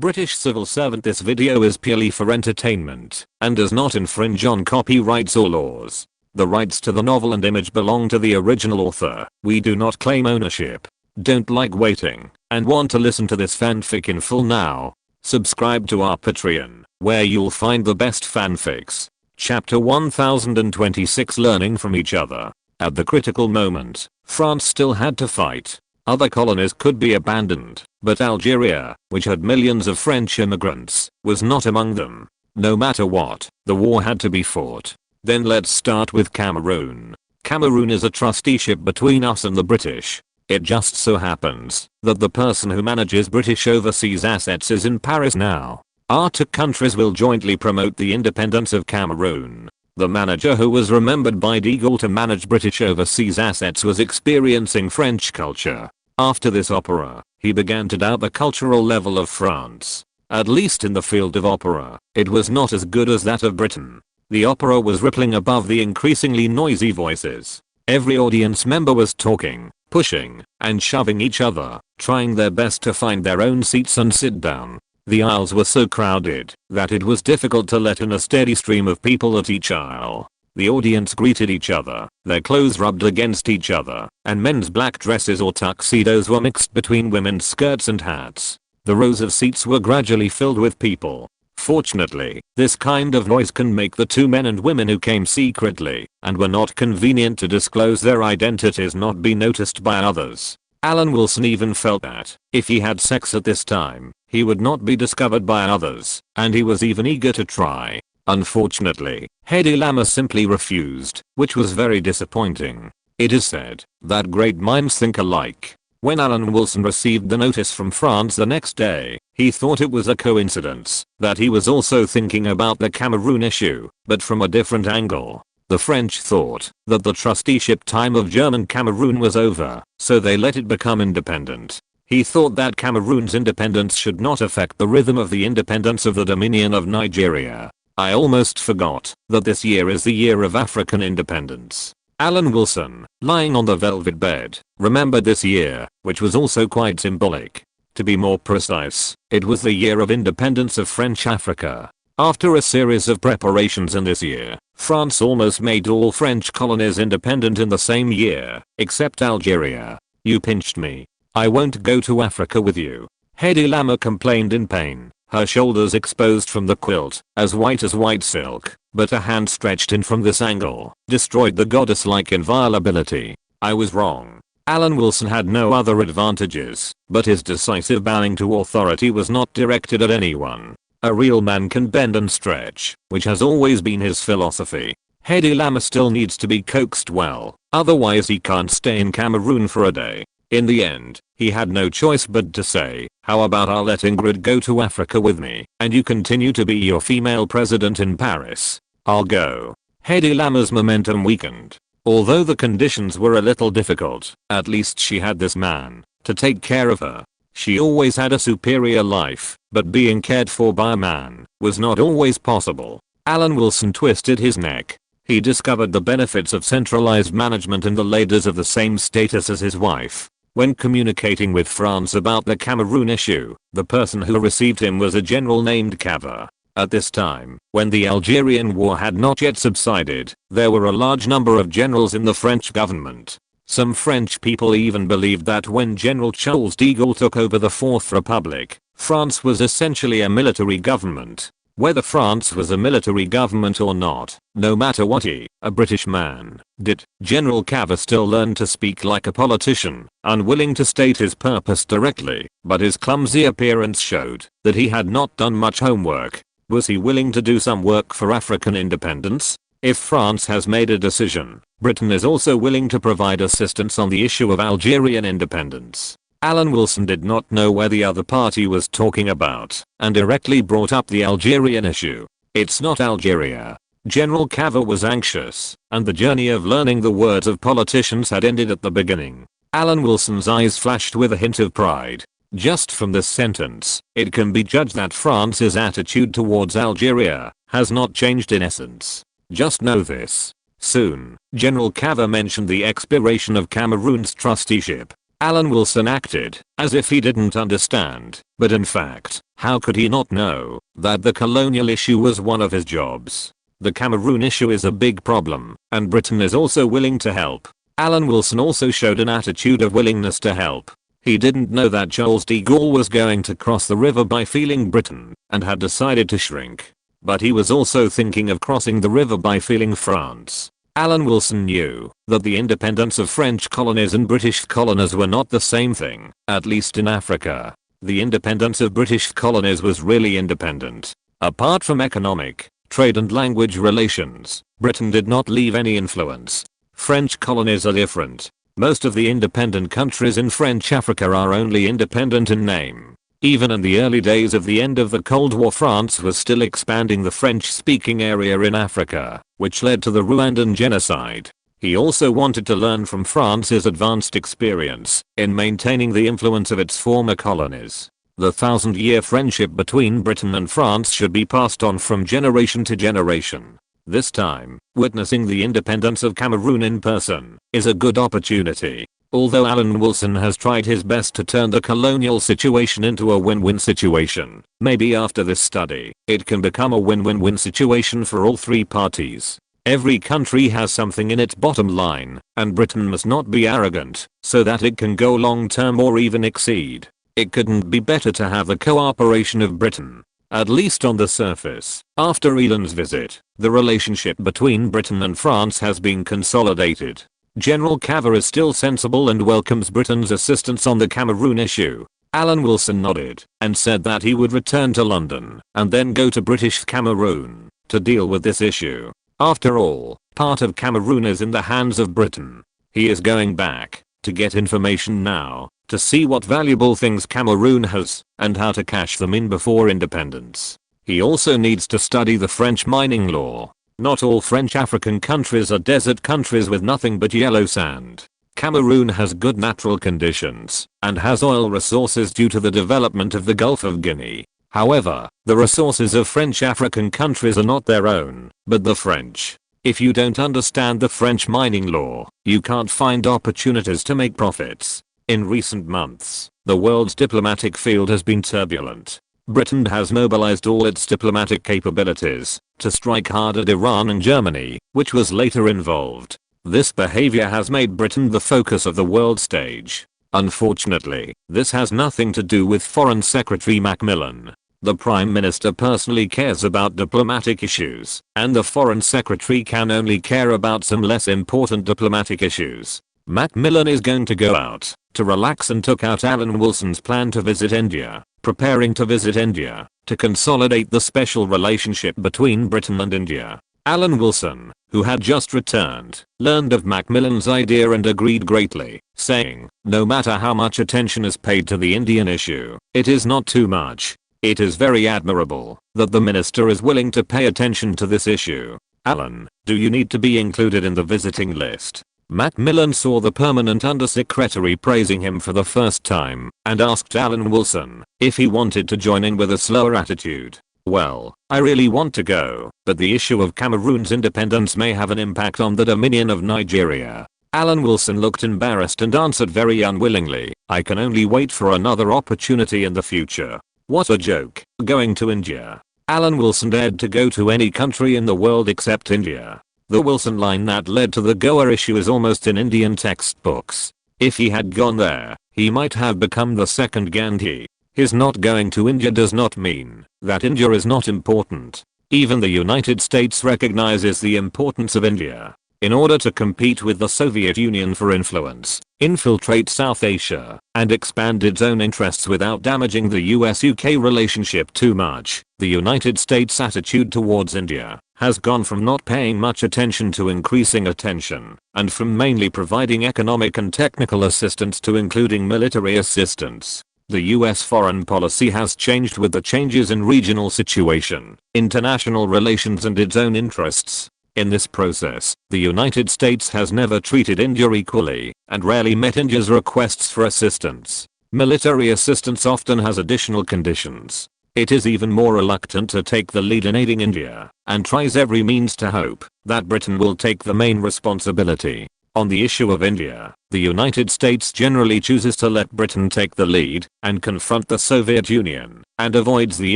British civil servant. This video is purely for entertainment and does not infringe on copyrights or laws. The rights to the novel and image belong to the original author. We do not claim ownership. Don't like waiting and want to listen to this fanfic in full now? Subscribe to our Patreon, where you'll find the best fanfics. Chapter 1026, Learning from each other. At the critical moment, France still had to fight. Other colonies could be abandoned, but Algeria, which had millions of French immigrants, was not among them. No matter what, the war had to be fought. Then let's start with Cameroon. Cameroon is a trusteeship between us and the British. It just so happens that the person who manages British overseas assets is in Paris now. Our two countries will jointly promote the independence of Cameroon. The manager, who was remembered by de Gaulle to manage British overseas assets, was experiencing French culture. After this opera, he began to doubt the cultural level of France. At least in the field of opera, it was not as good as that of Britain. The opera was rippling above the increasingly noisy voices. Every audience member was talking, pushing, and shoving each other, trying their best to find their own seats and sit down. The aisles were so crowded that it was difficult to let in a steady stream of people at each aisle. The audience greeted each other, their clothes rubbed against each other, and men's black dresses or tuxedos were mixed between women's skirts and hats. The rows of seats were gradually filled with people. Fortunately, this kind of noise can make the two men and women who came secretly and were not convenient to disclose their identities not be noticed by others. Alan Wilson even felt that, if he had sex at this time, he would not be discovered by others, and he was even eager to try. Unfortunately, Hedy Lamarr simply refused, which was very disappointing. It is said that great minds think alike. When Alan Wilson received the notice from France the next day, he thought it was a coincidence that he was also thinking about the Cameroon issue, but from a different angle. The French thought that the trusteeship time of German Cameroon was over, so they let it become independent. He thought that Cameroon's independence should not affect the rhythm of the independence of the Dominion of Nigeria. I almost forgot that this year is the year of African independence. Alan Wilson, lying on the velvet bed, remembered this year, which was also quite symbolic. To be more precise, it was the year of independence of French Africa. After a series of preparations in this year, France almost made all French colonies independent in the same year, except Algeria. You pinched me. I won't go to Africa with you. Hedy Lamarr complained in pain, her shoulders exposed from the quilt, as white silk, but a hand stretched in from this angle destroyed the goddess-like inviolability. I was wrong. Alan Wilson had no other advantages, but his decisive bowing to authority was not directed at anyone. A real man can bend and stretch, which has always been his philosophy. Hedy Lamarr still needs to be coaxed well, otherwise he can't stay in Cameroon for a day. In the end, he had no choice but to say, how about I let Ingrid go to Africa with me, and you continue to be your female president in Paris? I'll go. Hedy Lamarr's momentum weakened. Although the conditions were a little difficult, at least she had this man to take care of her. She always had a superior life, but being cared for by a man was not always possible. Alan Wilson twisted his neck. He discovered the benefits of centralized management in the ladies of the same status as his wife. When communicating with France about the Cameroon issue, the person who received him was a general named Cava. At this time, when the Algerian war had not yet subsided, there were a large number of generals in the French government. Some French people even believed that when General Charles de Gaulle took over the Fourth Republic, France was essentially a military government. Whether France was a military government or not, no matter what he, a British man, did, General Cava still learned to speak like a politician, unwilling to state his purpose directly, but his clumsy appearance showed that he had not done much homework. Was he willing to do some work for African independence? If France has made a decision, Britain is also willing to provide assistance on the issue of Algerian independence. Alan Wilson did not know where the other party was talking about, and directly brought up the Algerian issue. It's not Algeria. General Cava was anxious, and the journey of learning the words of politicians had ended at the beginning. Alan Wilson's eyes flashed with a hint of pride. Just from this sentence, it can be judged that France's attitude towards Algeria has not changed in essence. Just know this. Soon, General Cava mentioned the expiration of Cameroon's trusteeship. Alan Wilson acted as if he didn't understand, but in fact, How could he not know that the colonial issue was one of his jobs? The Cameroon issue is a big problem, and Britain is also willing to help. Alan Wilson also showed an attitude of willingness to help. He didn't know that Charles de Gaulle was going to cross the river by feeling Britain, and had decided to shrink. But he was also thinking of crossing the river by feeling France. Alan Wilson knew that the independence of French colonies and British colonies were not the same thing, at least in Africa. The independence of British colonies was really independent. Apart from economic, trade and language relations, Britain did not leave any influence. French colonies are different. Most of the independent countries in French Africa are only independent in name. Even in the early days of the end of the Cold War, France was still expanding the French-speaking area in Africa, which led to the Rwandan genocide. He also wanted to learn from France's advanced experience in maintaining the influence of its former colonies. The thousand-year friendship between Britain and France should be passed on from generation to generation. This time, witnessing the independence of Cameroon in person is a good opportunity. Although Alan Wilson has tried his best to turn the colonial situation into a win-win situation, maybe after this study, it can become a win-win-win situation for all three parties. Every country has something in its bottom line, and Britain must not be arrogant, so that it can go long-term or even exceed. It couldn't be better to have the cooperation of Britain. At least on the surface. After Elan's visit, the relationship between Britain and France has been consolidated. General Cava is still sensible and welcomes Britain's assistance on the Cameroon issue. Alan Wilson nodded and said that he would return to London and then go to British Cameroon to deal with this issue. After all, part of Cameroon is in the hands of Britain. He is going back to get information now to see what valuable things Cameroon has and how to cash them in before independence. He also needs to study the French mining law. Not all French African countries are desert countries with nothing but yellow sand. Cameroon has good natural conditions and has oil resources due to the development of the Gulf of Guinea. However, the resources of French African countries are not their own, but the French. If you don't understand the French mining law, you can't find opportunities to make profits. In recent months, the world's diplomatic field has been turbulent. Britain has mobilized all its diplomatic capabilities to strike hard at Iran and Germany, which was later involved. This behavior has made Britain the focus of the world stage. Unfortunately, this has nothing to do with Foreign Secretary Macmillan. The Prime Minister personally cares about diplomatic issues, and the Foreign Secretary can only care about some less important diplomatic issues. Macmillan is going to go out to relax and took out Alan Wilson's plan to visit India, preparing to visit India to consolidate the special relationship between Britain and India. Alan Wilson, who had just returned, learned of Macmillan's idea and agreed greatly, saying, "No matter how much attention is paid to the Indian issue, it is not too much. It is very admirable that the minister is willing to pay attention to this issue. Alan, do you need to be included in the visiting list?" Macmillan saw the permanent undersecretary praising him for the first time and asked Alan Wilson if he wanted to join in with a slower attitude. "Well, I really want to go, but the issue of Cameroon's independence may have an impact on the Dominion of Nigeria." Alan Wilson looked embarrassed and answered very unwillingly, "I can only wait for another opportunity in the future." What a joke, going to India. Alan Wilson dared to go to any country in the world except India. The Wilson line that led to the Goa issue is almost in Indian textbooks. If he had gone there, he might have become the second Gandhi. His not going to India does not mean that India is not important. Even the United States recognizes the importance of India. In order to compete with the Soviet Union for influence, infiltrate South Asia, and expand its own interests without damaging the US-UK relationship too much, the United States' attitude towards India has gone from not paying much attention to increasing attention, and from mainly providing economic and technical assistance to including military assistance. The US foreign policy has changed with the changes in regional situation, international relations and its own interests. In this process, the United States has never treated India equally, and rarely met India's requests for assistance. Military assistance often has additional conditions. It is even more reluctant to take the lead in aiding India, and tries every means to hope that Britain will take the main responsibility. On the issue of India, the United States generally chooses to let Britain take the lead and confront the Soviet Union, and avoids the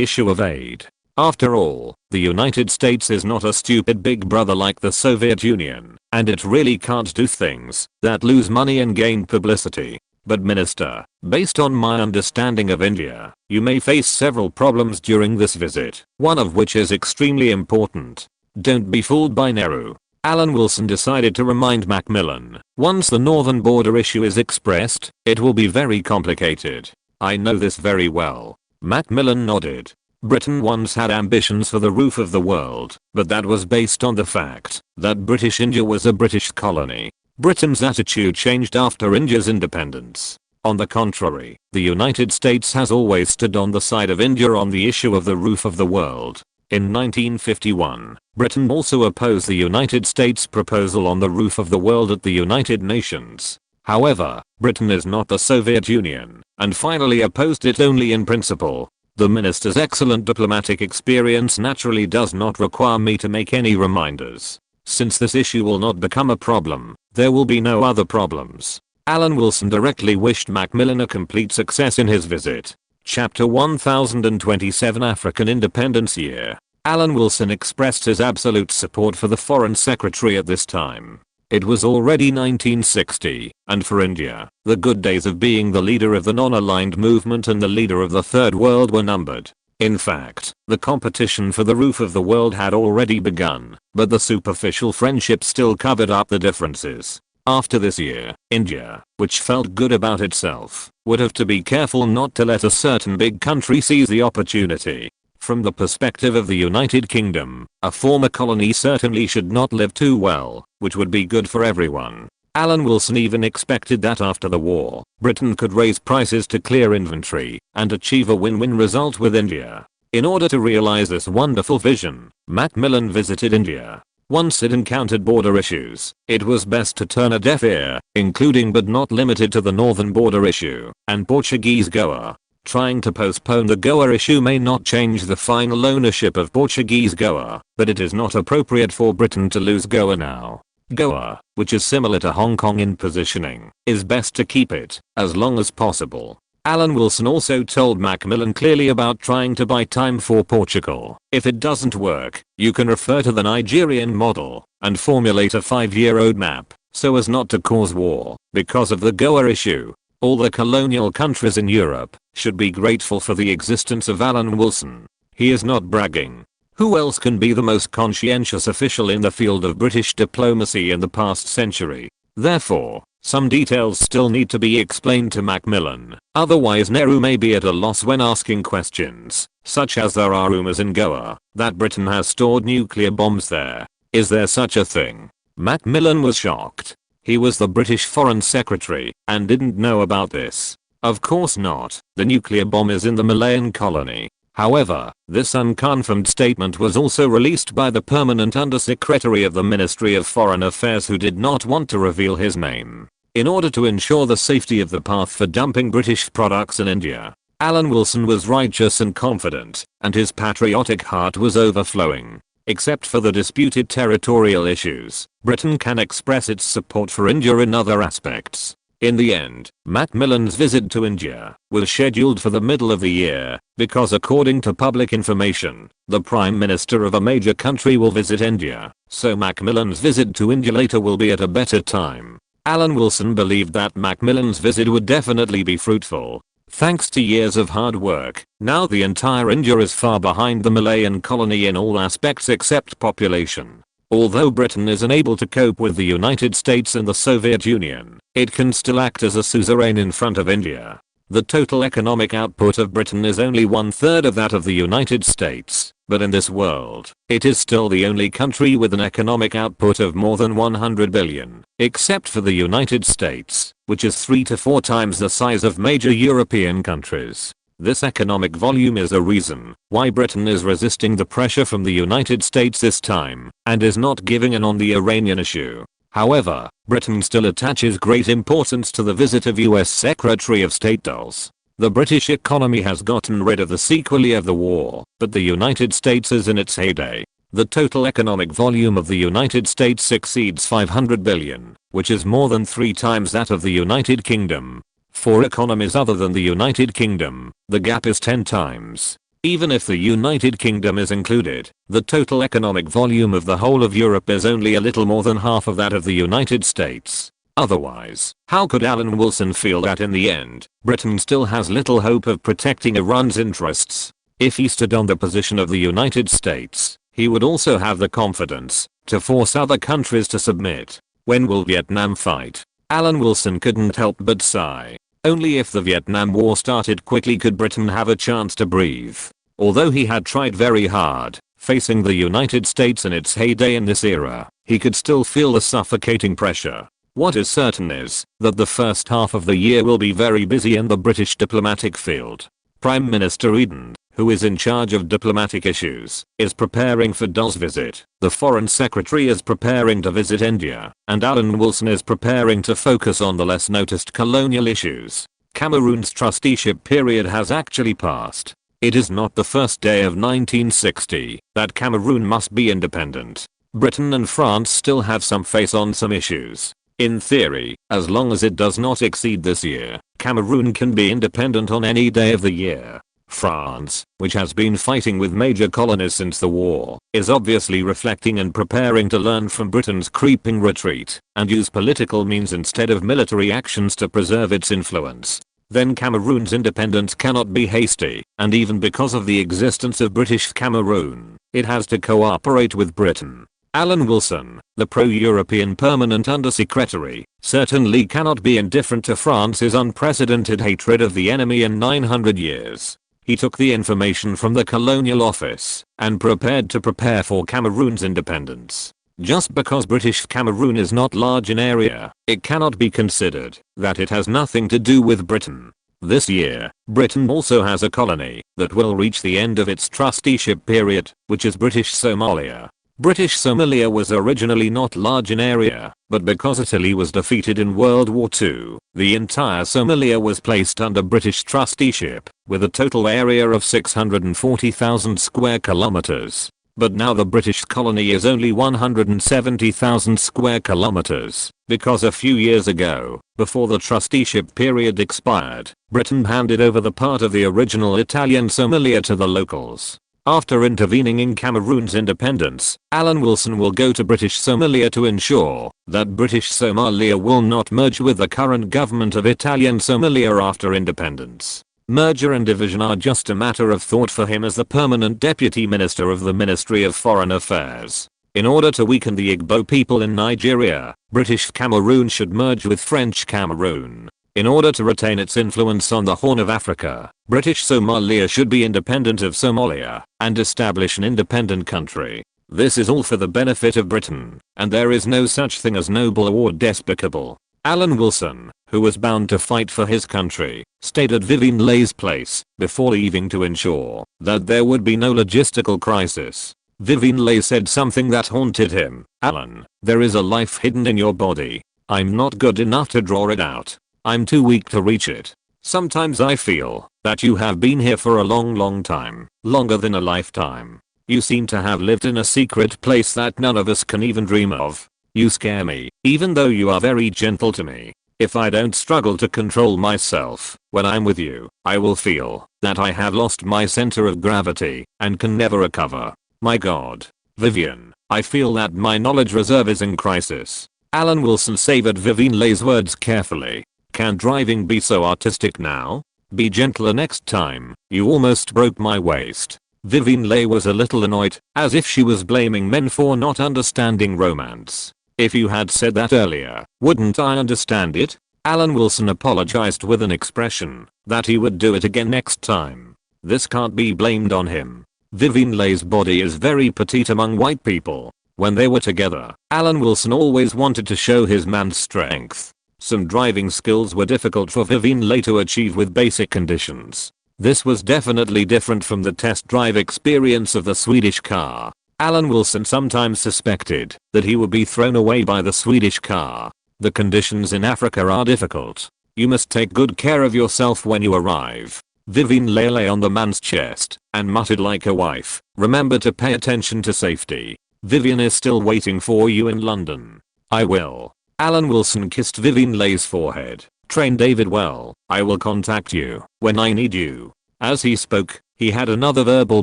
issue of aid. After all, the United States is not a stupid big brother like the Soviet Union, and it really can't do things that lose money and gain publicity. But Minister, based on my understanding of India, you may face several problems during this visit, one of which is extremely important. Don't be fooled by Nehru. Alan Wilson decided to remind Macmillan, once the northern border issue is expressed, it will be very complicated. I know this very well. Macmillan nodded. Britain once had ambitions for the roof of the world, but that was based on the fact that British India was a British colony. Britain's attitude changed after India's independence. On the contrary, the United States has always stood on the side of India on the issue of the roof of the world. In 1951, Britain also opposed the United States' proposal on the roof of the world at the United Nations. However, Britain is not the Soviet Union, and finally opposed it only in principle. The minister's excellent diplomatic experience naturally does not require me to make any reminders. Since this issue will not become a problem, there will be no other problems. Alan Wilson directly wished Macmillan a complete success in his visit. Chapter 1027 African Independence Year. Alan Wilson expressed his absolute support for the Foreign Secretary at this time. It was already 1960, and for India, the good days of being the leader of the non-aligned movement and the leader of the Third World were numbered. In fact, the competition for the roof of the world had already begun, but the superficial friendship still covered up the differences. After this year, India, which felt good about itself, would have to be careful not to let a certain big country seize the opportunity. From the perspective of the United Kingdom, a former colony certainly should not live too well, which would be good for everyone. Alan Wilson even expected that after the war, Britain could raise prices to clear inventory and achieve a win-win result with India. In order to realize this wonderful vision, Macmillan visited India. Once it encountered border issues, it was best to turn a deaf ear, including but not limited to the northern border issue and Portuguese Goa. Trying to postpone the Goa issue may not change the final ownership of Portuguese Goa, but it is not appropriate for Britain to lose Goa now. Goa, which is similar to Hong Kong in positioning, is best to keep it as long as possible. Alan Wilson also told Macmillan clearly about trying to buy time for Portugal. If it doesn't work, you can refer to the Nigerian model and formulate a 5-year roadmap so as not to cause war because of the Goa issue. All the colonial countries in Europe should be grateful for the existence of Alan Wilson. He is not bragging. Who else can be the most conscientious official in the field of British diplomacy in the past century? Therefore, some details still need to be explained to Macmillan, otherwise Nehru may be at a loss when asking questions, such as there are rumors in Goa that Britain has stored nuclear bombs there. Is there such a thing? Macmillan was shocked. He was the British Foreign Secretary and didn't know about this. Of course not, the nuclear bomb is in the Malayan colony. However, this unconfirmed statement was also released by the permanent Undersecretary of the Ministry of Foreign Affairs who did not want to reveal his name. In order to ensure the safety of the path for dumping British products in India, Alan Wilson was righteous and confident, and his patriotic heart was overflowing. Except for the disputed territorial issues, Britain can express its support for India in other aspects. In the end, Macmillan's visit to India was scheduled for the middle of the year, because according to public information, the Prime Minister of a major country will visit India, so Macmillan's visit to India later will be at a better time. Alan Wilson believed that Macmillan's visit would definitely be fruitful. Thanks to years of hard work, now the entire India is far behind the Malayan colony in all aspects except population. Although Britain is unable to cope with the United States and the Soviet Union, it can still act as a suzerain in front of India. The total economic output of Britain is only 1/3 of that of the United States, but in this world, it is still the only country with an economic output of more than 100 billion, except for the United States, which is 3 to 4 times the size of major European countries. This economic volume is a reason why Britain is resisting the pressure from the United States this time, and is not giving in on the Iranian issue. However, Britain still attaches great importance to the visit of US Secretary of State Dulles. The British economy has gotten rid of the sequelae of the war, but the United States is in its heyday. The total economic volume of the United States exceeds 500 billion, which is more than 3 times that of the United Kingdom. For economies other than the United Kingdom, the gap is 10 times. Even if the United Kingdom is included, the total economic volume of the whole of Europe is only a little more than half of that of the United States. Otherwise, how could Alan Wilson feel that in the end, Britain still has little hope of protecting Iran's interests? If he stood on the position of the United States, he would also have the confidence to force other countries to submit. When will Vietnam fight? Alan Wilson couldn't help but sigh. Only if the Vietnam War started quickly could Britain have a chance to breathe. Although he had tried very hard, facing the United States in its heyday in this era, he could still feel the suffocating pressure. What is certain is that the first half of the year will be very busy in the British diplomatic field. Prime Minister Eden, who is in charge of diplomatic issues, is preparing for Do's visit. The Foreign Secretary is preparing to visit India, and Alan Wilson is preparing to focus on the less noticed colonial issues. Cameroon's trusteeship period has actually passed. It is not the first day of 1960 that Cameroon must be independent. Britain and France still have some face on some issues. In theory, as long as it does not exceed this year, Cameroon can be independent on any day of the year. France, which has been fighting with major colonies since the war, is obviously reflecting and preparing to learn from Britain's creeping retreat, and use political means instead of military actions to preserve its influence. Then Cameroon's independence cannot be hasty, and even because of the existence of British Cameroon, it has to cooperate with Britain. Alan Wilson, the pro-European permanent undersecretary, certainly cannot be indifferent to France's unprecedented hatred of the enemy in 900 years. He took the information from the Colonial Office and prepared to prepare for Cameroon's independence. Just because British Cameroon is not large in area, it cannot be considered that it has nothing to do with Britain. This year, Britain also has a colony that will reach the end of its trusteeship period, which is British Somalia. British Somalia was originally not large in area, but because Italy was defeated in World War II, the entire Somalia was placed under British trusteeship, with a total area of 640,000 square kilometers. But now the British colony is only 170,000 square kilometers, because a few years ago, before the trusteeship period expired, Britain handed over the part of the original Italian Somalia to the locals. After intervening in Cameroon's independence, Alan Wilson will go to British Somalia to ensure that British Somalia will not merge with the current government of Italian Somalia after independence. Merger and division are just a matter of thought for him as the permanent deputy minister of the Ministry of Foreign Affairs. In order to weaken the Igbo people in Nigeria, British Cameroon should merge with French Cameroon. In order to retain its influence on the Horn of Africa, British Somalia should be independent of Somalia and establish an independent country. This is all for the benefit of Britain, and there is no such thing as noble or despicable. Alan Wilson, who was bound to fight for his country, stayed at Vivian Leigh's place before leaving to ensure that there would be no logistical crisis. Vivian Leigh said something that haunted him. "Alan, there is a life hidden in your body. I'm not good enough to draw it out. I'm too weak to reach it. Sometimes I feel that you have been here for a long time, longer than a lifetime. You seem to have lived in a secret place that none of us can even dream of. You scare me, even though you are very gentle to me. If I don't struggle to control myself when I'm with you, I will feel that I have lost my center of gravity and can never recover. My God. Vivian, I feel that my knowledge reserve is in crisis." Alan Wilson savored Vivian Leigh's words carefully. Can driving be so artistic now? Be gentler next time. You almost broke my waist. Vivian Leigh was a little annoyed, as if she was blaming men for not understanding romance. If you had said that earlier, wouldn't I understand it? Alan Wilson apologized with an expression that he would do it again next time. This can't be blamed on him. Vivian Leigh's body is very petite among white people. When they were together, Alan Wilson always wanted to show his man's strength. Some driving skills were difficult for Vivian Leigh to achieve with basic conditions. This was definitely different from the test drive experience of the Swedish car. Alan Wilson sometimes suspected that he would be thrown away by the Swedish car. The conditions in Africa are difficult. You must take good care of yourself when you arrive. Vivian lay on the man's chest and muttered like a wife, "Remember to pay attention to safety. Vivian is still waiting for you in London." "I will." Alan Wilson kissed Vivian Leigh's forehead. "Train David well. I will contact you when I need you." As he spoke, he had another verbal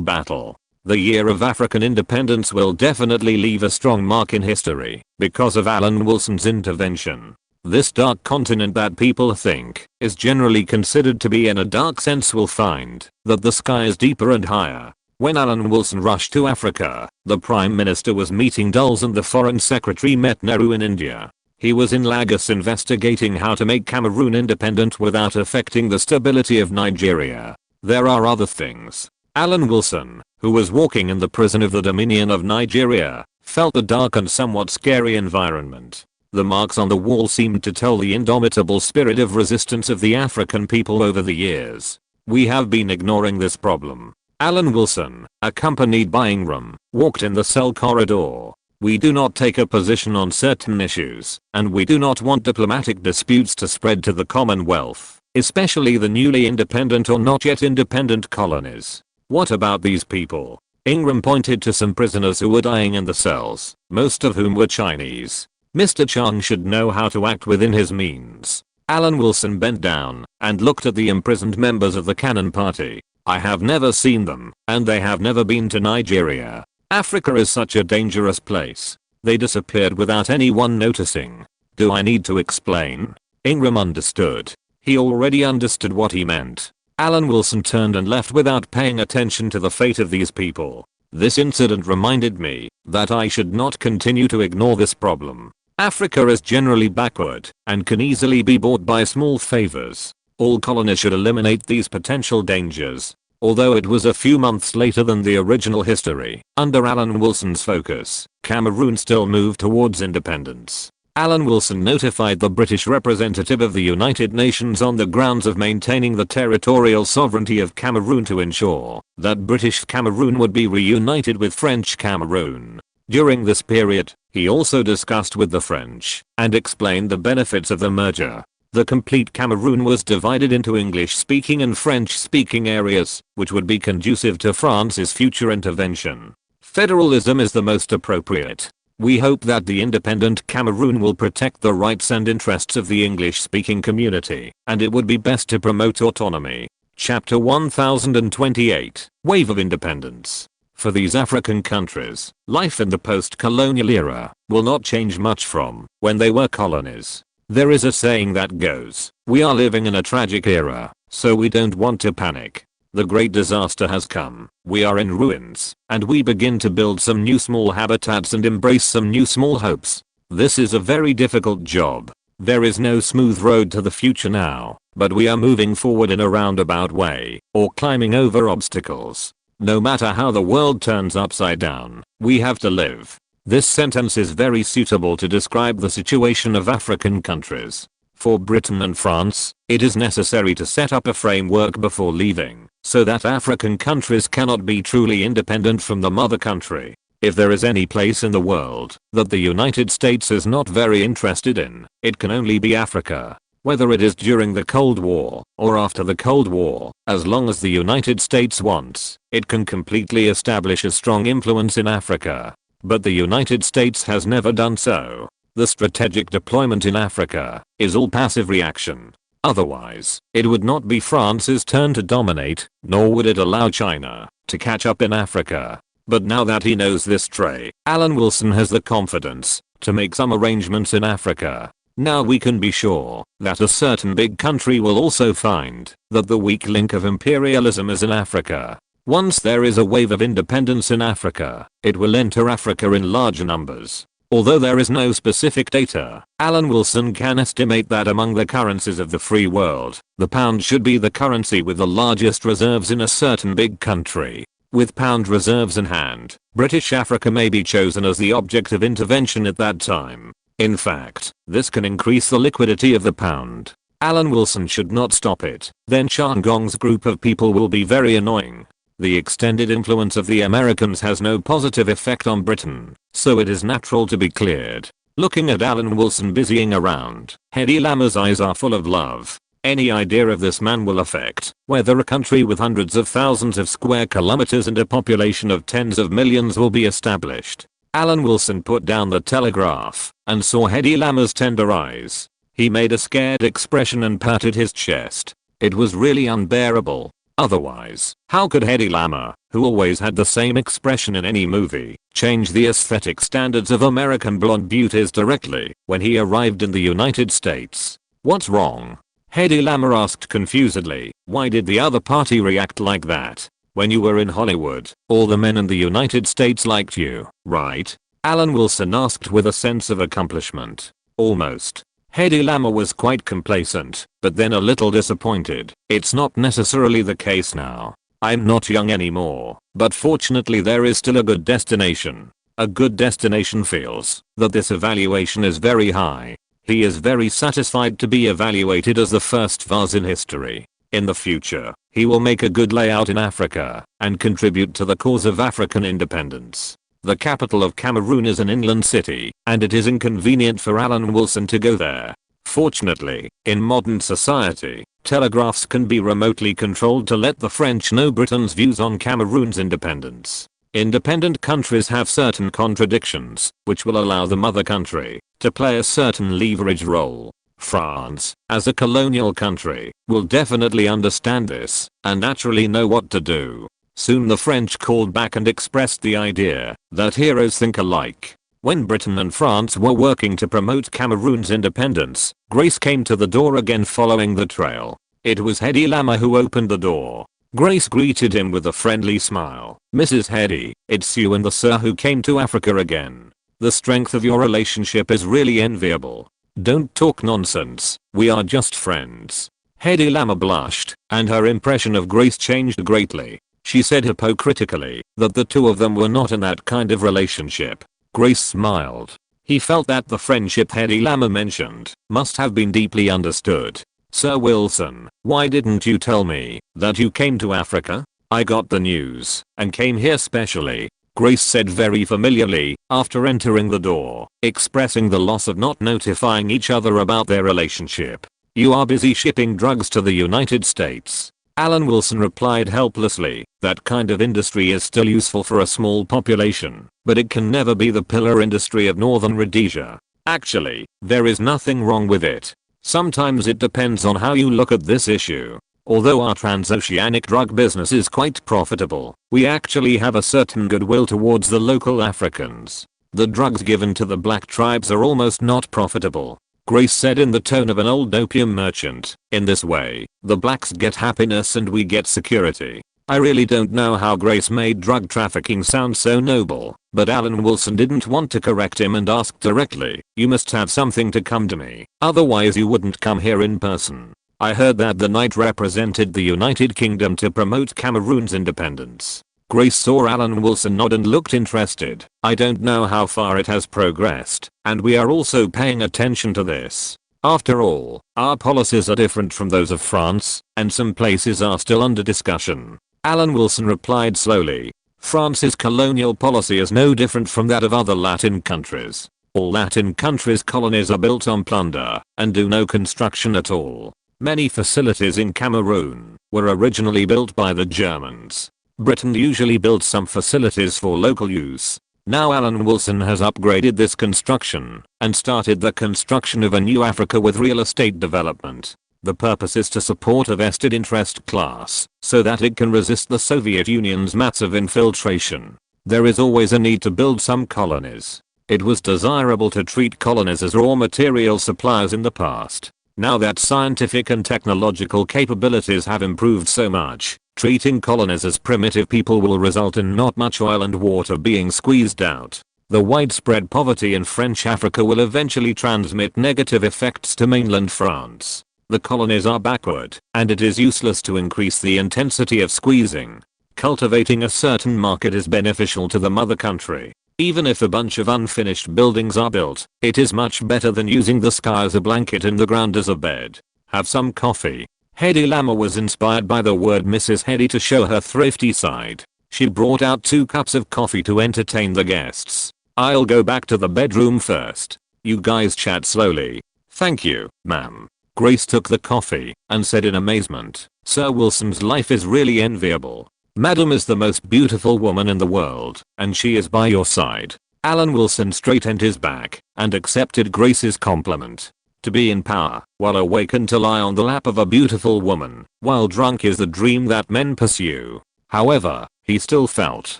battle. The year of African independence will definitely leave a strong mark in history because of Alan Wilson's intervention. This dark continent that people think is generally considered to be in a dark sense will find that the sky is deeper and higher. When Alan Wilson rushed to Africa, the Prime Minister was meeting Dulles and the Foreign Secretary met Nehru in India. He was in Lagos investigating how to make Cameroon independent without affecting the stability of Nigeria. There are other things. Alan Wilson, who was walking in the prison of the Dominion of Nigeria, felt the dark and somewhat scary environment. The marks on the wall seemed to tell the indomitable spirit of resistance of the African people over the years. We have been ignoring this problem. Alan Wilson, accompanied by Ingram, walked in the cell corridor. We do not take a position on certain issues, and we do not want diplomatic disputes to spread to the Commonwealth, especially the newly independent or not yet independent colonies. What about these people? Ingram pointed to some prisoners who were dying in the cells, most of whom were Chinese. Mr. Chang should know how to act within his means. Alan Wilson bent down and looked at the imprisoned members of the Cannon Party. "I have never seen them, and they have never been to Nigeria. Africa is such a dangerous place. They disappeared without anyone noticing. Do I need to explain?" Ingram understood. He already understood what he meant. Alan Wilson turned and left without paying attention to the fate of these people. This incident reminded me that I should not continue to ignore this problem. Africa is generally backward and can easily be bought by small favors. All colonies should eliminate these potential dangers. Although it was a few months later than the original history, under Alan Wilson's focus, Cameroon still moved towards independence. Alan Wilson notified the British representative of the United Nations on the grounds of maintaining the territorial sovereignty of Cameroon to ensure that British Cameroon would be reunited with French Cameroon. During this period, he also discussed with the French and explained the benefits of the merger. The complete Cameroon was divided into English-speaking and French-speaking areas, which would be conducive to France's future intervention. Federalism is the most appropriate. We hope that the independent Cameroon will protect the rights and interests of the English-speaking community, and it would be best to promote autonomy. Chapter 1028, Wave of Independence. For these African countries, life in the post-colonial era will not change much from when they were colonies. There is a saying that goes, "We are living in a tragic era, so we don't want to panic. The great disaster has come, we are in ruins, and we begin to build some new small habitats and embrace some new small hopes." This is a very difficult job. There is no smooth road to the future now, but we are moving forward in a roundabout way, or climbing over obstacles. No matter how the world turns upside down, we have to live. This sentence is very suitable to describe the situation of African countries. For Britain and France, it is necessary to set up a framework before leaving, so that African countries cannot be truly independent from the mother country. If there is any place in the world that the United States is not very interested in, it can only be Africa. Whether it is during the Cold War or after the Cold War, as long as the United States wants, it can completely establish a strong influence in Africa. But the United States has never done so. The strategic deployment in Africa is all passive reaction. Otherwise, it would not be France's turn to dominate, nor would it allow China to catch up in Africa. But now that he knows this trait, Alan Wilson has the confidence to make some arrangements in Africa. Now we can be sure that a certain big country will also find that the weak link of imperialism is in Africa. Once there is a wave of independence in Africa, it will enter Africa in large numbers. Although there is no specific data, Alan Wilson can estimate that among the currencies of the free world, the pound should be the currency with the largest reserves in a certain big country. With pound reserves in hand, British Africa may be chosen as the object of intervention at that time. In fact, this can increase the liquidity of the pound. Alan Wilson should not stop it, then Shan Gong's group of people will be very annoying. The extended influence of the Americans has no positive effect on Britain, so it is natural to be cleared. Looking at Alan Wilson busying around, Hedy Lamar's eyes are full of love. Any idea of this man will affect whether a country with hundreds of thousands of square kilometers and a population of tens of millions will be established. Alan Wilson put down the telegraph and saw Hedy Lamar's tender eyes. He made a scared expression and patted his chest. It was really unbearable. Otherwise, how could Hedy Lamarr, who always had the same expression in any movie, change the aesthetic standards of American blonde beauties directly when he arrived in the United States? What's wrong? Hedy Lamarr asked confusedly. Why did the other party react like that? When you were in Hollywood, all the men in the United States liked you, right? Alan Wilson asked with a sense of accomplishment. Almost. Hedy Lamarr was quite complacent, but then a little disappointed. It's not necessarily the case now. I'm not young anymore, but fortunately there is still a good destination. A good destination feels that this evaluation is very high. He is very satisfied to be evaluated as the first vase in history. In the future, he will make a good layout in Africa and contribute to the cause of African independence. The capital of Cameroon is an inland city, and it is inconvenient for Alan Wilson to go there. Fortunately, in modern society, telegraphs can be remotely controlled to let the French know Britain's views on Cameroon's independence. Independent countries have certain contradictions, which will allow the mother country to play a certain leverage role. France, as a colonial country, will definitely understand this and naturally know what to do. Soon the French called back and expressed the idea that heroes think alike. When Britain and France were working to promote Cameroon's independence, Grace came to the door again following the trail. It was Hedy Lamarr who opened the door. Grace greeted him with a friendly smile. Mrs. Hedy, it's you and the sir who came to Africa again. The strength of your relationship is really enviable. Don't talk nonsense, we are just friends. Hedy Lamarr blushed, and her impression of Grace changed greatly. She said hypocritically that the two of them were not in that kind of relationship. Grace smiled. He felt that the friendship Hedy Lamarr mentioned must have been deeply understood. Sir Wilson, why didn't you tell me that you came to Africa? I got the news and came here specially, Grace said very familiarly after entering the door, expressing the loss of not notifying each other about their relationship. You are busy shipping drugs to the United States. Alan Wilson replied helplessly, that kind of industry is still useful for a small population, but it can never be the pillar industry of Northern Rhodesia. Actually, there is nothing wrong with it. Sometimes it depends on how you look at this issue. Although our transoceanic drug business is quite profitable, we actually have a certain goodwill towards the local Africans. The drugs given to the black tribes are almost not profitable. Grace said in the tone of an old opium merchant. In this way, the blacks get happiness and we get security. I really don't know how Grace made drug trafficking sound so noble, but Alan Wilson didn't want to correct him and asked directly, you must have something to come to me, otherwise you wouldn't come here in person. I heard that the knight represented the United Kingdom to promote Cameroon's independence. Grace saw Alan Wilson nod and looked interested. I don't know how far it has progressed, and we are also paying attention to this. After all, our policies are different from those of France, and some places are still under discussion. Alan Wilson replied slowly. France's colonial policy is no different from that of other Latin countries. All Latin countries' colonies are built on plunder and do no construction at all. Many facilities in Cameroon were originally built by the Germans. Britain usually built some facilities for local use. Now Alan Wilson has upgraded this construction and started the construction of a new Africa with real estate development. The purpose is to support a vested interest class so that it can resist the Soviet Union's massive infiltration. There is always a need to build some colonies. It was desirable to treat colonies as raw material suppliers in the past. Now that scientific and technological capabilities have improved so much, treating colonies as primitive people will result in not much oil and water being squeezed out. The widespread poverty in French Africa will eventually transmit negative effects to mainland France. The colonies are backward, and it is useless to increase the intensity of squeezing. Cultivating a certain market is beneficial to the mother country. Even if a bunch of unfinished buildings are built, it is much better than using the sky as a blanket and the ground as a bed. Have some coffee. Hedy Lamarr was inspired by the word Mrs. Hedy to show her thrifty side. She brought out 2 cups of coffee to entertain the guests. I'll go back to the bedroom first. You guys chat slowly. Thank you, ma'am. Grace took the coffee and said in amazement, "Sir Wilson's life is really enviable. Madam is the most beautiful woman in the world, and she is by your side." Alan Wilson straightened his back and accepted Grace's compliment. To be in power while awake and to lie on the lap of a beautiful woman while drunk is the dream that men pursue. However, he still felt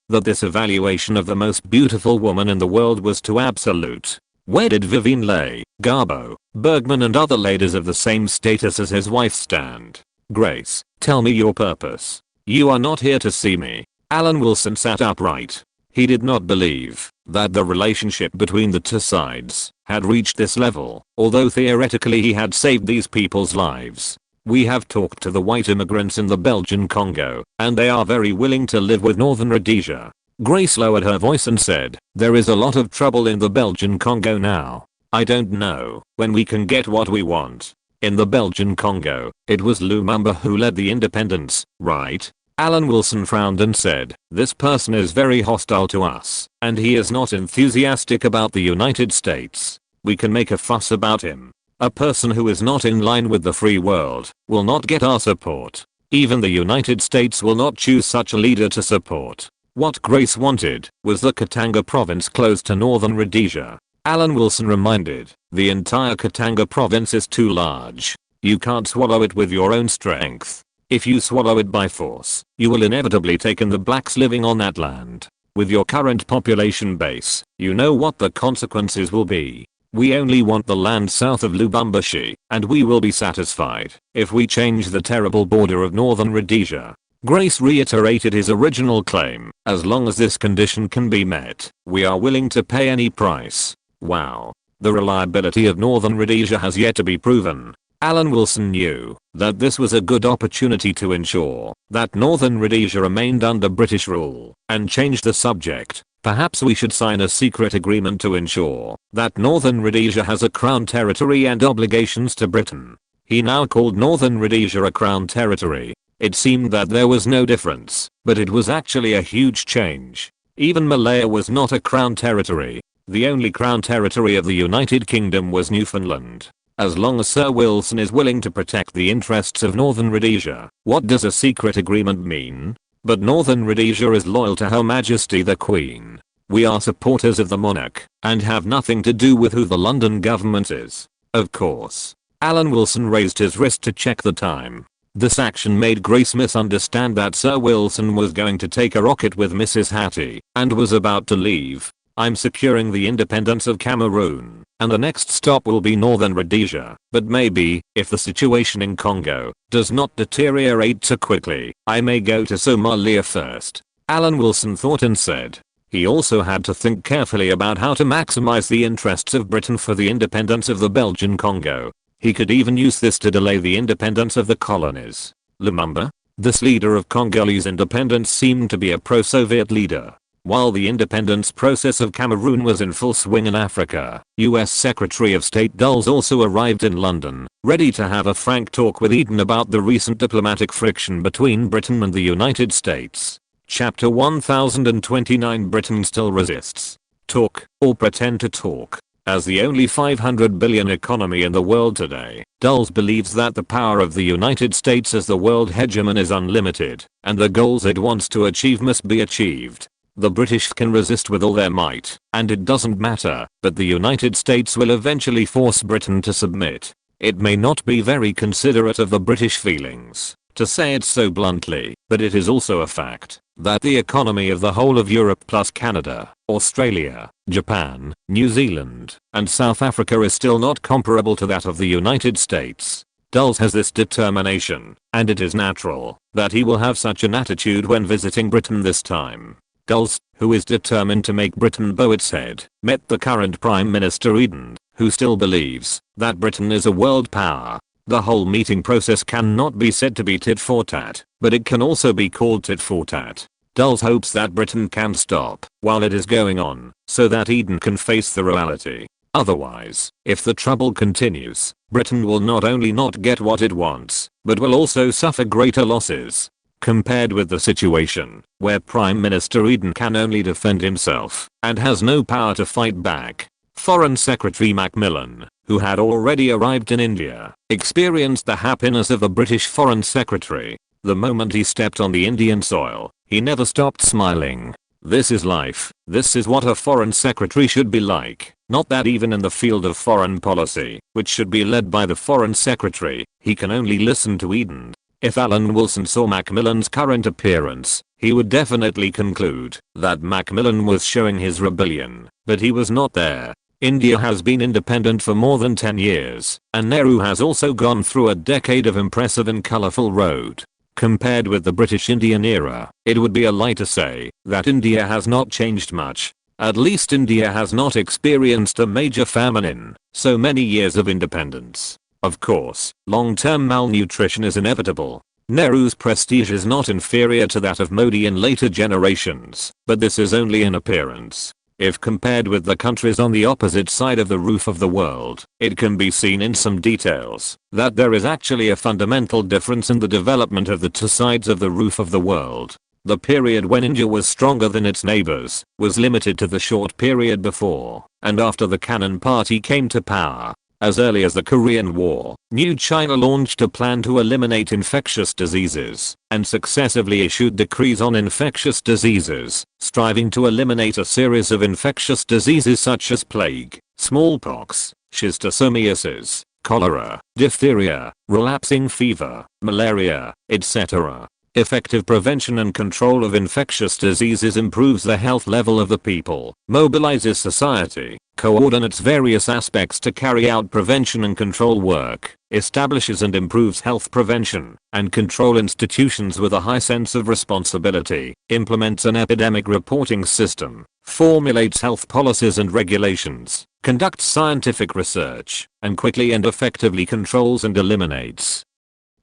that this evaluation of the most beautiful woman in the world was too absolute. Where did Vivian Leigh, Garbo, Bergman and other ladies of the same status as his wife stand? "Grace, tell me your purpose. You are not here to see me." Alan Wilson sat upright. He did not believe that the relationship between the two sides had reached this level, although theoretically he had saved these people's lives. "We have talked to the white immigrants in the Belgian Congo, and they are very willing to live with Northern Rhodesia." Grace lowered her voice and said, "There is a lot of trouble in the Belgian Congo now. I don't know when we can get what we want." In the Belgian Congo, it was Lumumba who led the independence, right? Alan Wilson frowned and said, "This person is very hostile to us, and he is not enthusiastic about the United States. We can make a fuss about him. A person who is not in line with the free world will not get our support. Even the United States will not choose such a leader to support." What Grace wanted was the Katanga province close to Northern Rhodesia. Alan Wilson reminded, "The entire Katanga province is too large. You can't swallow it with your own strength. If you swallow it by force, you will inevitably take in the blacks living on that land. With your current population base, you know what the consequences will be. We only want the land south of Lubumbashi, and we will be satisfied if we change the terrible border of Northern Rhodesia." Grace reiterated his original claim, "As long as this condition can be met, we are willing to pay any price." Wow. The reliability of Northern Rhodesia has yet to be proven. Alan Wilson knew that this was a good opportunity to ensure that Northern Rhodesia remained under British rule, and changed the subject. "Perhaps we should sign a secret agreement to ensure that Northern Rhodesia has a crown territory and obligations to Britain." He now called Northern Rhodesia a crown territory. It seemed that there was no difference, but it was actually a huge change. Even Malaya was not a crown territory. The only crown territory of the United Kingdom was Newfoundland. As long as Sir Wilson is willing to protect the interests of Northern Rhodesia, what does a secret agreement mean? But Northern Rhodesia is loyal to Her Majesty the Queen. We are supporters of the monarch, and have nothing to do with who the London government is. Of course. Alan Wilson raised his wrist to check the time. This action made Grace misunderstand that Sir Wilson was going to take a rocket with Mrs. Hattie, and was about to leave. "I'm securing the independence of Cameroon, and the next stop will be Northern Rhodesia, but maybe, if the situation in Congo does not deteriorate too quickly, I may go to Somalia first." Alan Wilson thought and said. He also had to think carefully about how to maximize the interests of Britain for the independence of the Belgian Congo. He could even use this to delay the independence of the colonies. Lumumba, this leader of Congolese independence, seemed to be a pro-Soviet leader. While the independence process of Cameroon was in full swing in Africa, US Secretary of State Dulles also arrived in London, ready to have a frank talk with Eden about the recent diplomatic friction between Britain and the United States. Chapter 1029. Britain still resists. Talk, or pretend to talk. As the only 500 billion economy in the world today, Dulles believes that the power of the United States as the world hegemon is unlimited, and the goals it wants to achieve must be achieved. The British can resist with all their might, and it doesn't matter, but the United States will eventually force Britain to submit. It may not be very considerate of the British feelings to say it so bluntly, but it is also a fact that the economy of the whole of Europe plus Canada, Australia, Japan, New Zealand, and South Africa is still not comparable to that of the United States. Dulles has this determination, and it is natural that he will have such an attitude when visiting Britain this time. Dulles, who is determined to make Britain bow its head, met the current Prime Minister Eden, who still believes that Britain is a world power. The whole meeting process cannot be said to be tit for tat, but it can also be called tit for tat. Dulles hopes that Britain can stop while it is going on, so that Eden can face the reality. Otherwise, if the trouble continues, Britain will not only not get what it wants, but will also suffer greater losses. Compared with the situation, where Prime Minister Eden can only defend himself, and has no power to fight back, Foreign Secretary Macmillan, who had already arrived in India, experienced the happiness of a British Foreign Secretary. The moment he stepped on the Indian soil, he never stopped smiling. This is life. This is what a foreign secretary should be like. Not that even in the field of foreign policy, which should be led by the foreign secretary, he can only listen to Eden. If Alan Wilson saw Macmillan's current appearance, he would definitely conclude that Macmillan was showing his rebellion, but he was not there. India has been independent for more than 10 years, and Nehru has also gone through a decade of impressive and colourful road. Compared with the British Indian era, it would be a lie to say that India has not changed much. At least India has not experienced a major famine in so many years of independence. Of course, long-term malnutrition is inevitable. Nehru's prestige is not inferior to that of Modi in later generations, but this is only in appearance. If compared with the countries on the opposite side of the roof of the world, it can be seen in some details that there is actually a fundamental difference in the development of the two sides of the roof of the world. The period when India was stronger than its neighbors was limited to the short period before and after the Cannon Party came to power. As early as the Korean War, New China launched a plan to eliminate infectious diseases and successively issued decrees on infectious diseases, striving to eliminate a series of infectious diseases such as plague, smallpox, schistosomiasis, cholera, diphtheria, relapsing fever, malaria, etc. Effective prevention and control of infectious diseases improves the health level of the people, mobilizes society, coordinates various aspects to carry out prevention and control work, establishes and improves health prevention and control institutions with a high sense of responsibility, implements an epidemic reporting system, formulates health policies and regulations, conducts scientific research, and quickly and effectively controls and eliminates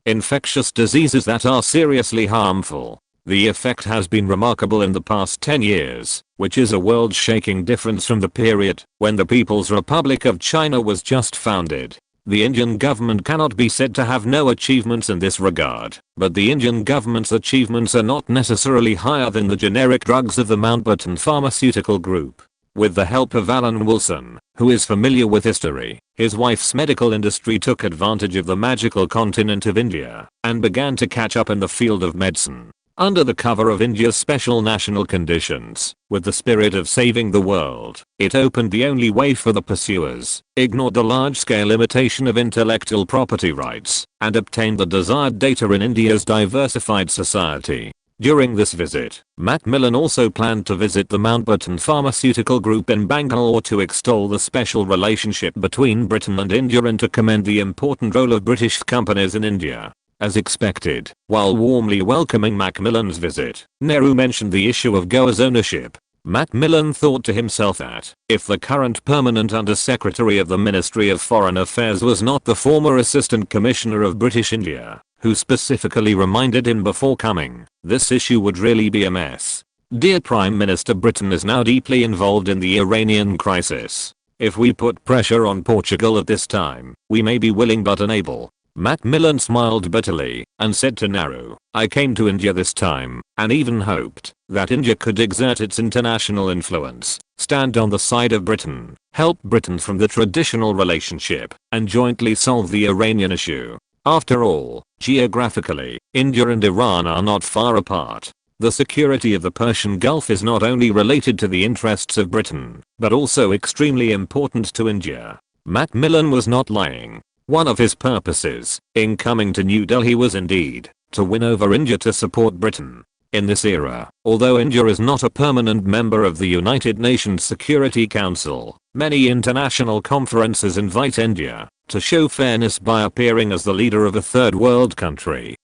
infectious diseases that are seriously harmful. The effect has been remarkable in the past 10 years, which is a world-shaking difference from the period when the People's Republic of China was just founded. The Indian government cannot be said to have no achievements in this regard, but the Indian government's achievements are not necessarily higher than the generic drugs of the Mountbatten Pharmaceutical Group. With the help of Alan Wilson, who is familiar with history, his wife's medical industry took advantage of the magical continent of India and began to catch up in the field of medicine. Under the cover of India's special national conditions, with the spirit of saving the world, it opened the only way for the pursuers, ignored the large-scale limitation of intellectual property rights, and obtained the desired data in India's diversified society. During this visit, Macmillan also planned to visit the Mountbatten Pharmaceutical Group in Bangalore to extol the special relationship between Britain and India and to commend the important role of British companies in India. As expected, while warmly welcoming Macmillan's visit, Nehru mentioned the issue of Goa's ownership. Macmillan thought to himself that if the current permanent Under-Secretary of the Ministry of Foreign Affairs was not the former Assistant Commissioner of British India, who specifically reminded him before coming, this issue would really be a mess. Dear Prime Minister, Britain is now deeply involved in the Iranian crisis. If we put pressure on Portugal at this time, we may be willing but unable. Macmillan smiled bitterly and said to Nehru, I came to India this time and even hoped that India could exert its international influence, stand on the side of Britain, help Britain from the traditional relationship, and jointly solve the Iranian issue. After all, geographically, India and Iran are not far apart. The security of the Persian Gulf is not only related to the interests of Britain, but also extremely important to India. Macmillan was not lying. One of his purposes in coming to New Delhi was indeed to win over India to support Britain. In this era, although India is not a permanent member of the United Nations Security Council, many international conferences invite India to show fairness by appearing as the leader of a third world country.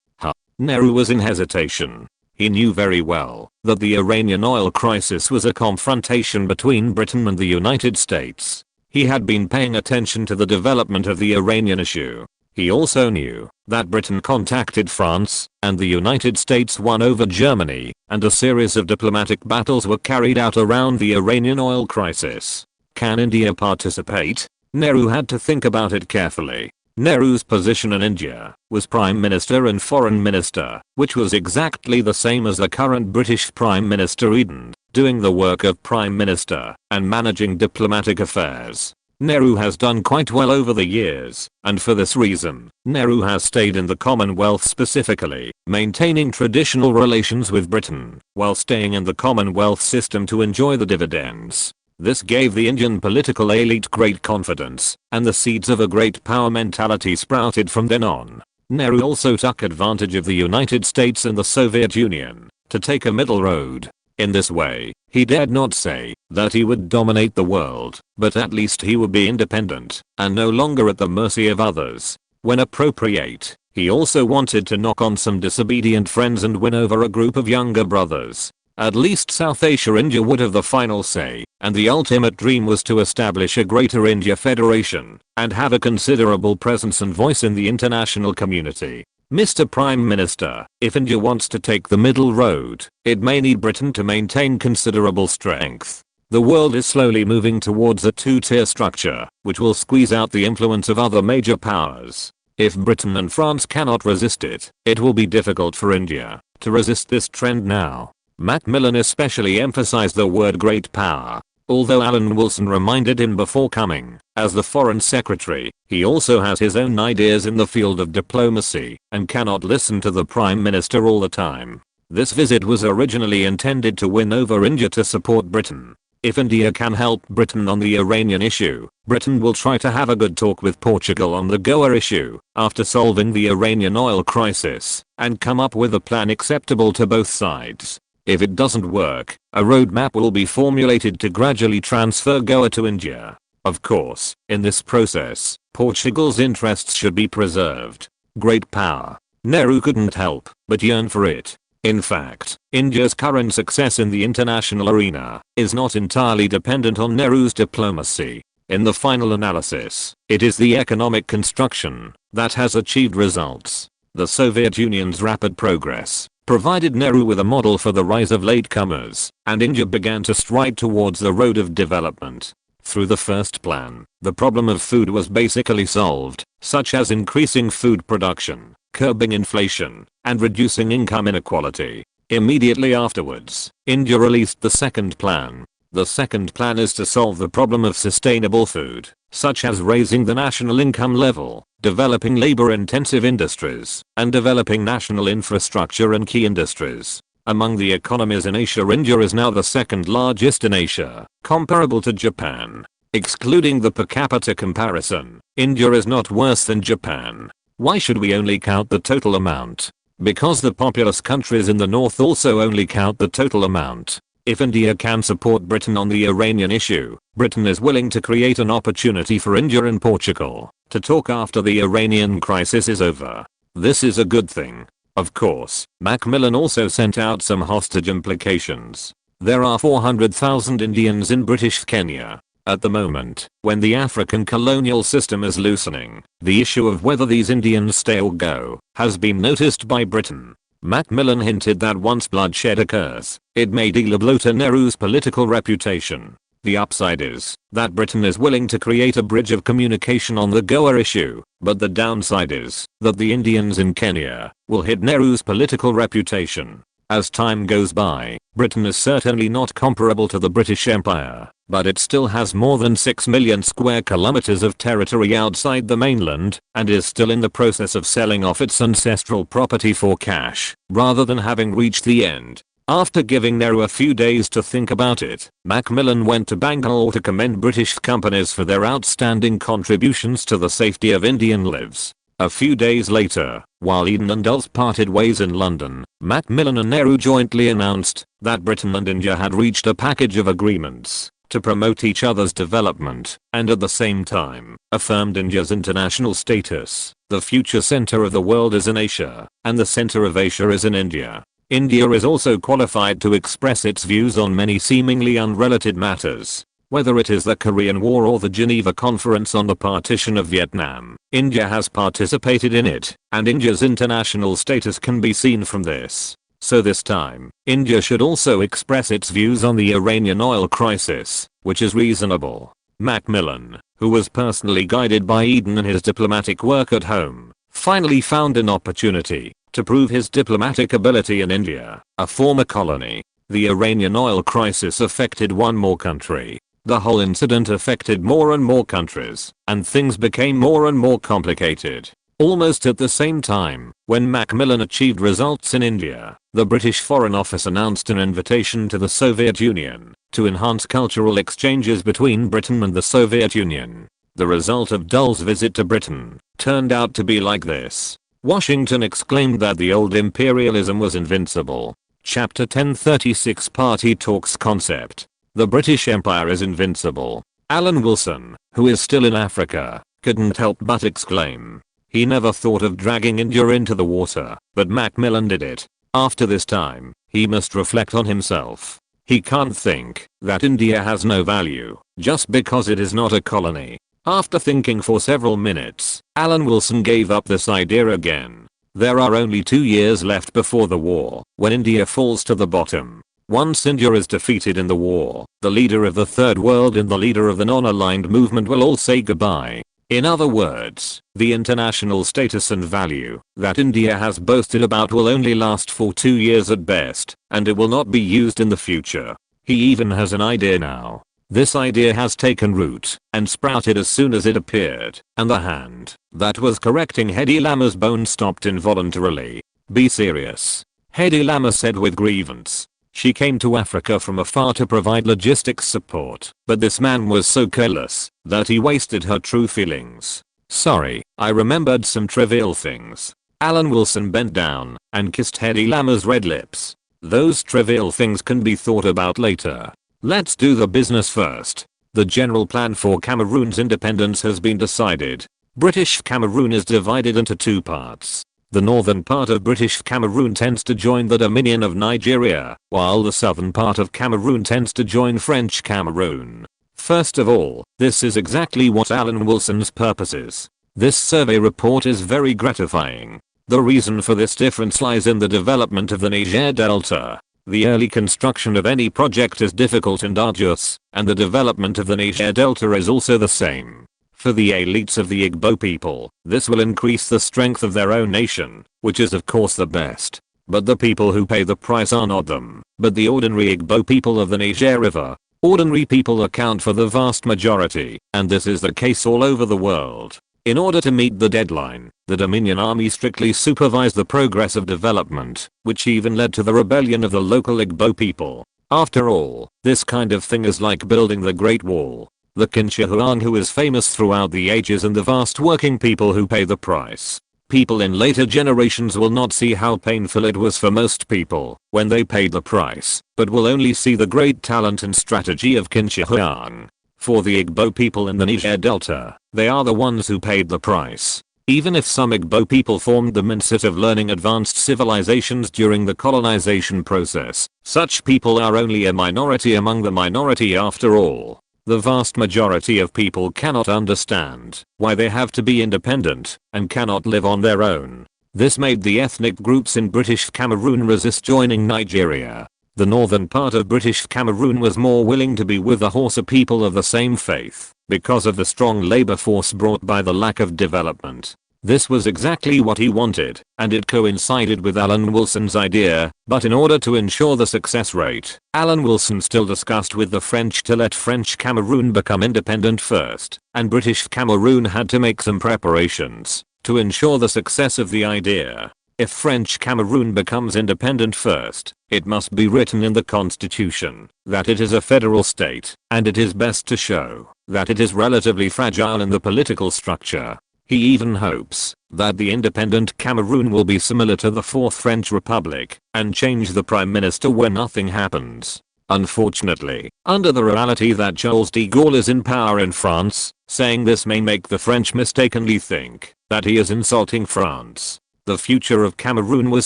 Nehru was in hesitation. He knew very well that the Iranian oil crisis was a confrontation between Britain and the United States. He had been paying attention to the development of the Iranian issue. He also knew that Britain contacted France and the United States won over Germany, and a series of diplomatic battles were carried out around the Iranian oil crisis. Can India participate? Nehru had to think about it carefully. Nehru's position in India was Prime Minister and Foreign Minister, which was exactly the same as the current British Prime Minister Eden, doing the work of Prime Minister and managing diplomatic affairs. Nehru has done quite well over the years, and for this reason, Nehru has stayed in the Commonwealth, specifically maintaining traditional relations with Britain, while staying in the Commonwealth system to enjoy the dividends. This gave the Indian political elite great confidence, and the seeds of a great power mentality sprouted from then on. Nehru also took advantage of the United States and the Soviet Union to take a middle road. In this way, he dared not say that he would dominate the world, but at least he would be independent and no longer at the mercy of others. When appropriate, he also wanted to knock on some disobedient friends and win over a group of younger brothers. At least South Asia India would have the final say, and the ultimate dream was to establish a greater India Federation and have a considerable presence and voice in the international community. Mr. Prime Minister, if India wants to take the middle road, it may need Britain to maintain considerable strength. The world is slowly moving towards a two-tier structure, which will squeeze out the influence of other major powers. If Britain and France cannot resist it, it will be difficult for India to resist this trend now. Macmillan especially emphasized the word great power. Although Alan Wilson reminded him before coming as the Foreign Secretary, he also has his own ideas in the field of diplomacy and cannot listen to the Prime Minister all the time. This visit was originally intended to win over India to support Britain. If India can help Britain on the Iranian issue, Britain will try to have a good talk with Portugal on the Goa issue after solving the Iranian oil crisis and come up with a plan acceptable to both sides. If it doesn't work, a roadmap will be formulated to gradually transfer Goa to India. Of course, in this process, Portugal's interests should be preserved. Great power. Nehru couldn't help but yearn for it. In fact, India's current success in the international arena is not entirely dependent on Nehru's diplomacy. In the final analysis, it is the economic construction that has achieved results. The Soviet Union's rapid progress provided Nehru with a model for the rise of latecomers, and India began to stride towards the road of development. Through the first plan, the problem of food was basically solved, such as increasing food production, curbing inflation, and reducing income inequality. Immediately afterwards, India released the second plan. The second plan is to solve the problem of sustainable food, such as raising the national income level, developing labor-intensive industries, and developing national infrastructure and key industries. Among the economies in Asia, India is now the second largest in Asia, comparable to Japan. Excluding the per capita comparison, India is not worse than Japan. Why should we only count the total amount? Because the populous countries in the north also only count the total amount. If India can support Britain on the Iranian issue, Britain is willing to create an opportunity for India and Portugal to talk after the Iranian crisis is over. This is a good thing. Of course, Macmillan also sent out some hostage implications. There are 400,000 Indians in British Kenya. At the moment, when the African colonial system is loosening, the issue of whether these Indians stay or go has been noticed by Britain. Macmillan hinted that once bloodshed occurs, it may deal a blow to Nehru's political reputation. The upside is that Britain is willing to create a bridge of communication on the Goa issue, but the downside is that the Indians in Kenya will hit Nehru's political reputation. As time goes by, Britain is certainly not comparable to the British Empire, but it still has more than 6 million square kilometers of territory outside the mainland, and is still in the process of selling off its ancestral property for cash, rather than having reached the end. After giving Nehru a few days to think about it, Macmillan went to Bangalore to commend British companies for their outstanding contributions to the safety of Indian lives. A few days later, while Eden and Dulles parted ways in London, Macmillan and Nehru jointly announced that Britain and India had reached a package of agreements to promote each other's development, and at the same time, affirmed India's international status. The future center of the world is in Asia, and the center of Asia is in India. India is also qualified to express its views on many seemingly unrelated matters. Whether it is the Korean War or the Geneva Conference on the partition of Vietnam, India has participated in it, and India's international status can be seen from this. So this time, India should also express its views on the Iranian oil crisis, which is reasonable. Macmillan, who was personally guided by Eden in his diplomatic work at home, finally found an opportunity to prove his diplomatic ability in India, a former colony. The Iranian oil crisis affected one more country. The whole incident affected more and more countries, and things became more and more complicated. Almost at the same time, when Macmillan achieved results in India, the British Foreign Office announced an invitation to the Soviet Union to enhance cultural exchanges between Britain and the Soviet Union. The result of Dulles' visit to Britain turned out to be like this. Washington exclaimed that the old imperialism was invincible. Chapter 1036 Party Talks Concept. The British Empire is invincible. Alan Wilson, who is still in Africa, couldn't help but exclaim. He never thought of dragging India into the water, but Macmillan did it. After this time, he must reflect on himself. He can't think that India has no value just because it is not a colony. After thinking for several minutes, Alan Wilson gave up this idea again. There are only 2 years left before the war, when India falls to the bottom. Once India is defeated in the war, the leader of the Third World and the leader of the non-aligned movement will all say goodbye. In other words, the international status and value that India has boasted about will only last for 2 years at best, and it will not be used in the future. He even has an idea now. This idea has taken root and sprouted as soon as it appeared, and the hand that was correcting Hedy Lamar's bone stopped involuntarily. Be serious, Hedy Lamer said with grievance. She came to Africa from afar to provide logistics support, but this man was so careless that he wasted her true feelings. Sorry, I remembered some trivial things. Alan Wilson bent down and kissed Hedy Lamar's red lips. Those trivial things can be thought about later. Let's do the business first. The general plan for Cameroon's independence has been decided. British Cameroon is divided into 2 parts. The northern part of British Cameroon tends to join the Dominion of Nigeria, while the southern part of Cameroon tends to join French Cameroon. First of all, this is exactly what Alan Wilson's purpose is. This survey report is very gratifying. The reason for this difference lies in the development of the Niger Delta. The early construction of any project is difficult and arduous, and the development of the Niger Delta is also the same. For the elites of the Igbo people, this will increase the strength of their own nation, which is of course the best. But the people who pay the price are not them, but the ordinary Igbo people of the Niger River. Ordinary people account for the vast majority, and this is the case all over the world. In order to meet the deadline, the Dominion Army strictly supervised the progress of development, which even led to the rebellion of the local Igbo people. After all, this kind of thing is like building the Great Wall. The Kinshasa who is famous throughout the ages and the vast working people who pay the price. People in later generations will not see how painful it was for most people when they paid the price, but will only see the great talent and strategy of Kinshasa. For the Igbo people in the Niger Delta, they are the ones who paid the price. Even if some Igbo people formed the mindset of learning advanced civilizations during the colonization process, such people are only a minority among the minority after all. The vast majority of people cannot understand why they have to be independent and cannot live on their own. This made the ethnic groups in British Cameroon resist joining Nigeria. The northern part of British Cameroon was more willing to be with the Hausa people of the same faith, because of the strong labor force brought by the lack of development. This was exactly what he wanted, and it coincided with Alan Wilson's idea, but in order to ensure the success rate, Alan Wilson still discussed with the French to let French Cameroon become independent first, and British Cameroon had to make some preparations to ensure the success of the idea. If French Cameroon becomes independent first, it must be written in the constitution that it is a federal state, and it is best to show that it is relatively fragile in the political structure. He even hopes that the independent Cameroon will be similar to the Fourth French Republic and change the prime minister when nothing happens. Unfortunately, under the reality that Charles de Gaulle is in power in France, saying this may make the French mistakenly think that he is insulting France. The future of Cameroon was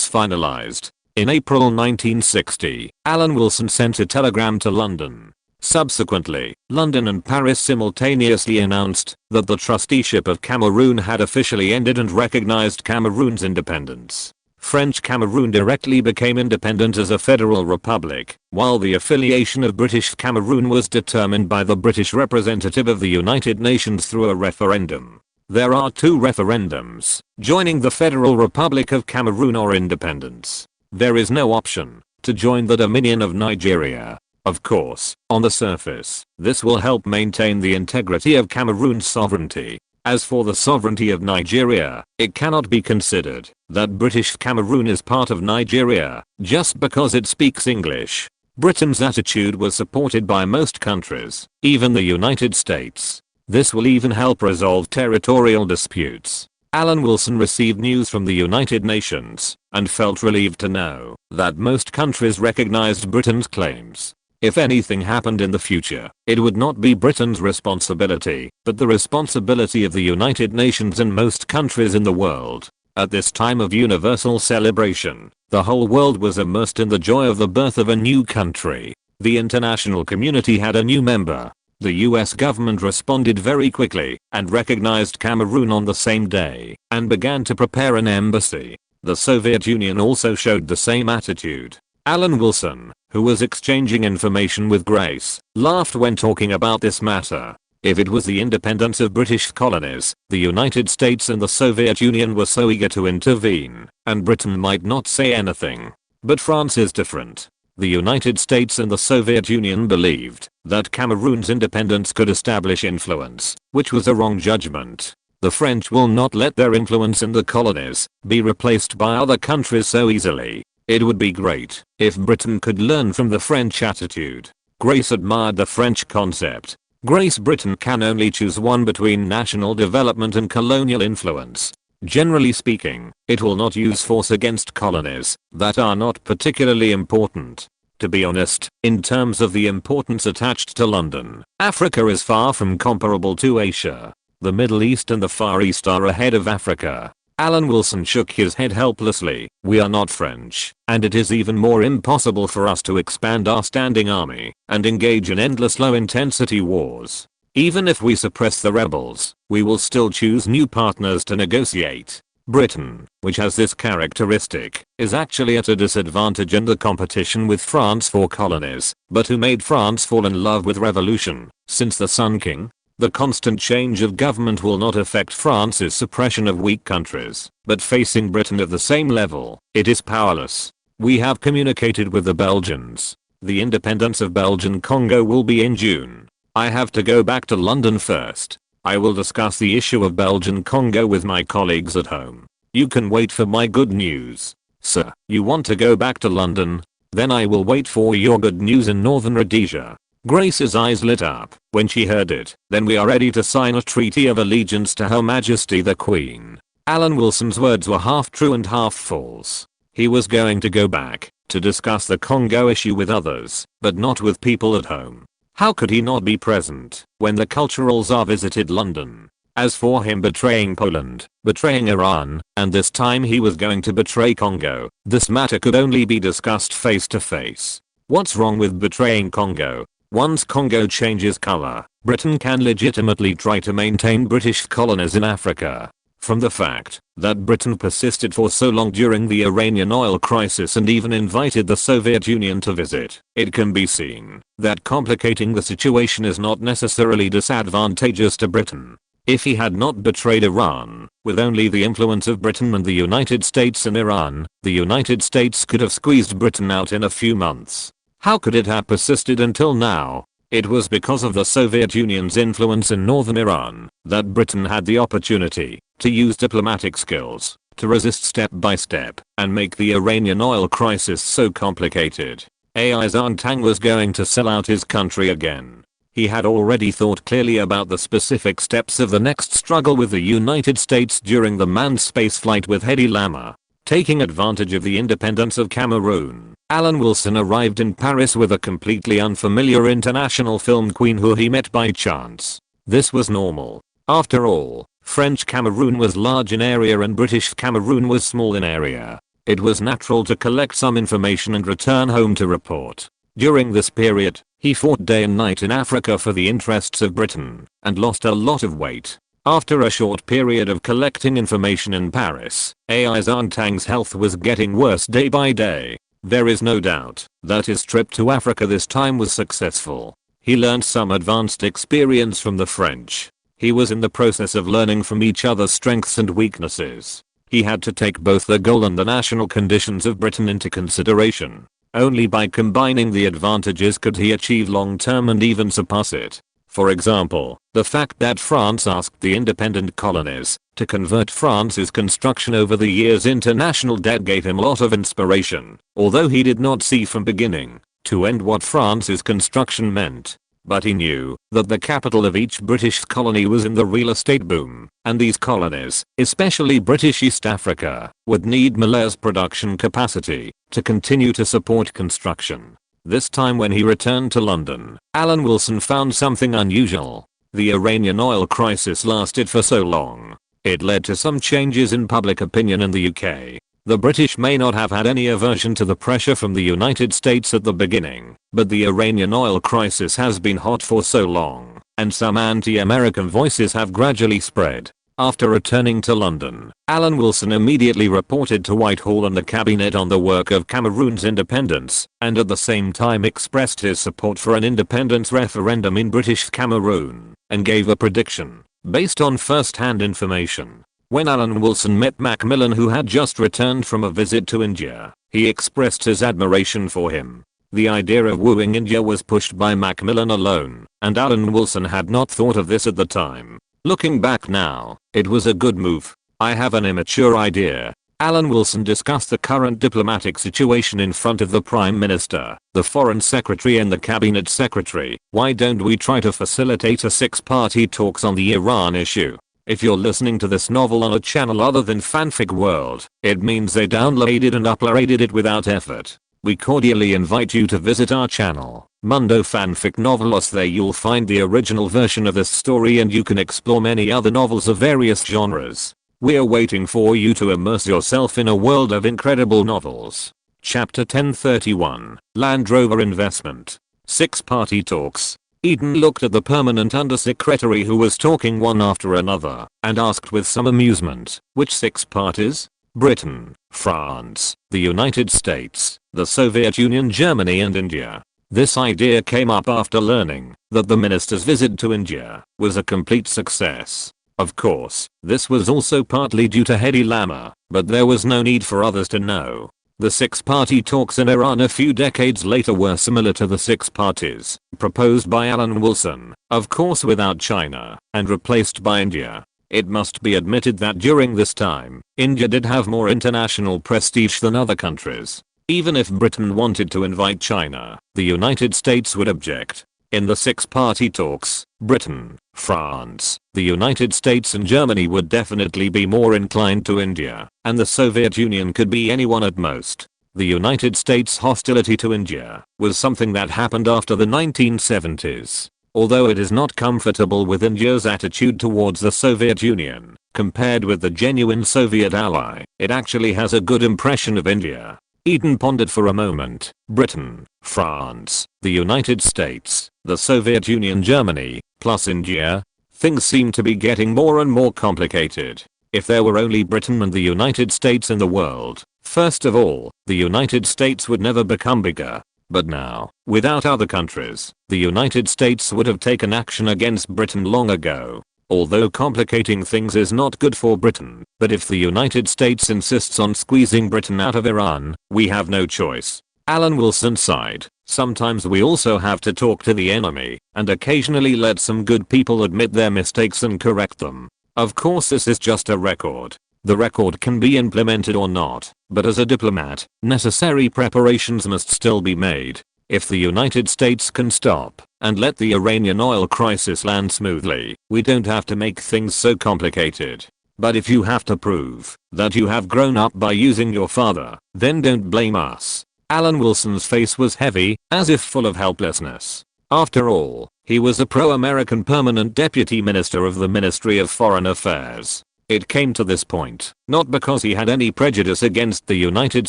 finalized. In April 1960, Alan Wilson sent a telegram to London. Subsequently, London and Paris simultaneously announced that the trusteeship of Cameroon had officially ended and recognized Cameroon's independence. French Cameroon directly became independent as a federal republic, while the affiliation of British Cameroon was determined by the British representative of the United Nations through a referendum. There are 2 referendums: joining the Federal Republic of Cameroon or independence. There is no option to join the Dominion of Nigeria. Of course, on the surface, this will help maintain the integrity of Cameroon's sovereignty. As for the sovereignty of Nigeria, it cannot be considered that British Cameroon is part of Nigeria just because it speaks English. Britain's attitude was supported by most countries, even the United States. This will even help resolve territorial disputes. Alan Wilson received news from the United Nations and felt relieved to know that most countries recognized Britain's claims. If anything happened in the future, it would not be Britain's responsibility, but the responsibility of the United Nations and most countries in the world. At this time of universal celebration, the whole world was immersed in the joy of the birth of a new country. The international community had a new member. The US government responded very quickly and recognized Cameroon on the same day and began to prepare an embassy. The Soviet Union also showed the same attitude. Alan Wilson, who was exchanging information with Grace, laughed when talking about this matter. If it was the independence of British colonies, the United States and the Soviet Union were so eager to intervene, and Britain might not say anything. But France is different. The United States and the Soviet Union believed that Cameroon's independence could establish influence, which was a wrong judgment. The French will not let their influence in the colonies be replaced by other countries so easily. It would be great if Britain could learn from the French attitude. Grace admired the French concept. Grace Britain can only choose one between national development and colonial influence. Generally speaking, it will not use force against colonies that are not particularly important. To be honest, in terms of the importance attached to London, Africa is far from comparable to Asia. The Middle East and the Far East are ahead of Africa. Alan Wilson shook his head helplessly. We are not French, and it is even more impossible for us to expand our standing army and engage in endless low-intensity wars. Even if we suppress the rebels, we will still choose new partners to negotiate. Britain, which has this characteristic, is actually at a disadvantage in the competition with France for colonies, but who made France fall in love with revolution, since the Sun King? The constant change of government will not affect France's suppression of weak countries, but facing Britain at the same level, it is powerless. We have communicated with the Belgians. The independence of Belgian Congo will be in June. I have to go back to London first. I will discuss the issue of Belgian Congo with my colleagues at home. You can wait for my good news. Sir, you want to go back to London? Then I will wait for your good news in Northern Rhodesia. Grace's eyes lit up when she heard it. Then we are ready to sign a treaty of allegiance to Her Majesty the Queen. Alan Wilson's words were half true and half false. He was going to go back to discuss the Congo issue with others, but not with people at home. How could he not be present when the cultural czar visited London? As for him betraying Poland, betraying Iran, and this time he was going to betray Congo, this matter could only be discussed face to face. What's wrong with betraying Congo? Once Congo changes color, Britain can legitimately try to maintain British colonies in Africa. From the fact that Britain persisted for so long during the Iranian oil crisis and even invited the Soviet Union to visit, it can be seen that complicating the situation is not necessarily disadvantageous to Britain. If he had not betrayed Iran, with only the influence of Britain and the United States in Iran, the United States could have squeezed Britain out in a few months. How could it have persisted until now? It was because of the Soviet Union's influence in northern Iran that Britain had the opportunity to use diplomatic skills to resist step by step and make the Iranian oil crisis so complicated. Zhang was going to sell out his country again. He had already thought clearly about the specific steps of the next struggle with the United States during the manned spaceflight with Hedy Lamarr. Taking advantage of the independence of Cameroon, Alan Wilson arrived in Paris with a completely unfamiliar international film queen who he met by chance. This was normal. After all, French Cameroon was large in area and British Cameroon was small in area. It was natural to collect some information and return home to report. During this period, he fought day and night in Africa for the interests of Britain and lost a lot of weight. After a short period of collecting information in Paris, Zhang's health was getting worse day by day. There is no doubt that his trip to Africa this time was successful. He learned some advanced experience from the French. He was in the process of learning from each other's strengths and weaknesses. He had to take both the goal and the national conditions of Britain into consideration. Only by combining the advantages could he achieve long-term and even surpass it. For example, the fact that France asked the independent colonies to convert France's construction over the years into national debt gave him a lot of inspiration, although he did not see from beginning to end what France's construction meant. But he knew that the capital of each British colony was in the real estate boom, and these colonies, especially British East Africa, would need Malay's production capacity to continue to support construction. This time when he returned to London, Alan Wilson found something unusual. The Iranian oil crisis lasted for so long. It led to some changes in public opinion in the UK. The British may not have had any aversion to the pressure from the United States at the beginning, but the Iranian oil crisis has been hot for so long, and some anti-American voices have gradually spread. After returning to London, Alan Wilson immediately reported to Whitehall and the cabinet on the work of Cameroon's independence, and at the same time expressed his support for an independence referendum in British Cameroon, and gave a prediction, based on first-hand information. When Alan Wilson met Macmillan, who had just returned from a visit to India, he expressed his admiration for him. The idea of wooing India was pushed by Macmillan alone, and Alan Wilson had not thought of this at the time. Looking back now, it was a good move. I have an immature idea. Alan Wilson discussed the current diplomatic situation in front of the Prime Minister, the Foreign Secretary and the Cabinet Secretary. Why don't we try to facilitate a six-party talks on the Iran issue? If you're listening to this novel on a channel other than Fanfic World, it means they downloaded and uploaded it without effort. We cordially invite you to visit our channel, Mundo Fanfic Novelos. There you'll find the original version of this story and you can explore many other novels of various genres. We're waiting for you to immerse yourself in a world of incredible novels. Chapter 1031, Land Rover Investment. Six-party talks. Eden looked at the permanent undersecretary who was talking one after another, and asked with some amusement, which six parties? Britain, France, the United States, the Soviet Union, Germany and India. This idea came up after learning that the minister's visit to India was a complete success. Of course, this was also partly due to Hedy Lamarr, but there was no need for others to know. The six-party talks in Iran a few decades later were similar to the six parties proposed by Alan Wilson, of course without China, and replaced by India. It must be admitted that during this time, India did have more international prestige than other countries. Even if Britain wanted to invite China, the United States would object. In the six-party talks, Britain, France, the United States and Germany would definitely be more inclined to India, and the Soviet Union could be anyone at most. The United States' hostility to India was something that happened after the 1970s. Although it is not comfortable with India's attitude towards the Soviet Union, compared with the genuine Soviet ally, it actually has a good impression of India. Eden pondered for a moment. Britain, France, the United States, the Soviet Union, Germany, plus India. Things seem to be getting more and more complicated. If there were only Britain and the United States in the world, first of all, the United States would never become bigger. But now, without other countries, the United States would have taken action against Britain long ago. Although complicating things is not good for Britain, but if the United States insists on squeezing Britain out of Iran, we have no choice. Alan Wilson sighed. Sometimes we also have to talk to the enemy, and occasionally let some good people admit their mistakes and correct them. Of course this is just a record. The record can be implemented or not, but as a diplomat, necessary preparations must still be made. If the United States can stop and let the Iranian oil crisis land smoothly, we don't have to make things so complicated. But if you have to prove that you have grown up by using your father, then don't blame us. Alan Wilson's face was heavy, as if full of helplessness. After all, he was a pro-American permanent deputy minister of the Ministry of Foreign Affairs. It came to this point, not because he had any prejudice against the United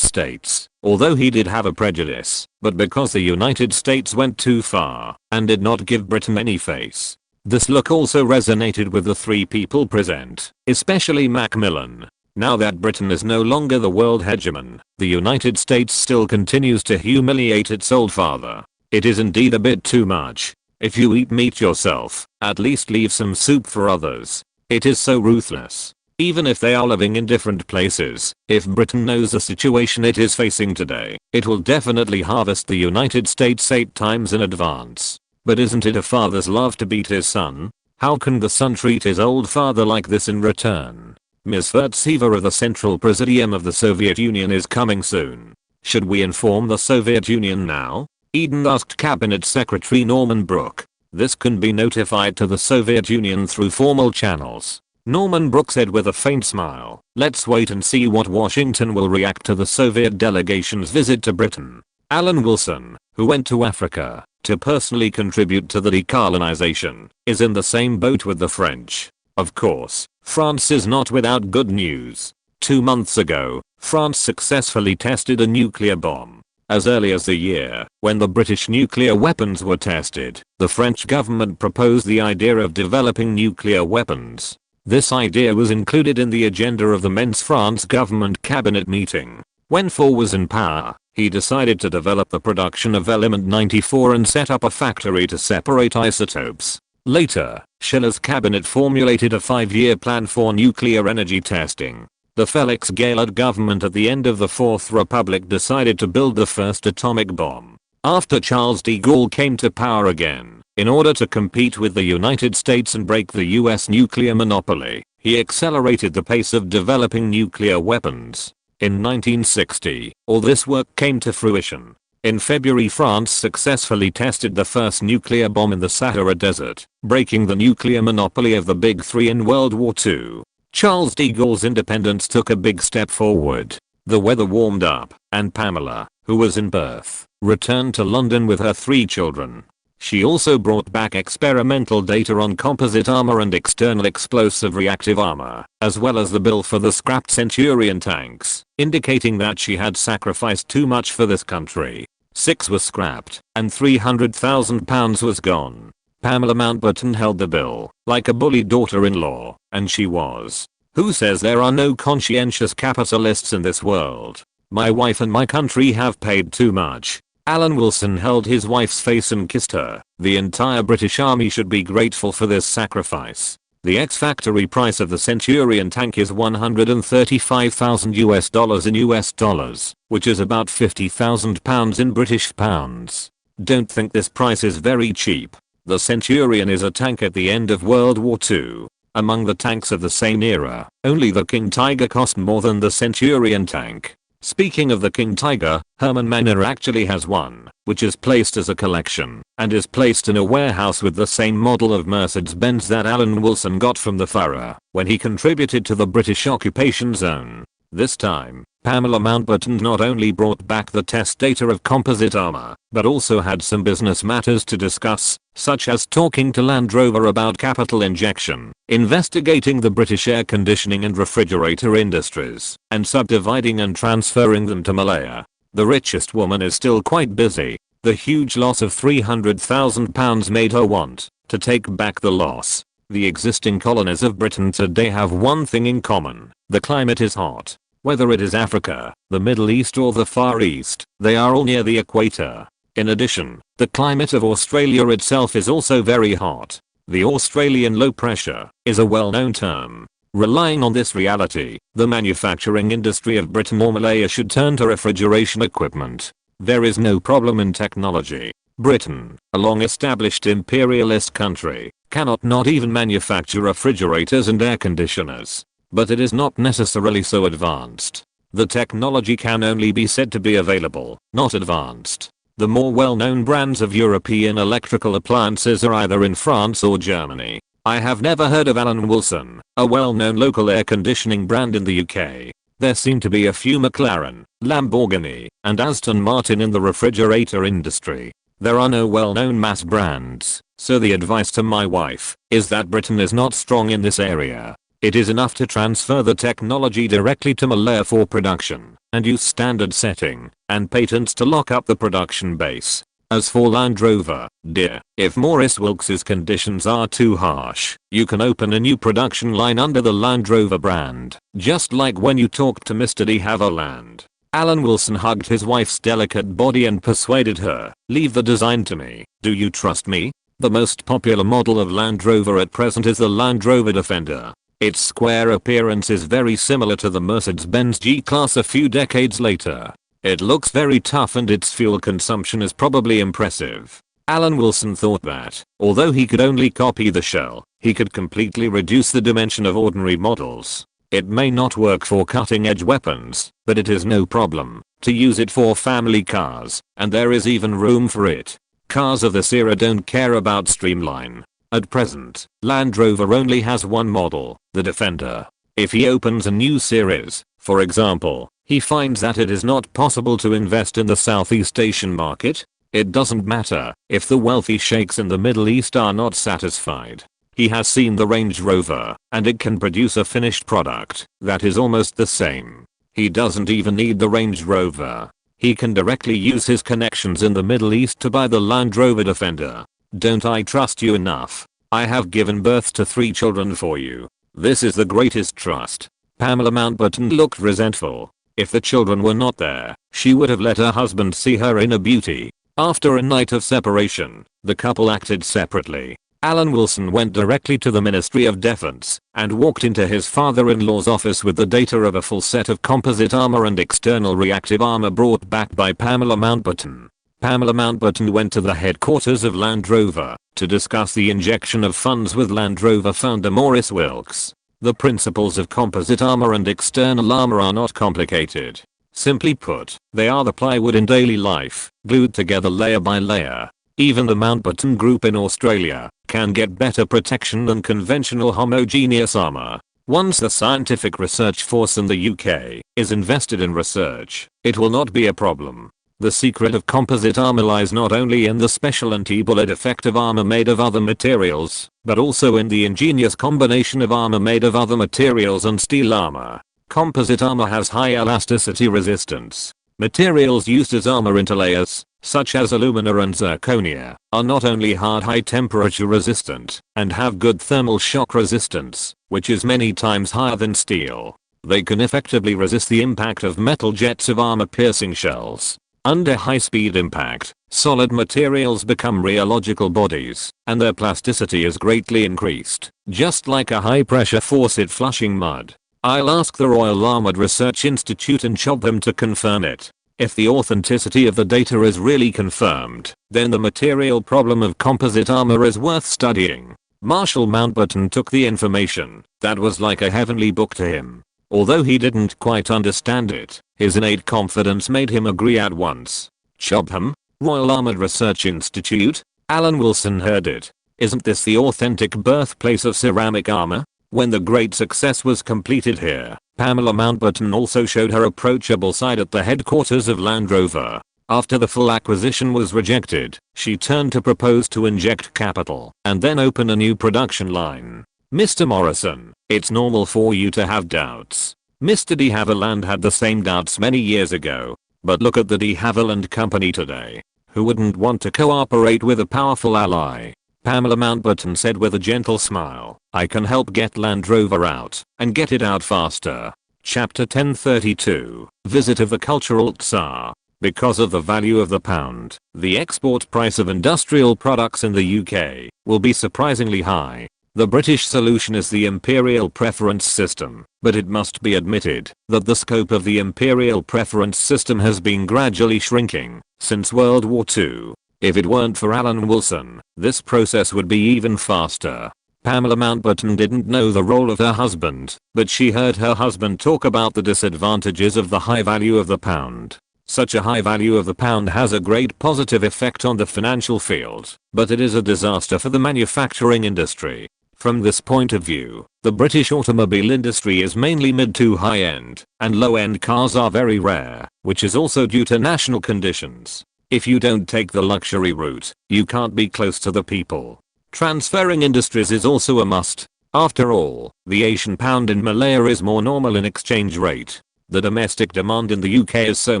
States, although he did have a prejudice, but because the United States went too far and did not give Britain any face. This look also resonated with the three people present, especially Macmillan. Now that Britain is no longer the world hegemon, the United States still continues to humiliate its old father. It is indeed a bit too much. If you eat meat yourself, at least leave some soup for others. It is so ruthless. Even if they are living in different places, if Britain knows the situation it is facing today, it will definitely harvest the United States 8 times in advance. But isn't it a father's love to beat his son? How can the son treat his old father like this in return? Ms. Vertseva of the Central Presidium of the Soviet Union is coming soon. Should we inform the Soviet Union now? Eden asked Cabinet Secretary Norman Brook. This can be notified to the Soviet Union through formal channels. Norman Brook said with a faint smile, let's wait and see what Washington will react to the Soviet delegation's visit to Britain. Alan Wilson, who went to Africa to personally contribute to the decolonization, is in the same boat with the French. Of course, France is not without good news. 2 months ago, France successfully tested a nuclear bomb. As early as the year, when the British nuclear weapons were tested, the French government proposed the idea of developing nuclear weapons. This idea was included in the agenda of the Men's France government cabinet meeting. When Faure was in power, he decided to develop the production of element 94 and set up a factory to separate isotopes. Later, Schiller's cabinet formulated a 5-year plan for nuclear energy testing. The Felix Gaillard government at the end of the Fourth Republic decided to build the first atomic bomb. After Charles de Gaulle came to power again, in order to compete with the United States and break the US nuclear monopoly, he accelerated the pace of developing nuclear weapons. In 1960, all this work came to fruition. In February, France successfully tested the first nuclear bomb in the Sahara Desert, breaking the nuclear monopoly of the Big Three in World War II. Charles de Gaulle's independence took a big step forward. The weather warmed up, and Pamela, who was in Perth, returned to London with her 3 children. She also brought back experimental data on composite armor and external explosive reactive armor, as well as the bill for the scrapped Centurion tanks, indicating that she had sacrificed too much for this country. 6 were scrapped, and £300,000 was gone. Pamela Mountbatten held the bill, like a bully daughter-in-law, and she was. Who says there are no conscientious capitalists in this world? My wife and my country have paid too much. Alan Wilson held his wife's face and kissed her. The entire British Army should be grateful for this sacrifice. The ex-factory price of the Centurion tank is $135,000 in US dollars, which is about £50,000 in British pounds. Don't think this price is very cheap. The Centurion is a tank at the end of World War II. Among the tanks of the same era, only the King Tiger cost more than the Centurion tank. Speaking of the King Tiger, Herman Manor actually has one, which is placed as a collection, and is placed in a warehouse with the same model of Mercedes-Benz that Alan Wilson got from the Fuhrer when he contributed to the British occupation zone. This time, Pamela Mountbatten not only brought back the test data of composite armor, but also had some business matters to discuss, such as talking to Land Rover about capital injection, investigating the British air conditioning and refrigerator industries, and subdividing and transferring them to Malaya. The richest woman is still quite busy. The huge loss of £300,000 made her want to take back the loss. The existing colonies of Britain today have one thing in common: the climate is hot. Whether it is Africa, the Middle East or the Far East, they are all near the equator. In addition, the climate of Australia itself is also very hot. The Australian low pressure is a well-known term. Relying on this reality, the manufacturing industry of Britain or Malaya should turn to refrigeration equipment. There is no problem in technology. Britain, a long-established imperialist country, cannot not even manufacture refrigerators and air conditioners. But it is not necessarily so advanced. The technology can only be said to be available, not advanced. The more well-known brands of European electrical appliances are either in France or Germany. I have never heard of Alan Wilson, a well-known local air conditioning brand in the UK. There seem to be a few McLaren, Lamborghini, and Aston Martin in the refrigerator industry. There are no well-known mass brands, so the advice to my wife is that Britain is not strong in this area. It is enough to transfer the technology directly to Malaya for production, and use standard setting and patents to lock up the production base. As for Land Rover, dear, if Maurice Wilkes's conditions are too harsh, you can open a new production line under the Land Rover brand, just like when you talked to Mr. de Havilland. Alan Wilson hugged his wife's delicate body and persuaded her, leave the design to me, do you trust me? The most popular model of Land Rover at present is the Land Rover Defender. Its square appearance is very similar to the Mercedes-Benz G-Class a few decades later. It looks very tough and its fuel consumption is probably impressive. Alan Wilson thought that, although he could only copy the shell, he could completely reduce the dimension of ordinary models. It may not work for cutting-edge weapons, but it is no problem to use it for family cars, and there is even room for it. Cars of this era don't care about streamline. At present, Land Rover only has one model, the Defender. If he opens a new series, for example, he finds that it is not possible to invest in the Southeast Asian market. It doesn't matter if the wealthy sheikhs in the Middle East are not satisfied. He has seen the Range Rover, and it can produce a finished product that is almost the same. He doesn't even need the Range Rover. He can directly use his connections in the Middle East to buy the Land Rover Defender. Don't I trust you enough? I have given birth to 3 children for you. This is the greatest trust. Pamela Mountbatten looked resentful. If the children were not there, she would have let her husband see her inner beauty. After a night of separation, the couple acted separately. Alan Wilson went directly to the Ministry of Defense and walked into his father-in-law's office with the data of a full set of composite armor and external reactive armor brought back by Pamela Mountbatten. Pamela Mountbatten went to the headquarters of Land Rover to discuss the injection of funds with Land Rover founder Maurice Wilks. The principles of composite armor and external armor are not complicated. Simply put, they are the plywood in daily life, glued together layer by layer. Even the Mountbatten Group in Australia can get better protection than conventional homogeneous armor. Once the scientific research force in the UK is invested in research, it will not be a problem. The secret of composite armor lies not only in the special anti-bullet effective armor made of other materials, but also in the ingenious combination of armor made of other materials and steel armor. Composite armor has high elasticity resistance. Materials used as armor interlayers, such as alumina and zirconia, are not only high temperature resistant and have good thermal shock resistance, which is many times higher than steel. They can effectively resist the impact of metal jets of armor-piercing shells. Under high-speed impact, solid materials become rheological bodies, and their plasticity is greatly increased, just like a high-pressure faucet flushing mud. I'll ask the Royal Armoured Research Institute and CHOP them to confirm it. If the authenticity of the data is really confirmed, then the material problem of composite armor is worth studying. Marshal Mountbatten took the information that was like a heavenly book to him. Although he didn't quite understand it, his innate confidence made him agree at once. Chobham? Royal Armoured Research Institute? Alan Wilson heard it. Isn't this the authentic birthplace of ceramic armor? When the great success was completed here, Pamela Mountbatten also showed her approachable side at the headquarters of Land Rover. After the full acquisition was rejected, she turned to propose to inject capital and then open a new production line. Mr. Morrison, it's normal for you to have doubts. Mr. de Havilland had the same doubts many years ago. But look at the de Havilland company today. Who wouldn't want to cooperate with a powerful ally? Pamela Mountbatten said with a gentle smile, I can help get Land Rover out, and get it out faster. Chapter 1032, Visit of the Cultural Tsar. Because of the value of the pound, the export price of industrial products in the UK will be surprisingly high. The British solution is the imperial preference system, but it must be admitted that the scope of the imperial preference system has been gradually shrinking since World War II. If it weren't for Alan Wilson, this process would be even faster. Pamela Mountbatten didn't know the role of her husband, but she heard her husband talk about the disadvantages of the high value of the pound. Such a high value of the pound has a great positive effect on the financial field, but it is a disaster for the manufacturing industry. From this point of view, the British automobile industry is mainly mid to high-end, and low-end cars are very rare, which is also due to national conditions. If you don't take the luxury route, you can't be close to the people. Transferring industries is also a must. After all, the Asian pound in Malaya is more normal in exchange rate. The domestic demand in the UK is so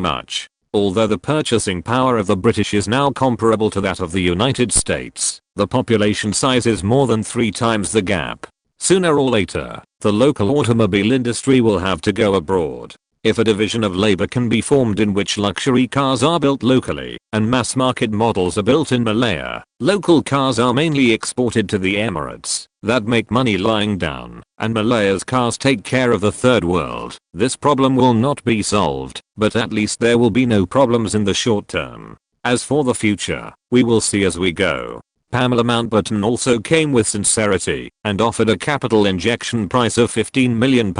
much. Although the purchasing power of the British is now comparable to that of the United States, the population size is more than 3 times the gap. Sooner or later, the local automobile industry will have to go abroad. If a division of labor can be formed in which luxury cars are built locally and mass market models are built in Malaya, local cars are mainly exported to the Emirates, that make money lying down, and Malaya's cars take care of the third world. This problem will not be solved, but at least there will be no problems in the short term. As for the future, we will see as we go. Pamela Mountbatten also came with sincerity and offered a capital injection price of £15 million.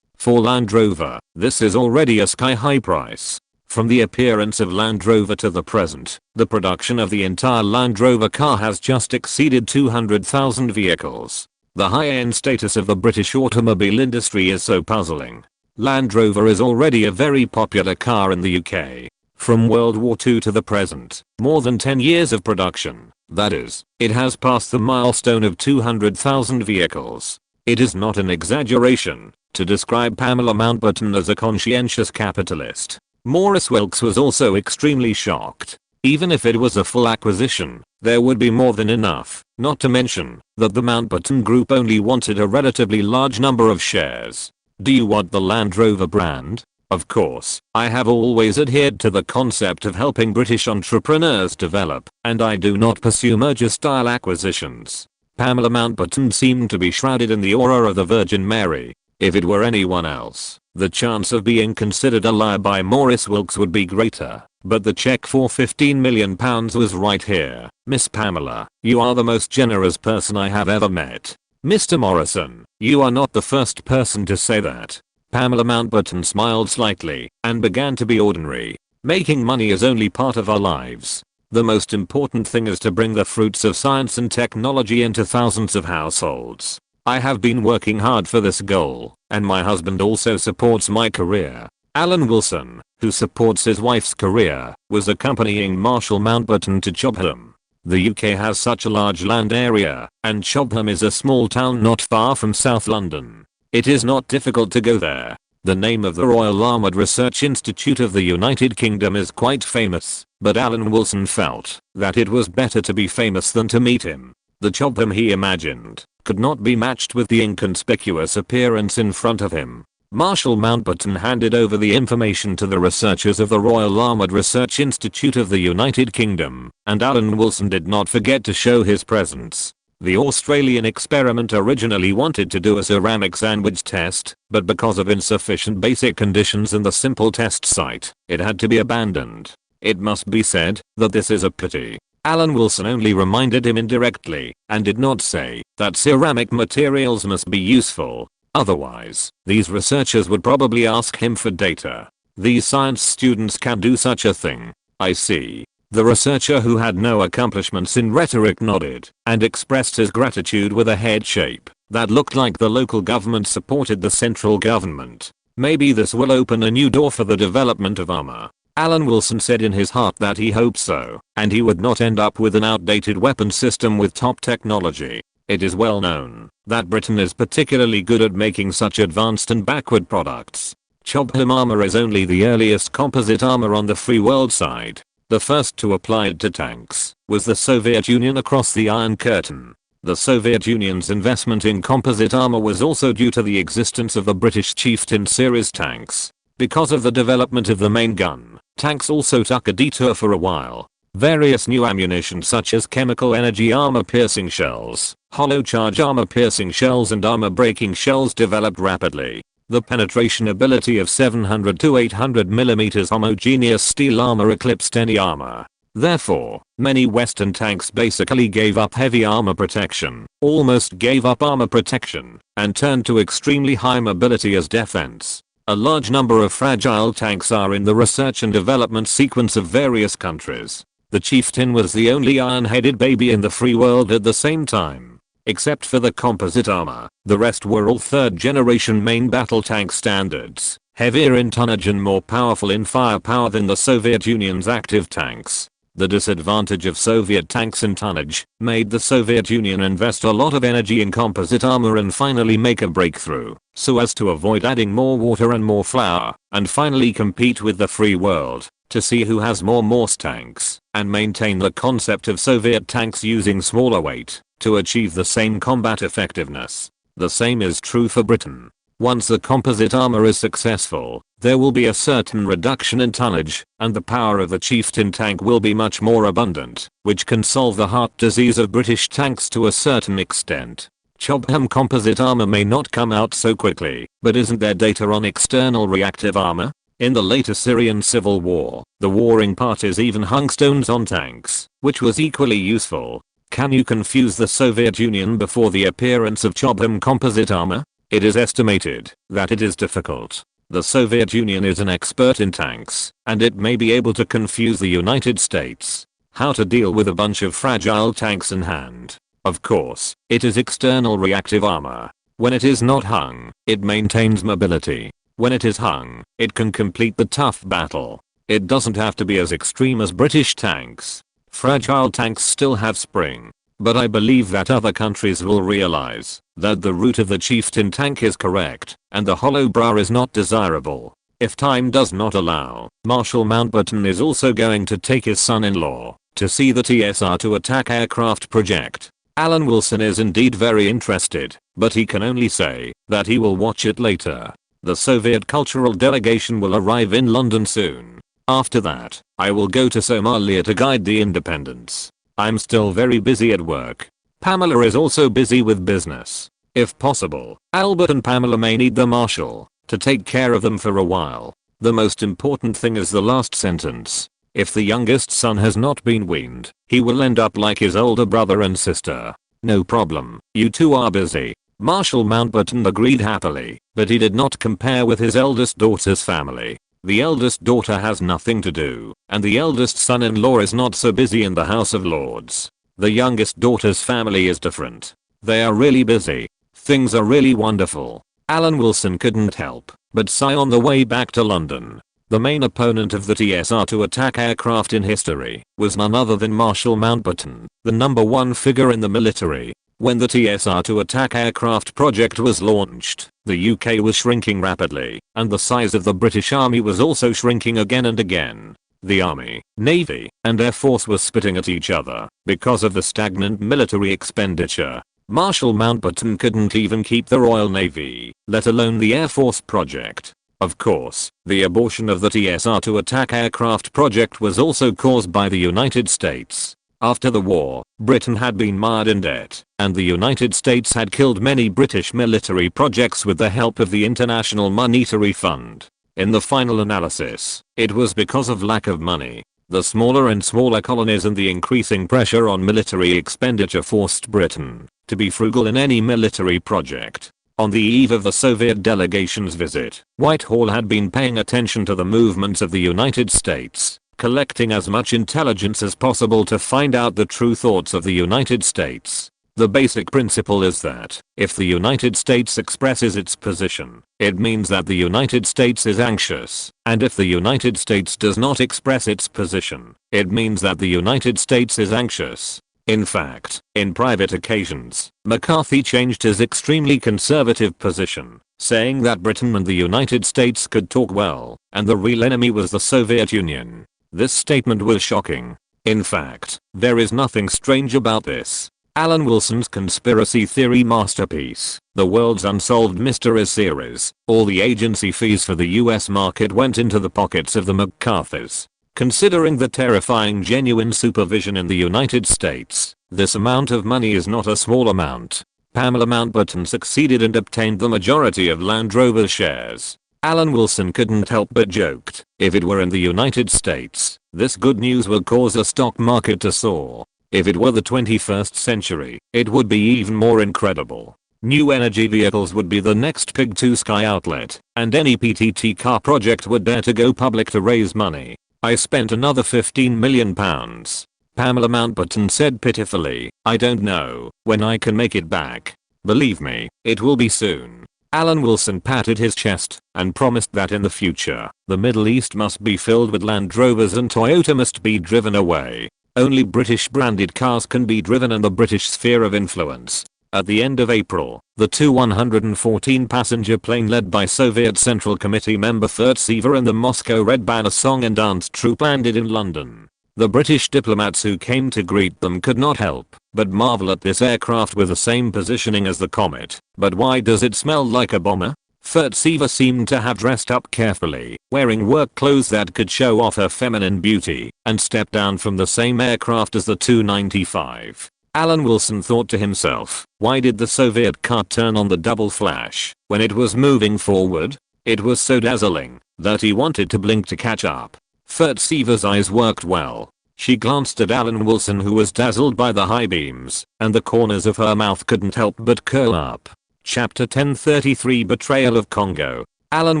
For Land Rover, this is already a sky-high price. From the appearance of Land Rover to the present, the production of the entire Land Rover car has just exceeded 200,000 vehicles. The high-end status of the British automobile industry is so puzzling. Land Rover is already a very popular car in the UK. From World War II to the present, more than 10 years of production, that is, it has passed the milestone of 200,000 vehicles. It is not an exaggeration to describe Pamela Mountbatten as a conscientious capitalist. Maurice Wilks was also extremely shocked. Even if it was a full acquisition, there would be more than enough, not to mention that the Mountbatten Group only wanted a relatively large number of shares. Do you want the Land Rover brand? Of course, I have always adhered to the concept of helping British entrepreneurs develop, and I do not pursue merger-style acquisitions. Pamela Mountbatten seemed to be shrouded in the aura of the Virgin Mary. If it were anyone else, the chance of being considered a liar by Maurice Wilks would be greater, but the check for £15 million was right here. Miss Pamela, you are the most generous person I have ever met. Mr. Morrison, you are not the first person to say that. Pamela Mountbatten smiled slightly and began to be ordinary. Making money is only part of our lives. The most important thing is to bring the fruits of science and technology into thousands of households. I have been working hard for this goal, and my husband also supports my career. Alan Wilson, who supports his wife's career, was accompanying Marshall Mountbatten to Chobham. The UK has such a large land area, and Chobham is a small town not far from South London. It is not difficult to go there. The name of the Royal Armoured Research Institute of the United Kingdom is quite famous, but Alan Wilson felt that it was better to be famous than to meet him. The Chobham he imagined could not be matched with the inconspicuous appearance in front of him. Marshall Mountbatten handed over the information to the researchers of the Royal Armoured Research Institute of the United Kingdom, and Alan Wilson did not forget to show his presence. The Australian experiment originally wanted to do a ceramic sandwich test, but because of insufficient basic conditions in the simple test site, it had to be abandoned. It must be said that this is a pity. Alan Wilson only reminded him indirectly, and did not say that ceramic materials must be useful. Otherwise, these researchers would probably ask him for data. These science students can do such a thing. I see. The researcher, who had no accomplishments in rhetoric, nodded and expressed his gratitude with a head shape that looked like the local government supported the central government. Maybe this will open a new door for the development of armor. Alan Wilson said in his heart that he hoped so, and he would not end up with an outdated weapon system with top technology. It is well known that Britain is particularly good at making such advanced and backward products. Chobham armor is only the earliest composite armor on the free world side. The first to apply it to tanks was the Soviet Union across the Iron Curtain. The Soviet Union's investment in composite armor was also due to the existence of the British Chieftain series tanks. Because of the development of the main gun, tanks also took a detour for a while. Various new ammunition such as chemical energy armor-piercing shells, hollow charge armor-piercing shells and armor-breaking shells developed rapidly. The penetration ability of 700 to 800 mm homogeneous steel armor eclipsed any armor. Therefore, many Western tanks basically gave up heavy armor protection, almost gave up armor protection, and turned to extremely high mobility as defense. A large number of fragile tanks are in the research and development sequence of various countries. The Chieftain was the only iron-headed baby in the free world at the same time. Except for the composite armor, the rest were all third-generation main battle tank standards, heavier in tonnage and more powerful in firepower than the Soviet Union's active tanks. The disadvantage of Soviet tanks in tonnage made the Soviet Union invest a lot of energy in composite armor and finally make a breakthrough, so as to avoid adding more water and more flour, and finally compete with the free world to see who has more Morse tanks, and maintain the concept of Soviet tanks using smaller weight to achieve the same combat effectiveness. The same is true for Britain. Once the composite armor is successful, there will be a certain reduction in tonnage, and the power of the Chieftain tank will be much more abundant, which can solve the heart disease of British tanks to a certain extent. Chobham composite armor may not come out so quickly, but isn't there data on external reactive armor? In the later Syrian civil war, the warring parties even hung stones on tanks, which was equally useful. Can you confuse the Soviet Union before the appearance of Chobham composite armor? It is estimated that it is difficult. The Soviet Union is an expert in tanks, and it may be able to confuse the United States. How to deal with a bunch of fragile tanks in hand? Of course, it is external reactive armor. When it is not hung, it maintains mobility. When it is hung, it can complete the tough battle. It doesn't have to be as extreme as British tanks. Fragile tanks still have spring. But I believe that other countries will realize that the route of the chieftain tank is correct, and the hollow bra is not desirable. If time does not allow, Marshal Mountbatten is also going to take his son-in-law to see the TSR to attack aircraft project. Alan Wilson is indeed very interested, but he can only say that he will watch it later. The Soviet cultural delegation will arrive in London soon. After that, I will go to Somalia to guide the independence. I'm still very busy at work. Pamela is also busy with business. If possible, Albert and Pamela may need the marshal to take care of them for a while. The most important thing is the last sentence. If the youngest son has not been weaned, he will end up like his older brother and sister. No problem, you two are busy. Marshal Mountbatten agreed happily, but he did not compare with his eldest daughter's family. The eldest daughter has nothing to do, and the eldest son-in-law is not so busy in the House of Lords. The youngest daughter's family is different. They are really busy. Things are really wonderful. Alan Wilson couldn't help but sigh on the way back to London. The main opponent of the TSR to attack aircraft in history was none other than Marshal Mountbatten, the #1 figure in the military. When the TSR to attack aircraft project was launched, the UK was shrinking rapidly, and the size of the British Army was also shrinking again and again. The Army, Navy, and Air Force were spitting at each other because of the stagnant military expenditure. Marshal Mountbatten couldn't even keep the Royal Navy, let alone the Air Force project. Of course, the abortion of the TSR to attack aircraft project was also caused by the United States. After the war, Britain had been mired in debt, and the United States had killed many British military projects with the help of the International Monetary Fund. In the final analysis, it was because of lack of money. The smaller and smaller colonies and the increasing pressure on military expenditure forced Britain to be frugal in any military project. On the eve of the Soviet delegation's visit, Whitehall had been paying attention to the movements of the United States, collecting as much intelligence as possible to find out the true thoughts of the United States. The basic principle is that if the United States expresses its position, it means that the United States is anxious, and if the United States does not express its position, it means that the United States is anxious. In fact, in private occasions, McCarthy changed his extremely conservative position, saying that Britain and the United States could talk well, and the real enemy was the Soviet Union. This statement was shocking. In fact, there is nothing strange about this. Alan Wilson's conspiracy theory masterpiece, The World's Unsolved Mysteries series, all the agency fees for the US market went into the pockets of the McCarthys. Considering the terrifying genuine supervision in the United States, this amount of money is not a small amount. Pamela Mountbatten succeeded and obtained the majority of Land Rover's shares. Alan Wilson couldn't help but joked, if it were in the United States, this good news would cause the stock market to soar. If it were the 21st century, it would be even more incredible. New energy vehicles would be the next big two-sky outlet, and any PTT car project would dare to go public to raise money. I spent another £15 million. Pamela Mountbatten said pitifully, I don't know when I can make it back. Believe me, it will be soon. Alan Wilson patted his chest and promised that in the future, the Middle East must be filled with Land Rovers and Toyota must be driven away. Only British branded cars can be driven in the British sphere of influence. At the end of April, the Tu-114 passenger plane led by Soviet Central Committee member Furtsever and the Moscow Red Banner Song and Dance Troupe landed in London. The British diplomats who came to greet them could not help but marvel at this aircraft with the same positioning as the Comet. But why does it smell like a bomber? Furtsever seemed to have dressed up carefully, wearing work clothes that could show off her feminine beauty, and stepped down from the same aircraft as the Tu-95. Alan Wilson thought to himself, why did the Soviet car turn on the double flash when it was moving forward? It was so dazzling that he wanted to blink to catch up. Fertseva's eyes worked well. She glanced at Alan Wilson, who was dazzled by the high beams, and the corners of her mouth couldn't help but curl up. Chapter 1033 Betrayal of Congo. Alan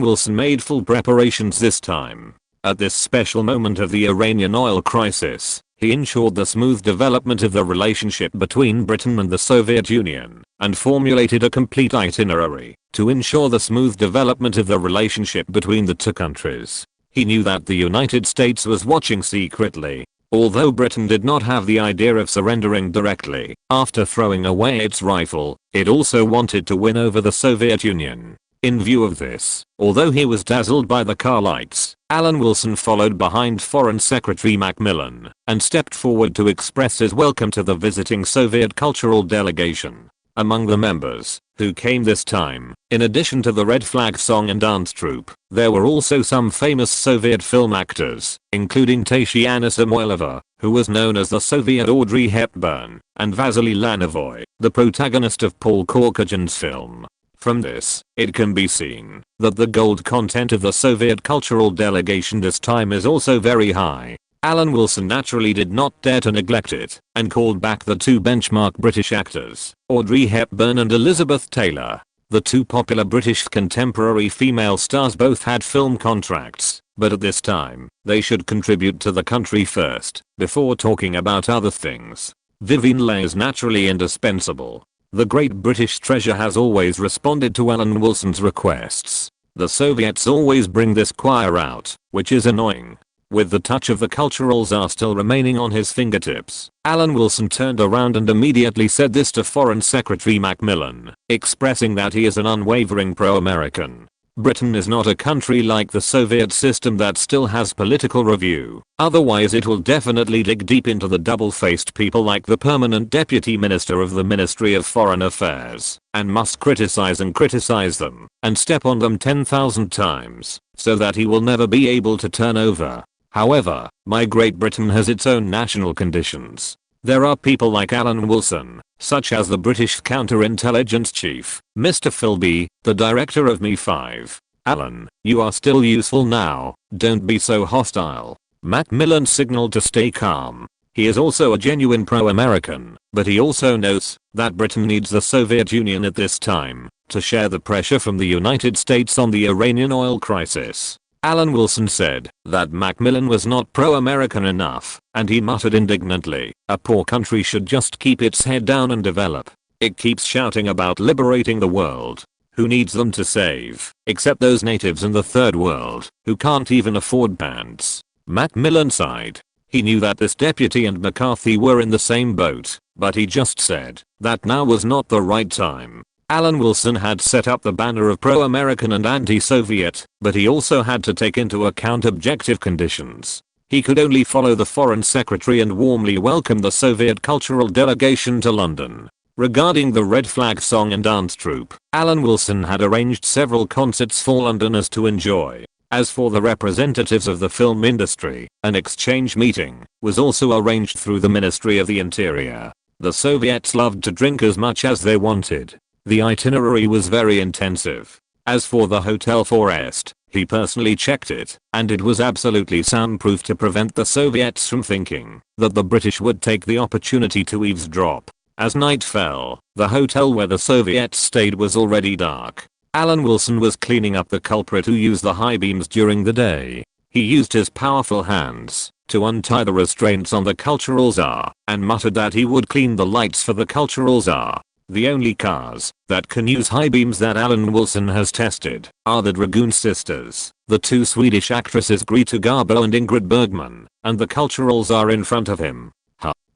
Wilson made full preparations this time. At this special moment of the Iranian oil crisis, he ensured the smooth development of the relationship between Britain and the Soviet Union, and formulated a complete itinerary to ensure the smooth development of the relationship between the two countries. He knew that the United States was watching secretly. Although Britain did not have the idea of surrendering directly after throwing away its rifle, it also wanted to win over the Soviet Union. In view of this, although he was dazzled by the car lights, Alan Wilson followed behind Foreign Secretary Macmillan and stepped forward to express his welcome to the visiting Soviet cultural delegation. Among the members who came this time, in addition to the Red Flag song and dance troupe, there were also some famous Soviet film actors, including Tatiana Samoylova, who was known as the Soviet Audrey Hepburn, and Vasily Lanovoy, the protagonist of Paul Korkugin's film. From this, it can be seen that the gold content of the Soviet cultural delegation this time is also very high. Alan Wilson naturally did not dare to neglect it, and called back the two benchmark British actors, Audrey Hepburn and Elizabeth Taylor. The two popular British contemporary female stars both had film contracts, but at this time, they should contribute to the country first, before talking about other things. Vivien Leigh is naturally indispensable. The great British treasure has always responded to Alan Wilson's requests. The Soviets always bring this choir out, which is annoying. With the touch of the cultural czar still remaining on his fingertips, Alan Wilson turned around and immediately said this to Foreign Secretary Macmillan, expressing that he is an unwavering pro-American. Britain is not a country like the Soviet system that still has political review, otherwise it will definitely dig deep into the double-faced people like the permanent deputy minister of the Ministry of Foreign Affairs, and must criticize them, and step on them 10,000 times, so that he will never be able to turn over. However, my Great Britain has its own national conditions. There are people like Alan Wilson, such as the British counterintelligence chief, Mr. Philby, the director of MI5. Alan, you are still useful now, don't be so hostile. Macmillan signaled to stay calm. He is also a genuine pro-American, but he also knows that Britain needs the Soviet Union at this time to share the pressure from the United States on the Iranian oil crisis. Alan Wilson said that Macmillan was not pro-American enough, and he muttered indignantly, a poor country should just keep its head down and develop. It keeps shouting about liberating the world. Who needs them to save, except those natives in the third world, who can't even afford pants? Macmillan sighed. He knew that this deputy and McCarthy were in the same boat, but he just said that now was not the right time. Alan Wilson had set up the banner of pro-American and anti-Soviet, but he also had to take into account objective conditions. He could only follow the foreign secretary and warmly welcome the Soviet cultural delegation to London. Regarding the Red Flag song and dance troupe, Alan Wilson had arranged several concerts for Londoners to enjoy. As for the representatives of the film industry, an exchange meeting was also arranged through the Ministry of the Interior. The Soviets loved to drink as much as they wanted. The itinerary was very intensive. As for the Hotel Forest, he personally checked it, and it was absolutely soundproof to prevent the Soviets from thinking that the British would take the opportunity to eavesdrop. As night fell, the hotel where the Soviets stayed was already dark. Alan Wilson was cleaning up the culprit who used the high beams during the day. He used his powerful hands to untie the restraints on the cultural czar and muttered that he would clean the lights for the cultural czar. The only cars that can use high beams that Alan Wilson has tested are the Dragoon sisters, the two Swedish actresses Greta Garbo and Ingrid Bergman, and the cultural czar in front of him.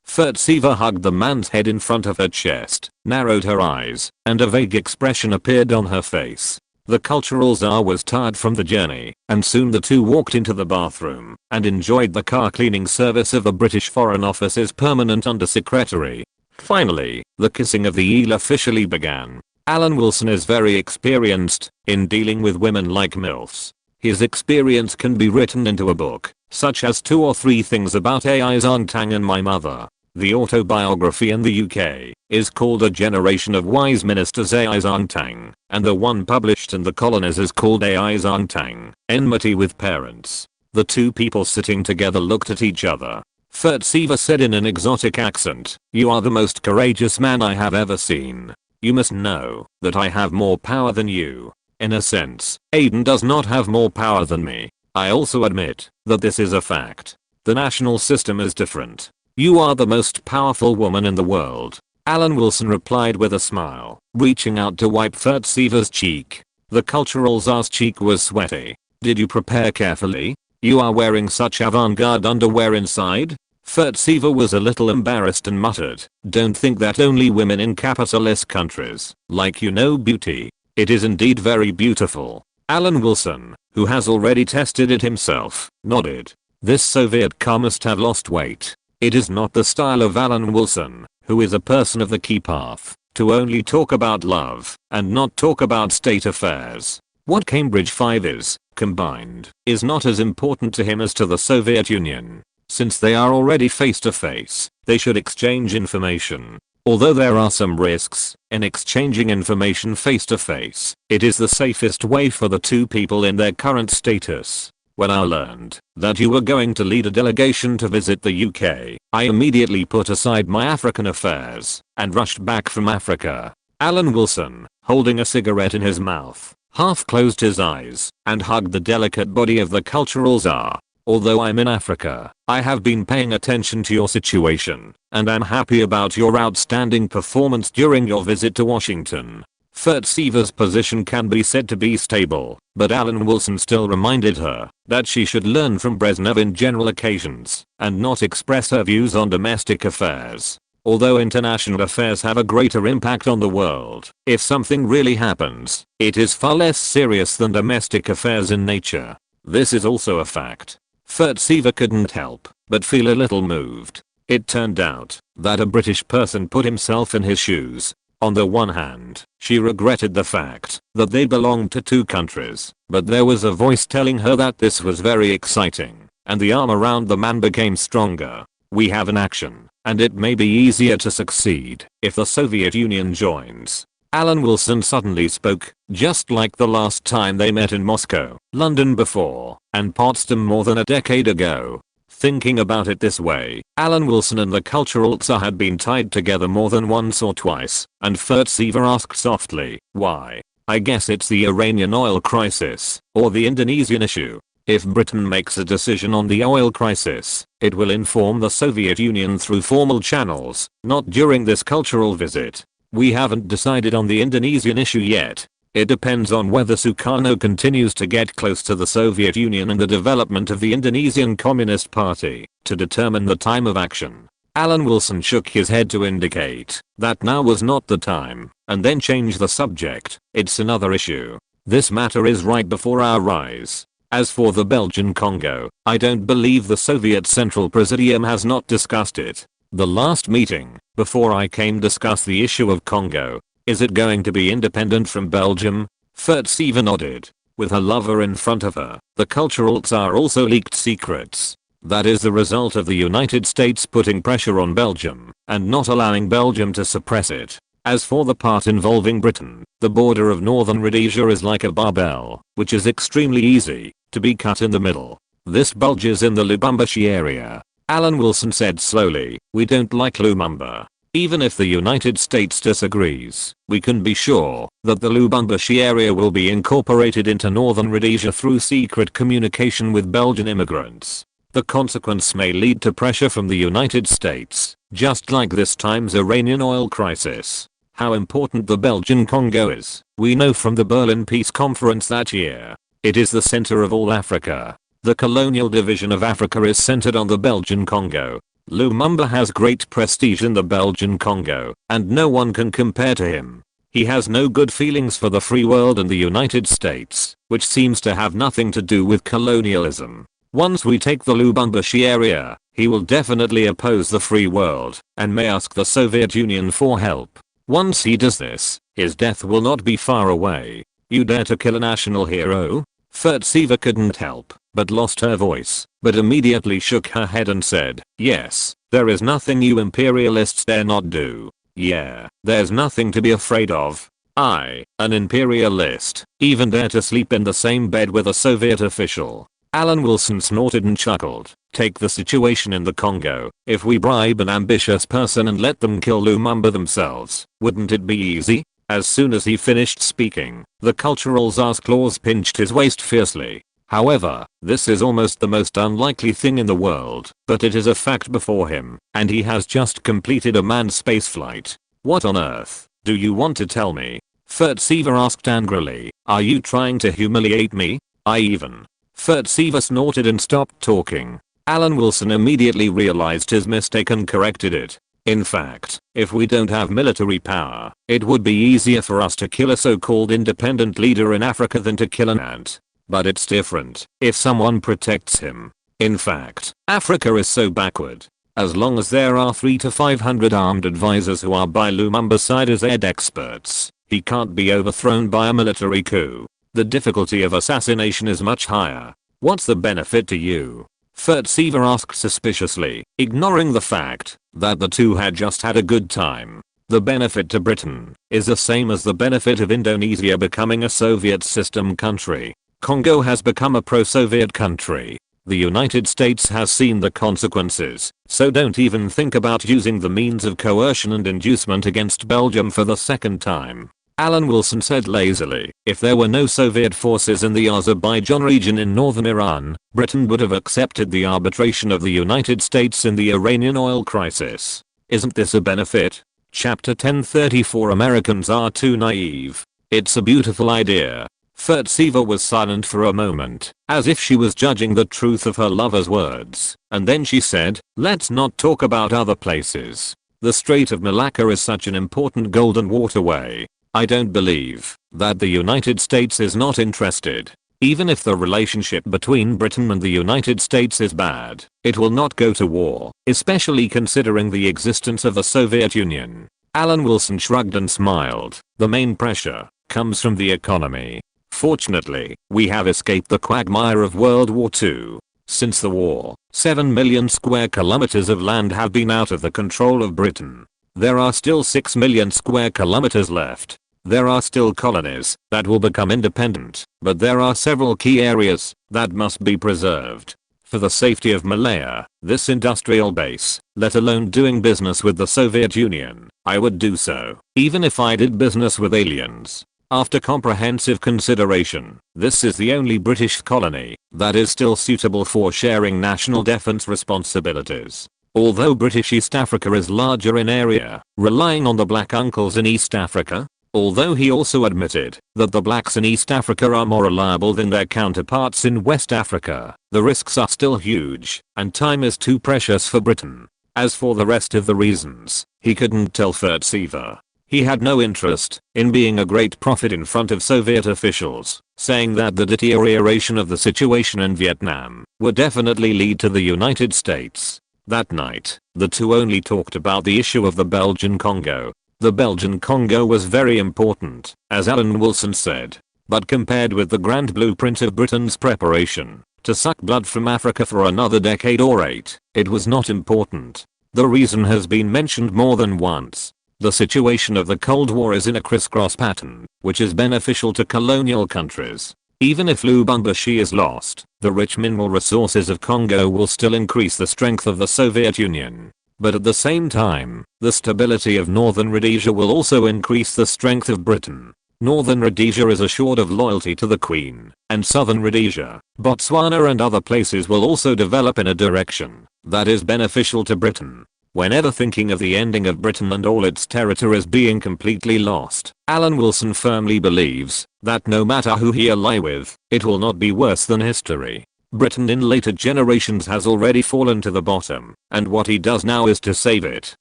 Fertseva hugged the man's head in front of her chest, narrowed her eyes, and a vague expression appeared on her face. The cultural czar was tired from the journey, and soon the two walked into the bathroom and enjoyed the car cleaning service of the British Foreign Office's permanent undersecretary. Finally, the kissing of the eel officially began. Alan Wilson is very experienced in dealing with women like MILFs. His experience can be written into a book, such as 2 or 3 things about AI's Aunt Tang and my mother. The autobiography in the UK is called A Generation of Wise Ministers AI Zongtang, and the one published in the colonies is called AI Zongtang, Enmity with Parents. The two people sitting together looked at each other. Furtsiva said in an exotic accent, "You are the most courageous man I have ever seen. You must know that I have more power than you. In a sense, Aiden does not have more power than me. I also admit that this is a fact. The national system is different. You are the most powerful woman in the world." Alan Wilson replied with a smile, reaching out to wipe Furtsiva's cheek. The cultural czar's cheek was sweaty. "Did you prepare carefully? You are wearing such avant-garde underwear inside?" Furtsiva was a little embarrassed and muttered, "Don't think that only women in capitalist countries like you know beauty. It is indeed very beautiful." Alan Wilson, who has already tested it himself, nodded. This Soviet car must have lost weight. It is not the style of Alan Wilson, who is a person of the key path, to only talk about love and not talk about state affairs. What Cambridge 5 is, combined, is not as important to him as to the Soviet Union. Since they are already face to face, they should exchange information. Although there are some risks in exchanging information face to face, it is the safest way for the two people in their current status. When I learned that you were going to lead a delegation to visit the UK, I immediately put aside my African affairs and rushed back from Africa. Alan Wilson, holding a cigarette in his mouth, half closed his eyes and hugged the delicate body of the cultural czar. "Although I'm in Africa, I have been paying attention to your situation, and I'm happy about your outstanding performance during your visit to Washington." Furtsiva's position can be said to be stable, but Alan Wilson still reminded her that she should learn from Brezhnev in general occasions and not express her views on domestic affairs. Although international affairs have a greater impact on the world, if something really happens, it is far less serious than domestic affairs in nature. This is also a fact. Furtsiva couldn't help but feel a little moved. It turned out that a British person put himself in his shoes. On the one hand, she regretted the fact that they belonged to two countries, but there was a voice telling her that this was very exciting, and the arm around the man became stronger. "We have an action, and it may be easier to succeed if the Soviet Union joins." Alan Wilson suddenly spoke, just like the last time they met in Moscow, London before, and Potsdam more than a decade ago. Thinking about it this way, Alan Wilson and the cultural czar had been tied together more than once or twice, and Furtsiva asked softly, "Why?" "I guess it's the Iranian oil crisis, or the Indonesian issue. If Britain makes a decision on the oil crisis, it will inform the Soviet Union through formal channels, not during this cultural visit. We haven't decided on the Indonesian issue yet. It depends on whether Sukarno continues to get close to the Soviet Union and the development of the Indonesian Communist Party to determine the time of action." Alan Wilson shook his head to indicate that now was not the time, and then changed the subject. "It's another issue. This matter is right before our eyes. As for the Belgian Congo, I don't believe the Soviet Central Presidium has not discussed it. The last meeting, before I came, discussed the issue of Congo. Is it going to be independent from Belgium?" Furtsiva nodded. With her lover in front of her, the cultural czar also leaked secrets. That is the result of the United States putting pressure on Belgium and not allowing Belgium to suppress it. As for the part involving Britain, the border of northern Rhodesia is like a barbell, which is extremely easy to be cut in the middle. This bulges in the Lubumbashi area. Alan Wilson said slowly, "We don't like Lumumba. Even if the United States disagrees, we can be sure that the Lubumbashi area will be incorporated into northern Rhodesia through secret communication with Belgian immigrants. The consequence may lead to pressure from the United States, just like this time's Iranian oil crisis." How important the Belgian Congo is, we know from the Berlin Peace Conference that year. It is the center of all Africa. The colonial division of Africa is centered on the Belgian Congo. Lumumba has great prestige in the Belgian Congo, and no one can compare to him. He has no good feelings for the free world and the United States, which seems to have nothing to do with colonialism. Once we take the Lubumbashi area, he will definitely oppose the free world, and may ask the Soviet Union for help. Once he does this, his death will not be far away. "You dare to kill a national hero?" Furtsiva couldn't help but lost her voice, but immediately shook her head and said, "Yes, There is nothing you imperialists dare not do. Yeah, there's nothing to be afraid of. I, an imperialist, even dare to sleep in the same bed with a Soviet official. Alan Wilson snorted and chuckled. Take the situation in the Congo. If we bribe an ambitious person and let them kill Lumumba themselves, wouldn't it be easy? As soon as he finished speaking, the cultural czar's claws pinched his waist fiercely. However, this is almost the most unlikely thing in the world, but it is a fact before him, and he has just completed a manned spaceflight. What on earth do you want to tell me? Furtsever asked angrily. Are you trying to humiliate me? Furtsever snorted and stopped talking. Alan Wilson immediately realized his mistake and corrected it. In fact, if we don't have military power, it would be easier for us to kill a so-called independent leader in Africa than to kill an ant. But it's different if someone protects him. In fact, Africa is so backward. As long as there are 300 to 500 armed advisors who are by Lumumba's side as aid experts, he can't be overthrown by a military coup. The difficulty of assassination is much higher. What's the benefit to you? Furtsever asked suspiciously, ignoring the fact that the two had just had a good time. The benefit to Britain is the same as the benefit of Indonesia becoming a Soviet system country. Congo has become a pro-Soviet country. The United States has seen the consequences, so don't even think about using the means of coercion and inducement against Belgium for the second time. Alan Wilson said lazily, if there were no Soviet forces in the Azerbaijan region in northern Iran, Britain would have accepted the arbitration of the United States in the Iranian oil crisis. Isn't this a benefit? Chapter 1034 Americans are too naive. It's a beautiful idea. Furtsever was silent for a moment, as if she was judging the truth of her lover's words, and then she said, let's not talk about other places. The Strait of Malacca is such an important golden waterway. I don't believe that the United States is not interested. Even if the relationship between Britain and the United States is bad, it will not go to war, especially considering the existence of the Soviet Union. Alan Wilson shrugged and smiled. The main pressure comes from the economy. Fortunately, we have escaped the quagmire of World War II. Since the war, 7 million square kilometers of land have been out of the control of Britain. There are still 6 million square kilometers left. There are still colonies that will become independent, but there are several key areas that must be preserved. For the safety of Malaya, this industrial base, let alone doing business with the Soviet Union, I would do so, even if I did business with aliens. After comprehensive consideration, this is the only British colony that is still suitable for sharing national defense responsibilities. Although British East Africa is larger in area, relying on the black uncles in East Africa, although he also admitted that the blacks in East Africa are more reliable than their counterparts in West Africa, the risks are still huge, and time is too precious for Britain. As for the rest of the reasons, he couldn't tell Furtsever. He had no interest in being a great prophet in front of Soviet officials, saying that the deterioration of the situation in Vietnam would definitely lead to the United States. That night, the two only talked about the issue of the Belgian Congo. The Belgian Congo was very important, as Alan Wilson said, but compared with the grand blueprint of Britain's preparation to suck blood from Africa for another decade or 8, it was not important. The reason has been mentioned more than once. The situation of the Cold War is in a crisscross pattern, which is beneficial to colonial countries. Even if Lubumbashi is lost, the rich mineral resources of Congo will still increase the strength of the Soviet Union. But at the same time, the stability of Northern Rhodesia will also increase the strength of Britain. Northern Rhodesia is assured of loyalty to the Queen, and Southern Rhodesia, Botswana and other places will also develop in a direction that is beneficial to Britain. Whenever thinking of the ending of Britain and all its territories being completely lost, Alan Wilson firmly believes that no matter who he ally with, it will not be worse than history. Britain in later generations has already fallen to the bottom, and what he does now is to save it.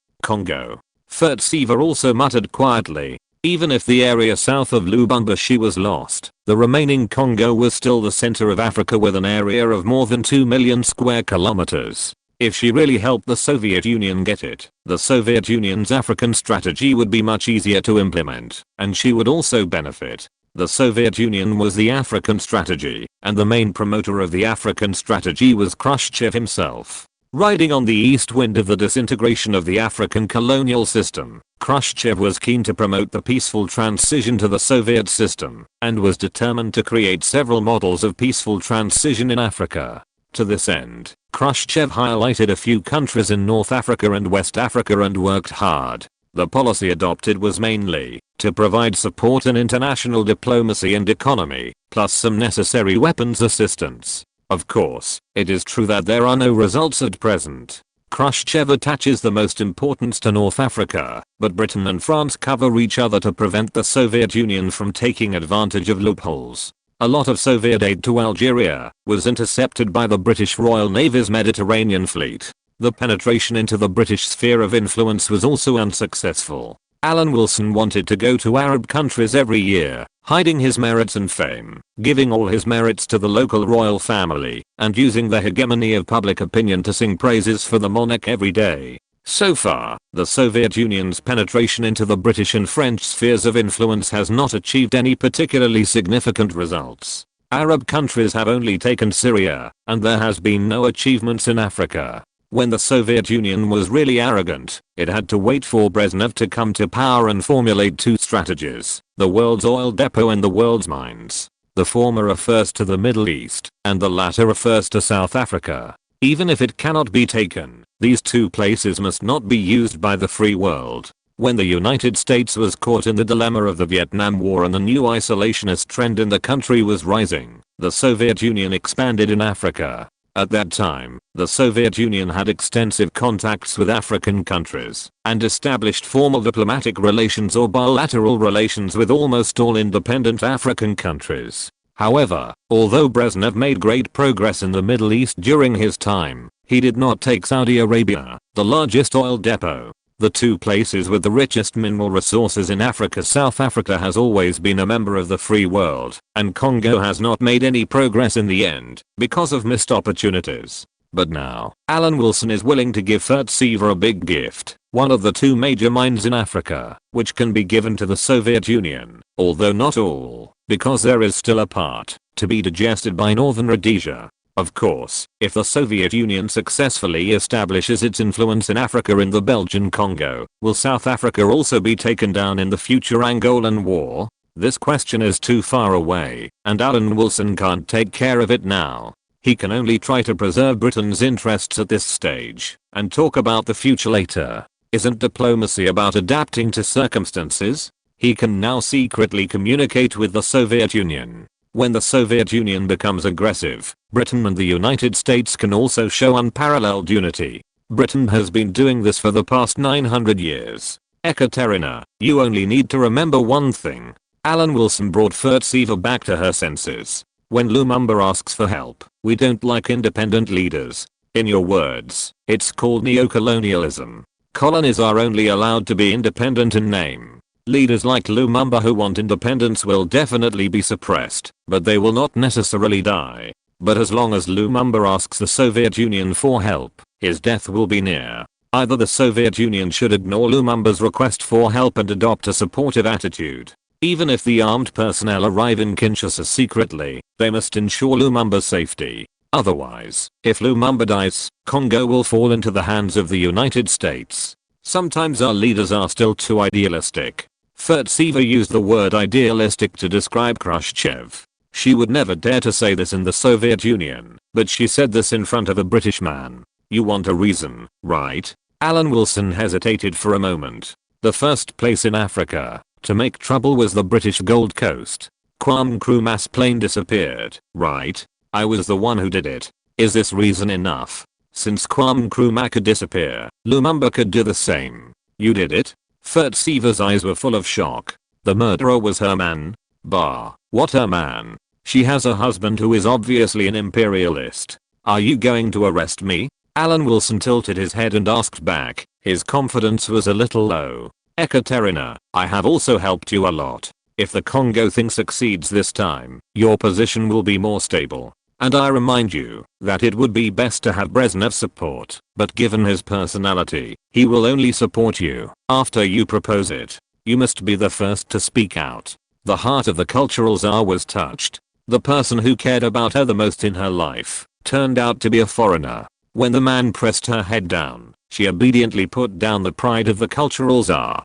Congo. Furtsever also muttered quietly. Even if the area south of Lubumbashi was lost, the remaining Congo was still the center of Africa with an area of more than 2 million square kilometers. If she really helped the Soviet Union get it, the Soviet Union's African strategy would be much easier to implement, and she would also benefit. The Soviet Union was the African strategy, and the main promoter of the African strategy was Khrushchev himself. Riding on the east wind of the disintegration of the African colonial system, Khrushchev was keen to promote the peaceful transition to the Soviet system, and was determined to create several models of peaceful transition in Africa. To this end, Khrushchev highlighted a few countries in North Africa and West Africa and worked hard. The policy adopted was mainly to provide support in international diplomacy and economy, plus some necessary weapons assistance. Of course, it is true that there are no results at present. Khrushchev attaches the most importance to North Africa, but Britain and France cover each other to prevent the Soviet Union from taking advantage of loopholes. A lot of Soviet aid to Algeria was intercepted by the British Royal Navy's Mediterranean Fleet. The penetration into the British sphere of influence was also unsuccessful. Alan Wilson wanted to go to Arab countries every year, hiding his merits and fame, giving all his merits to the local royal family, and using the hegemony of public opinion to sing praises for the monarch every day. So far, the Soviet Union's penetration into the British and French spheres of influence has not achieved any particularly significant results. Arab countries have only taken Syria, and there has been no achievements in Africa. When the Soviet Union was really arrogant, it had to wait for Brezhnev to come to power and formulate two strategies: the world's oil depot and the world's mines. The former refers to the Middle East, and the latter refers to South Africa. Even if it cannot be taken, these two places must not be used by the free world. When the United States was caught in the dilemma of the Vietnam War and the new isolationist trend in the country was rising, the Soviet Union expanded in Africa. At that time, the Soviet Union had extensive contacts with African countries and established formal diplomatic relations or bilateral relations with almost all independent African countries. However, although Brezhnev made great progress in the Middle East during his time, he did not take Saudi Arabia, the largest oil depot. The two places with the richest mineral resources in Africa. South Africa has always been a member of the free world, and Congo has not made any progress in the end, because of missed opportunities. But now, Alan Wilson is willing to give Fertsever a big gift, one of the two major mines in Africa, which can be given to the Soviet Union, although not all, because there is still a part to be digested by Northern Rhodesia. Of course, if the Soviet Union successfully establishes its influence in Africa in the Belgian Congo, will South Africa also be taken down in the future Angolan war? This question is too far away, and Alan Wilson can't take care of it now. He can only try to preserve Britain's interests at this stage, and talk about the future later. Isn't diplomacy about adapting to circumstances? He can now secretly communicate with the Soviet Union. When the Soviet Union becomes aggressive, Britain and the United States can also show unparalleled unity. Britain has been doing this for the past 900 years. Ekaterina, you only need to remember one thing. Alan Wilson brought Fertsever back to her senses. When Lumumba asks for help, we don't like independent leaders. In your words, it's called neocolonialism. Colonies are only allowed to be independent in name. Leaders like Lumumba who want independence will definitely be suppressed, but they will not necessarily die. But as long as Lumumba asks the Soviet Union for help, his death will be near. Either the Soviet Union should ignore Lumumba's request for help and adopt a supportive attitude. Even if the armed personnel arrive in Kinshasa secretly, they must ensure Lumumba's safety. Otherwise, if Lumumba dies, Congo will fall into the hands of the United States. Sometimes our leaders are still too idealistic. Fertsever used the word idealistic to describe Khrushchev. She would never dare to say this in the Soviet Union, but she said this in front of a British man. You want a reason, right? Alan Wilson hesitated for a moment. The first place in Africa to make trouble was the British Gold Coast. Kwame Nkrumah's plane disappeared, right? I was the one who did it. Is this reason enough? Since Kwame Nkrumah could disappear, Lumumba could do the same. You did it? Fertsever's eyes were full of shock. The murderer was her man? Bah, what her man? She has a husband who is obviously an imperialist. Are you going to arrest me? Alan Wilson tilted his head and asked back. His confidence was a little low. Ekaterina, I have also helped you a lot. If the Congo thing succeeds this time, your position will be more stable. And I remind you that it would be best to have Brezhnev's support, but given his personality, he will only support you after you propose it. You must be the first to speak out. The heart of the cultural czar was touched. The person who cared about her the most in her life turned out to be a foreigner. When the man pressed her head down, she obediently put down the pride of the cultural czar.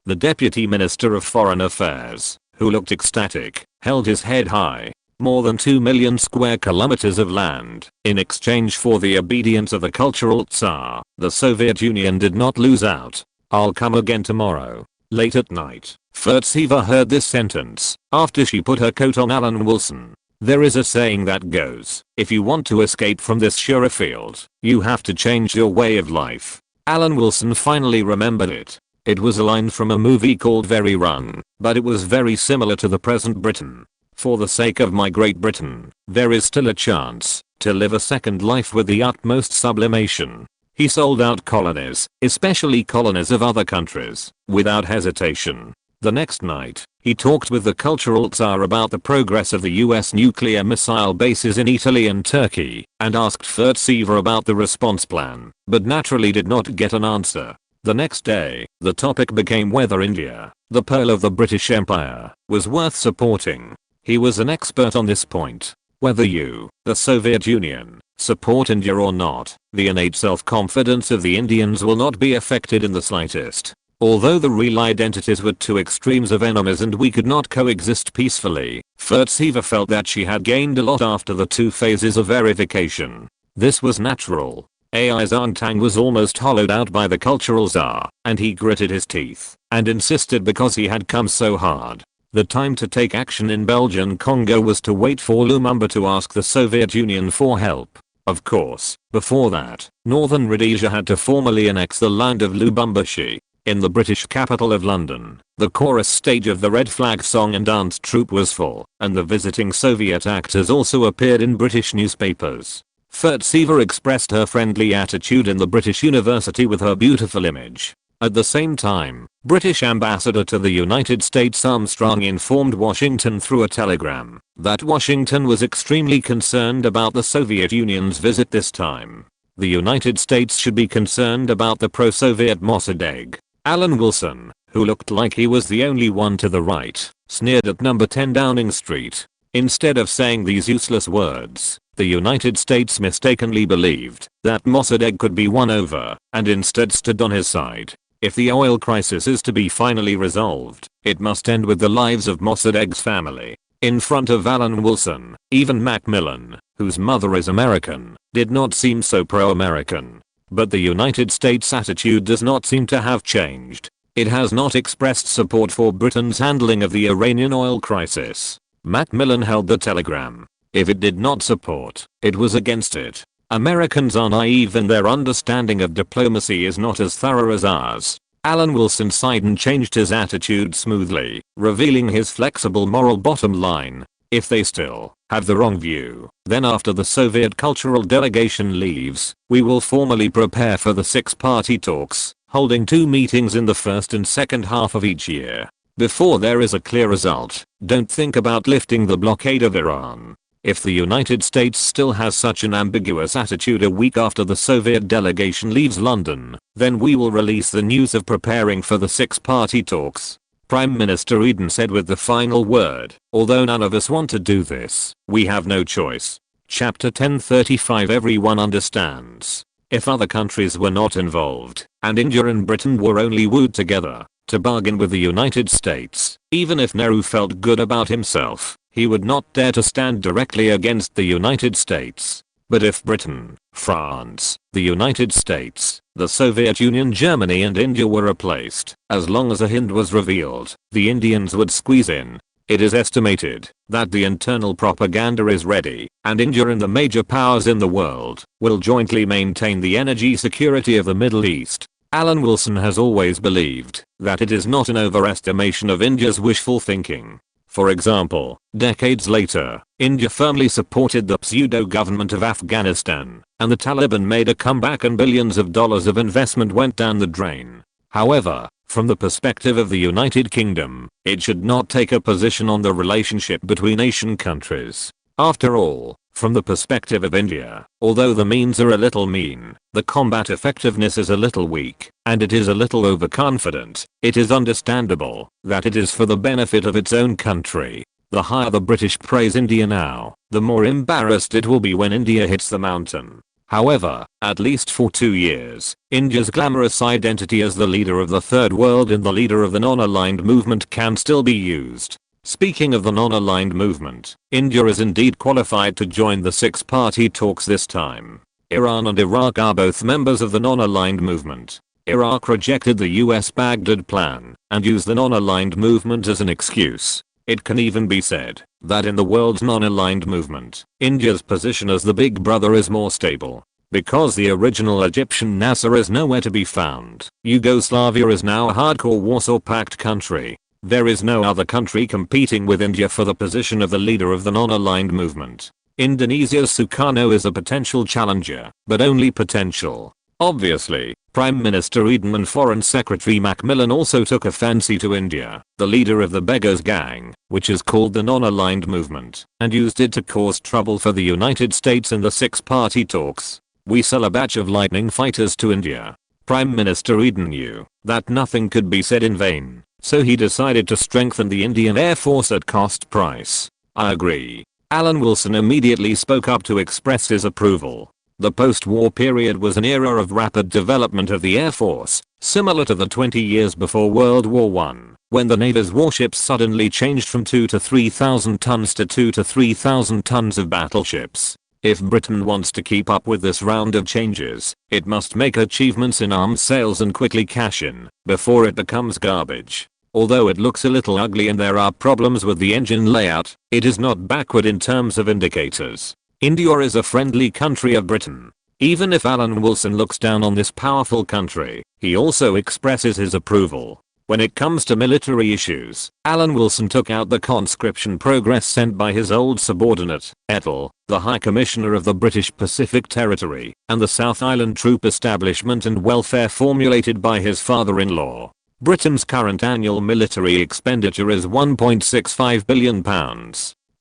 The Deputy Minister of Foreign Affairs, who looked ecstatic, held his head high. More than 2 million square kilometers of land, in exchange for the obedience of the cultural Tsar. The Soviet Union did not lose out. I'll come again tomorrow. Late at night, Furtsiva heard this sentence, after she put her coat on Alan Wilson. There is a saying that goes, if you want to escape from this sure field, you have to change your way of life. Alan Wilson finally remembered it. It was a line from a movie called Very Young, but it was very similar to the present Britain. For the sake of my Great Britain, there is still a chance to live a second life with the utmost sublimation. He sold out colonies, especially colonies of other countries, without hesitation. The next night, he talked with the cultural Tsar about the progress of the US nuclear missile bases in Italy and Turkey, and asked Furtsiva about the response plan, but naturally did not get an answer. The next day, the topic became whether India, the pearl of the British Empire, was worth supporting. He was an expert on this point. Whether you, the Soviet Union, support India or not, the innate self-confidence of the Indians will not be affected in the slightest. Although the real identities were two extremes of enemies and we could not coexist peacefully, Furtsiva felt that she had gained a lot after the 2 phases of verification. This was natural. AI's Antang was almost hollowed out by the cultural czar, and he gritted his teeth, and insisted because he had come so hard. The time to take action in Belgian Congo was to wait for Lumumba to ask the Soviet Union for help. Of course, before that, Northern Rhodesia had to formally annex the land of Lubumbashi. In the British capital of London, the chorus stage of the Red Flag song and dance troupe was full, and the visiting Soviet actors also appeared in British newspapers. Furtsiva expressed her friendly attitude in the British University with her beautiful image. At the same time, British Ambassador to the United States Armstrong informed Washington through a telegram that Washington was extremely concerned about the Soviet Union's visit this time. The United States should be concerned about the pro-Soviet Mossadegh. Alan Wilson, who looked like he was the only one to the right, sneered at number 10 Downing Street. Instead of saying these useless words, the United States mistakenly believed that Mossadegh could be won over, and instead stood on his side. If the oil crisis is to be finally resolved, it must end with the lives of Mossadegh's family. In front of Alan Wilson, even Macmillan, whose mother is American, did not seem so pro-American. But the United States' attitude does not seem to have changed. It has not expressed support for Britain's handling of the Iranian oil crisis. Macmillan held the telegram. If it did not support, it was against it. Americans are naive and their understanding of diplomacy is not as thorough as ours. Alan Wilson sighed and changed his attitude smoothly, revealing his flexible moral bottom line. If they still have the wrong view, then after the Soviet cultural delegation leaves, we will formally prepare for the 6-party talks, holding 2 meetings in the first and second half of each year. Before there is a clear result, don't think about lifting the blockade of Iran. If the United States still has such an ambiguous attitude a week after the Soviet delegation leaves London, then we will release the news of preparing for the 6-party talks. Prime Minister Eden said with the final word, although none of us want to do this, we have no choice. Chapter 1035 Everyone understands. If other countries were not involved, and India and Britain were only wooed together to bargain with the United States, even if Nehru felt good about himself, he would not dare to stand directly against the United States. But if Britain, France, the United States, the Soviet Union, Germany and India were replaced, as long as a hint was revealed, the Indians would squeeze in. It is estimated that the internal propaganda is ready, and India and the major powers in the world will jointly maintain the energy security of the Middle East. Alan Wilson has always believed that it is not an overestimation of India's wishful thinking. For example, decades later, India firmly supported the pseudo-government of Afghanistan, and the Taliban made a comeback and billions of dollars of investment went down the drain. However, from the perspective of the United Kingdom, it should not take a position on the relationship between Asian countries. After all, from the perspective of India, although the means are a little mean, the combat effectiveness is a little weak, and it is a little overconfident. It is understandable that it is for the benefit of its own country. The higher the British praise India now, the more embarrassed it will be when India hits the mountain. However, at least for 2 years, India's glamorous identity as the leader of the third world and the leader of the non-aligned movement can still be used. Speaking of the non-aligned movement, India is indeed qualified to join the six-party talks this time. Iran and Iraq are both members of the non-aligned movement. Iraq rejected the US Baghdad plan and used the non-aligned movement as an excuse. It can even be said that in the world's non-aligned movement, India's position as the big brother is more stable. Because the original Egyptian Nasser is nowhere to be found, Yugoslavia is now a hardcore Warsaw Pact country. There is no other country competing with India for the position of the leader of the non-aligned movement. Indonesia's Sukarno is a potential challenger, but only potential. Obviously, Prime Minister Eden and Foreign Secretary Macmillan also took a fancy to India, the leader of the Beggars Gang, which is called the non-aligned movement, and used it to cause trouble for the United States in the six-party talks. We sell a batch of lightning fighters to India. Prime Minister Eden knew that nothing could be said in vain, so he decided to strengthen the Indian Air Force at cost price. I agree. Alan Wilson immediately spoke up to express his approval. The post-war period was an era of rapid development of the Air Force, similar to the 20 years before World War I, when the Navy's warships suddenly changed from 2 to 3,000 tons to 2 to 3,000 tons of battleships. If Britain wants to keep up with this round of changes, it must make achievements in arms sales and quickly cash in, before it becomes garbage. Although it looks a little ugly and there are problems with the engine layout, it is not backward in terms of indicators. India is a friendly country of Britain. Even if Alan Wilson looks down on this powerful country, he also expresses his approval. When it comes to military issues, Alan Wilson took out the conscription progress sent by his old subordinate, Ethel, the High Commissioner of the British Pacific Territory, and the South Island Troop Establishment and Welfare formulated by his father-in-law. Britain's current annual military expenditure is £1.65 billion.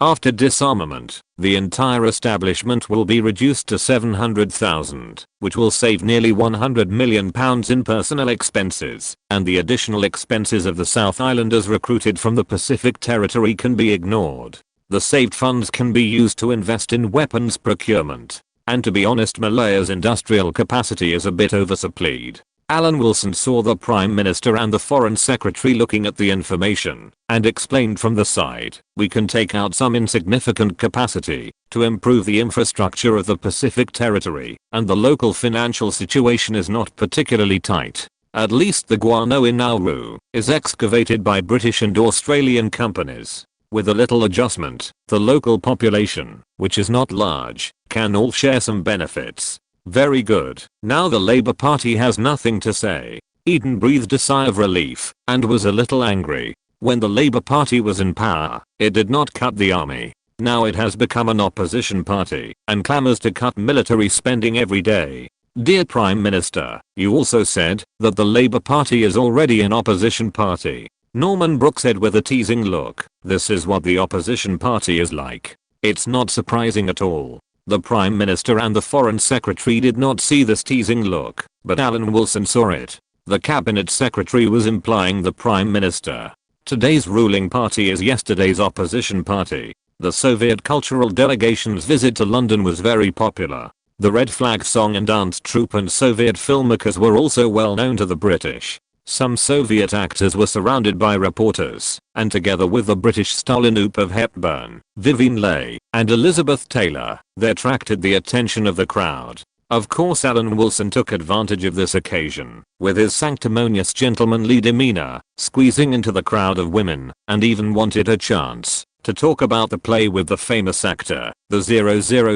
After disarmament, the entire establishment will be reduced to 700,000, which will save nearly £100 million in personnel expenses, and the additional expenses of the South Islanders recruited from the Pacific Territory can be ignored. The saved funds can be used to invest in weapons procurement. And to be honest, Malaya's industrial capacity is a bit oversupplied. Alan Wilson saw the Prime Minister and the Foreign Secretary looking at the information, and explained from the side, we can take out some insignificant capacity, to improve the infrastructure of the Pacific Territory, and the local financial situation is not particularly tight. At least the guano in Nauru is excavated by British and Australian companies. With a little adjustment, the local population, which is not large, can all share some benefits. Very good. Now the Labour Party has nothing to say. Eden breathed a sigh of relief, and was a little angry. When the Labour Party was in power, it did not cut the army. Now it has become an opposition party, and clamours to cut military spending every day. Dear Prime Minister, you also said that the Labour Party is already an opposition party. Norman Brooke said with a teasing look, this is what the opposition party is like. It's not surprising at all. The Prime Minister and the Foreign Secretary did not see this teasing look, but Alan Wilson saw it. The Cabinet Secretary was implying the Prime Minister. Today's ruling party is yesterday's opposition party. The Soviet cultural delegation's visit to London was very popular. The Red Flag song and dance troupe and Soviet filmmakers were also well known to the British. Some Soviet actors were surrounded by reporters, and together with the British Stalinoop of Hepburn, Vivien Leigh, and Elizabeth Taylor, they attracted the attention of the crowd. Of course Alan Wilson took advantage of this occasion, with his sanctimonious gentlemanly demeanor, squeezing into the crowd of women, and even wanted a chance to talk about the play with the famous actor. The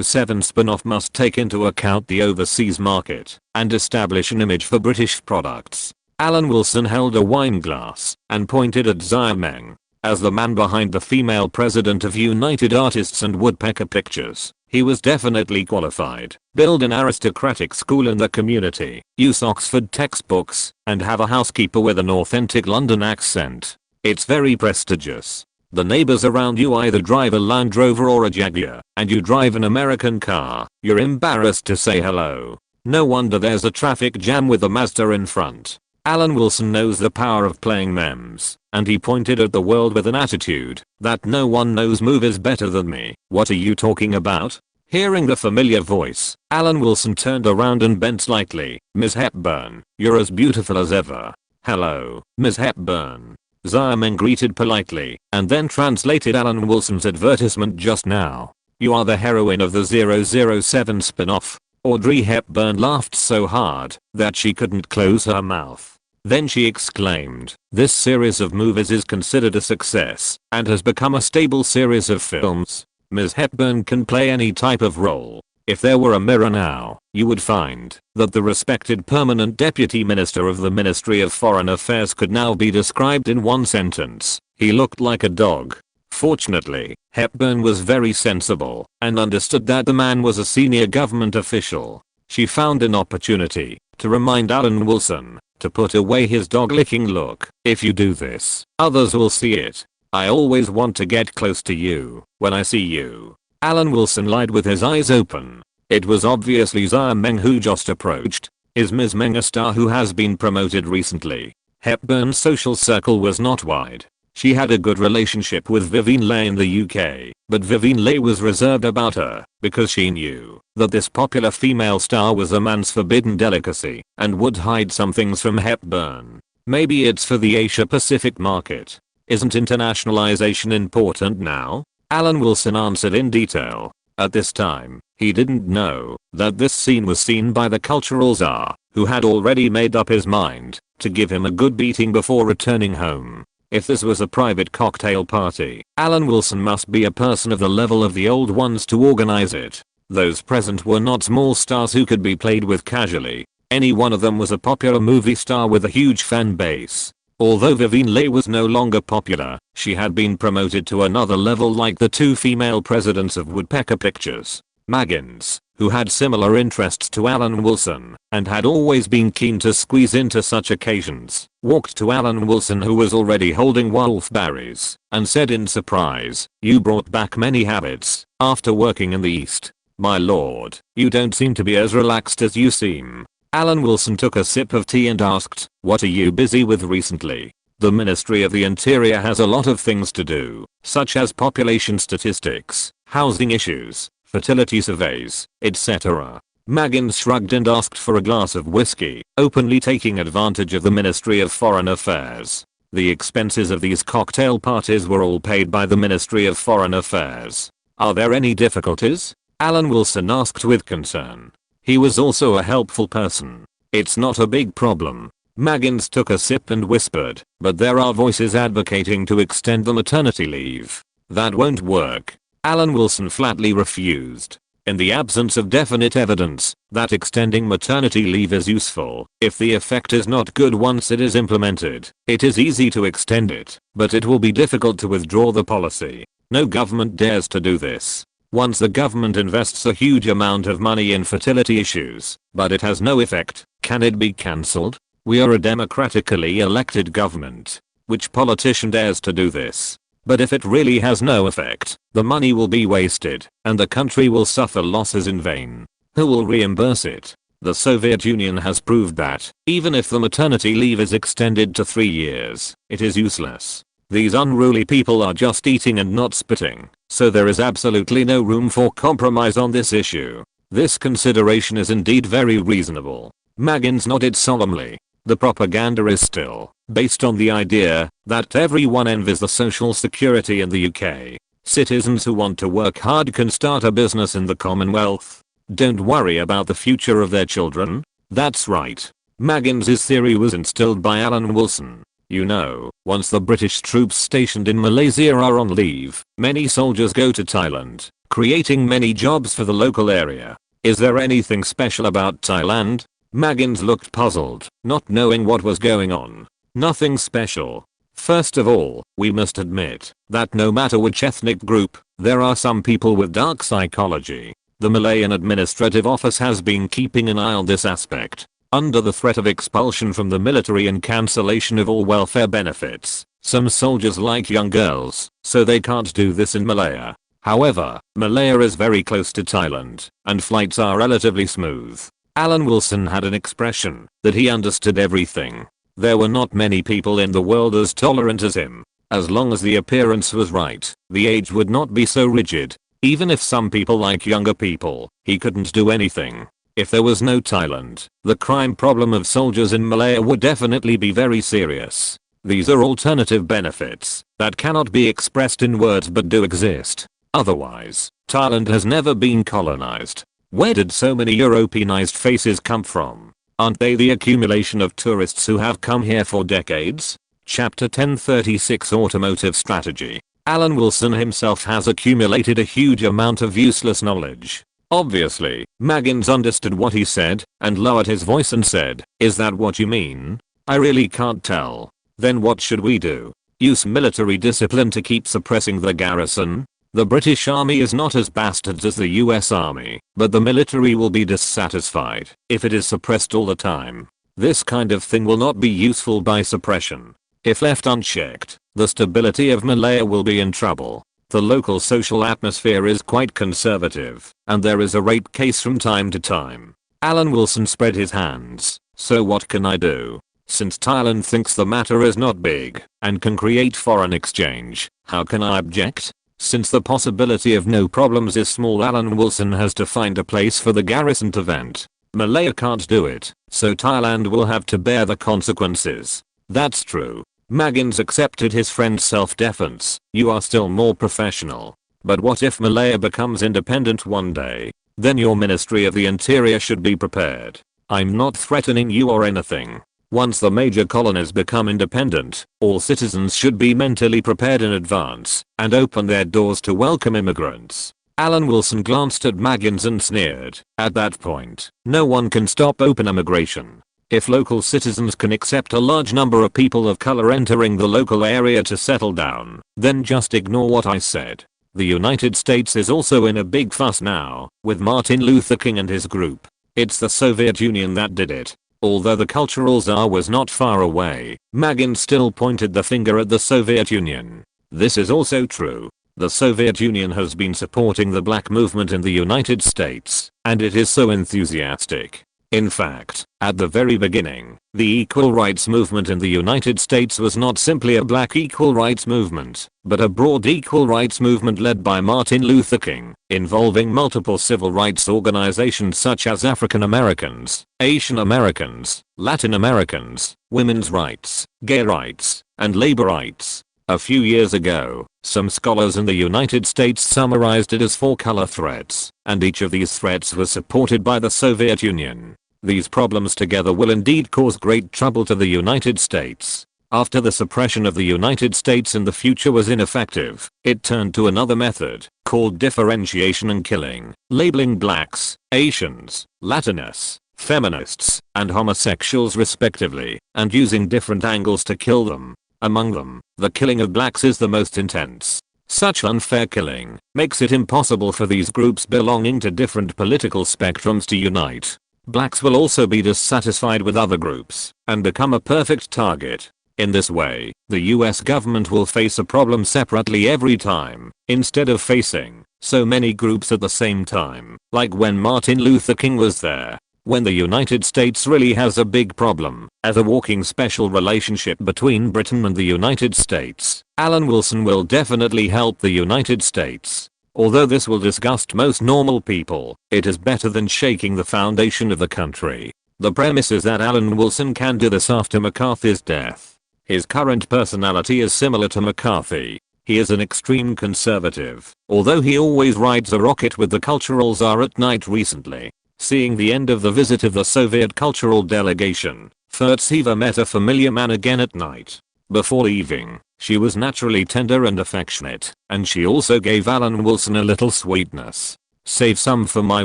007 spin-off must take into account the overseas market, and establish an image for British products. Alan Wilson held a wine glass and pointed at Zia Meng. As the man behind the female president of United Artists and Woodpecker Pictures, he was definitely qualified. Build an aristocratic school in the community, use Oxford textbooks, and have a housekeeper with an authentic London accent. It's very prestigious. The neighbors around you either drive a Land Rover or a Jaguar, and you drive an American car. You're embarrassed to say hello. No wonder there's a traffic jam with a Mazda in front. Alan Wilson knows the power of playing memes, and he pointed at the world with an attitude that no one knows movies better than me. What are you talking about? Hearing the familiar voice, Alan Wilson turned around and bent slightly. "Ms. Hepburn, you're as beautiful as ever." "Hello, Ms. Hepburn." Zia Meng greeted politely, and then translated Alan Wilson's advertisement just now. "You are the heroine of the 007 spin-off." Audrey Hepburn laughed so hard that she couldn't close her mouth. Then she exclaimed, "This series of movies is considered a success and has become a stable series of films. Ms. Hepburn can play any type of role. If there were a mirror now, you would find that the respected permanent deputy minister of the Ministry of Foreign Affairs could now be described in one sentence: he looked like a dog." Fortunately, Hepburn was very sensible and understood that the man was a senior government official. She found an opportunity to remind Alan Wilson to put away his dog-licking look. "If you do this, others will see it. I always want to get close to you when I see you." Alan Wilson lied with his eyes open. It was obviously Zia Meng who just approached. Is Ms. Meng a star who has been promoted recently? Hepburn's social circle was not wide. She had a good relationship with Vivien Leigh in the UK, but Vivien Leigh was reserved about her because she knew that this popular female star was a man's forbidden delicacy and would hide some things from Hepburn. Maybe it's for the Asia Pacific market. Isn't internationalization important now? Alan Wilson answered in detail. At this time, he didn't know that this scene was seen by the cultural czar, who had already made up his mind to give him a good beating before returning home. If this was a private cocktail party, Alan Wilson must be a person of the level of the old ones to organize it. Those present were not small stars who could be played with casually. Any one of them was a popular movie star with a huge fan base. Although Vivien Leigh was no longer popular, she had been promoted to another level like the two female presidents of Woodpecker Pictures. Maggins, who had similar interests to Alan Wilson and had always been keen to squeeze into such occasions, walked to Alan Wilson, who was already holding wolfberries, and said in surprise, "You brought back many habits after working in the East. My lord, you don't seem to be as relaxed as you seem." Alan Wilson took a sip of tea and asked, "What are you busy with recently?" "The Ministry of the Interior has a lot of things to do, such as population statistics, housing issues, fertility surveys, etc." Maggins shrugged and asked for a glass of whiskey, openly taking advantage of the Ministry of Foreign Affairs. The expenses of these cocktail parties were all paid by the Ministry of Foreign Affairs. "Are there any difficulties?" Alan Wilson asked with concern. He was also a helpful person. "It's not a big problem." Maggins took a sip and whispered, "But there are voices advocating to extend the maternity leave." "That won't work." Alan Wilson flatly refused. In the absence of definite evidence that extending maternity leave is useful, if the effect is not good once it is implemented, it is easy to extend it, but it will be difficult to withdraw the policy. No government dares to do this. Once the government invests a huge amount of money in fertility issues, but it has no effect, can it be cancelled? We are a democratically elected government. Which politician dares to do this? But if it really has no effect, the money will be wasted, and the country will suffer losses in vain. Who will reimburse it? The Soviet Union has proved that, even if the maternity leave is extended to 3 years, it is useless. These unruly people are just eating and not spitting, so there is absolutely no room for compromise on this issue. This consideration is indeed very reasonable. Maggins nodded solemnly. The propaganda is still based on the idea that everyone envies the social security in the UK. Citizens who want to work hard can start a business in the Commonwealth. Don't worry about the future of their children. That's right. Maggins's theory was instilled by Alan Wilson. You know, once the British troops stationed in Malaysia are on leave, many soldiers go to Thailand, creating many jobs for the local area. Is there anything special about Thailand? Maggins looked puzzled, not knowing what was going on. Nothing special. First of all, we must admit that no matter which ethnic group, there are some people with dark psychology. The Malayan Administrative Office has been keeping an eye on this aspect. Under the threat of expulsion from the military and cancellation of all welfare benefits, some soldiers like young girls, so they can't do this in Malaya. However, Malaya is very close to Thailand, and flights are relatively smooth. Alan Wilson had an expression that he understood everything. There were not many people in the world as tolerant as him. As long as the appearance was right, the age would not be so rigid. Even if some people like younger people, he couldn't do anything. If there was no Thailand, the crime problem of soldiers in Malaya would definitely be very serious. These are alternative benefits that cannot be expressed in words but do exist. Otherwise, Thailand has never been colonized. Where did so many Europeanized faces come from? Aren't they the accumulation of tourists who have come here for decades? Chapter 1036 Automotive Strategy. Alan Wilson himself has accumulated a huge amount of useless knowledge. Obviously, Maggins understood what he said and lowered his voice and said, "Is that what you mean? I really can't tell. Then what should we do? Use military discipline to keep suppressing the garrison? The British Army is not as bastards as the US Army, but the military will be dissatisfied if it is suppressed all the time. This kind of thing will not be useful by suppression. If left unchecked, the stability of Malaya will be in trouble. The local social atmosphere is quite conservative, and there is a rape case from time to time." Alan Wilson spread his hands. "So what can I do? Since Thailand thinks the matter is not big and can create foreign exchange, how can I object? Since the possibility of no problems is small, Alan Wilson has to find a place for the garrison to vent. Malaya can't do it, so Thailand will have to bear the consequences." "That's true." Maggins accepted his friend's self-defense. "You are still more professional. But what if Malaya becomes independent one day? Then your Ministry of the Interior should be prepared. I'm not threatening you or anything. Once the major colonies become independent, all citizens should be mentally prepared in advance and open their doors to welcome immigrants." Alan Wilson glanced at Maggins and sneered. "At that point, no one can stop open immigration. If local citizens can accept a large number of people of color entering the local area to settle down, then just ignore what I said. The United States is also in a big fuss now, with Martin Luther King and his group. It's the Soviet Union that did it." Although the cultural czar was not far away, Maggins still pointed the finger at the Soviet Union. "This is also true. The Soviet Union has been supporting the black movement in the United States, and it is so enthusiastic. In fact, at the very beginning, the equal rights movement in the United States was not simply a black equal rights movement, but a broad equal rights movement led by Martin Luther King, involving multiple civil rights organizations such as African Americans, Asian Americans, Latin Americans, women's rights, gay rights, and labor rights. A few years ago, some scholars in the United States summarized it as 4 color threats, and each of these threats was supported by the Soviet Union. These problems together will indeed cause great trouble to the United States. After the suppression of the United States in the future was ineffective, it turned to another method, called differentiation and killing, labeling blacks, Asians, Latinos, feminists, and homosexuals respectively, and using different angles to kill them. Among them, the killing of blacks is the most intense. Such unfair killing makes it impossible for these groups belonging to different political spectrums to unite. Blacks will also be dissatisfied with other groups and become a perfect target. In this way, the US government will face a problem separately every time, instead of facing so many groups at the same time, like when Martin Luther King was there. When the United States really has a big problem, as a walking special relationship between Britain and the United States, Alan Wilson will definitely help the United States. Although this will disgust most normal people, it is better than shaking the foundation of the country. The premise is that Alan Wilson can do this after McCarthy's death. His current personality is similar to McCarthy. He is an extreme conservative, although he always rides a rocket with the cultural czar at night. Recently, seeing the end of the visit of the Soviet cultural delegation, Furtsiva met a familiar man again at night. Before leaving, she was naturally tender and affectionate, and she also gave Alan Wilson a little sweetness. "Save some for my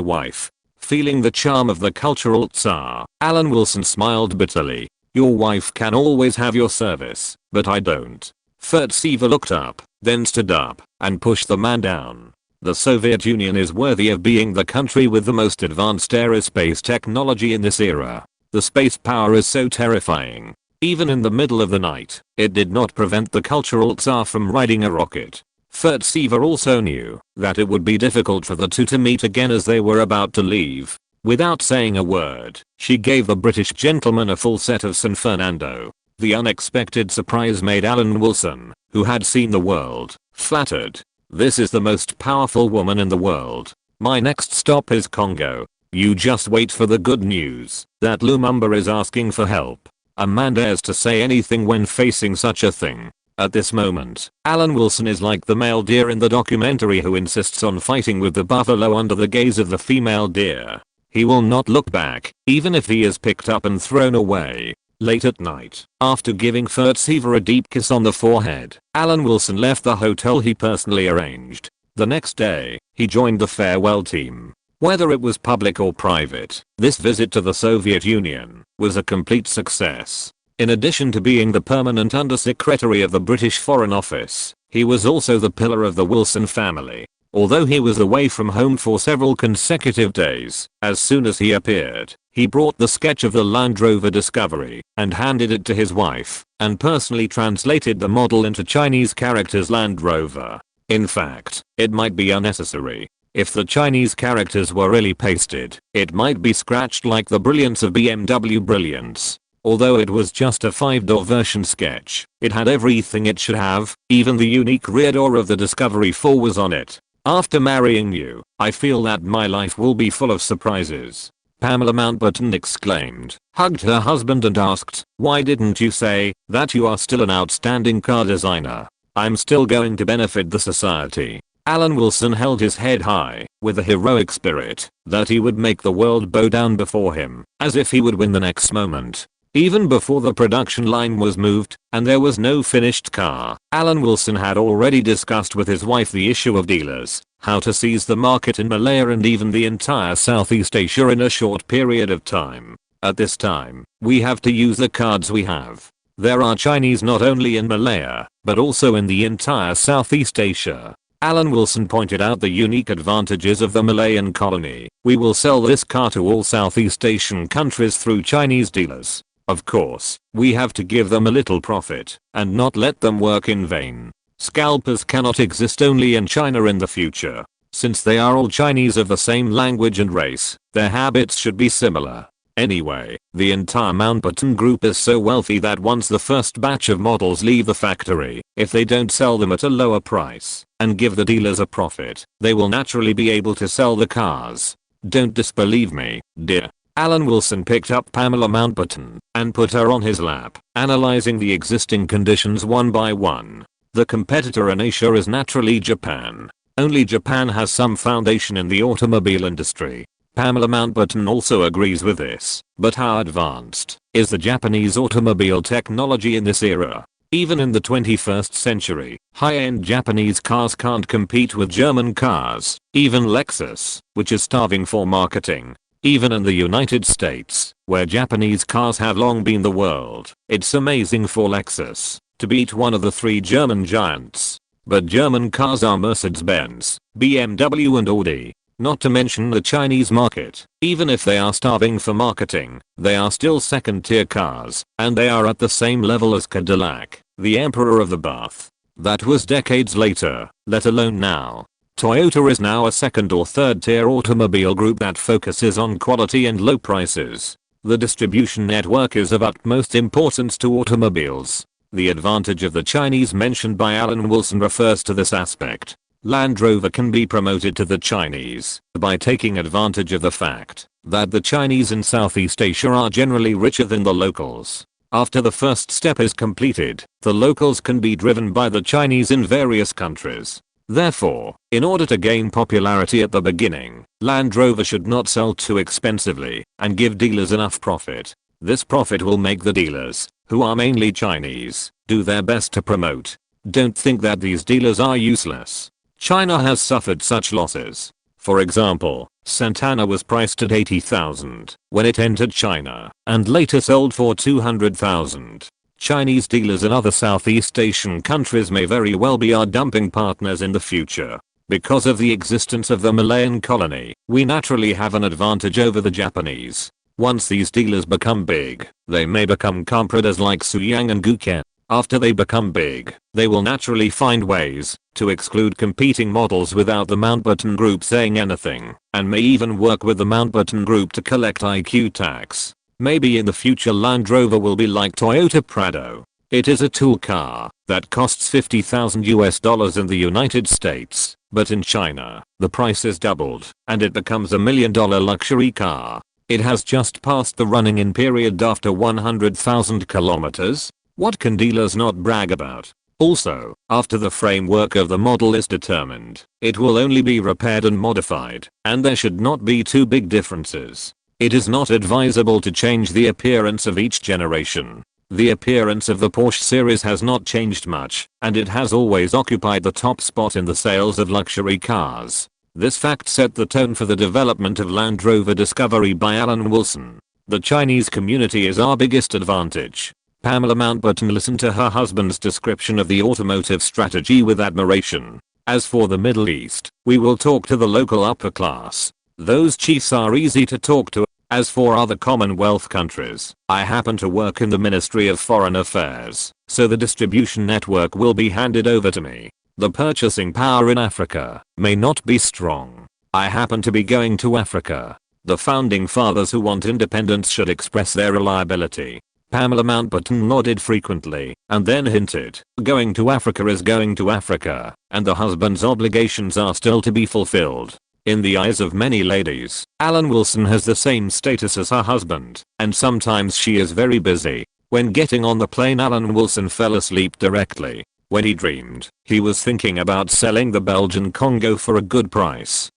wife." Feeling the charm of the cultural tsar, Alan Wilson smiled bitterly. "Your wife can always have your service, but I don't." Furtsiva looked up, then stood up, and pushed the man down. "The Soviet Union is worthy of being the country with the most advanced aerospace technology in this era. The space power is so terrifying. Even in the middle of the night, it did not prevent the cultural tsar from riding a rocket." Furtsiva also knew that it would be difficult for the two to meet again as they were about to leave. Without saying a word, she gave the British gentleman a full set of San Fernando. The unexpected surprise made Alan Wilson, who had seen the world, flattered. This is the most powerful woman in the world. My next stop is Congo. You just wait for the good news that Lumumba is asking for help. A man dares to say anything when facing such a thing. At this moment, Alan Wilson is like the male deer in the documentary who insists on fighting with the buffalo under the gaze of the female deer. He will not look back, even if he is picked up and thrown away. Late at night, after giving Fert Seaver a deep kiss on the forehead, Alan Wilson left the hotel he personally arranged. The next day, he joined the farewell team. Whether it was public or private, this visit to the Soviet Union was a complete success. In addition to being the permanent undersecretary of the British Foreign Office, he was also the pillar of the Wilson family. Although he was away from home for several consecutive days, as soon as he appeared, he brought the sketch of the Land Rover Discovery and handed it to his wife, and personally translated the model into Chinese characters Land Rover. In fact, it might be unnecessary. If the Chinese characters were really pasted, it might be scratched like the brilliance of BMW Brilliance. Although it was just a 5-door version sketch, it had everything it should have, even the unique rear door of the Discovery 4 was on it. After marrying you, I feel that my life will be full of surprises. Pamela Mountbatten exclaimed, hugged her husband and asked, why didn't you say that you are still an outstanding car designer? I'm still going to benefit the society. Alan Wilson held his head high, with a heroic spirit, that he would make the world bow down before him, as if he would win the next moment. Even before the production line was moved, and there was no finished car, Alan Wilson had already discussed with his wife the issue of dealers, how to seize the market in Malaya and even the entire Southeast Asia in a short period of time. At this time, we have to use the cards we have. There are Chinese not only in Malaya, but also in the entire Southeast Asia. Alan Wilson pointed out the unique advantages of the Malayan colony. We will sell this car to all Southeast Asian countries through Chinese dealers. Of course, we have to give them a little profit, and not let them work in vain. Scalpers cannot exist only in China in the future. Since they are all Chinese of the same language and race, their habits should be similar. Anyway, the entire Mountbatten group is so wealthy that once the first batch of models leave the factory, if they don't sell them at a lower price, and give the dealers a profit, they will naturally be able to sell the cars. Don't disbelieve me, dear. Alan Wilson picked up Pamela Mountbatten and put her on his lap, analyzing the existing conditions one by one. The competitor in Asia is naturally Japan. Only Japan has some foundation in the automobile industry. Pamela Mountbatten also agrees with this, but how advanced is the Japanese automobile technology in this era? Even in the 21st century, high-end Japanese cars can't compete with German cars, even Lexus, which is starving for marketing. Even in the United States, where Japanese cars have long been the world, it's amazing for Lexus to beat one of the three German giants. But German cars are Mercedes-Benz, BMW and Audi. Not to mention the Chinese market. Even if they are starving for marketing, they are still second-tier cars, and they are at the same level as Cadillac, the emperor of the Bath. That was decades later, let alone now. Toyota is now a second or third tier automobile group that focuses on quality and low prices. The distribution network is of utmost importance to automobiles. The advantage of the Chinese mentioned by Alan Wilson refers to this aspect. Land Rover can be promoted to the Chinese by taking advantage of the fact that the Chinese in Southeast Asia are generally richer than the locals. After the first step is completed, the locals can be driven by the Chinese in various countries. Therefore, in order to gain popularity at the beginning, Land Rover should not sell too expensively and give dealers enough profit. This profit will make the dealers, who are mainly Chinese, do their best to promote. Don't think that these dealers are useless. China has suffered such losses. For example, Santana was priced at 80,000 when it entered China and later sold for 200,000. Chinese dealers in other Southeast Asian countries may very well be our dumping partners in the future. Because of the existence of the Malayan colony, we naturally have an advantage over the Japanese. Once these dealers become big, they may become compradors like Suyang and Guken. After they become big, they will naturally find ways to exclude competing models without the Mountbatten Group saying anything, and may even work with the Mountbatten Group to collect IQ tax. Maybe in the future Land Rover will be like Toyota Prado. It is a tool car that costs $50,000 in the United States, but in China, the price is doubled, and it becomes $1 million luxury car. It has just passed the running-in period after 100,000 kilometers. What can dealers not brag about? Also, after the framework of the model is determined, it will only be repaired and modified, and there should not be too big differences. It is not advisable to change the appearance of each generation. The appearance of the Porsche series has not changed much, and it has always occupied the top spot in the sales of luxury cars. This fact set the tone for the development of Land Rover Discovery by Alan Wilson. The Chinese community is our biggest advantage. Pamela Mountbatten listened to her husband's description of the automotive strategy with admiration. As for the Middle East, we will talk to the local upper class. Those chiefs are easy to talk to. As for other Commonwealth countries, I happen to work in the Ministry of Foreign Affairs, so the distribution network will be handed over to me. The purchasing power in Africa may not be strong. I happen to be going to Africa. The founding fathers who want independence should express their reliability. Pamela Mountbatten nodded frequently, and then hinted, going to Africa is going to Africa, and the husband's obligations are still to be fulfilled. In the eyes of many ladies, Alan Wilson has the same status as her husband, and sometimes she is very busy. When getting on the plane, Alan Wilson fell asleep directly. When he dreamed, he was thinking about selling the Belgian Congo for a good price.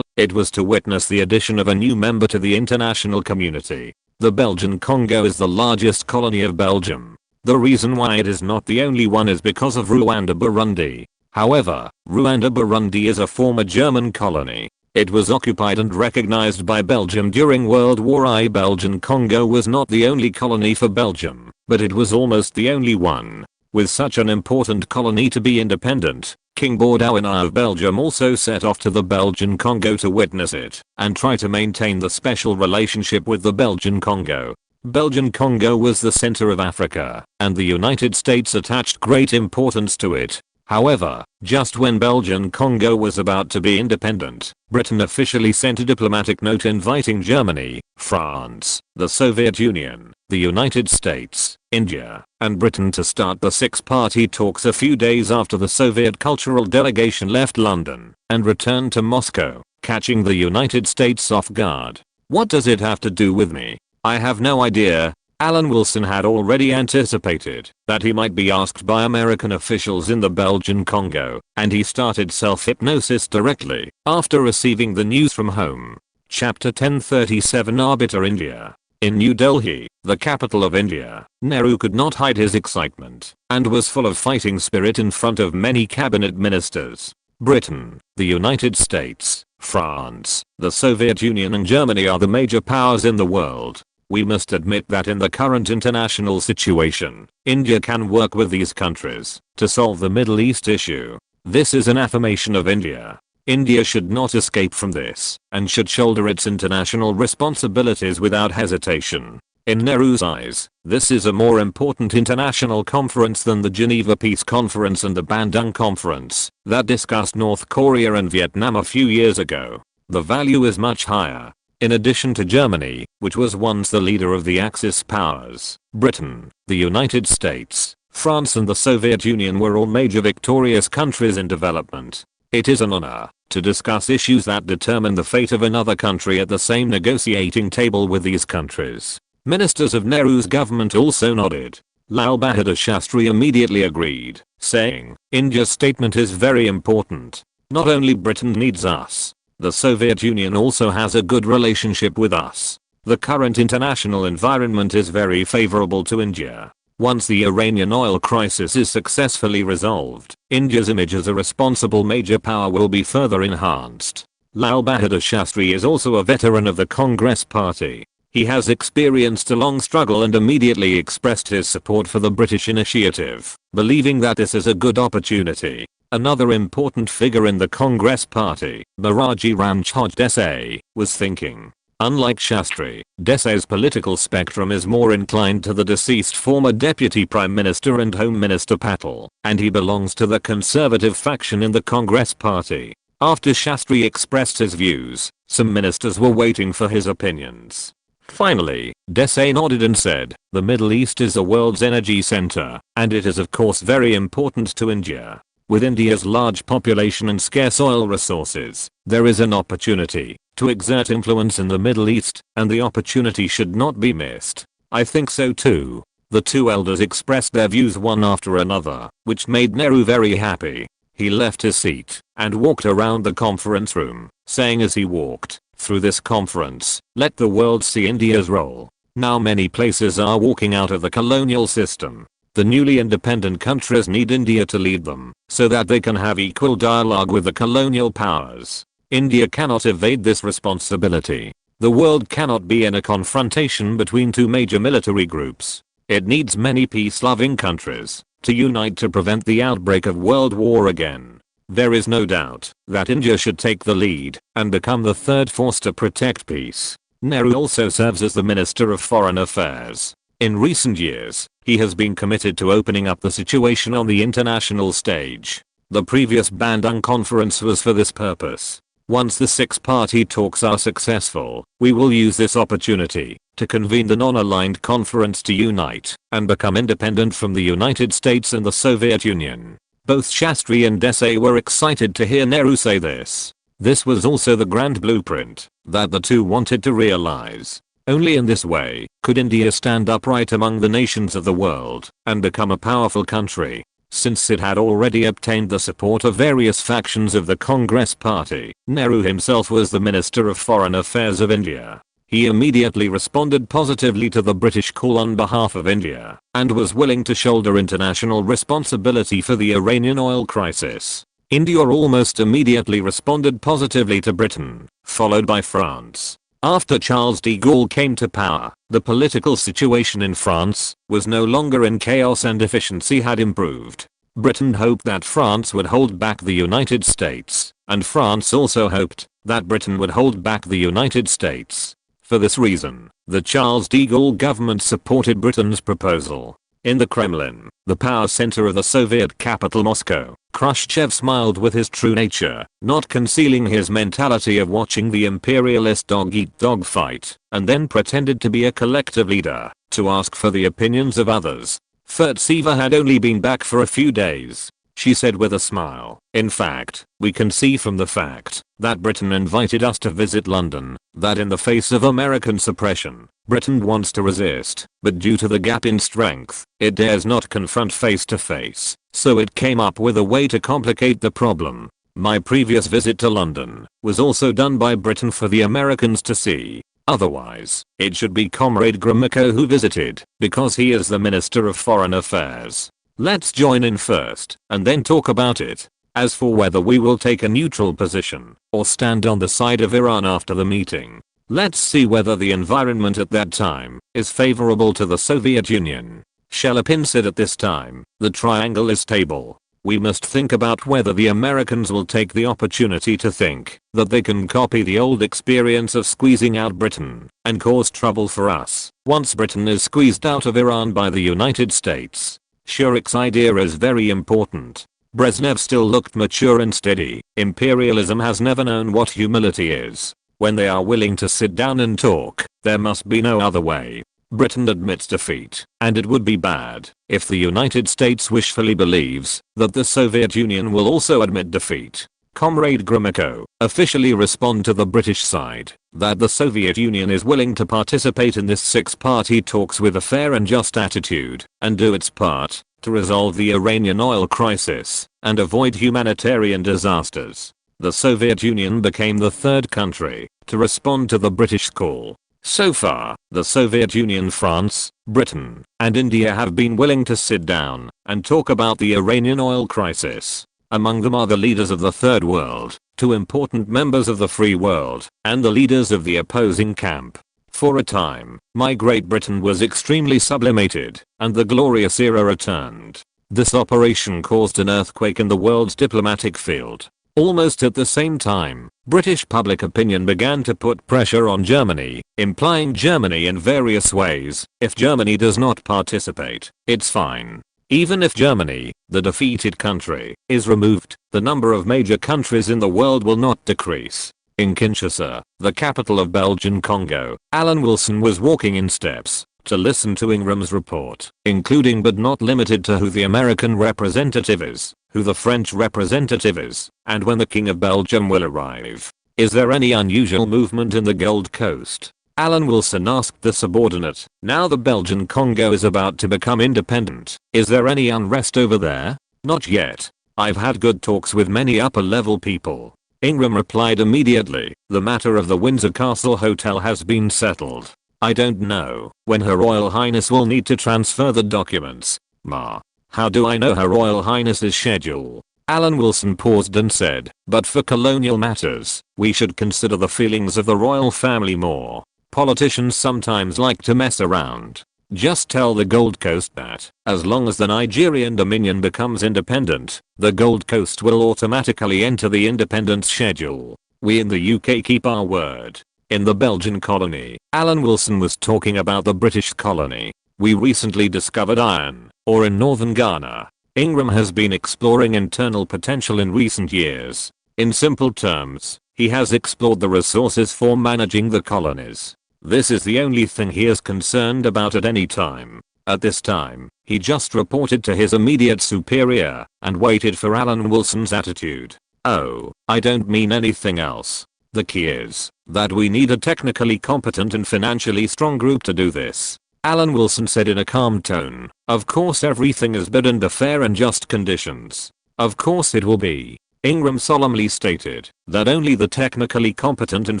It was to witness the addition of a new member to the international community. The Belgian Congo is the largest colony of Belgium. The reason why it is not the only one is because of Rwanda-Burundi. However, Rwanda-Burundi is a former German colony. It was occupied and recognized by Belgium during World War I. Belgian Congo was not the only colony for Belgium, but it was almost the only one. With such an important colony to be independent, King Baudouin of Belgium also set off to the Belgian Congo to witness it and try to maintain the special relationship with the Belgian Congo. Belgian Congo was the center of Africa, and the United States attached great importance to it. However, just when Belgian Congo was about to be independent, Britain officially sent a diplomatic note inviting Germany, France, the Soviet Union, the United States, India, and Britain to start the six-party talks a few days after the Soviet cultural delegation left London and returned to Moscow, catching the United States off guard. What does it have to do with me? I have no idea. Alan Wilson had already anticipated that he might be asked by American officials in the Belgian Congo, and he started self-hypnosis directly after receiving the news from home. Chapter 1037 Arbiter India. In New Delhi, the capital of India, Nehru could not hide his excitement and was full of fighting spirit in front of many cabinet ministers. Britain, the United States, France, the Soviet Union and Germany are the major powers in the world. We must admit that in the current international situation, India can work with these countries to solve the Middle East issue. This is an affirmation of India. India should not escape from this and should shoulder its international responsibilities without hesitation. In Nehru's eyes, this is a more important international conference than the Geneva Peace Conference and the Bandung Conference that discussed North Korea and Vietnam a few years ago. The value is much higher. In addition to Germany, which was once the leader of the Axis powers, Britain, the United States, France and the Soviet Union were all major victorious countries in development. It is an honor to discuss issues that determine the fate of another country at the same negotiating table with these countries. Ministers of Nehru's government also nodded. Lal Bahadur Shastri immediately agreed, saying, India's statement is very important. Not only Britain needs us. The Soviet Union also has a good relationship with us. The current international environment is very favorable to India. Once the Iranian oil crisis is successfully resolved, India's image as a responsible major power will be further enhanced. Lal Bahadur Shastri is also a veteran of the Congress Party. He has experienced a long struggle and immediately expressed his support for the British initiative, believing that this is a good opportunity. Another important figure in the Congress Party, Moraji Ramchand Desai, was thinking. Unlike Shastri, Desai's political spectrum is more inclined to the deceased former Deputy Prime Minister and Home Minister Patel, and he belongs to the conservative faction in the Congress Party. After Shastri expressed his views, some ministers were waiting for his opinions. Finally, Desai nodded and said, the Middle East is the world's energy center, and it is of course very important to India. With India's large population and scarce oil resources, there is an opportunity to exert influence in the Middle East, and the opportunity should not be missed. I think so too. The two elders expressed their views one after another, which made Nehru very happy. He left his seat and walked around the conference room, saying as he walked through this conference, let the world see India's role. Now many places are walking out of the colonial system. The newly independent countries need India to lead them, so that they can have equal dialogue with the colonial powers. India cannot evade this responsibility. The world cannot be in a confrontation between two major military groups. It needs many peace-loving countries to unite to prevent the outbreak of World War again. There is no doubt that India should take the lead and become the third force to protect peace. Nehru also serves as the Minister of Foreign Affairs. In recent years, he has been committed to opening up the situation on the international stage. The previous Bandung conference was for this purpose. Once the six-party talks are successful, we will use this opportunity to convene the non-aligned conference to unite and become independent from the United States and the Soviet Union. Both Shastri and Desai were excited to hear Nehru say this. This was also the grand blueprint that the two wanted to realize. Only in this way could India stand upright among the nations of the world and become a powerful country. Since it had already obtained the support of various factions of the Congress Party, Nehru himself was the Minister of Foreign Affairs of India. He immediately responded positively to the British call on behalf of India and was willing to shoulder international responsibility for the Iranian oil crisis. India almost immediately responded positively to Britain, followed by France. After Charles de Gaulle came to power, the political situation in France was no longer in chaos and efficiency had improved. Britain hoped that France would hold back the United States, and France also hoped that Britain would hold back the United States. For this reason, the Charles de Gaulle government supported Britain's proposal. In the Kremlin, the power center of the Soviet capital Moscow, Khrushchev smiled with his true nature, not concealing his mentality of watching the imperialist dog-eat-dog fight, and then pretended to be a collective leader, to ask for the opinions of others. Furtseva had only been back for a few days. She said with a smile, in fact, we can see from the fact that Britain invited us to visit London, that in the face of American suppression, Britain wants to resist, but due to the gap in strength, it dares not confront face to face, so it came up with a way to complicate the problem. My previous visit to London was also done by Britain for the Americans to see. Otherwise, it should be Comrade Gromyko who visited, because he is the Minister of Foreign Affairs. Let's join in first, and then talk about it. As for whether we will take a neutral position, or stand on the side of Iran after the meeting, let's see whether the environment at that time is favorable to the Soviet Union. Shelepin said at this time, the triangle is stable. We must think about whether the Americans will take the opportunity to think that they can copy the old experience of squeezing out Britain and cause trouble for us once Britain is squeezed out of Iran by the United States. Shurik's idea is very important. Brezhnev still looked mature and steady. Imperialism has never known what humility is. When they are willing to sit down and talk, there must be no other way. Britain admits defeat, and it would be bad if the United States wishfully believes that the Soviet Union will also admit defeat. Comrade Gromyko, officially respond to the British side that the Soviet Union is willing to participate in this six-party talks with a fair and just attitude and do its part to resolve the Iranian oil crisis and avoid humanitarian disasters. The Soviet Union became the third country to respond to the British call. So far, the Soviet Union, France, Britain, and India have been willing to sit down and talk about the Iranian oil crisis. Among them are the leaders of the Third World, two important members of the Free World, and the leaders of the opposing camp. For a time, my Great Britain was extremely sublimated, and the glorious era returned. This operation caused an earthquake in the world's diplomatic field. Almost at the same time, British public opinion began to put pressure on Germany, implying Germany in various ways. If Germany does not participate, it's fine. Even if Germany, the defeated country, is removed, the number of major countries in the world will not decrease. In Kinshasa, the capital of Belgian Congo, Alan Wilson was walking in steps to listen to Ingram's report, including but not limited to who the American representative is, who the French representative is, and when the King of Belgium will arrive. Is there any unusual movement in the Gold Coast? Alan Wilson asked the subordinate. Now the Belgian Congo is about to become independent. Is there any unrest over there? Not yet. I've had good talks with many upper level people. Ingram replied immediately. The matter of the Windsor Castle Hotel has been settled. I don't know when Her Royal Highness will need to transfer the documents. Ma. How do I know Her Royal Highness's schedule? Alan Wilson paused and said, but for colonial matters, we should consider the feelings of the royal family more. Politicians sometimes like to mess around. Just tell the Gold Coast that, as long as the Nigerian Dominion becomes independent, the Gold Coast will automatically enter the independence schedule. We in the UK keep our word. In the Belgian colony, Alan Wilson was talking about the British colony. We recently discovered iron ore in northern Ghana. Ingram has been exploring internal potential in recent years. In simple terms, he has explored the resources for managing the colonies. This is the only thing he is concerned about at any time. At this time, he just reported to his immediate superior and waited for Alan Wilson's attitude. Oh, I don't mean anything else. The key is that we need a technically competent and financially strong group to do this. Alan Wilson said in a calm tone. Of course everything is bid under fair and just conditions. Of course it will be. Ingram solemnly stated that only the technically competent and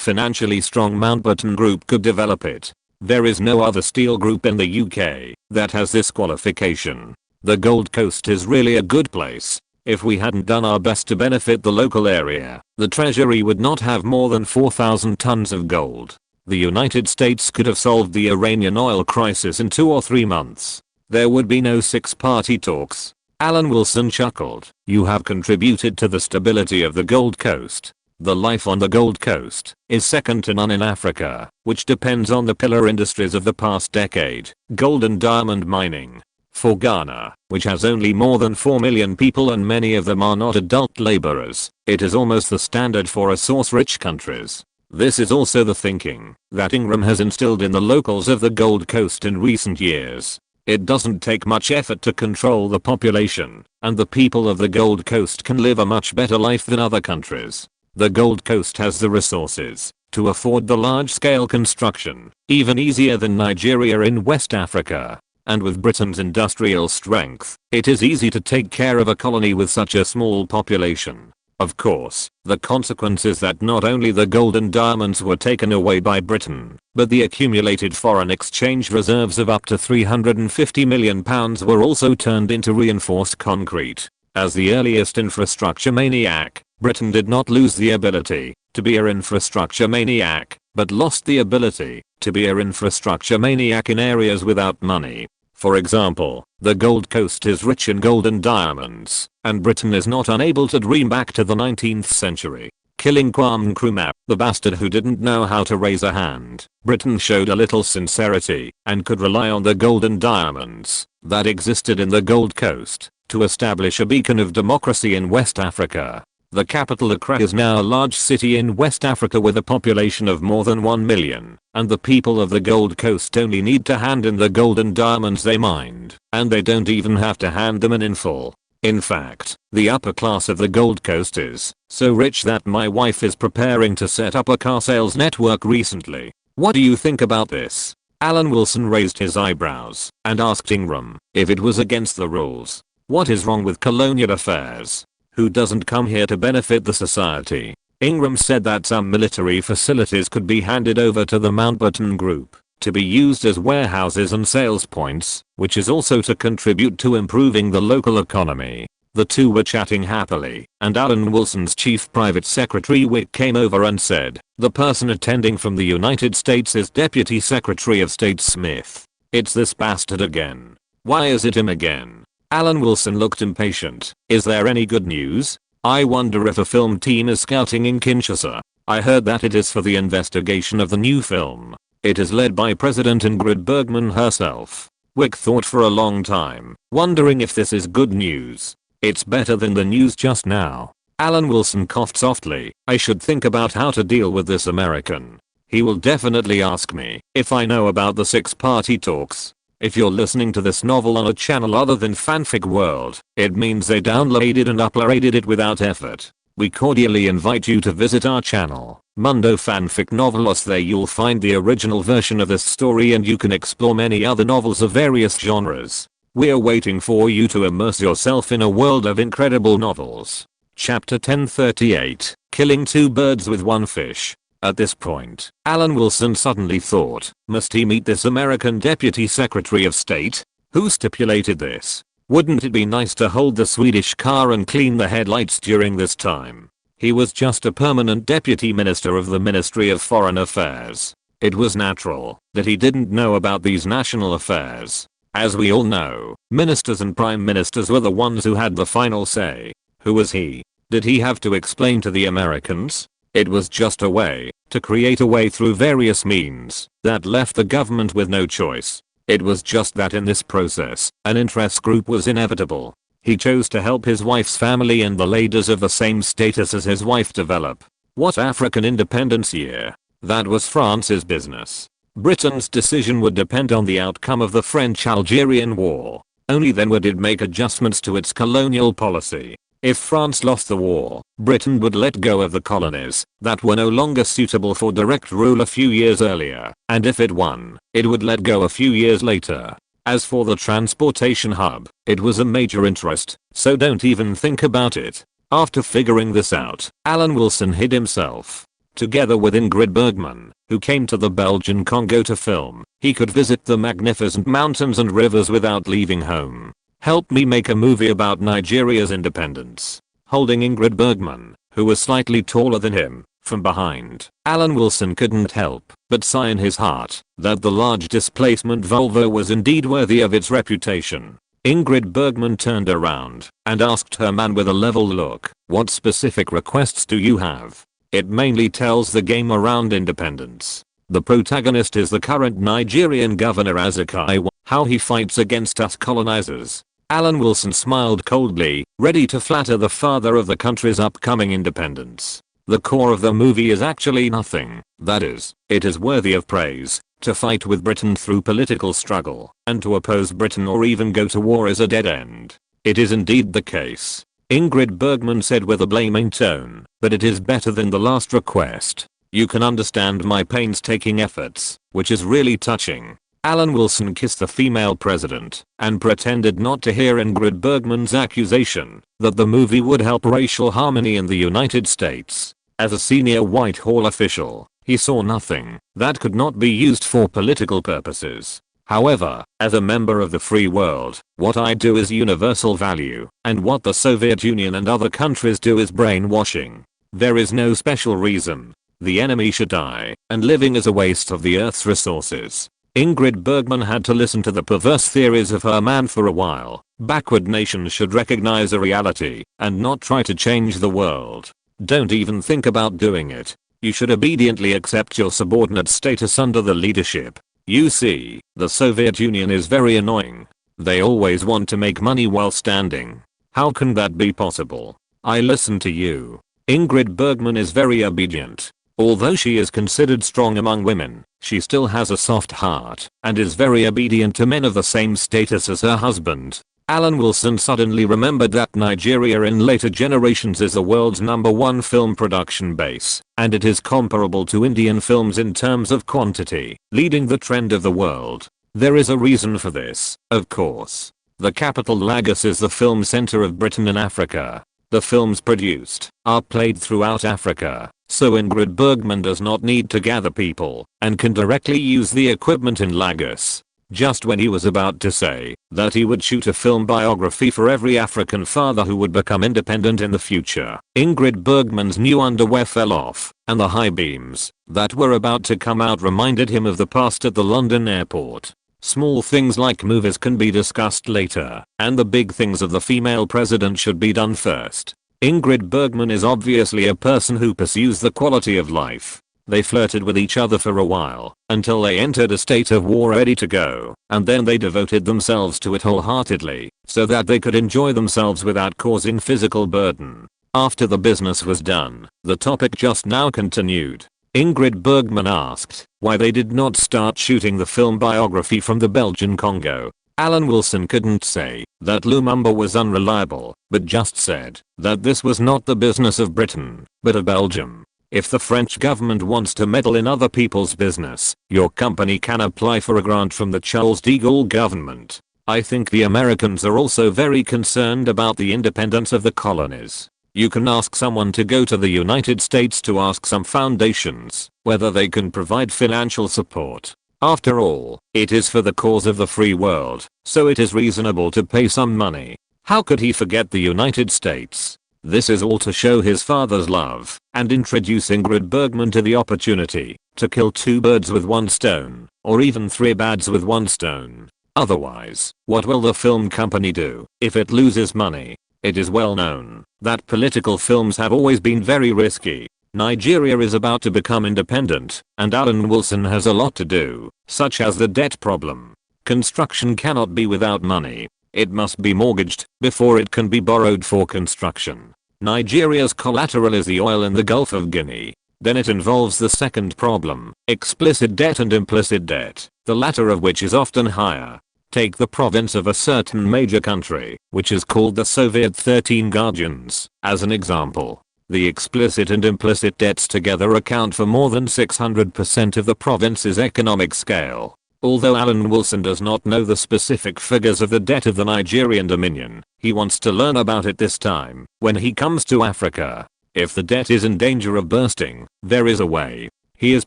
financially strong Mountbatten Group could develop it. There is no other steel group in the UK that has this qualification. The Gold Coast is really a good place. If we hadn't done our best to benefit the local area, the Treasury would not have more than 4,000 tons of gold. The United States could have solved the Iranian oil crisis in 2 or 3 months. There would be no six-party talks. Alan Wilson chuckled. You have contributed to the stability of the Gold Coast. The life on the Gold Coast is second to none in Africa, which depends on the pillar industries of the past decade, gold and diamond mining. For Ghana, which has only more than 4 million people and many of them are not adult laborers, it is almost the standard for resource-rich countries. This is also the thinking that Ingram has instilled in the locals of the Gold Coast in recent years. It doesn't take much effort to control the population, and the people of the Gold Coast can live a much better life than other countries. The Gold Coast has the resources to afford the large-scale construction, even easier than Nigeria in West Africa. And with Britain's industrial strength, it is easy to take care of a colony with such a small population. Of course, the consequence is that not only the gold and diamonds were taken away by Britain, but the accumulated foreign exchange reserves of up to £350 million were also turned into reinforced concrete. As the earliest infrastructure maniac, Britain did not lose the ability to be an infrastructure maniac, but lost the ability to be an infrastructure maniac in areas without money. For example, the Gold Coast is rich in gold and diamonds, and Britain is not unable to dream back to the 19th century. Killing Kwame Nkrumah, the bastard who didn't know how to raise a hand, Britain showed a little sincerity and could rely on the gold and diamonds that existed in the Gold Coast to establish a beacon of democracy in West Africa. The capital Accra is now a large city in West Africa with a population of more than 1 million, and the people of the Gold Coast only need to hand in the gold and diamonds they mined, and they don't even have to hand them in full. In fact, the upper class of the Gold Coast is so rich that my wife is preparing to set up a car sales network recently. What do you think about this? Alan Wilson raised his eyebrows and asked Ingram if it was against the rules. What is wrong with colonial affairs? Who doesn't come here to benefit the society? Ingram said that some military facilities could be handed over to the Mountbatten Group to be used as warehouses and sales points, which is also to contribute to improving the local economy. The two were chatting happily, and Alan Wilson's chief private secretary Wick came over and said, the person attending from the United States is Deputy Secretary of State Smith. It's this bastard again. Why is it him again? Alan Wilson looked impatient. Is there any good news? I wonder if a film team is scouting in Kinshasa. I heard that it is for the investigation of the new film. It is led by President Ingrid Bergman herself. Wick thought for a long time, wondering if this is good news. It's better than the news just now. Alan Wilson coughed softly. I should think about how to deal with this American. He will definitely ask me if I know about the six-party talks. If you're listening to this novel on a channel other than Fanfic World, it means they downloaded and uploaded it without effort. We cordially invite you to visit our channel, Mundo Fanfic Novelos. There you'll find the original version of this story and you can explore many other novels of various genres. We're waiting for you to immerse yourself in a world of incredible novels. Chapter 1038, Killing Two Birds with One Fish. At this point, Alan Wilson suddenly thought, must he meet this American Deputy Secretary of State? Who stipulated this? Wouldn't it be nice to hold the Swedish car and clean the headlights during this time? He was just a permanent deputy minister of the Ministry of Foreign Affairs. It was natural that he didn't know about these national affairs. As we all know, ministers and prime ministers were the ones who had the final say. Who was he? Did he have to explain to the Americans? It was just a way to create a way through various means that left the government with no choice. It was just that in this process, an interest group was inevitable. He chose to help his wife's family and the ladies of the same status as his wife develop. What African independence year? That was France's business. Britain's decision would depend on the outcome of the French-Algerian War. Only then would it make adjustments to its colonial policy. If France lost the war, Britain would let go of the colonies that were no longer suitable for direct rule a few years earlier, and if it won, it would let go a few years later. As for the transportation hub, it was a major interest, so don't even think about it. After figuring this out, Alan Wilson hid himself. Together with Ingrid Bergman, who came to the Belgian Congo to film, he could visit the magnificent mountains and rivers without leaving home. Help me make a movie about Nigeria's independence. Holding Ingrid Bergman, who was slightly taller than him, from behind, Alan Wilson couldn't help but sigh in his heart that the large displacement Volvo was indeed worthy of its reputation. Ingrid Bergman turned around and asked her man with a level look, "What specific requests do you have?" It mainly tells the game around independence. The protagonist is the current Nigerian governor Azikiwe, how he fights against us colonizers. Alan Wilson smiled coldly, ready to flatter the father of the country's upcoming independence. The core of the movie is actually nothing. That is, it is worthy of praise. To fight with Britain through political struggle, and to oppose Britain or even go to war is a dead end. It is indeed the case. Ingrid Bergman said with a blaming tone, but it is better than the last request. You can understand my painstaking efforts, which is really touching. Alan Wilson kissed the female president and pretended not to hear Ingrid Bergman's accusation that the movie would help racial harmony in the United States. As a senior Whitehall official, he saw nothing that could not be used for political purposes. However, as a member of the free world, what I do is universal value, and what the Soviet Union and other countries do is brainwashing. There is no special reason. The enemy should die, and living is a waste of the Earth's resources. Ingrid Bergman had to listen to the perverse theories of her man for a while. Backward nations should recognize a reality and not try to change the world. Don't even think about doing it. You should obediently accept your subordinate status under the leadership. You see, the Soviet Union is very annoying. They always want to make money while standing. How can that be possible? I listen to you. Ingrid Bergman is very obedient. Although she is considered strong among women, she still has a soft heart and is very obedient to men of the same status as her husband. Alan Wilson suddenly remembered that Nigeria in later generations is the world's #1 film production base, and it is comparable to Indian films in terms of quantity, leading the trend of the world. There is a reason for this, of course. The capital Lagos is the film center of Britain in Africa. The films produced are played throughout Africa, so Ingrid Bergman does not need to gather people and can directly use the equipment in Lagos. Just when he was about to say that he would shoot a film biography for every African father who would become independent in the future, Ingrid Bergman's new underwear fell off, and the high beams that were about to come out reminded him of the past at the London airport. Small things like movies can be discussed later, and the big things of the female president should be done first. Ingrid Bergman is obviously a person who pursues the quality of life. They flirted with each other for a while, until they entered a state of war ready to go, and then they devoted themselves to it wholeheartedly, so that they could enjoy themselves without causing physical burden. After the business was done, the topic just now continued. Ingrid Bergman asked why they did not start shooting the film biography from the Belgian Congo. Alan Wilson couldn't say that Lumumba was unreliable, but just said that this was not the business of Britain, but of Belgium. If the French government wants to meddle in other people's business, your company can apply for a grant from the Charles de Gaulle government. I think the Americans are also very concerned about the independence of the colonies. You can ask someone to go to the United States to ask some foundations whether they can provide financial support. After all, it is for the cause of the free world, so it is reasonable to pay some money. How could he forget the United States? This is all to show his father's love and introduce Ingrid Bergman to the opportunity to kill two birds with one stone, or even three birds with one stone. Otherwise, what will the film company do if it loses money? It is well known that political films have always been very risky. Nigeria is about to become independent, and Alan Wilson has a lot to do, such as the debt problem. Construction cannot be without money. It must be mortgaged before it can be borrowed for construction. Nigeria's collateral is the oil in the Gulf of Guinea. Then it involves the second problem, explicit debt and implicit debt, the latter of which is often higher. Take the province of a certain major country, which is called the Soviet 13 Guardians, as an example. The explicit and implicit debts together account for more than 600% of the province's economic scale. Although Alan Wilson does not know the specific figures of the debt of the Nigerian Dominion, he wants to learn about it this time when he comes to Africa. If the debt is in danger of bursting, there is a way. He is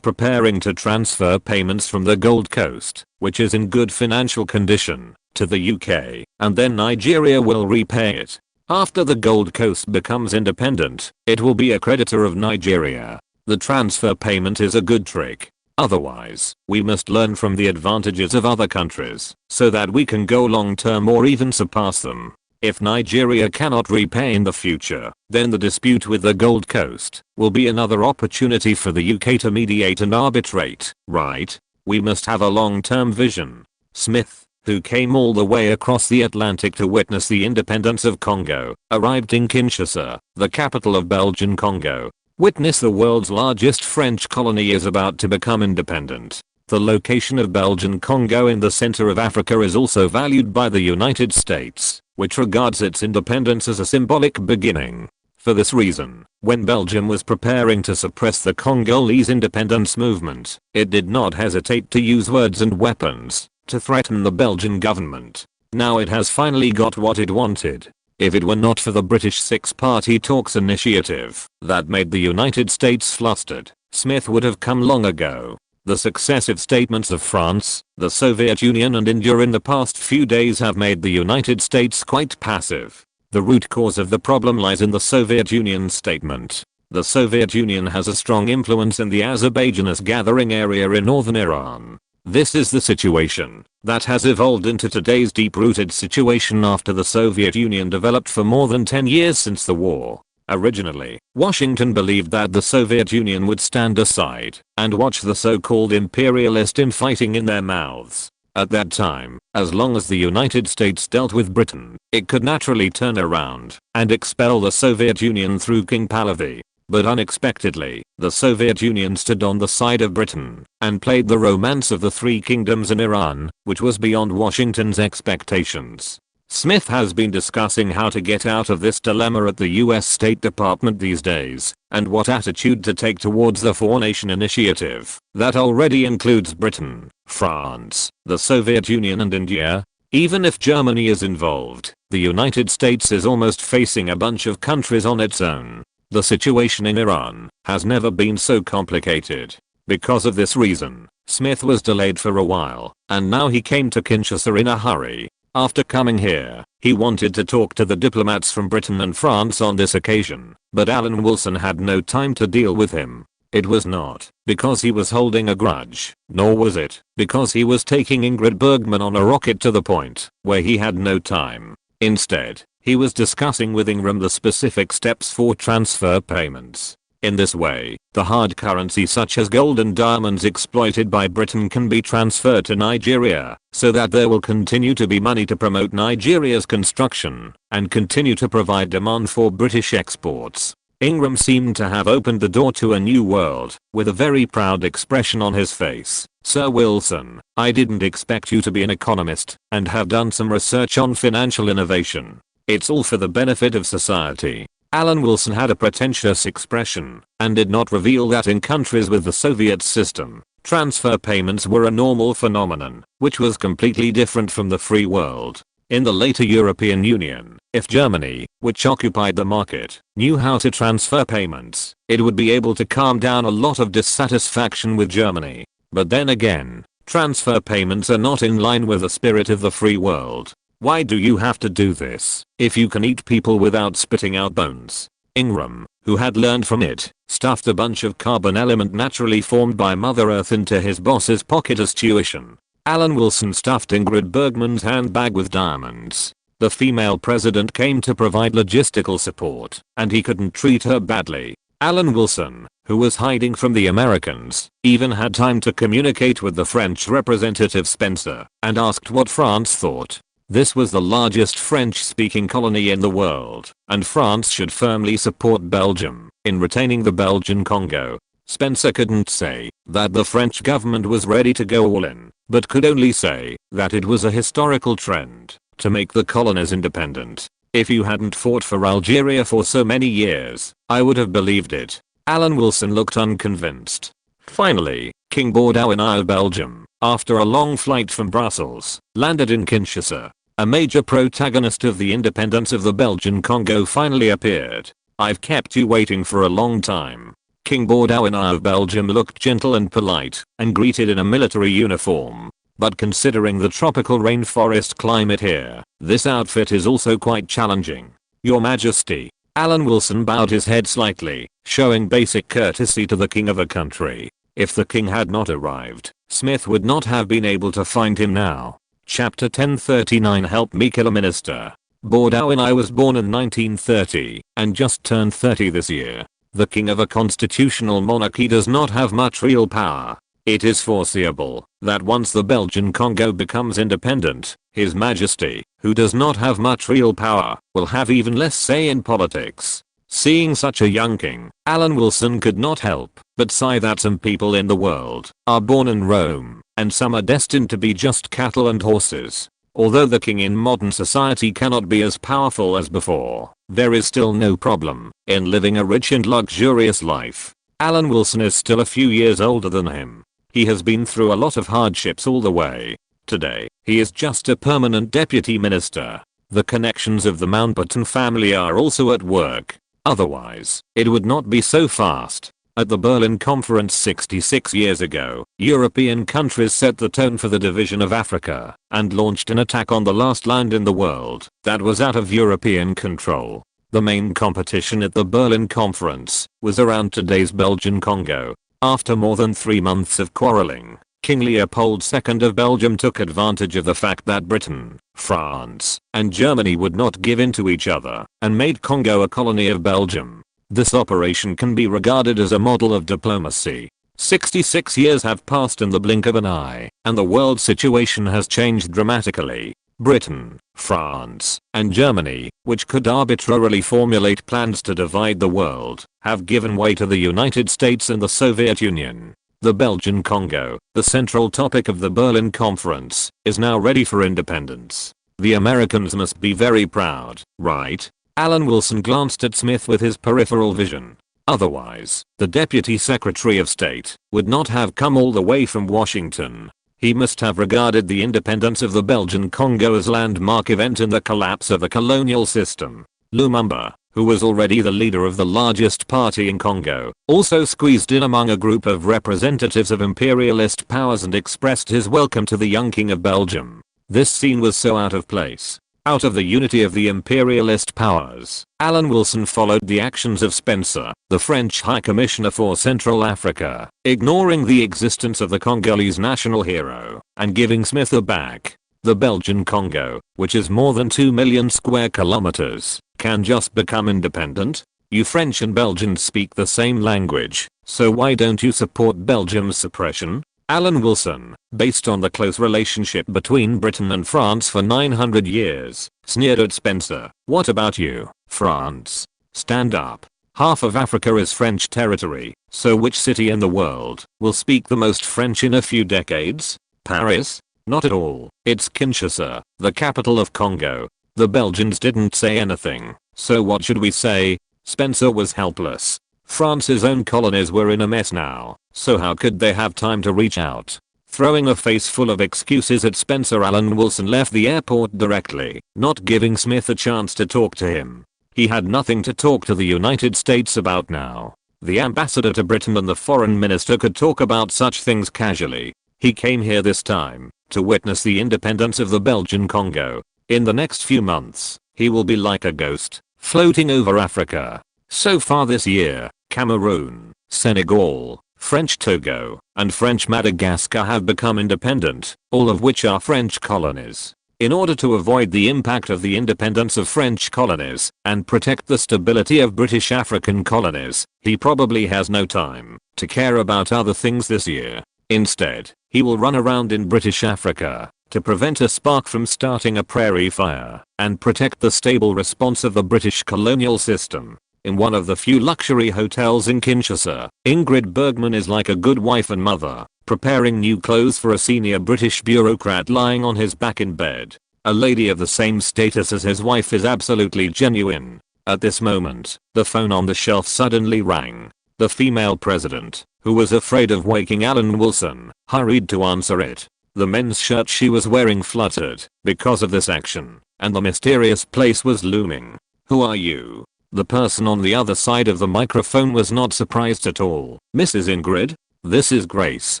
preparing to transfer payments from the Gold Coast, which is in good financial condition, to the UK, and then Nigeria will repay it. After the Gold Coast becomes independent, it will be a creditor of Nigeria. The transfer payment is a good trick. Otherwise, we must learn from the advantages of other countries, so that we can go long term or even surpass them. If Nigeria cannot repay in the future, then the dispute with the Gold Coast will be another opportunity for the UK to mediate and arbitrate, right? We must have a long-term vision. Smith, who came all the way across the Atlantic to witness the independence of Congo, arrived in Kinshasa, the capital of Belgian Congo. Witness the world's largest French colony is about to become independent. The location of Belgian Congo in the center of Africa is also valued by the United States, which regards its independence as a symbolic beginning. For this reason, when Belgium was preparing to suppress the Congolese independence movement, it did not hesitate to use words and weapons to threaten the Belgian government. Now it has finally got what it wanted. If it were not for the British Six-Party Talks initiative that made the United States flustered, Smith would have come long ago. The successive statements of France, the Soviet Union and India in the past few days have made the United States quite passive. The root cause of the problem lies in the Soviet Union's statement. The Soviet Union has a strong influence in the Azerbaijanis gathering area in northern Iran. This is the situation that has evolved into today's deep-rooted situation after the Soviet Union developed for more than 10 years since the war. Originally, Washington believed that the Soviet Union would stand aside and watch the so-called imperialist infighting in their mouths. At that time, as long as the United States dealt with Britain, it could naturally turn around and expel the Soviet Union through King Pahlavi. But unexpectedly, the Soviet Union stood on the side of Britain and played the romance of the three kingdoms in Iran, which was beyond Washington's expectations. Smith has been discussing how to get out of this dilemma at the US State Department these days, and what attitude to take towards the four-nation initiative that already includes Britain, France, the Soviet Union and India. Even if Germany is involved, the United States is almost facing a bunch of countries on its own. The situation in Iran has never been so complicated. Because of this reason, Smith was delayed for a while, and now he came to Kinshasa in a hurry. After coming here, he wanted to talk to the diplomats from Britain and France on this occasion, but Alan Wilson had no time to deal with him. It was not because he was holding a grudge, nor was it because he was taking Ingrid Bergman on a rocket to the point where he had no time. Instead, he was discussing with Ingram the specific steps for transfer payments. In this way, the hard currency such as gold and diamonds exploited by Britain can be transferred to Nigeria, so that there will continue to be money to promote Nigeria's construction and continue to provide demand for British exports. Ingram seemed to have opened the door to a new world, with a very proud expression on his face. Sir Wilson, I didn't expect you to be an economist and have done some research on financial innovation. It's all for the benefit of society. Alan Wilson had a pretentious expression and did not reveal that in countries with the Soviet system, transfer payments were a normal phenomenon, which was completely different from the free world. In the later European Union, if Germany, which occupied the market, knew how to transfer payments, it would be able to calm down a lot of dissatisfaction with Germany. But then again, transfer payments are not in line with the spirit of the free world. Why do you have to do this if you can eat people without spitting out bones? Ingram, who had learned from it, stuffed a bunch of carbon element naturally formed by Mother Earth into his boss's pocket as tuition. Alan Wilson stuffed Ingrid Bergman's handbag with diamonds. The female president came to provide logistical support, and he couldn't treat her badly. Alan Wilson, who was hiding from the Americans, even had time to communicate with the French representative Spencer and asked what France thought. This was the largest French-speaking colony in the world, and France should firmly support Belgium in retaining the Belgian Congo. Spencer couldn't say that the French government was ready to go all in, but could only say that it was a historical trend to make the colonies independent. If you hadn't fought for Algeria for so many years, I would have believed it. Alan Wilson looked unconvinced. Finally, King Baudouin of Belgium, after a long flight from Brussels, landed in Kinshasa. A major protagonist of the independence of the Belgian Congo finally appeared. I've kept you waiting for a long time. King Baudouin of Belgium looked gentle and polite and greeted in a military uniform. But considering the tropical rainforest climate here, this outfit is also quite challenging. Your Majesty. Alan Wilson bowed his head slightly, showing basic courtesy to the king of a country. If the king had not arrived, Smith would not have been able to find him now. Chapter 1039 Help Me Kill a Minister. Baudouin I was born in 1930 and just turned 30 this year. The king of a constitutional monarchy does not have much real power. It is foreseeable that once the Belgian Congo becomes independent, His Majesty, who does not have much real power, will have even less say in politics. Seeing such a young king, Alan Wilson could not help but sigh that some people in the world are born in Rome, and some are destined to be just cattle and horses. Although the king in modern society cannot be as powerful as before, there is still no problem in living a rich and luxurious life. Alan Wilson is still a few years older than him. He has been through a lot of hardships all the way. Today, he is just a permanent deputy minister. The connections of the Mountbatten family are also at work. Otherwise, it would not be so fast. At the Berlin Conference 66 years ago, European countries set the tone for the division of Africa and launched an attack on the last land in the world that was out of European control. The main competition at the Berlin Conference was around today's Belgian Congo. After more than 3 months of quarreling, King Leopold II of Belgium took advantage of the fact that Britain, France, and Germany would not give in to each other and made Congo a colony of Belgium. This operation can be regarded as a model of diplomacy. 66 years have passed in the blink of an eye, and the world situation has changed dramatically. Britain, France, and Germany, which could arbitrarily formulate plans to divide the world, have given way to the United States and the Soviet Union. The Belgian Congo, the central topic of the Berlin Conference, is now ready for independence. The Americans must be very proud, right? Alan Wilson glanced at Smith with his peripheral vision. Otherwise, the Deputy Secretary of State would not have come all the way from Washington. He must have regarded the independence of the Belgian Congo as a landmark event in the collapse of the colonial system. Lumumba, who was already the leader of the largest party in Congo, also squeezed in among a group of representatives of imperialist powers and expressed his welcome to the young king of Belgium. This scene was so out of place. Out of the unity of the imperialist powers, Alan Wilson followed the actions of Spencer, the French High Commissioner for Central Africa, ignoring the existence of the Congolese national hero and giving Smith a back. The Belgian Congo, which is more than 2 million square kilometers, can just become independent. You French and Belgians speak the same language, so why don't you support Belgium's suppression? Alan Wilson, based on the close relationship between Britain and France for 900 years, sneered at Spencer. What about you, France? Stand up. Half of Africa is French territory, so which city in the world will speak the most French in a few decades? Paris? Not at all. It's Kinshasa, the capital of Congo. The Belgians didn't say anything, so what should we say? Spencer was helpless. France's own colonies were in a mess now, so how could they have time to reach out? Throwing a face full of excuses at Spencer, Alan Wilson left the airport directly, not giving Smith a chance to talk to him. He had nothing to talk to the United States about now. The ambassador to Britain and the foreign minister could talk about such things casually. He came here this time to witness the independence of the Belgian Congo. In the next few months, he will be like a ghost, floating over Africa. So far this year, Cameroon, Senegal, French Togo, and French Madagascar have become independent, all of which are French colonies. In order to avoid the impact of the independence of French colonies and protect the stability of British African colonies, he probably has no time to care about other things this year. Instead, he will run around in British Africa to prevent a spark from starting a prairie fire and protect the stable response of the British colonial system. In one of the few luxury hotels in Kinshasa, Ingrid Bergman is like a good wife and mother, preparing new clothes for a senior British bureaucrat lying on his back in bed. A lady of the same status as his wife is absolutely genuine. At this moment, the phone on the shelf suddenly rang. The female president, who was afraid of waking Alan Wilson, hurried to answer it. The men's shirt she was wearing fluttered because of this action, and the mysterious place was looming. Who are you? The person on the other side of the microphone was not surprised at all. Mrs. Ingrid? This is Grace.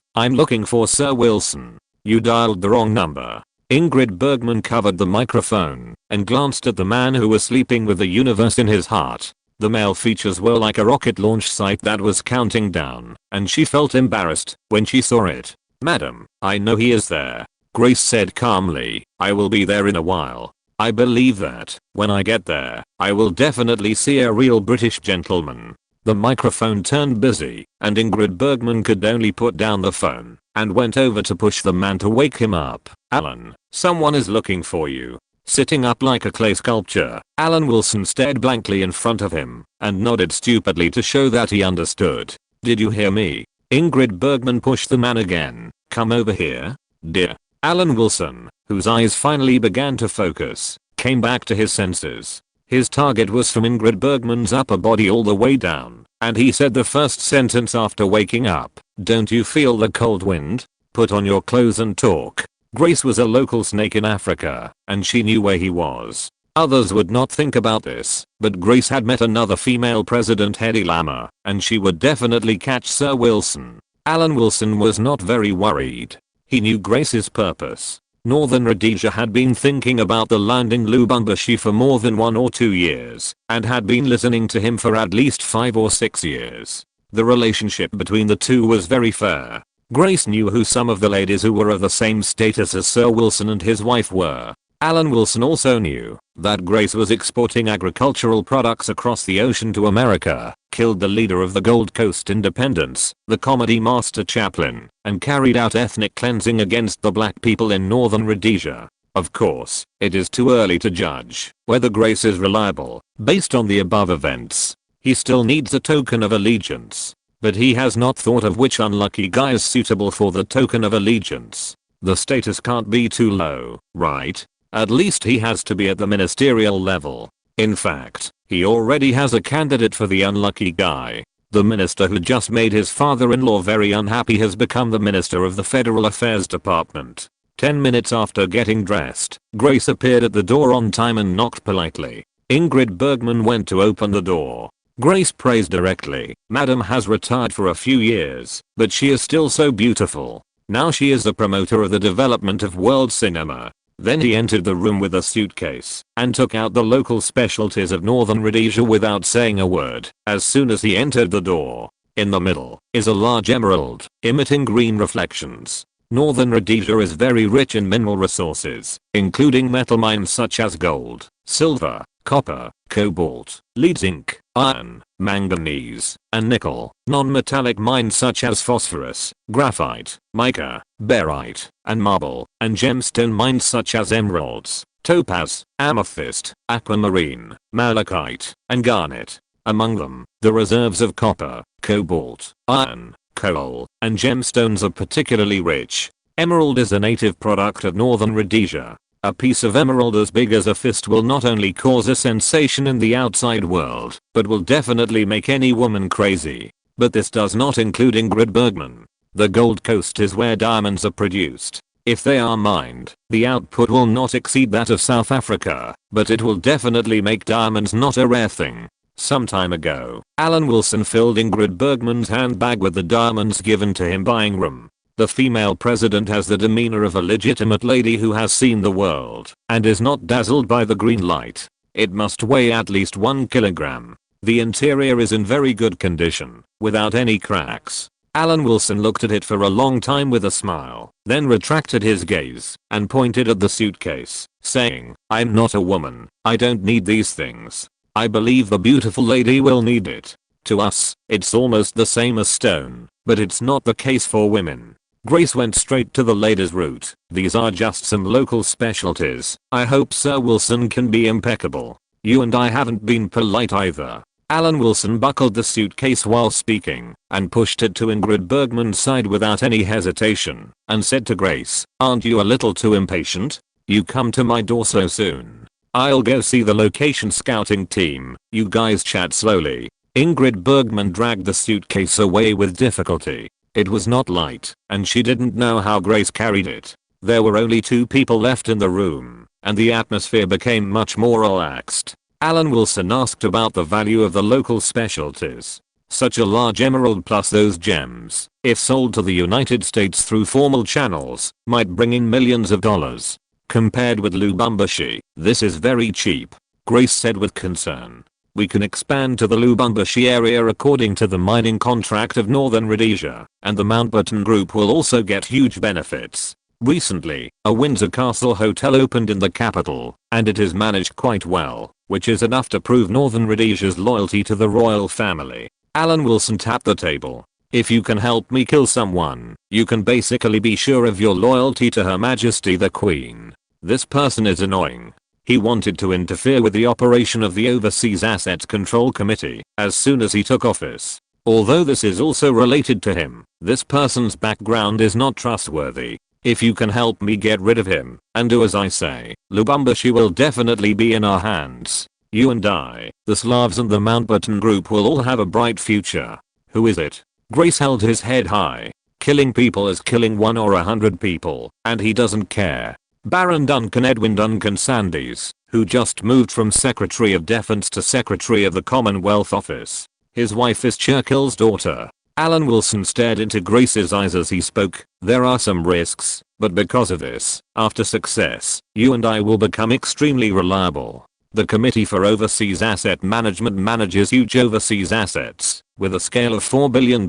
I'm looking for Sir Wilson. You dialed the wrong number. Ingrid Bergman covered the microphone and glanced at the man who was sleeping with the universe in his heart. The male features were like a rocket launch site that was counting down, and she felt embarrassed when she saw it. Madam, I know he is there. Grace said calmly. I will be there in a while. I believe that, when I get there, I will definitely see a real British gentleman. The microphone turned busy, and Ingrid Bergman could only put down the phone, and went over to push the man to wake him up. Alan, someone is looking for you. Sitting up like a clay sculpture, Alan Wilson stared blankly in front of him, and nodded stupidly to show that he understood. Did you hear me? Ingrid Bergman pushed the man again. Come over here, dear. Alan Wilson, whose eyes finally began to focus, came back to his senses. His target was from Ingrid Bergman's upper body all the way down, and he said the first sentence after waking up. Don't you feel the cold wind? Put on your clothes and talk. Grace was a local snake in Africa, and she knew where he was. Others would not think about this, but Grace had met another female president, Hedy Lamarr, and she would definitely catch Sir Wilson. Alan Wilson was not very worried. He knew Grace's purpose. Northern Rhodesia had been thinking about the land in Lubumbashi for more than 1 or 2 years, and had been listening to him for at least 5 or 6 years. The relationship between the two was very fair. Grace knew who some of the ladies who were of the same status as Sir Wilson and his wife were. Alan Wilson also knew that Grace was exporting agricultural products across the ocean to America, killed the leader of the Gold Coast Independence, the comedy master Chaplin, and carried out ethnic cleansing against the black people in Northern Rhodesia. Of course, it is too early to judge whether Grace is reliable. Based on the above events, he still needs a token of allegiance. But he has not thought of which unlucky guy is suitable for the token of allegiance. The status can't be too low, right? At least he has to be at the ministerial level. In fact, he already has a candidate for the unlucky guy. The minister who just made his father-in-law very unhappy has become the minister of the Federal Affairs Department. 10 minutes after getting dressed, Grace appeared at the door on time and knocked politely. Ingrid Bergman went to open the door. Grace praised directly. Madam has retired for a few years, but she is still so beautiful. Now she is the promoter of the development of world cinema. Then he entered the room with a suitcase and took out the local specialties of Northern Rhodesia without saying a word. As soon as he entered the door, in the middle is a large emerald, emitting green reflections. Northern Rhodesia is very rich in mineral resources, including metal mines such as gold, silver, copper, cobalt, lead, zinc, iron, manganese, and nickel. Non-metallic mines such as phosphorus, graphite, mica, barite, and marble, and gemstone mines such as emeralds, topaz, amethyst, aquamarine, malachite, and garnet. Among them, the reserves of copper, cobalt, iron, coal, and gemstones are particularly rich. Emerald is a native product of northern Rhodesia. A piece of emerald as big as a fist will not only cause a sensation in the outside world, but will definitely make any woman crazy. But this does not include Ingrid Bergman. The Gold Coast is where diamonds are produced. If they are mined, the output will not exceed that of South Africa, but it will definitely make diamonds not a rare thing. Some time ago, Alan Wilson filled Ingrid Bergman's handbag with the diamonds given to him by Ingram. The female president has the demeanor of a legitimate lady who has seen the world and is not dazzled by the green light. It must weigh at least 1 kilogram. The interior is in very good condition, without any cracks. Alan Wilson looked at it for a long time with a smile, then retracted his gaze and pointed at the suitcase, saying, "I'm not a woman. I don't need these things. I believe the beautiful lady will need it. To us, it's almost the same as stone, but it's not the case for women." Grace went straight to the lady's route. "These are just some local specialties. I hope Sir Wilson can be impeccable. You and I haven't been polite either." Alan Wilson buckled the suitcase while speaking and pushed it to Ingrid Bergman's side without any hesitation and said to Grace, "Aren't you a little too impatient? You come to my door so soon. I'll go see the location scouting team. You guys chat slowly." Ingrid Bergman dragged the suitcase away with difficulty. It was not light, and she didn't know how Grace carried it. There were only 2 people left in the room, and the atmosphere became much more relaxed. Alan Wilson asked about the value of the local specialties. Such a large emerald plus those gems, if sold to the United States through formal channels, might bring in millions of dollars. Compared with Lubumbashi, this is very cheap, Grace said with concern. "We can expand to the Lubumbashi area according to the mining contract of Northern Rhodesia, and the Mountbatten Group will also get huge benefits. Recently, a Windsor Castle hotel opened in the capital, and it is managed quite well, which is enough to prove Northern Rhodesia's loyalty to the royal family." Alan Wilson tapped the table. "If you can help me kill someone, you can basically be sure of your loyalty to Her Majesty the Queen. This person is annoying. He wanted to interfere with the operation of the Overseas Assets Control Committee as soon as he took office. Although this is also related to him, this person's background is not trustworthy. If you can help me get rid of him and do as I say, Lubumbashi will definitely be in our hands. You and I, the Slavs and the Mountbatten Group will all have a bright future." "Who is it?" Grace held his head high. "Killing people is killing 1 or 100 people, and he doesn't care. Baron Duncan Edwin Duncan Sandys, who just moved from Secretary of Defense to Secretary of the Commonwealth Office. His wife is Churchill's daughter." Alan Wilson stared into Grace's eyes as he spoke. "There are some risks, but because of this, after success, you and I will become extremely reliable. The Committee for Overseas Asset Management manages huge overseas assets, with a scale of £4 billion.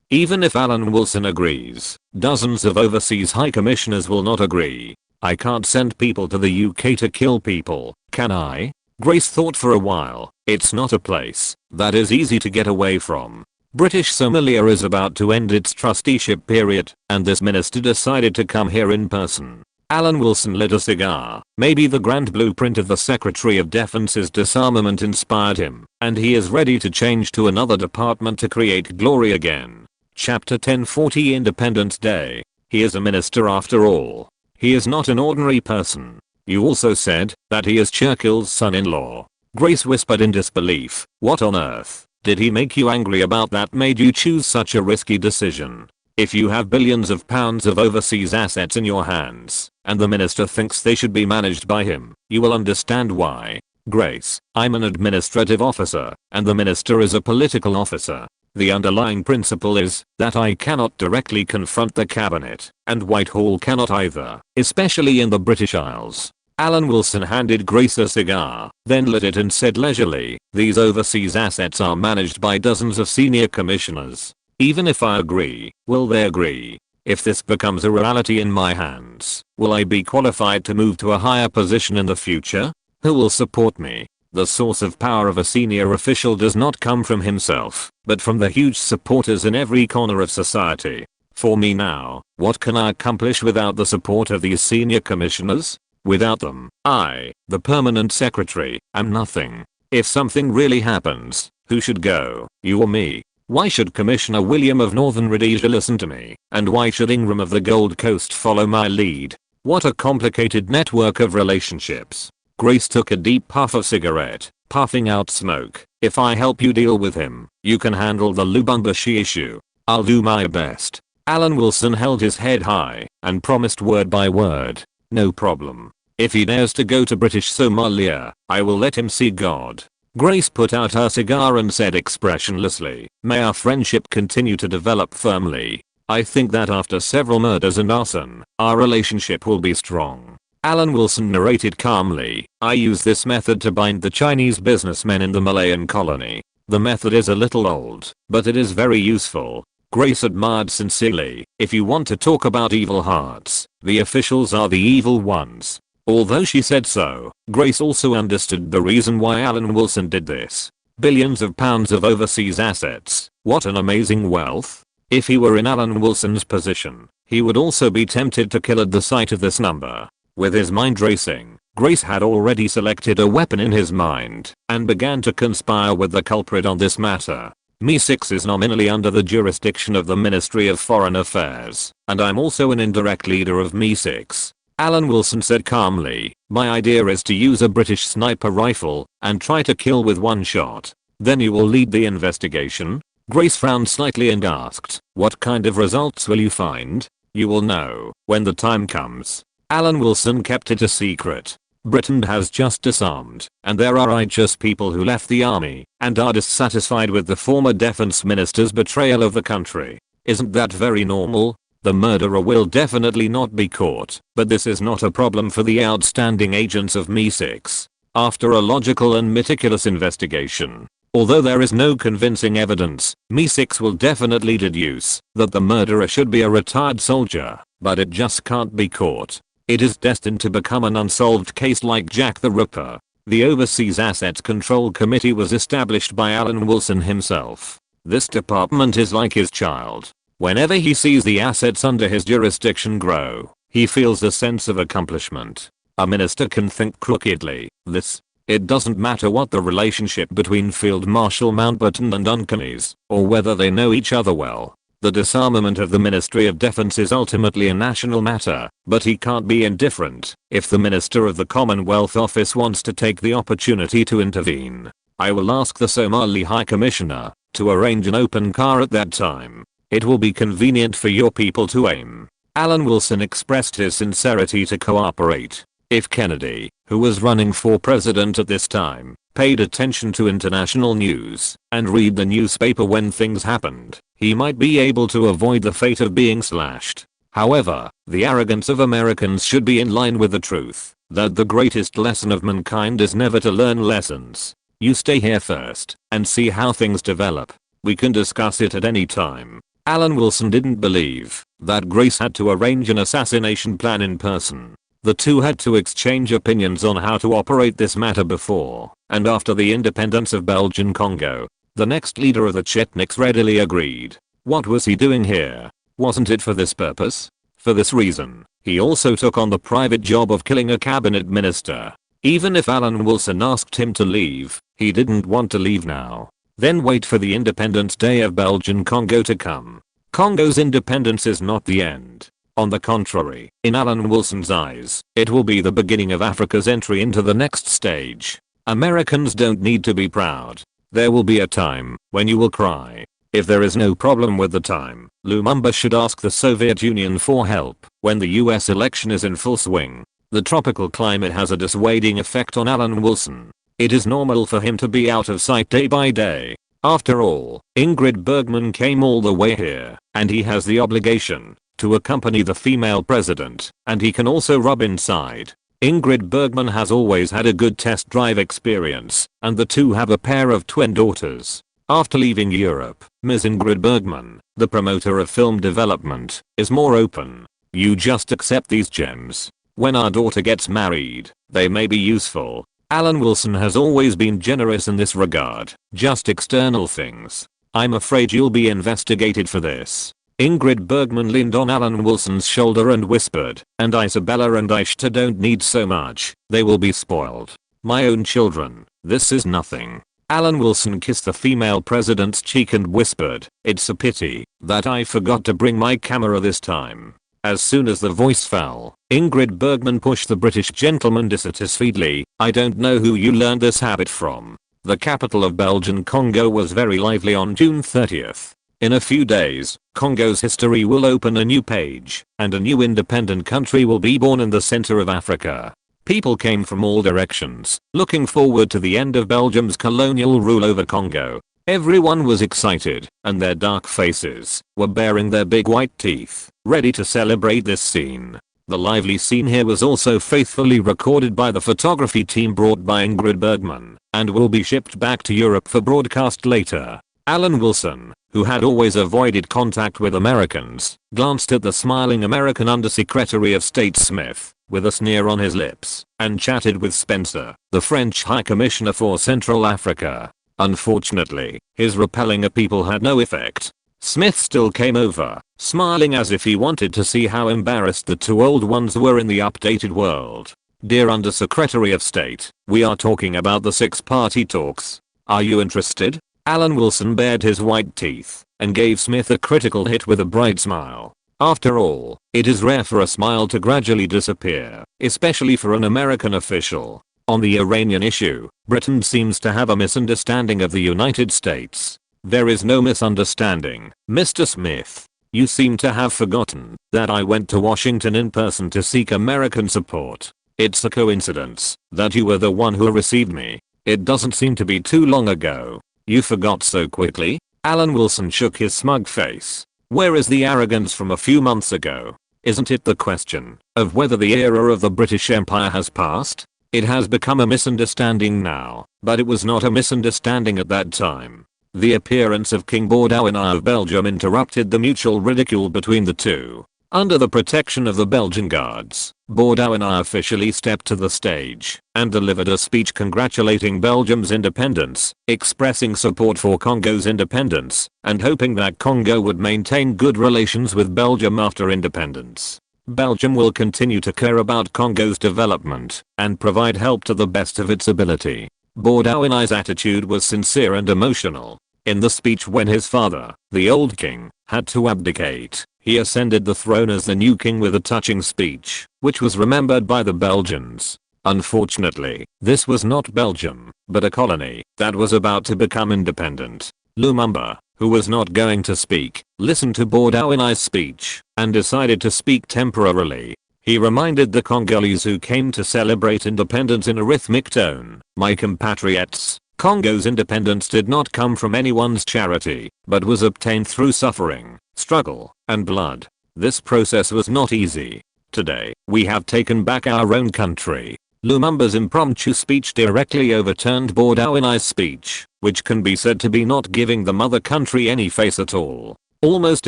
Even if Alan Wilson agrees, dozens of overseas high commissioners will not agree. I can't send people to the UK to kill people, can I?" Grace thought for a while. "It's not a place that is easy to get away from. British Somalia is about to end its trusteeship period, and this minister decided to come here in person." Alan Wilson lit a cigar. Maybe the grand blueprint of the Secretary of Defense's disarmament inspired him, and he is ready to change to another department to create glory again. Chapter 1040 Independence Day. He is a minister after all. He is not an ordinary person. "You also said that he is Churchill's son-in-law." Grace whispered in disbelief. "What on earth did he make you angry about that made you choose such a risky decision? If you have billions of pounds of overseas assets in your hands, and the minister thinks they should be managed by him, you will understand why." "Grace, I'm an administrative officer, and the minister is a political officer. The underlying principle is that I cannot directly confront the cabinet, and Whitehall cannot either, especially in the British Isles." Alan Wilson handed Grace a cigar, then lit it and said leisurely, "These overseas assets are managed by dozens of senior commissioners. Even if I agree, will they agree? If this becomes a reality in my hands, will I be qualified to move to a higher position in the future? Who will support me? The source of power of a senior official does not come from himself, but from the huge supporters in every corner of society. For me now, what can I accomplish without the support of these senior commissioners? Without them, I, the permanent secretary, am nothing. If something really happens, who should go, you or me? Why should Commissioner William of Northern Rhodesia listen to me? And why should Ingram of the Gold Coast follow my lead? What a complicated network of relationships. Grace took a deep puff of cigarette, puffing out smoke. If I help you deal with him, you can handle the Lubumbashi issue. I'll do my best. Alan Wilson held his head high and promised word by word. No problem. If he dares to go to British Somalia, I will let him see God. Grace put out her cigar and said expressionlessly, may our friendship continue to develop firmly. I think that after several murders and arson, our relationship will be strong. Alan Wilson narrated calmly, I use this method to bind the Chinese businessmen in the Malayan colony. The method is a little old, but it is very useful. Grace admired sincerely, if you want to talk about evil hearts, the officials are the evil ones. Although she said so, Grace also understood the reason why Alan Wilson did this. Billions of pounds of overseas assets, what an amazing wealth. If he were in Alan Wilson's position, he would also be tempted to kill at the sight of this number. With his mind racing, Grace had already selected a weapon in his mind and began to conspire with the culprit on this matter. Mi-6 is nominally under the jurisdiction of the Ministry of Foreign Affairs, and I'm also an indirect leader of Mi-6. Alan Wilson said calmly, my idea is to use a British sniper rifle and try to kill with one shot. Then you will lead the investigation? Grace frowned slightly and asked, what kind of results will you find? You will know when the time comes. Alan Wilson kept it a secret. Britain has just disarmed, and there are righteous people who left the army and are dissatisfied with the former defense minister's betrayal of the country. Isn't that very normal? The murderer will definitely not be caught, but this is not a problem for the outstanding agents of Mi-6. After a logical and meticulous investigation, although there is no convincing evidence, Mi-6 will definitely deduce that the murderer should be a retired soldier, but it just can't be caught. It is destined to become an unsolved case like Jack the Ripper. The Overseas Assets Control Committee was established by Alan Wilson himself. This department is like his child. Whenever he sees the assets under his jurisdiction grow, he feels a sense of accomplishment. A minister can think crookedly. It doesn't matter what the relationship between Field Marshal Mountbatten and Duncan is, or whether they know each other well. The disarmament of the Ministry of Defense is ultimately a national matter, but he can't be indifferent if the Minister of the Commonwealth Office wants to take the opportunity to intervene. I will ask the Somali High Commissioner to arrange an open car at that time. It will be convenient for your people to aim. Alan Wilson expressed his sincerity to cooperate. If Kennedy, who was running for president at this time, paid attention to international news and read the newspaper when things happened, he might be able to avoid the fate of being slashed. However, the arrogance of Americans should be in line with the truth that the greatest lesson of mankind is never to learn lessons. You stay here first and see how things develop. We can discuss it at any time. Alan Wilson didn't believe that Grace had to arrange an assassination plan in person. The two had to exchange opinions on how to operate this matter before and after the independence of Belgian Congo. The next leader of the Chetniks readily agreed. What was he doing here? Wasn't it for this purpose? For this reason, he also took on the private job of killing a cabinet minister. Even if Alan Wilson asked him to leave, he didn't want to leave now. Then wait for the Independence Day of Belgian Congo to come. Congo's independence is not the end. On the contrary, in Alan Wilson's eyes, it will be the beginning of Africa's entry into the next stage. Americans don't need to be proud. There will be a time when you will cry. If there is no problem with the time, Lumumba should ask the Soviet Union for help when the US election is in full swing. The tropical climate has a dissuading effect on Alan Wilson. It is normal for him to be out of sight day by day. After all, Ingrid Bergman came all the way here, and he has the obligation to accompany the female president, and he can also rub inside. Ingrid Bergman has always had a good test drive experience, and the two have a pair of twin daughters. After leaving Europe, Ms. Ingrid Bergman, the promoter of film development, is more open. You just accept these gems. When our daughter gets married, they may be useful. Alan Wilson has always been generous in this regard, just external things. I'm afraid you'll be investigated for this. Ingrid Bergman leaned on Alan Wilson's shoulder and whispered, and Isabella and Aishta don't need so much, they will be spoiled. My own children, this is nothing. Alan Wilson kissed the female president's cheek and whispered, it's a pity that I forgot to bring my camera this time. As soon as the voice fell, Ingrid Bergman pushed the British gentleman dissatisfiedly, I don't know who you learned this habit from. The capital of Belgian Congo was very lively on June 30th. In a few days, Congo's history will open a new page, and a new independent country will be born in the center of Africa. People came from all directions, looking forward to the end of Belgium's colonial rule over Congo. Everyone was excited, and their dark faces were baring their big white teeth, ready to celebrate this scene. The lively scene here was also faithfully recorded by the photography team brought by Ingrid Bergman, and will be shipped back to Europe for broadcast later. Alan Wilson, who had always avoided contact with Americans, glanced at the smiling American Undersecretary of State Smith, with a sneer on his lips, and chatted with Spencer, the French High Commissioner for Central Africa. Unfortunately, his repelling of people had no effect. Smith still came over, smiling as if he wanted to see how embarrassed the two old ones were in the updated world. Dear Undersecretary of State, we are talking about the six-party talks. Are you interested? Alan Wilson bared his white teeth and gave Smith a critical hit with a bright smile. After all, it is rare for a smile to gradually disappear, especially for an American official. On the Iranian issue, Britain seems to have a misunderstanding of the United States. There is no misunderstanding, Mr. Smith. You seem to have forgotten that I went to Washington in person to seek American support. It's a coincidence that you were the one who received me. It doesn't seem to be too long ago. You forgot so quickly? Alan Wilson shook his smug face. Where is the arrogance from a few months ago? Isn't it the question of whether the era of the British Empire has passed? It has become a misunderstanding now, but it was not a misunderstanding at that time. The appearance of King Baudouin of Belgium interrupted the mutual ridicule between the two. Under the protection of the Belgian guards, Baudouin officially stepped to the stage and delivered a speech congratulating Belgium's independence, expressing support for Congo's independence, and hoping that Congo would maintain good relations with Belgium after independence. Belgium will continue to care about Congo's development and provide help to the best of its ability. Baudouin's attitude was sincere and emotional. In the speech when his father, the old king, had to abdicate, he ascended the throne as the new king with a touching speech, which was remembered by the Belgians. Unfortunately, this was not Belgium, but a colony that was about to become independent. Lumumba, who was not going to speak, listened to Baudouin's speech and decided to speak temporarily. He reminded the Congolese who came to celebrate independence in a rhythmic tone, my compatriots, Congo's independence did not come from anyone's charity, but was obtained through suffering, struggle, and blood. This process was not easy. Today, we have taken back our own country. Lumumba's impromptu speech directly overturned Baudouin's speech, which can be said to be not giving the mother country any face at all. Almost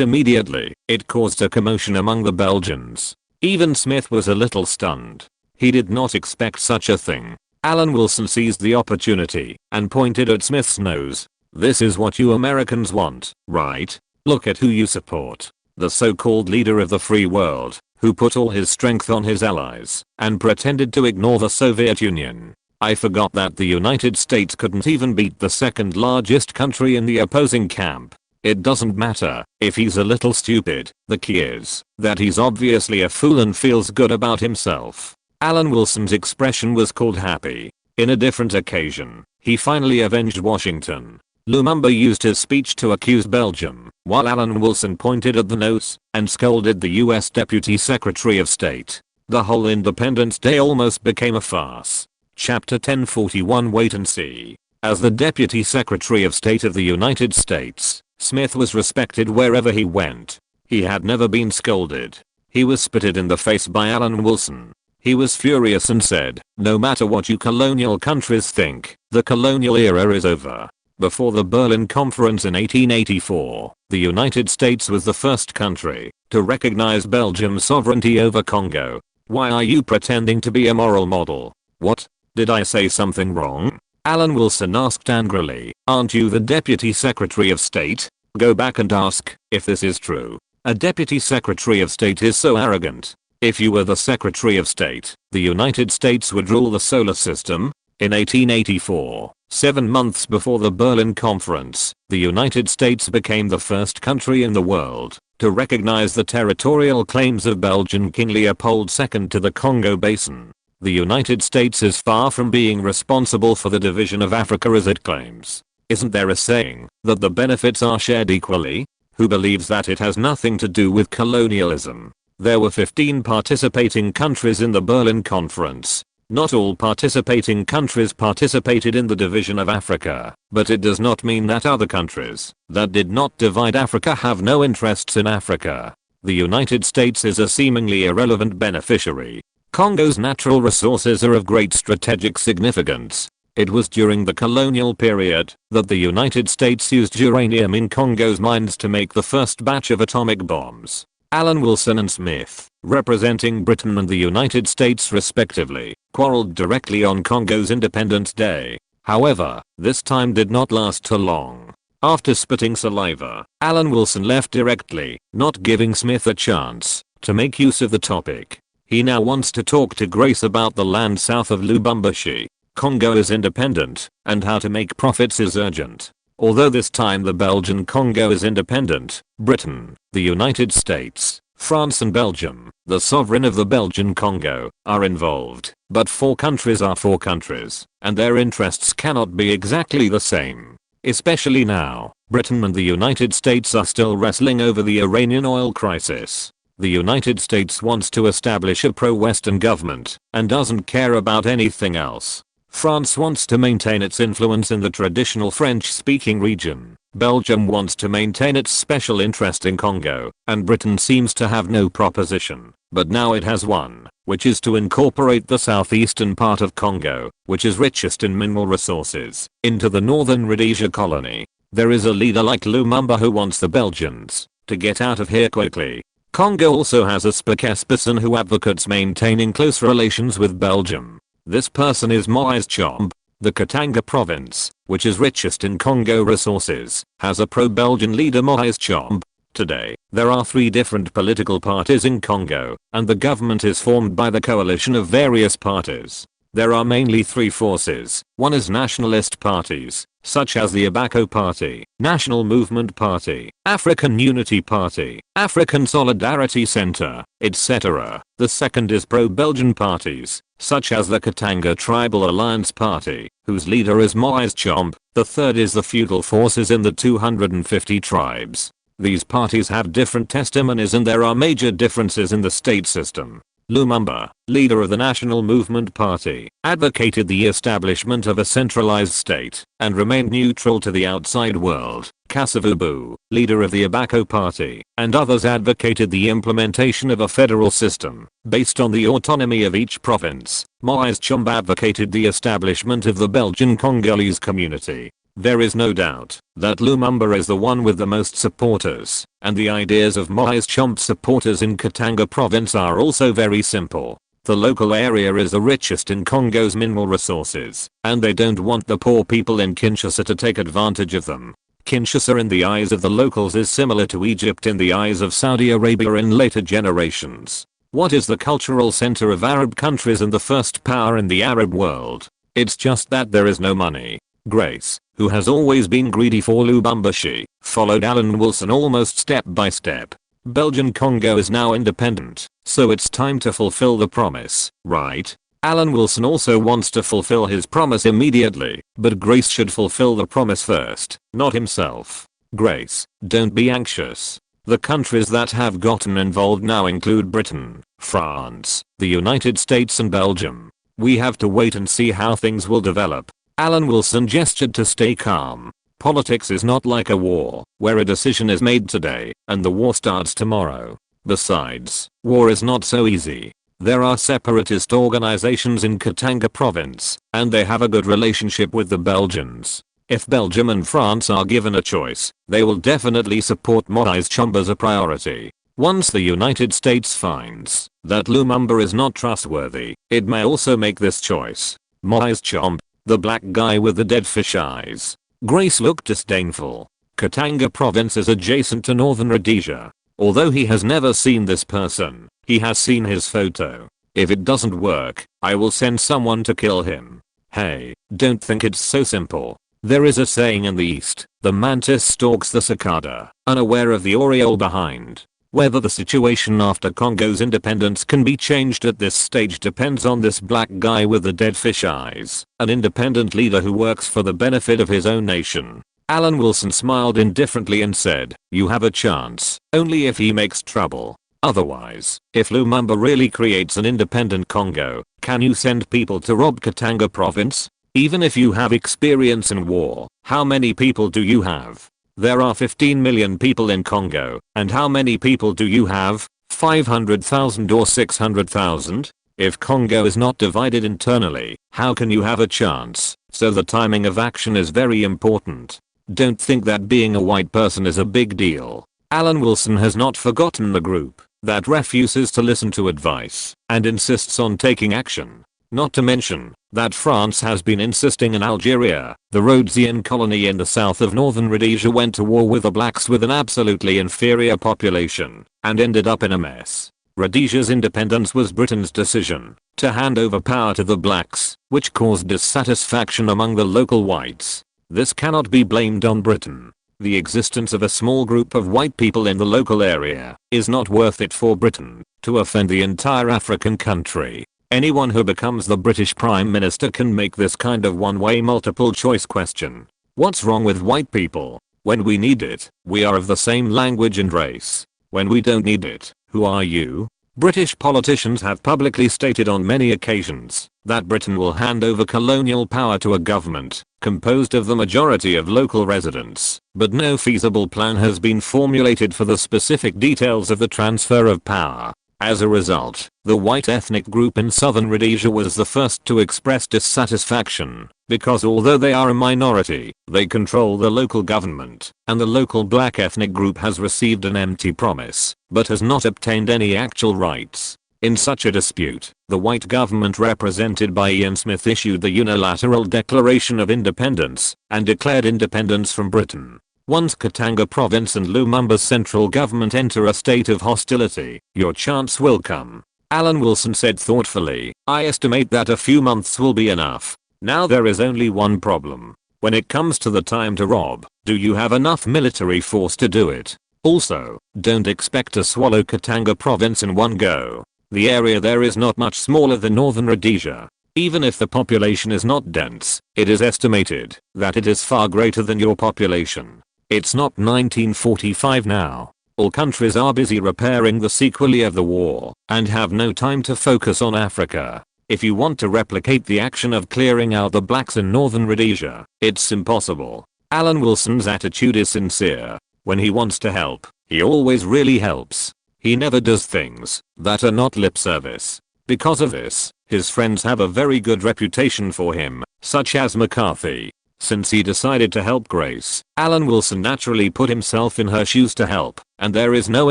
immediately, it caused a commotion among the Belgians. Even Smith was a little stunned. He did not expect such a thing. Alan Wilson seized the opportunity and pointed at Smith's nose. This is what you Americans want, right? Look at who you support. The so-called leader of the free world, who put all his strength on his allies and pretended to ignore the Soviet Union. I forgot that the United States couldn't even beat the second largest country in the opposing camp. It doesn't matter if he's a little stupid, the key is that he's obviously a fool and feels good about himself. Alan Wilson's expression was called happy. In a different occasion, he finally avenged Washington. Lumumba used his speech to accuse Belgium, while Alan Wilson pointed at the nose and scolded the US Deputy Secretary of State. The whole Independence Day almost became a farce. Chapter 1041 Wait and See. As the Deputy Secretary of State of the United States, Smith was respected wherever he went. He had never been scolded. He was spitted in the face by Alan Wilson. He was furious and said, no matter what you colonial countries think, the colonial era is over. Before the Berlin Conference in 1884, the United States was the first country to recognize Belgium's sovereignty over Congo. Why are you pretending to be a moral model? What? Did I say something wrong? Alan Wilson asked angrily. Aren't you the Deputy Secretary of State? Go back and ask if this is true. A Deputy Secretary of State is so arrogant. If you were the Secretary of State, the United States would rule the solar system. In 1884, 7 months before the Berlin Conference, the United States became the first country in the world to recognize the territorial claims of Belgian King Leopold II to the Congo Basin. The United States is far from being responsible for the division of Africa as it claims. Isn't there a saying that the benefits are shared equally? Who believes that it has nothing to do with colonialism? There were 15 participating countries in the Berlin Conference. Not all participating countries participated in the division of Africa, but it does not mean that other countries that did not divide Africa have no interests in Africa. The United States is a seemingly irrelevant beneficiary. Congo's natural resources are of great strategic significance. It was during the colonial period that the United States used uranium in Congo's mines to make the first batch of atomic bombs. Alan Wilson and Smith, representing Britain and the United States respectively, quarreled directly on Congo's Independence Day. However, this time did not last too long. After spitting saliva, Alan Wilson left directly, not giving Smith a chance to make use of the topic. He now wants to talk to Grace about the land south of Lubumbashi. Congo is independent, and how to make profits is urgent. Although this time the Belgian Congo is independent, Britain, the United States, France and Belgium, the sovereign of the Belgian Congo, are involved. But 4 countries are 4 countries, and their interests cannot be exactly the same. Especially now, Britain and the United States are still wrestling over the Iranian oil crisis. The United States wants to establish a pro-Western government, and doesn't care about anything else. France wants to maintain its influence in the traditional French-speaking region. Belgium wants to maintain its special interest in Congo, and Britain seems to have no proposition. But now it has one, which is to incorporate the southeastern part of Congo, which is richest in mineral resources, into the northern Rhodesia colony. There is a leader like Lumumba who wants the Belgians to get out of here quickly. Congo also has a spokesperson who advocates maintaining close relations with Belgium. This person is Moise Tshombe. The Katanga province, which is richest in Congo resources, has a pro-Belgian leader Moise Tshombe. Today, there are 3 different political parties in Congo, and the government is formed by the coalition of various parties. There are mainly 3 forces. One is nationalist parties, such as the Abaco Party, National Movement Party, African Unity Party, African Solidarity Center, etc. The second is pro-Belgian parties, such as the Katanga Tribal Alliance Party, whose leader is Moise Tshombe. The third is the feudal forces in the 250 tribes. These parties have different testimonies and there are major differences in the state system. Lumumba, leader of the National Movement Party, advocated the establishment of a centralized state and remained neutral to the outside world. Kasavubu, leader of the Abaco Party, and others advocated the implementation of a federal system based on the autonomy of each province. Moise Tshombe advocated the establishment of the Belgian Congolese community. There is no doubt that Lumumba is the one with the most supporters, and the ideas of Moise Tshombe's supporters in Katanga province are also very simple. The local area is the richest in Congo's mineral resources, and they don't want the poor people in Kinshasa to take advantage of them. Kinshasa in the eyes of the locals is similar to Egypt in the eyes of Saudi Arabia in later generations. What is the cultural center of Arab countries and the first power in the Arab world? It's just that there is no money. Grace, who has always been greedy for Lubumbashi, followed Alan Wilson almost step by step. Belgian Congo is now independent, so it's time to fulfill the promise, right? Alan Wilson also wants to fulfill his promise immediately, but Grace should fulfill the promise first, not himself. Grace, don't be anxious. The countries that have gotten involved now include Britain, France, the United States and Belgium. We have to wait and see how things will develop. Alan Wilson gestured to stay calm. Politics is not like a war, where a decision is made today, and the war starts tomorrow. Besides, war is not so easy. There are separatist organizations in Katanga province, and they have a good relationship with the Belgians. If Belgium and France are given a choice, they will definitely support Moise Tshombe as a priority. Once the United States finds that Lumumba is not trustworthy, it may also make this choice. Moi's chomp. The black guy with the dead fish eyes. Grace looked disdainful. Katanga province is adjacent to northern Rhodesia. Although he has never seen this person, he has seen his photo. If it doesn't work, I will send someone to kill him. Hey, don't think it's so simple. There is a saying in the East, the mantis stalks the cicada, unaware of the aureole behind. Whether the situation after Congo's independence can be changed at this stage depends on this black guy with the dead fish eyes, an independent leader who works for the benefit of his own nation. Alan Wilson smiled indifferently and said, you have a chance, only if he makes trouble. Otherwise, if Lumumba really creates an independent Congo, can you send people to rob Katanga province? Even if you have experience in war, how many people do you have? There are 15 million people in Congo, and how many people do you have? 500,000 or 600,000? If Congo is not divided internally, how can you have a chance? So the timing of action is very important. Don't think that being a white person is a big deal. Alan Wilson has not forgotten the group that refuses to listen to advice and insists on taking action. Not to mention that France has been insisting in Algeria, the Rhodesian colony in the south of northern Rhodesia went to war with the blacks with an absolutely inferior population and ended up in a mess. Rhodesia's independence was Britain's decision to hand over power to the blacks, which caused dissatisfaction among the local whites. This cannot be blamed on Britain. The existence of a small group of white people in the local area is not worth it for Britain to offend the entire African country. Anyone who becomes the British Prime Minister can make this kind of one-way multiple choice question. What's wrong with white people? When we need it, we are of the same language and race. When we don't need it, who are you? British politicians have publicly stated on many occasions that Britain will hand over colonial power to a government composed of the majority of local residents, but no feasible plan has been formulated for the specific details of the transfer of power. As a result, the white ethnic group in southern Rhodesia was the first to express dissatisfaction, because although they are a minority, they control the local government, and the local black ethnic group has received an empty promise, but has not obtained any actual rights. In such a dispute, the white government represented by Ian Smith issued the unilateral Declaration of Independence, and declared independence from Britain. Once Katanga province and Lumumba's central government enter a state of hostility, your chance will come. Alan Wilson said thoughtfully, I estimate that a few months will be enough. Now there is only one problem. When it comes to the time to rob, do you have enough military force to do it? Also, don't expect to swallow Katanga province in one go. The area there is not much smaller than northern Rhodesia. Even if the population is not dense, it is estimated that it is far greater than your population. It's not 1945 now. All countries are busy repairing the sequelae of the war and have no time to focus on Africa. If you want to replicate the action of clearing out the blacks in northern Rhodesia, it's impossible. Alan Wilson's attitude is sincere. When he wants to help, he always really helps. He never does things that are not lip service. Because of this, his friends have a very good reputation for him, such as McCarthy. Since he decided to help Grace, Alan Wilson naturally put himself in her shoes to help, and there is no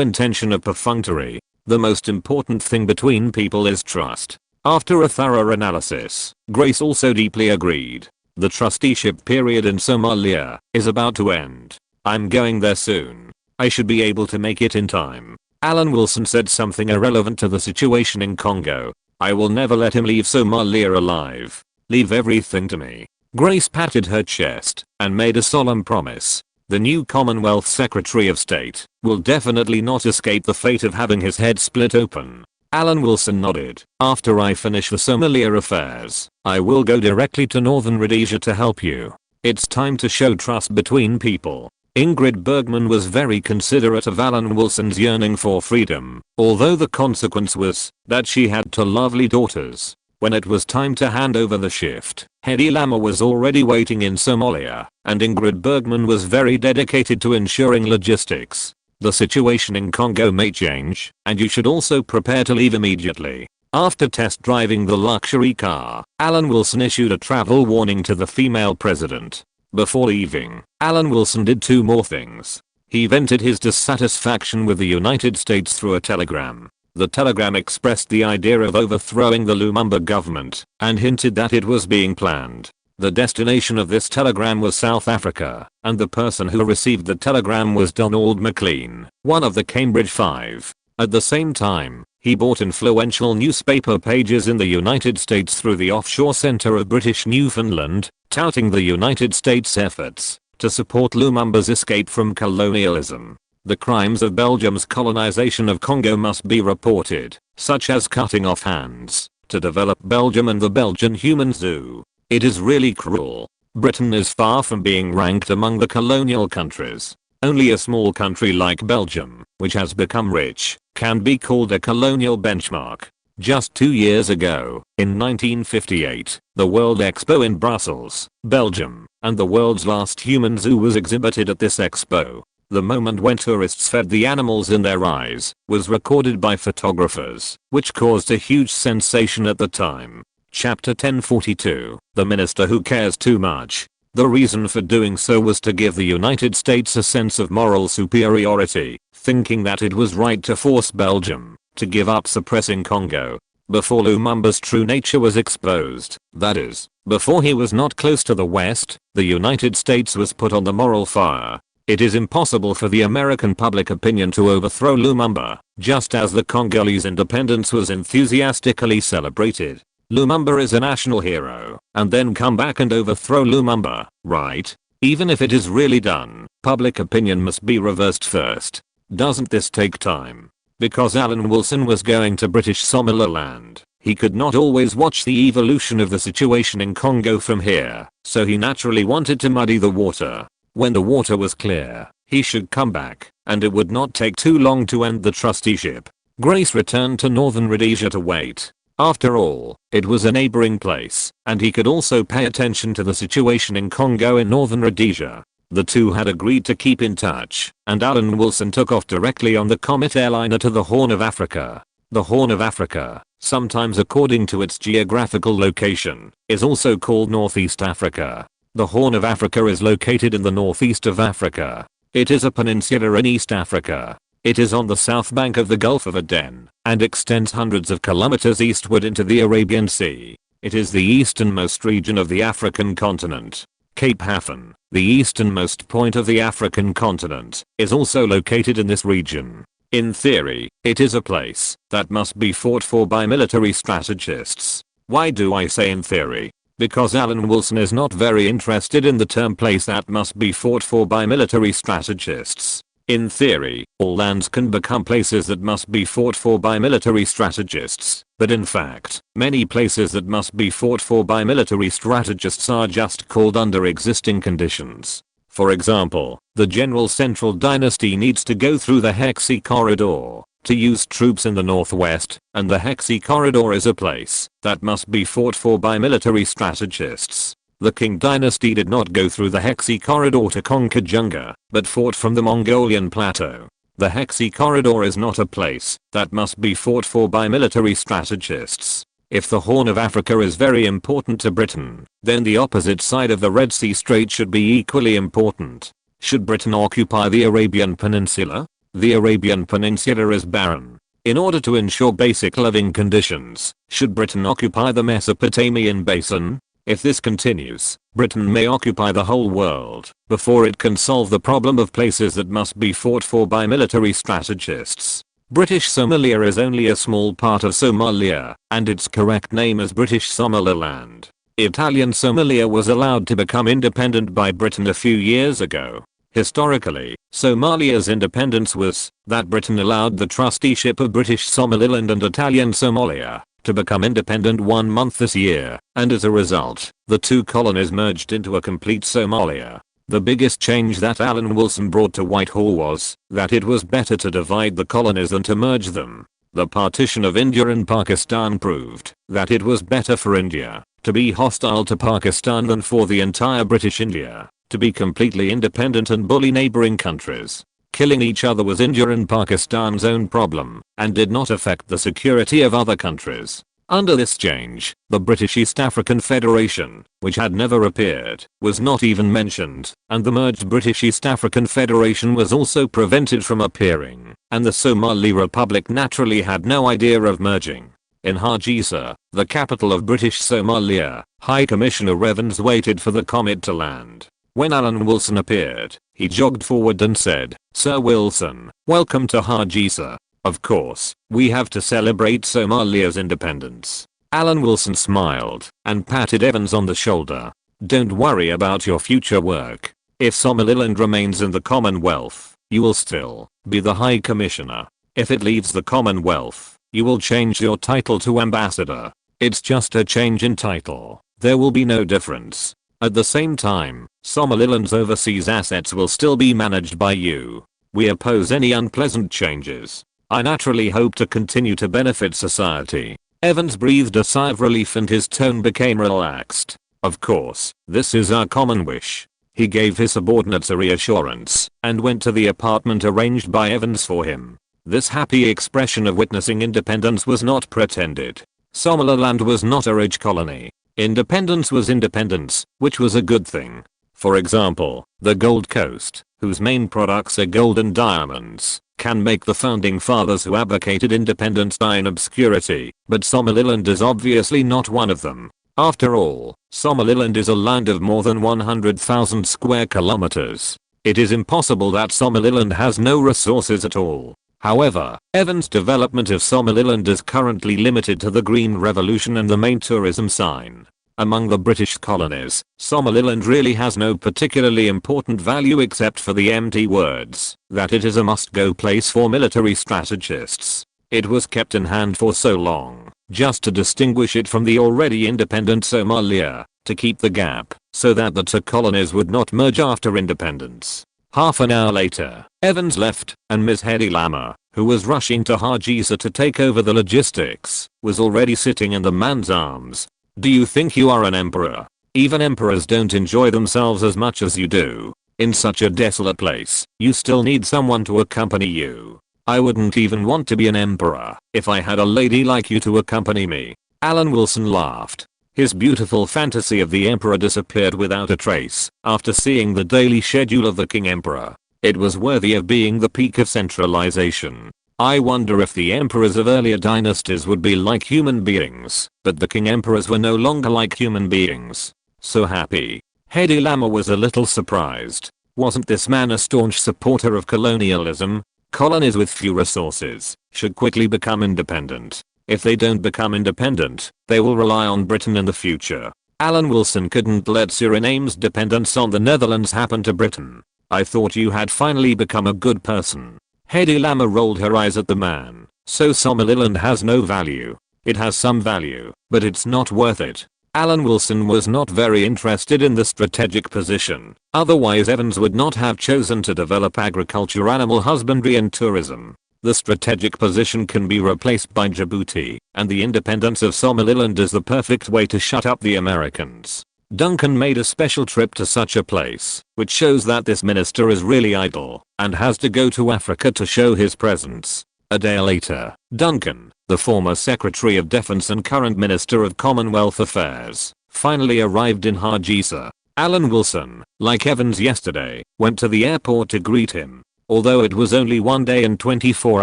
intention of perfunctory. The most important thing between people is trust. After a thorough analysis, Grace also deeply agreed. The trusteeship period in Somalia is about to end. I'm going there soon. I should be able to make it in time. Alan Wilson said something irrelevant to the situation in Congo. I will never let him leave Somalia alive. Leave everything to me. Grace patted her chest and made a solemn promise. The new Commonwealth Secretary of State will definitely not escape the fate of having his head split open. Alan Wilson nodded. After I finish the Somalia affairs, I will go directly to northern Rhodesia to help you. It's time to show trust between people. Ingrid Bergman was very considerate of Alan Wilson's yearning for freedom, although the consequence was that she had two lovely daughters. When it was time to hand over the shift, Hedy Lamarr was already waiting in Somalia, and Ingrid Bergman was very dedicated to ensuring logistics. The situation in Congo may change, and you should also prepare to leave immediately. After test driving the luxury car, Alan Wilson issued a travel warning to the female president. Before leaving, Alan Wilson did two more things. He vented his dissatisfaction with the United States through a telegram. The telegram expressed the idea of overthrowing the Lumumba government and hinted that it was being planned. The destination of this telegram was South Africa, and the person who received the telegram was Donald Maclean, one of the Cambridge Five. At the same time, he bought influential newspaper pages in the United States through the offshore center of British Newfoundland, touting the United States' efforts to support Lumumba's escape from colonialism. The crimes of Belgium's colonization of Congo must be reported, such as cutting off hands, to develop Belgium and the Belgian human zoo. It is really cruel. Britain is far from being ranked among the colonial countries. Only a small country like Belgium, which has become rich, can be called a colonial benchmark. Just 2 years ago, in 1958, the World Expo in Brussels, Belgium, and the world's last human zoo was exhibited at this expo. The moment when tourists fed the animals in their eyes was recorded by photographers, which caused a huge sensation at the time. Chapter 1042, The Minister Who Cares Too Much. The reason for doing so was to give the United States a sense of moral superiority, thinking that it was right to force Belgium to give up suppressing Congo before Lumumba's true nature was exposed. That is, before he was not close to the West, the United States was put on the moral fire. It is impossible for the American public opinion to overthrow Lumumba, just as the Congolese independence was enthusiastically celebrated. Lumumba is a national hero, and then come back and overthrow Lumumba, right? Even if it is really done, public opinion must be reversed first. Doesn't this take time? Because Alan Wilson was going to British Somaliland, he could not always watch the evolution of the situation in Congo from here, so he naturally wanted to muddy the water. When the water was clear, he should come back, and it would not take too long to end the trusteeship. Grace returned to Northern Rhodesia to wait. After all, it was a neighboring place, and he could also pay attention to the situation in Congo in Northern Rhodesia. The two had agreed to keep in touch, and Alan Wilson took off directly on the Comet airliner to the Horn of Africa. The Horn of Africa, sometimes according to its geographical location, is also called Northeast Africa. The Horn of Africa is located in the northeast of Africa. It is a peninsula in East Africa. It is on the south bank of the Gulf of Aden, and extends hundreds of kilometers eastward into the Arabian Sea. It is the easternmost region of the African continent. Cape Hafen, the easternmost point of the African continent, is also located in this region. In theory, it is a place that must be fought for by military strategists. Why do I say in theory? Because Alan Wilson is not very interested in the term place that must be fought for by military strategists. In theory, all lands can become places that must be fought for by military strategists, but in fact, many places that must be fought for by military strategists are just called under existing conditions. For example, the General Central Dynasty needs to go through the Hexi Corridor to use troops in the northwest, and the Hexi Corridor is a place that must be fought for by military strategists. The Qing dynasty did not go through the Hexi Corridor to conquer Junga, but fought from the Mongolian plateau. The Hexi Corridor is not a place that must be fought for by military strategists. If the Horn of Africa is very important to Britain, then the opposite side of the Red Sea Strait should be equally important. Should Britain occupy the Arabian Peninsula? The Arabian Peninsula is barren. In order to ensure basic living conditions, should Britain occupy the Mesopotamian basin? If this continues, Britain may occupy the whole world before it can solve the problem of places that must be fought for by military strategists. British Somalia is only a small part of Somalia, and its correct name is British Somaliland. Italian Somalia was allowed to become independent by Britain a few years ago. Historically, Somalia's independence was that Britain allowed the trusteeship of British Somaliland and Italian Somalia to become independent 1 month this year, and as a result, the two colonies merged into a complete Somalia. The biggest change that Alan Wilson brought to Whitehall was that it was better to divide the colonies than to merge them. The partition of India and Pakistan proved that it was better for India to be hostile to Pakistan than for the entire British India to be completely independent and bully neighboring countries. Killing each other was India and Pakistan's own problem, and did not affect the security of other countries. Under this change, the British East African Federation, which had never appeared, was not even mentioned, and the merged British East African Federation was also prevented from appearing, and the Somali Republic naturally had no idea of merging. In Hargeisa, the capital of British Somalia, High Commissioner Evans waited for the comet to land. When Alan Wilson appeared, he jogged forward and said, "Sir Wilson, welcome to Hargeisa. Of course, we have to celebrate Somalia's independence." Alan Wilson smiled and patted Evans on the shoulder. "Don't worry about your future work. If Somaliland remains in the Commonwealth, you will still be the High Commissioner. If it leaves the Commonwealth, you will change your title to Ambassador. It's just a change in title. There will be no difference. At the same time, Somaliland's overseas assets will still be managed by you. We oppose any unpleasant changes. I naturally hope to continue to benefit society." Evans breathed a sigh of relief and his tone became relaxed. "Of course, this is our common wish." He gave his subordinates a reassurance and went to the apartment arranged by Evans for him. This happy expression of witnessing independence was not pretended. Somaliland was not a rich colony. Independence was independence, which was a good thing. For example, the Gold Coast, whose main products are gold and diamonds, can make the founding fathers who advocated independence die in obscurity, but Somaliland is obviously not one of them. After all, Somaliland is a land of more than 100,000 square kilometers. It is impossible that Somaliland has no resources at all. However, Evans' development of Somaliland is currently limited to the Green Revolution and the main tourism sign. Among the British colonies, Somaliland really has no particularly important value except for the empty words that it is a must-go place for military strategists. It was kept in hand for so long, just to distinguish it from the already independent Somalia, to keep the gap, so that the two colonies would not merge after independence. Half an hour later, Evans left, and Ms. Hedy Lamer, who was rushing to Hargeisa to take over the logistics, was already sitting in the man's arms. "Do you think you are an emperor? Even emperors don't enjoy themselves as much as you do. In such a desolate place, you still need someone to accompany you. I wouldn't even want to be an emperor if I had a lady like you to accompany me." Alan Wilson laughed. His beautiful fantasy of the emperor disappeared without a trace after seeing the daily schedule of the king emperor. It was worthy of being the peak of centralization. I wonder if the emperors of earlier dynasties would be like human beings, but the king emperors were no longer like human beings. So happy. Hedy Lamer was a little surprised. Wasn't this man a staunch supporter of colonialism? Colonies with few resources should quickly become independent. If they don't become independent, they will rely on Britain in the future. Alan Wilson couldn't let Suriname's dependence on the Netherlands happen to Britain. "I thought you had finally become a good person." Hedy Lamer rolled her eyes at the man. "So Somaliland has no value. It has some value, but it's not worth it." Alan Wilson was not very interested in the strategic position. Otherwise Evans would not have chosen to develop agriculture, animal husbandry and tourism. The strategic position can be replaced by Djibouti, and the independence of Somaliland is the perfect way to shut up the Americans. Duncan made a special trip to such a place, which shows that this minister is really idle and has to go to Africa to show his presence. A day later, Duncan, the former Secretary of Defense and current Minister of Commonwealth Affairs, finally arrived in Hargeisa. Alan Wilson, like Evans yesterday, went to the airport to greet him. Although it was only 1 day and 24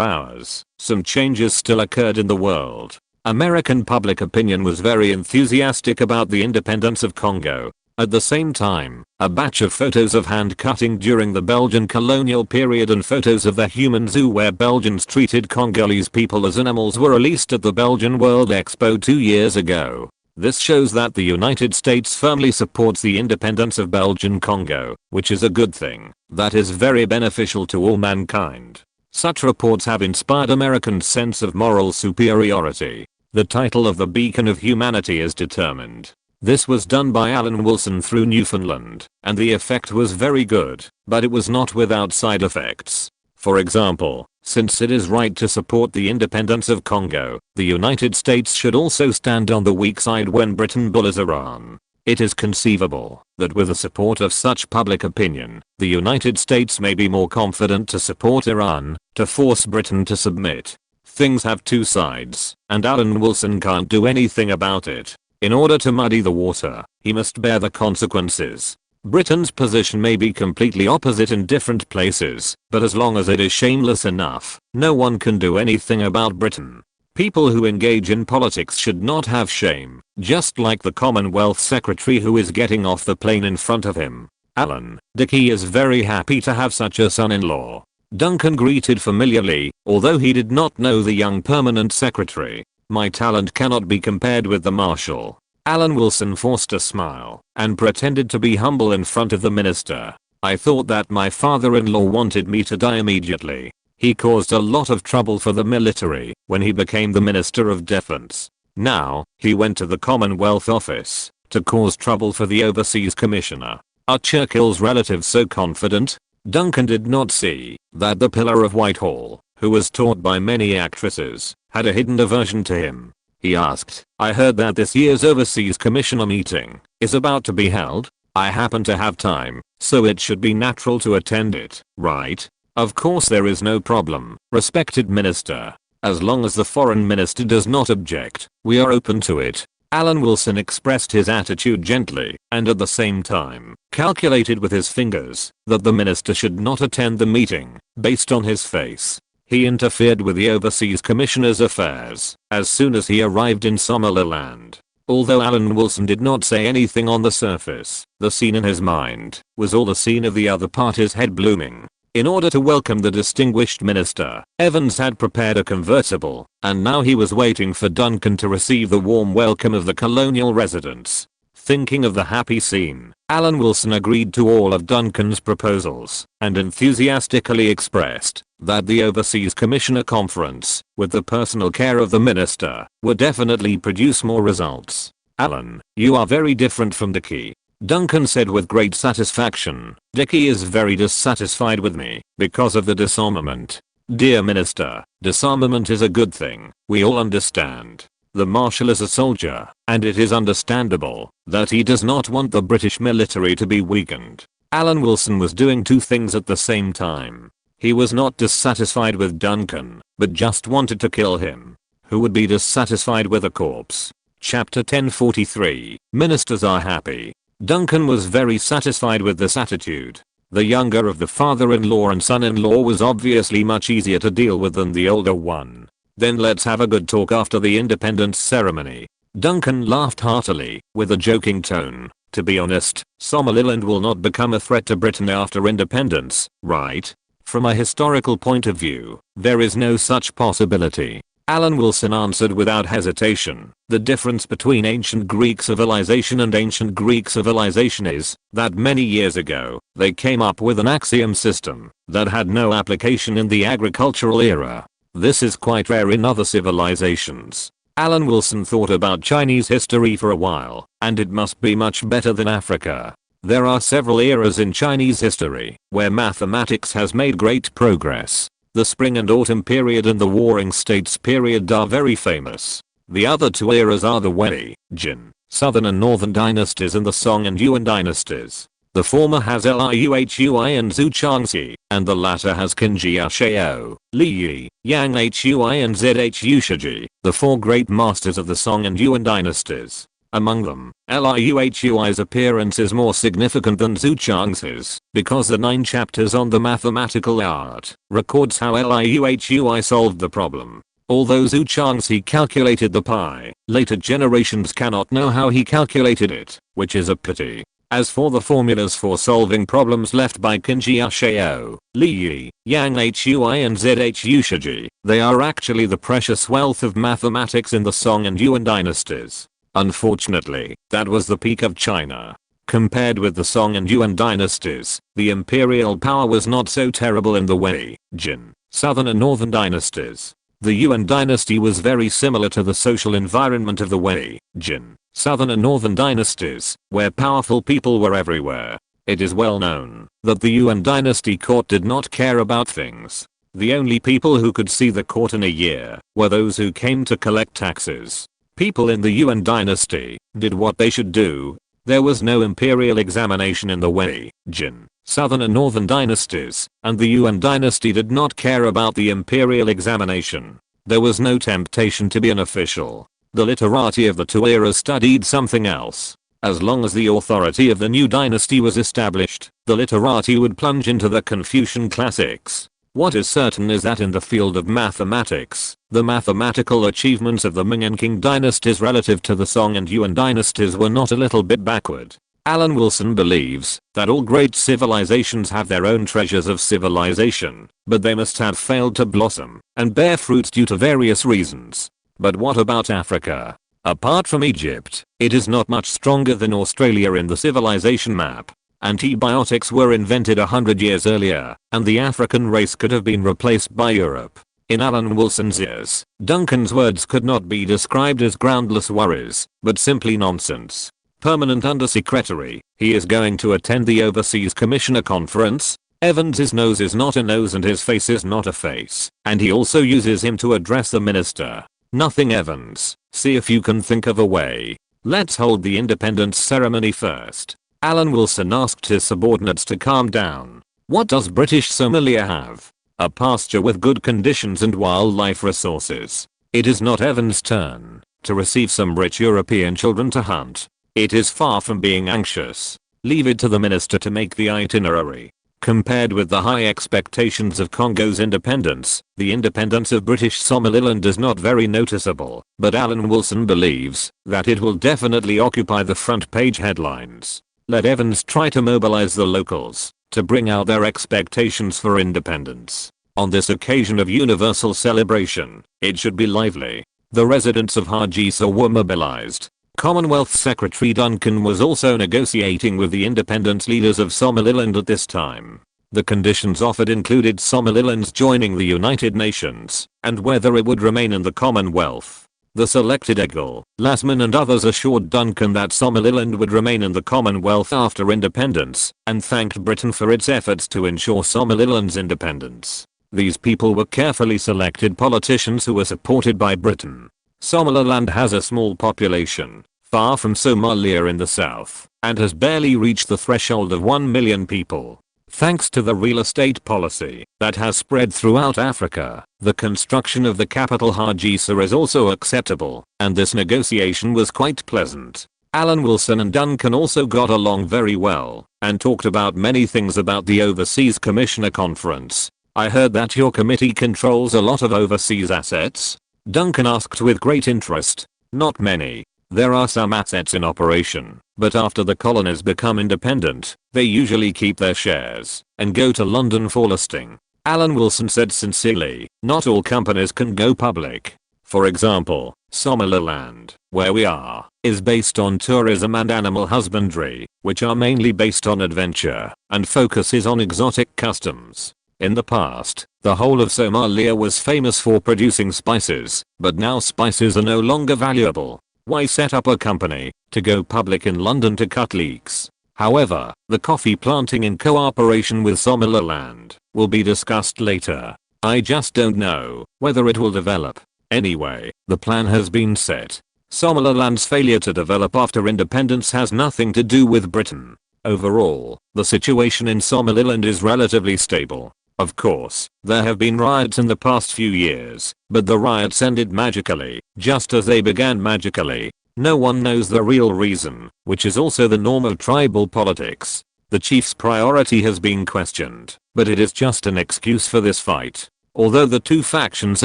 hours, some changes still occurred in the world. American public opinion was very enthusiastic about the independence of Congo. At the same time, a batch of photos of hand cutting during the Belgian colonial period and photos of the human zoo where Belgians treated Congolese people as animals were released at the Belgian World Expo 2 years ago. This shows that the United States firmly supports the independence of Belgian Congo, which is a good thing that is very beneficial to all mankind. Such reports have inspired Americans' sense of moral superiority. The title of the Beacon of Humanity is determined. This was done by Alan Wilson through Newfoundland, and the effect was very good, but it was not without side effects. For example, since it is right to support the independence of Congo, the United States should also stand on the weak side when Britain bullies Iran. It is conceivable that with the support of such public opinion, the United States may be more confident to support Iran, to force Britain to submit. Things have two sides, and Alan Wilson can't do anything about it. In order to muddy the water, he must bear the consequences. Britain's position may be completely opposite in different places, but as long as it is shameless enough, no one can do anything about Britain. People who engage in politics should not have shame, just like the Commonwealth Secretary who is getting off the plane in front of him. Alan, Dickie is very happy to have such a son-in-law. Duncan greeted familiarly, although he did not know the young permanent secretary. My talent cannot be compared with the Marshal. Alan Wilson forced a smile and pretended to be humble in front of the minister. I thought that my father-in-law wanted me to die immediately. He caused a lot of trouble for the military when he became the Minister of Defense. Now, he went to the Commonwealth Office to cause trouble for the Overseas Commissioner. Are Churchill's relatives so confident? Duncan did not see that the Pillar of Whitehall, who was taught by many actresses, had a hidden aversion to him. He asked, I heard that this year's Overseas Commissioner meeting is about to be held. I happen to have time, so it should be natural to attend it, right? Of course there is no problem, respected minister. As long as the foreign minister does not object, we are open to it. Alan Wilson expressed his attitude gently, and at the same time, calculated with his fingers that the minister should not attend the meeting, based on his face. He interfered with the Overseas Commissioner's affairs as soon as he arrived in Somaliland. Although Alan Wilson did not say anything on the surface, the scene in his mind was all the scene of the other party's head blooming. In order to welcome the distinguished minister, Evans had prepared a convertible, and now he was waiting for Duncan to receive the warm welcome of the colonial residents. Thinking of the happy scene, Alan Wilson agreed to all of Duncan's proposals and enthusiastically expressed that the Overseas Commissioner Conference, with the personal care of the minister, would definitely produce more results. Alan, you are very different from Dickie. Duncan said with great satisfaction. Dickie is very dissatisfied with me because of the disarmament. Dear Minister, disarmament is a good thing, we all understand. The Marshal is a soldier, and it is understandable that he does not want the British military to be weakened. Alan Wilson was doing two things at the same time. He was not dissatisfied with Duncan, but just wanted to kill him. Who would be dissatisfied with a corpse? Chapter 1043, Ministers are happy. Duncan was very satisfied with this attitude. The younger of the father-in-law and son-in-law was obviously much easier to deal with than the older one. Then let's have a good talk after the independence ceremony. Duncan laughed heartily, with a joking tone. To be honest, Somaliland will not become a threat to Britain after independence, right? From a historical point of view, there is no such possibility. Alan Wilson answered without hesitation. The difference between ancient Greek civilization and ancient Greek civilization is that many years ago, they came up with an axiom system that had no application in the agricultural era. This is quite rare in other civilizations. Alan Wilson thought about Chinese history for a while, and it must be much better than Africa. There are several eras in Chinese history where mathematics has made great progress. The Spring and Autumn period and the Warring States period are very famous. The other two eras are the Wei, Jin, Southern and Northern dynasties and the Song and Yuan dynasties. The former has Liu and Zhu Changxi, and the latter has Qinji Shao, Li Yi, Yang Hui and Zhu Shiji, the four great masters of the Song and Yuan dynasties. Among them, Liu's appearance is more significant than Zhu Changxi's, because the 9 chapters on the mathematical art records how Liu solved the problem. Although Zhu Changxi calculated the pi, later generations cannot know how he calculated it, which is a pity. As for the formulas for solving problems left by Qinji Shao, Li Yi, Yang Hui and Zhu Shiji, they are actually the precious wealth of mathematics in the Song and Yuan dynasties. Unfortunately, that was the peak of China. Compared with the Song and Yuan dynasties, the imperial power was not so terrible in the Wei, Jin, Southern and Northern dynasties. The Yuan dynasty was very similar to the social environment of the Wei, Jin, Southern and Northern dynasties, where powerful people were everywhere. It is well known that the Yuan dynasty court did not care about things. The only people who could see the court in a year were those who came to collect taxes. People in the Yuan dynasty did what they should do. There was no imperial examination in the Wei, Jin, Southern and Northern dynasties, and the Yuan dynasty did not care about the imperial examination. There was no temptation to be an official. The literati of the two eras studied something else. As long as the authority of the new dynasty was established, the literati would plunge into the Confucian classics. What is certain is that in the field of mathematics, the mathematical achievements of the Ming and Qing dynasties relative to the Song and Yuan dynasties were not a little bit backward. Alan Wilson believes that all great civilizations have their own treasures of civilization, but they must have failed to blossom and bear fruit due to various reasons. But what about Africa? Apart from Egypt, it is not much stronger than Australia in the civilization map. Antibiotics were invented 100 years earlier, and the African race could have been replaced by Europe. In Alan Wilson's ears, Duncan's words could not be described as groundless worries, but simply nonsense. Permanent Undersecretary, he is going to attend the Overseas Commissioner Conference. Evans's nose is not a nose and his face is not a face, and he also uses him to address the minister. Nothing Evans, see if you can think of a way. Let's hold the independence ceremony first. Alan Wilson asked his subordinates to calm down. What does British Somalia have? A pasture with good conditions and wildlife resources. It is not Evans' turn to receive some rich European children to hunt. It is far from being anxious. Leave it to the minister to make the itinerary. Compared with the high expectations of Congo's independence, the independence of British Somaliland is not very noticeable, but Alan Wilson believes that it will definitely occupy the front page headlines. Let Evans try to mobilize the locals to bring out their expectations for independence. On this occasion of universal celebration, it should be lively. The residents of Hargeisa were mobilized. Commonwealth Secretary Duncan was also negotiating with the independence leaders of Somaliland at this time. The conditions offered included Somaliland's joining the United Nations, and whether it would remain in the Commonwealth. The selected Eagle, Lasman and others assured Duncan that Somaliland would remain in the Commonwealth after independence, and thanked Britain for its efforts to ensure Somaliland's independence. These people were carefully selected politicians who were supported by Britain. Somaliland has a small population, far from Somalia in the south, and has barely reached the threshold of 1 million people. Thanks to the real estate policy that has spread throughout Africa, the construction of the capital Hargeisa is also acceptable, and this negotiation was quite pleasant. Alan Wilson and Duncan also got along very well, and talked about many things about the Overseas Commissioner Conference. I heard that your committee controls a lot of overseas assets? Duncan asked with great interest. Not many. There are some assets in operation, but after the colonies become independent, they usually keep their shares and go to London for listing. Alan Wilson said sincerely, not all companies can go public. For example, Somaliland, where we are, is based on tourism and animal husbandry, which are mainly based on adventure and focuses on exotic customs. In the past, the whole of Somalia was famous for producing spices, but now spices are no longer valuable. Why set up a company to go public in London to cut leaks? However, the coffee planting in cooperation with Somaliland will be discussed later. I just don't know whether it will develop. Anyway, the plan has been set. Somaliland's failure to develop after independence has nothing to do with Britain. Overall, the situation in Somaliland is relatively stable. Of course, there have been riots in the past few years, but the riots ended magically, just as they began magically. No one knows the real reason, which is also the norm of tribal politics. The chief's priority has been questioned, but it is just an excuse for this fight. Although the two factions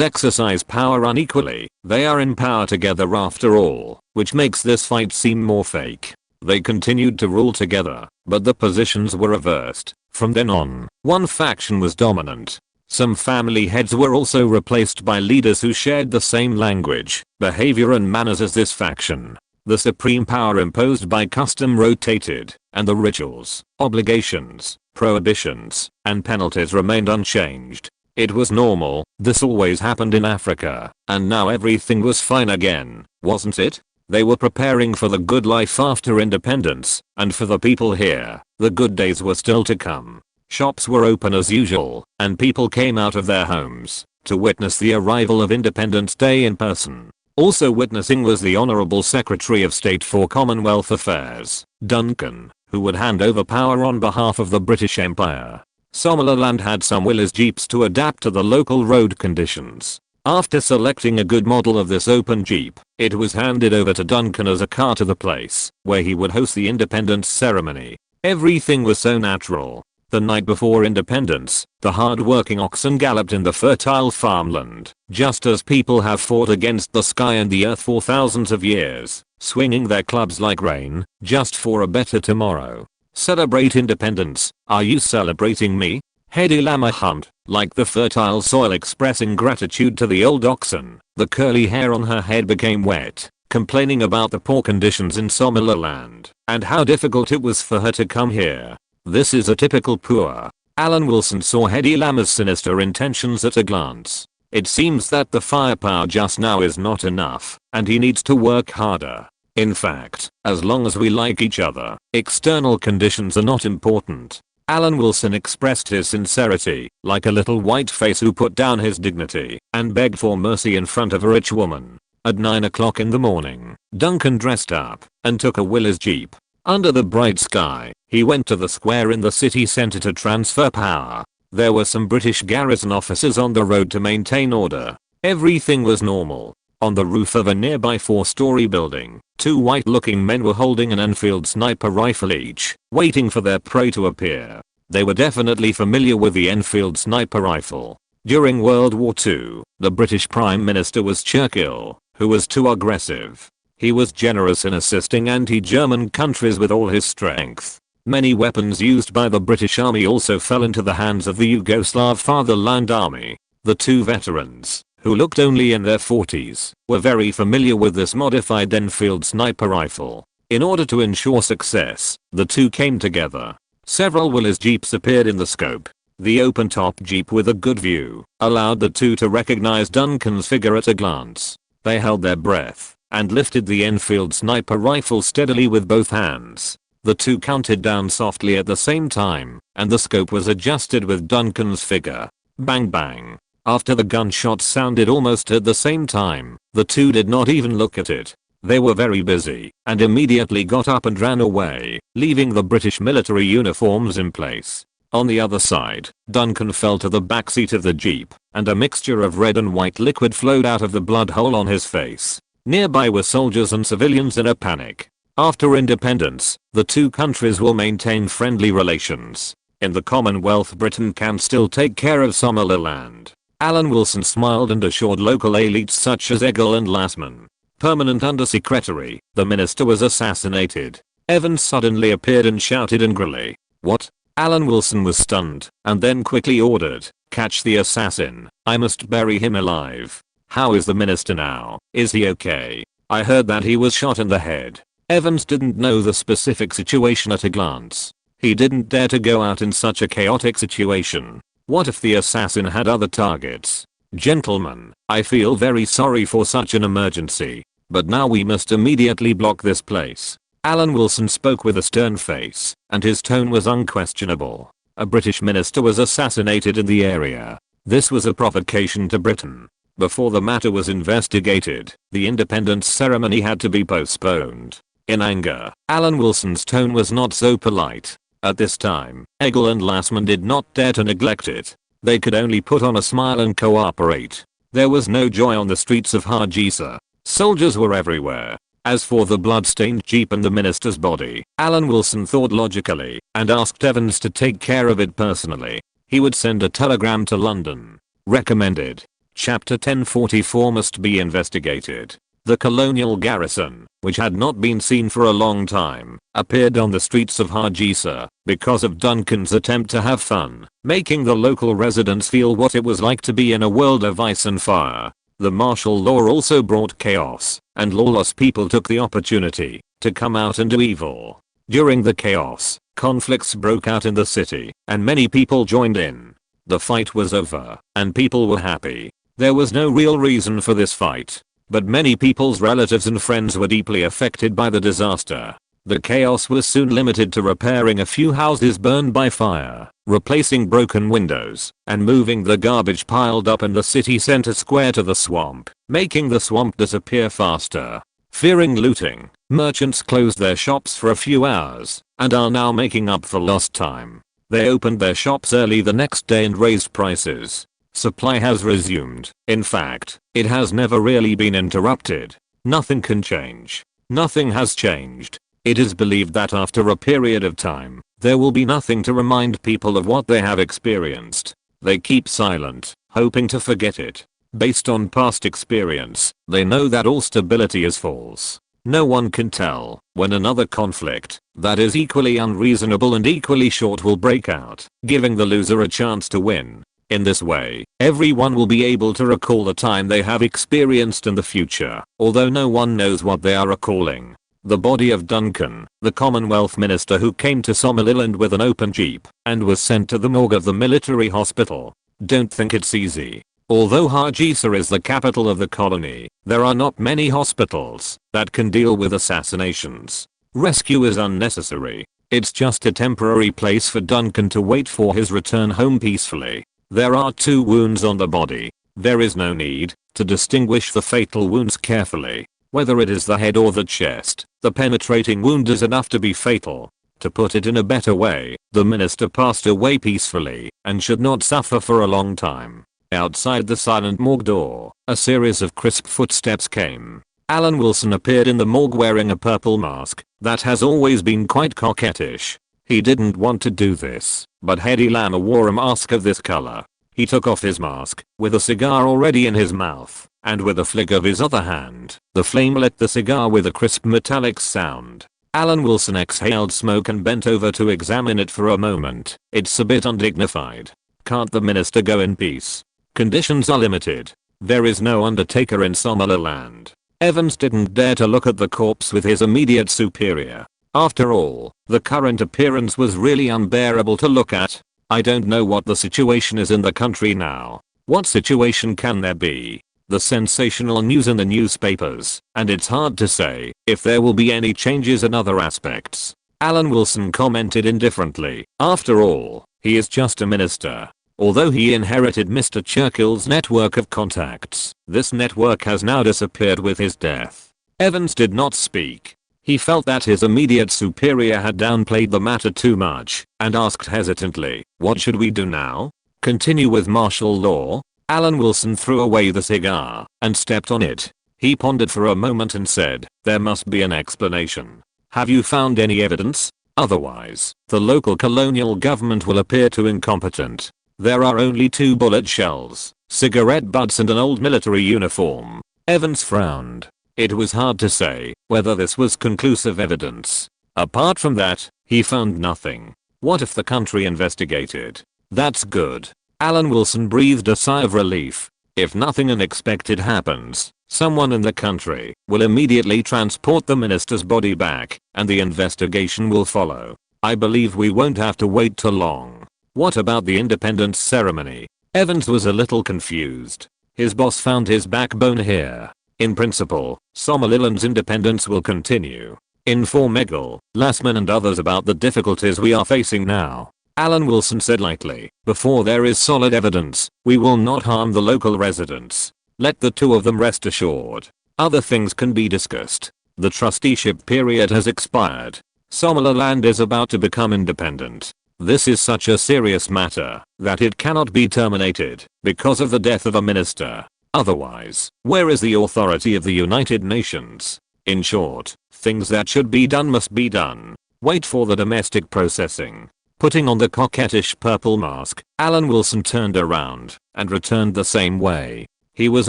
exercise power unequally, they are in power together after all, which makes this fight seem more fake. They continued to rule together, but the positions were reversed. From then on, one faction was dominant. Some family heads were also replaced by leaders who shared the same language, behavior and manners as this faction. The supreme power imposed by custom rotated, and the rituals, obligations, prohibitions, and penalties remained unchanged. It was normal, this always happened in Africa, and now everything was fine again, wasn't it? They were preparing for the good life after independence, and for the people here, the good days were still to come. Shops were open as usual, and people came out of their homes to witness the arrival of Independence Day in person. Also witnessing was the Honorable Secretary of State for Commonwealth Affairs, Duncan, who would hand over power on behalf of the British Empire. Somaliland had some Willys jeeps to adapt to the local road conditions. After selecting a good model of this open Jeep, it was handed over to Duncan as a car to the place where he would host the independence ceremony. Everything was so natural. The night before independence, the hard-working oxen galloped in the fertile farmland, just as people have fought against the sky and the earth for thousands of years, swinging their clubs like rain, just for a better tomorrow. Celebrate independence. Are you celebrating me? Hedy Lama hummed, like the fertile soil expressing gratitude to the old oxen. The curly hair on her head became wet, complaining about the poor conditions in Somaliland, and how difficult it was for her to come here. This is a typical poor. Alan Wilson saw Hedy Lama's sinister intentions at a glance. It seems that the firepower just now is not enough, and he needs to work harder. In fact, as long as we like each other, external conditions are not important. Alan Wilson expressed his sincerity, like a little white face who put down his dignity and begged for mercy in front of a rich woman. At 9 o'clock in the morning, Duncan dressed up and took a Willys Jeep. Under the bright sky, he went to the square in the city center to transfer power. There were some British garrison officers on the road to maintain order. Everything was normal. On the roof of a nearby 4-story building, 2 white-looking men were holding an Enfield sniper rifle each, waiting for their prey to appear. They were definitely familiar with the Enfield sniper rifle. During World War II, the British Prime Minister was Churchill, who was too aggressive. He was generous in assisting anti-German countries with all his strength. Many weapons used by the British Army also fell into the hands of the Yugoslav Fatherland Army. The 2 veterans, who looked only in their 40s, were very familiar with this modified Enfield sniper rifle. In order to ensure success, the 2 came together. Several Willys Jeeps appeared in the scope. The open-top Jeep with a good view allowed the 2 to recognize Duncan's figure at a glance. They held their breath and lifted the Enfield sniper rifle steadily with both hands. The 2 counted down softly at the same time, and the scope was adjusted with Duncan's figure. Bang bang. After the gunshots sounded almost at the same time, the 2 did not even look at it. They were very busy, and immediately got up and ran away, leaving the British military uniforms in place. On the other side, Duncan fell to the backseat of the Jeep, and a mixture of red and white liquid flowed out of the blood hole on his face. Nearby were soldiers and civilians in a panic. After independence, the 2 countries will maintain friendly relations. In the Commonwealth, Britain can still take care of Somaliland. Alan Wilson smiled and assured local elites such as Egil and Lassman, Permanent Undersecretary, the minister was assassinated. Evans suddenly appeared and shouted angrily, "What?" Alan Wilson was stunned, and then quickly ordered, "Catch the assassin. I must bury him alive." "How is the minister now? Is he okay? I heard that he was shot in the head." Evans didn't know the specific situation at a glance. He didn't dare to go out in such a chaotic situation. What if the assassin had other targets? "Gentlemen, I feel very sorry for such an emergency, but now we must immediately block this place." Alan Wilson spoke with a stern face, and his tone was unquestionable. A British minister was assassinated in the area. This was a provocation to Britain. Before the matter was investigated, the independence ceremony had to be postponed. In anger, Alan Wilson's tone was not so polite. At this time, Egil and Lassman did not dare to neglect it. They could only put on a smile and cooperate. There was no joy on the streets of Hargeisa. Soldiers were everywhere. As for the blood-stained Jeep and the minister's body, Alan Wilson thought logically and asked Evans to take care of it personally. He would send a telegram to London. Recommended. Chapter 1044 must be investigated. The colonial garrison, which had not been seen for a long time, appeared on the streets of Hargeisa because of Duncan's attempt to have fun, making the local residents feel what it was like to be in a world of ice and fire. The martial law also brought chaos, and lawless people took the opportunity to come out and do evil. During the chaos, conflicts broke out in the city, and many people joined in. The fight was over, and people were happy. There was no real reason for this fight, but many people's relatives and friends were deeply affected by the disaster. The chaos was soon limited to repairing a few houses burned by fire, replacing broken windows, and moving the garbage piled up in the city center square to the swamp, making the swamp disappear faster. Fearing looting, merchants closed their shops for a few hours, and are now making up for lost time. They opened their shops early the next day and raised prices. Supply has resumed. In fact, it has never really been interrupted. Nothing can change. Nothing has changed. It is believed that after a period of time, there will be nothing to remind people of what they have experienced. They keep silent, hoping to forget it. Based on past experience, they know that all stability is false. No one can tell when another conflict that is equally unreasonable and equally short will break out, giving the loser a chance to win. In this way, everyone will be able to recall the time they have experienced in the future, although no one knows what they are recalling. The body of Duncan, the Commonwealth minister who came to Somaliland with an open jeep and was sent to the morgue of the military hospital. Don't think it's easy. Although Hargeisa is the capital of the colony, there are not many hospitals that can deal with assassinations. Rescue is unnecessary. It's just a temporary place for Duncan to wait for his return home peacefully. There are 2 wounds on the body. There is no need to distinguish the fatal wounds carefully. Whether it is the head or the chest, the penetrating wound is enough to be fatal. To put it in a better way, the minister passed away peacefully and should not suffer for a long time. Outside the silent morgue door, a series of crisp footsteps came. Alan Wilson appeared in the morgue wearing a purple mask that has always been quite coquettish. He didn't want to do this, but Hedy Lamarr wore a mask of this color. He took off his mask, with a cigar already in his mouth, and with a flick of his other hand, the flame lit the cigar with a crisp metallic sound. Alan Wilson exhaled smoke and bent over to examine it for a moment. It's a bit undignified. Can't the minister go in peace? Conditions are limited. There is no undertaker in Somaliland. Evans didn't dare to look at the corpse with his immediate superior. After all, the current appearance was really unbearable to look at. I don't know what the situation is in the country now. What situation can there be? The sensational news in the newspapers, and it's hard to say if there will be any changes in other aspects. Alan Wilson commented indifferently. After all, he is just a minister. Although he inherited Mr. Churchill's network of contacts, this network has now disappeared with his death. Evans did not speak. He felt that his immediate superior had downplayed the matter too much, and asked hesitantly, "What should we do now? Continue with martial law?" Alan Wilson threw away the cigar and stepped on it. He pondered for a moment and said, "There must be an explanation. Have you found any evidence? Otherwise, the local colonial government will appear too incompetent. There are only 2 bullet shells, cigarette butts and an old military uniform." Evans frowned. It was hard to say whether this was conclusive evidence. Apart from that, he found nothing. What if the country investigated? That's good. Alan Wilson breathed a sigh of relief. If nothing unexpected happens, someone in the country will immediately transport the minister's body back, and the investigation will follow. I believe we won't have to wait too long. What about the independence ceremony? Evans was a little confused. His boss found his backbone here. In principle, Somaliland's independence will continue. Inform Egil, Lassman and others about the difficulties we are facing now. Alan Wilson said lightly, "Before there is solid evidence, we will not harm the local residents. Let the 2 of them rest assured. Other things can be discussed. The trusteeship period has expired. Somaliland is about to become independent. This is such a serious matter that it cannot be terminated because of the death of a minister. Otherwise, where is the authority of the United Nations? In short, things that should be done must be done. Wait for the domestic processing." Putting on the coquettish purple mask, Alan Wilson turned around and returned the same way. He was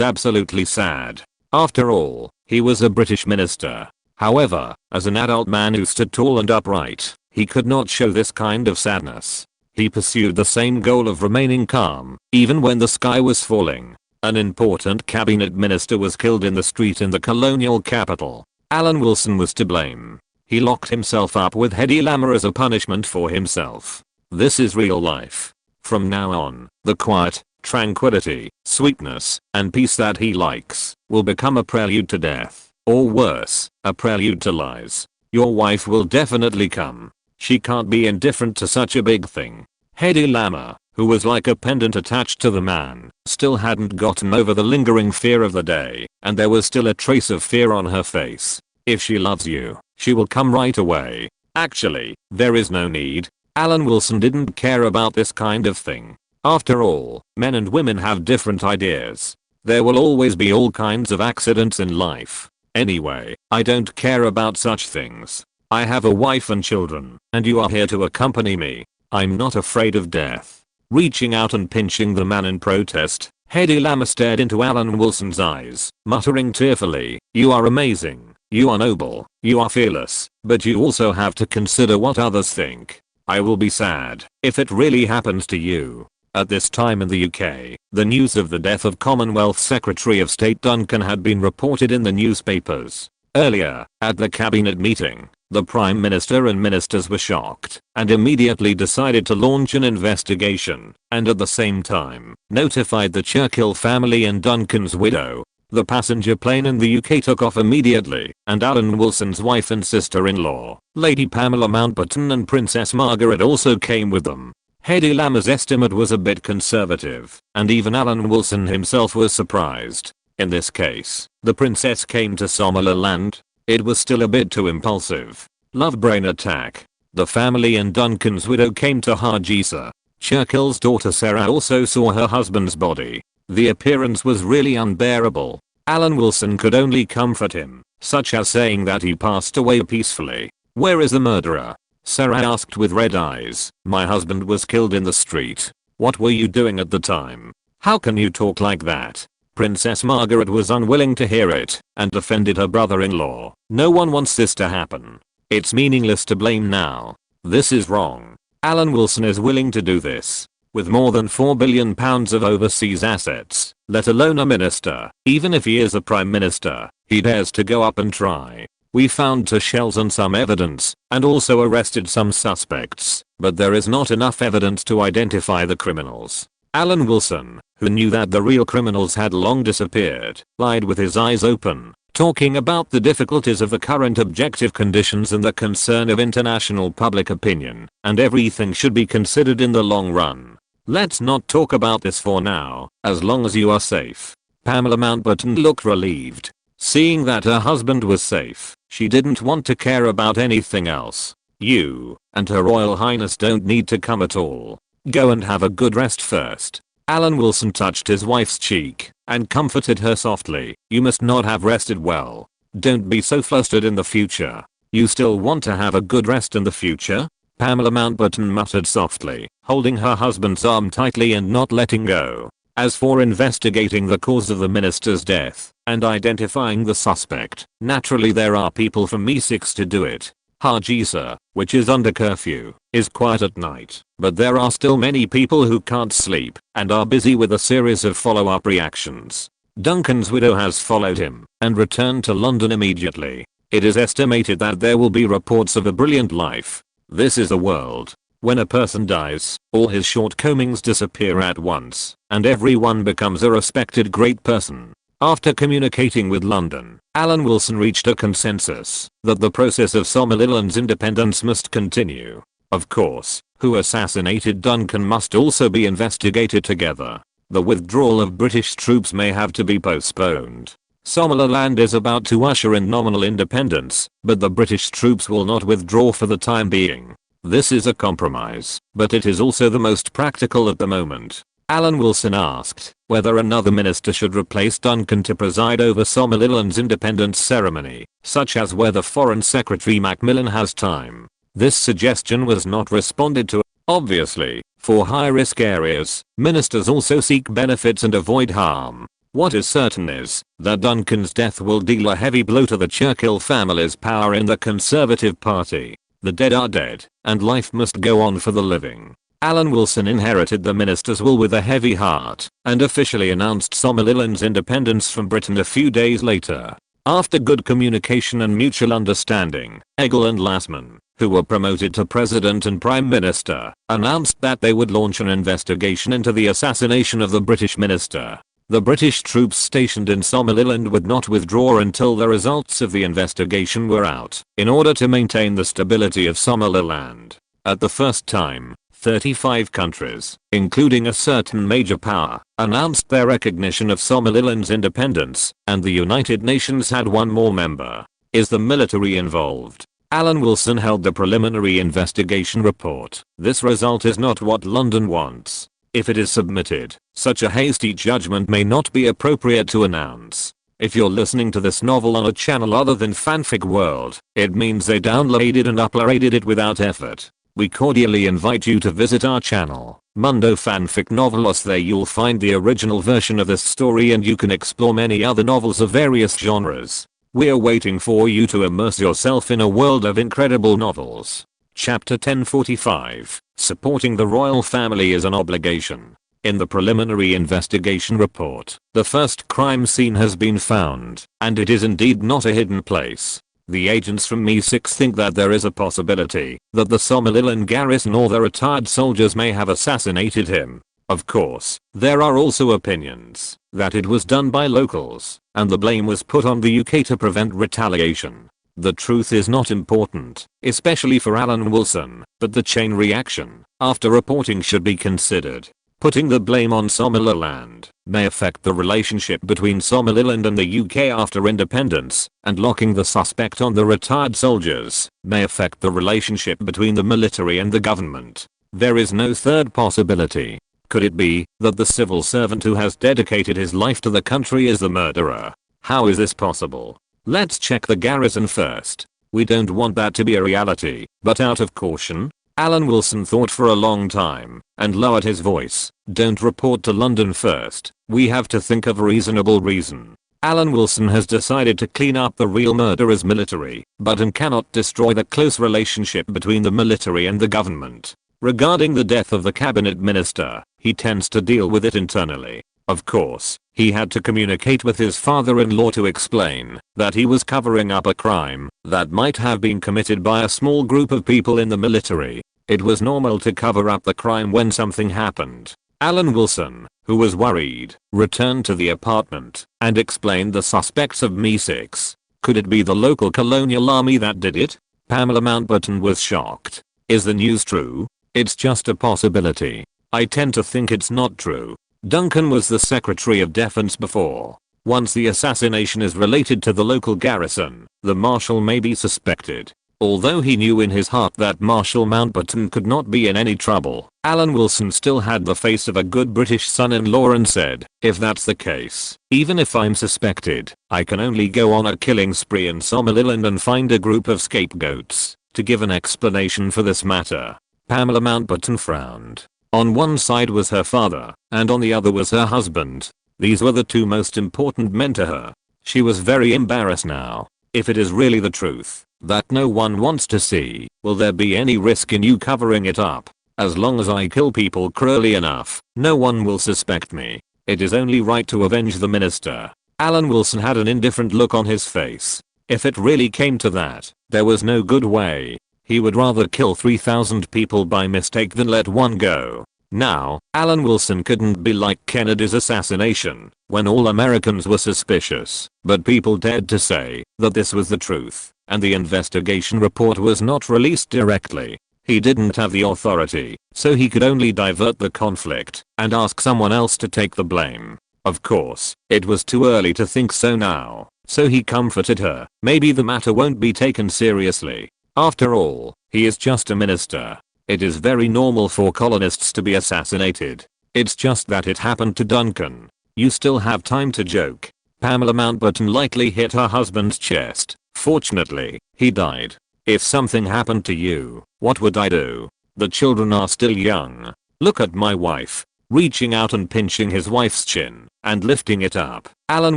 absolutely sad. After all, he was a British minister. However, as an adult man who stood tall and upright, he could not show this kind of sadness. He pursued the same goal of remaining calm, even when the sky was falling. An important cabinet minister was killed in the street in the colonial capital. Alan Wilson was to blame. He locked himself up with Hedy Lamarr as a punishment for himself. This is real life. From now on, the quiet, tranquility, sweetness, and peace that he likes will become a prelude to death, or worse, a prelude to lies. Your wife will definitely come. She can't be indifferent to such a big thing. Hedy Lamarr, who was like a pendant attached to the man, still hadn't gotten over the lingering fear of the day, and there was still a trace of fear on her face. If she loves you, she will come right away. Actually, there is no need. Alan Wilson didn't care about this kind of thing. After all, men and women have different ideas. There will always be all kinds of accidents in life. Anyway, I don't care about such things. I have a wife and children, and you are here to accompany me. I'm not afraid of death. Reaching out and pinching the man in protest, Hedy Lamarr stared into Alan Wilson's eyes, muttering tearfully, "You are amazing. You are noble. You are fearless, but you also have to consider what others think. I will be sad if it really happens to you." At this time in the UK, the news of the death of Commonwealth Secretary of State Duncan had been reported in the newspapers. Earlier, at the cabinet meeting, the Prime Minister and ministers were shocked and immediately decided to launch an investigation, and at the same time, notified the Churchill family and Duncan's widow. The passenger plane in the UK took off immediately, and Alan Wilson's wife and sister-in-law, Lady Pamela Mountbatten and Princess Margaret, also came with them. Hedy Lamarr's estimate was a bit conservative, and even Alan Wilson himself was surprised. In this case, the princess came to Somaliland. It was still a bit too impulsive. Love brain attack. The family and Duncan's widow came to Hargeisa. Churchill's daughter Sarah also saw her husband's body. The appearance was really unbearable. Alan Wilson could only comfort him, such as saying that he passed away peacefully. "Where is the murderer?" Sarah asked with red eyes. "My husband was killed in the street. What were you doing at the time? How can you talk like that?" Princess Margaret was unwilling to hear it and defended her brother-in-law. "No one wants this to happen. It's meaningless to blame now. This is wrong. Alan Wilson is willing to do this. With more than £4 billion of overseas assets, let alone a minister, even if he is a prime minister, he dares to go up and try. We found 2 shells and some evidence, and also arrested some suspects, but there is not enough evidence to identify the criminals." Alan Wilson, who knew that the real criminals had long disappeared, lied with his eyes open, talking about the difficulties of the current objective conditions and the concern of international public opinion, and everything should be considered in the long run. "Let's not talk about this for now, as long as you are safe." Pamela Mountbatten looked relieved. Seeing that her husband was safe, she didn't want to care about anything else. "You and Her Royal Highness don't need to come at all. Go and have a good rest first." Alan Wilson touched his wife's cheek and comforted her softly. "You must not have rested well. Don't be so flustered in the future. You still want to have a good rest in the future?" Pamela Mountbatten muttered softly, holding her husband's arm tightly and not letting go. "As for investigating the cause of the minister's death and identifying the suspect, naturally there are people from E6 to do it. Hargeisa, which is under curfew, is quiet at night, but there are still many people who can't sleep and are busy with a series of follow-up reactions. Duncan's widow has followed him and returned to London immediately. It is estimated that there will be reports of a brilliant life. This is the world. When a person dies, all his shortcomings disappear at once, and everyone becomes a respected great person." After communicating with London, Alan Wilson reached a consensus that the process of Somaliland's independence must continue. Of course, who assassinated Duncan must also be investigated together. The withdrawal of British troops may have to be postponed. Somaliland is about to usher in nominal independence, but the British troops will not withdraw for the time being. This is a compromise, but it is also the most practical at the moment. Alan Wilson asked whether another minister should replace Duncan to preside over Somaliland's independence ceremony, such as whether Foreign Secretary Macmillan has time. This suggestion was not responded to. Obviously, for high-risk areas, ministers also seek benefits and avoid harm. What is certain is that Duncan's death will deal a heavy blow to the Churchill family's power in the Conservative Party. The dead are dead, and life must go on for the living. Alan Wilson inherited the minister's will with a heavy heart and officially announced Somaliland's independence from Britain a few days later. After good communication and mutual understanding, Egil and Lassman, who were promoted to president and prime minister, announced that they would launch an investigation into the assassination of the British minister. The British troops stationed in Somaliland would not withdraw until the results of the investigation were out, in order to maintain the stability of Somaliland. At the first time, 35 countries, including a certain major power, announced their recognition of Somaliland's independence, and the United Nations had one more member. Is the military involved? Alan Wilson held the preliminary investigation report. This result is not what London wants. If it is submitted, such a hasty judgment may not be appropriate to announce. If you're listening to this novel on a channel other than Fanfic World, it means they downloaded and uploaded it without effort. We cordially invite you to visit our channel, Mundo Fanfic Novelos. There you'll find the original version of this story and you can explore many other novels of various genres. We're waiting for you to immerse yourself in a world of incredible novels. Chapter 1045, Supporting the Royal Family is an Obligation. In the preliminary investigation report, the first crime scene has been found, and it is indeed not a hidden place. The agents from MI6 think that there is a possibility that the Somaliland garrison or the retired soldiers may have assassinated him. Of course, there are also opinions that it was done by locals, and the blame was put on the UK to prevent retaliation. The truth is not important, especially for Alan Wilson, but the chain reaction after reporting should be considered. Putting the blame on Somaliland may affect the relationship between Somaliland and the UK after independence, and locking the suspect on the retired soldiers may affect the relationship between the military and the government. There is no third possibility. Could it be that the civil servant who has dedicated his life to the country is the murderer? How is this possible? Let's check the garrison first. We don't want that to be a reality, but out of caution, Alan Wilson thought for a long time and lowered his voice. Don't report to London first. We have to think of a reasonable reason. Alan Wilson has decided to clean up the real murderer's military, but cannot destroy the close relationship between the military and the government. Regarding the death of the cabinet minister, he tends to deal with it internally. Of course, he had to communicate with his father-in-law to explain that he was covering up a crime that might have been committed by a small group of people in the military. It was normal to cover up the crime when something happened. Alan Wilson, who was worried, returned to the apartment and explained the suspects of MI6. Could it be the local colonial army that did it? Pamela Mountbatten was shocked. Is the news true? It's just a possibility. I tend to think it's not true. Duncan was the Secretary of Defense before. Once the assassination is related to the local garrison, the Marshal may be suspected. Although he knew in his heart that Marshal Mountbatten could not be in any trouble, Alan Wilson still had the face of a good British son-in-law and said, if that's the case, even if I'm suspected, I can only go on a killing spree in Somaliland and find a group of scapegoats to give an explanation for this matter. Pamela Mountbatten frowned. On one side was her father, and on the other was her husband. These were the two most important men to her. She was very embarrassed now. If it is really the truth that no one wants to see, will there be any risk in you covering it up? As long as I kill people cruelly enough, no one will suspect me. It is only right to avenge the minister. Alan Wilson had an indifferent look on his face. If it really came to that, there was no good way. He would rather kill 3,000 people by mistake than let one go. Now, Alan Wilson couldn't be like Kennedy's assassination, when all Americans were suspicious, but people dared to say that this was the truth, and the investigation report was not released directly. He didn't have the authority, so he could only divert the conflict and ask someone else to take the blame. Of course, it was too early to think so now, so he comforted her. Maybe the matter won't be taken seriously. After all, he is just a minister. It is very normal for colonists to be assassinated. It's just that it happened to Duncan. You still have time to joke. Pamela Mountbatten lightly hit her husband's chest. Fortunately, he died. If something happened to you, what would I do? The children are still young. Look at my wife. Reaching out and pinching his wife's chin and lifting it up, Alan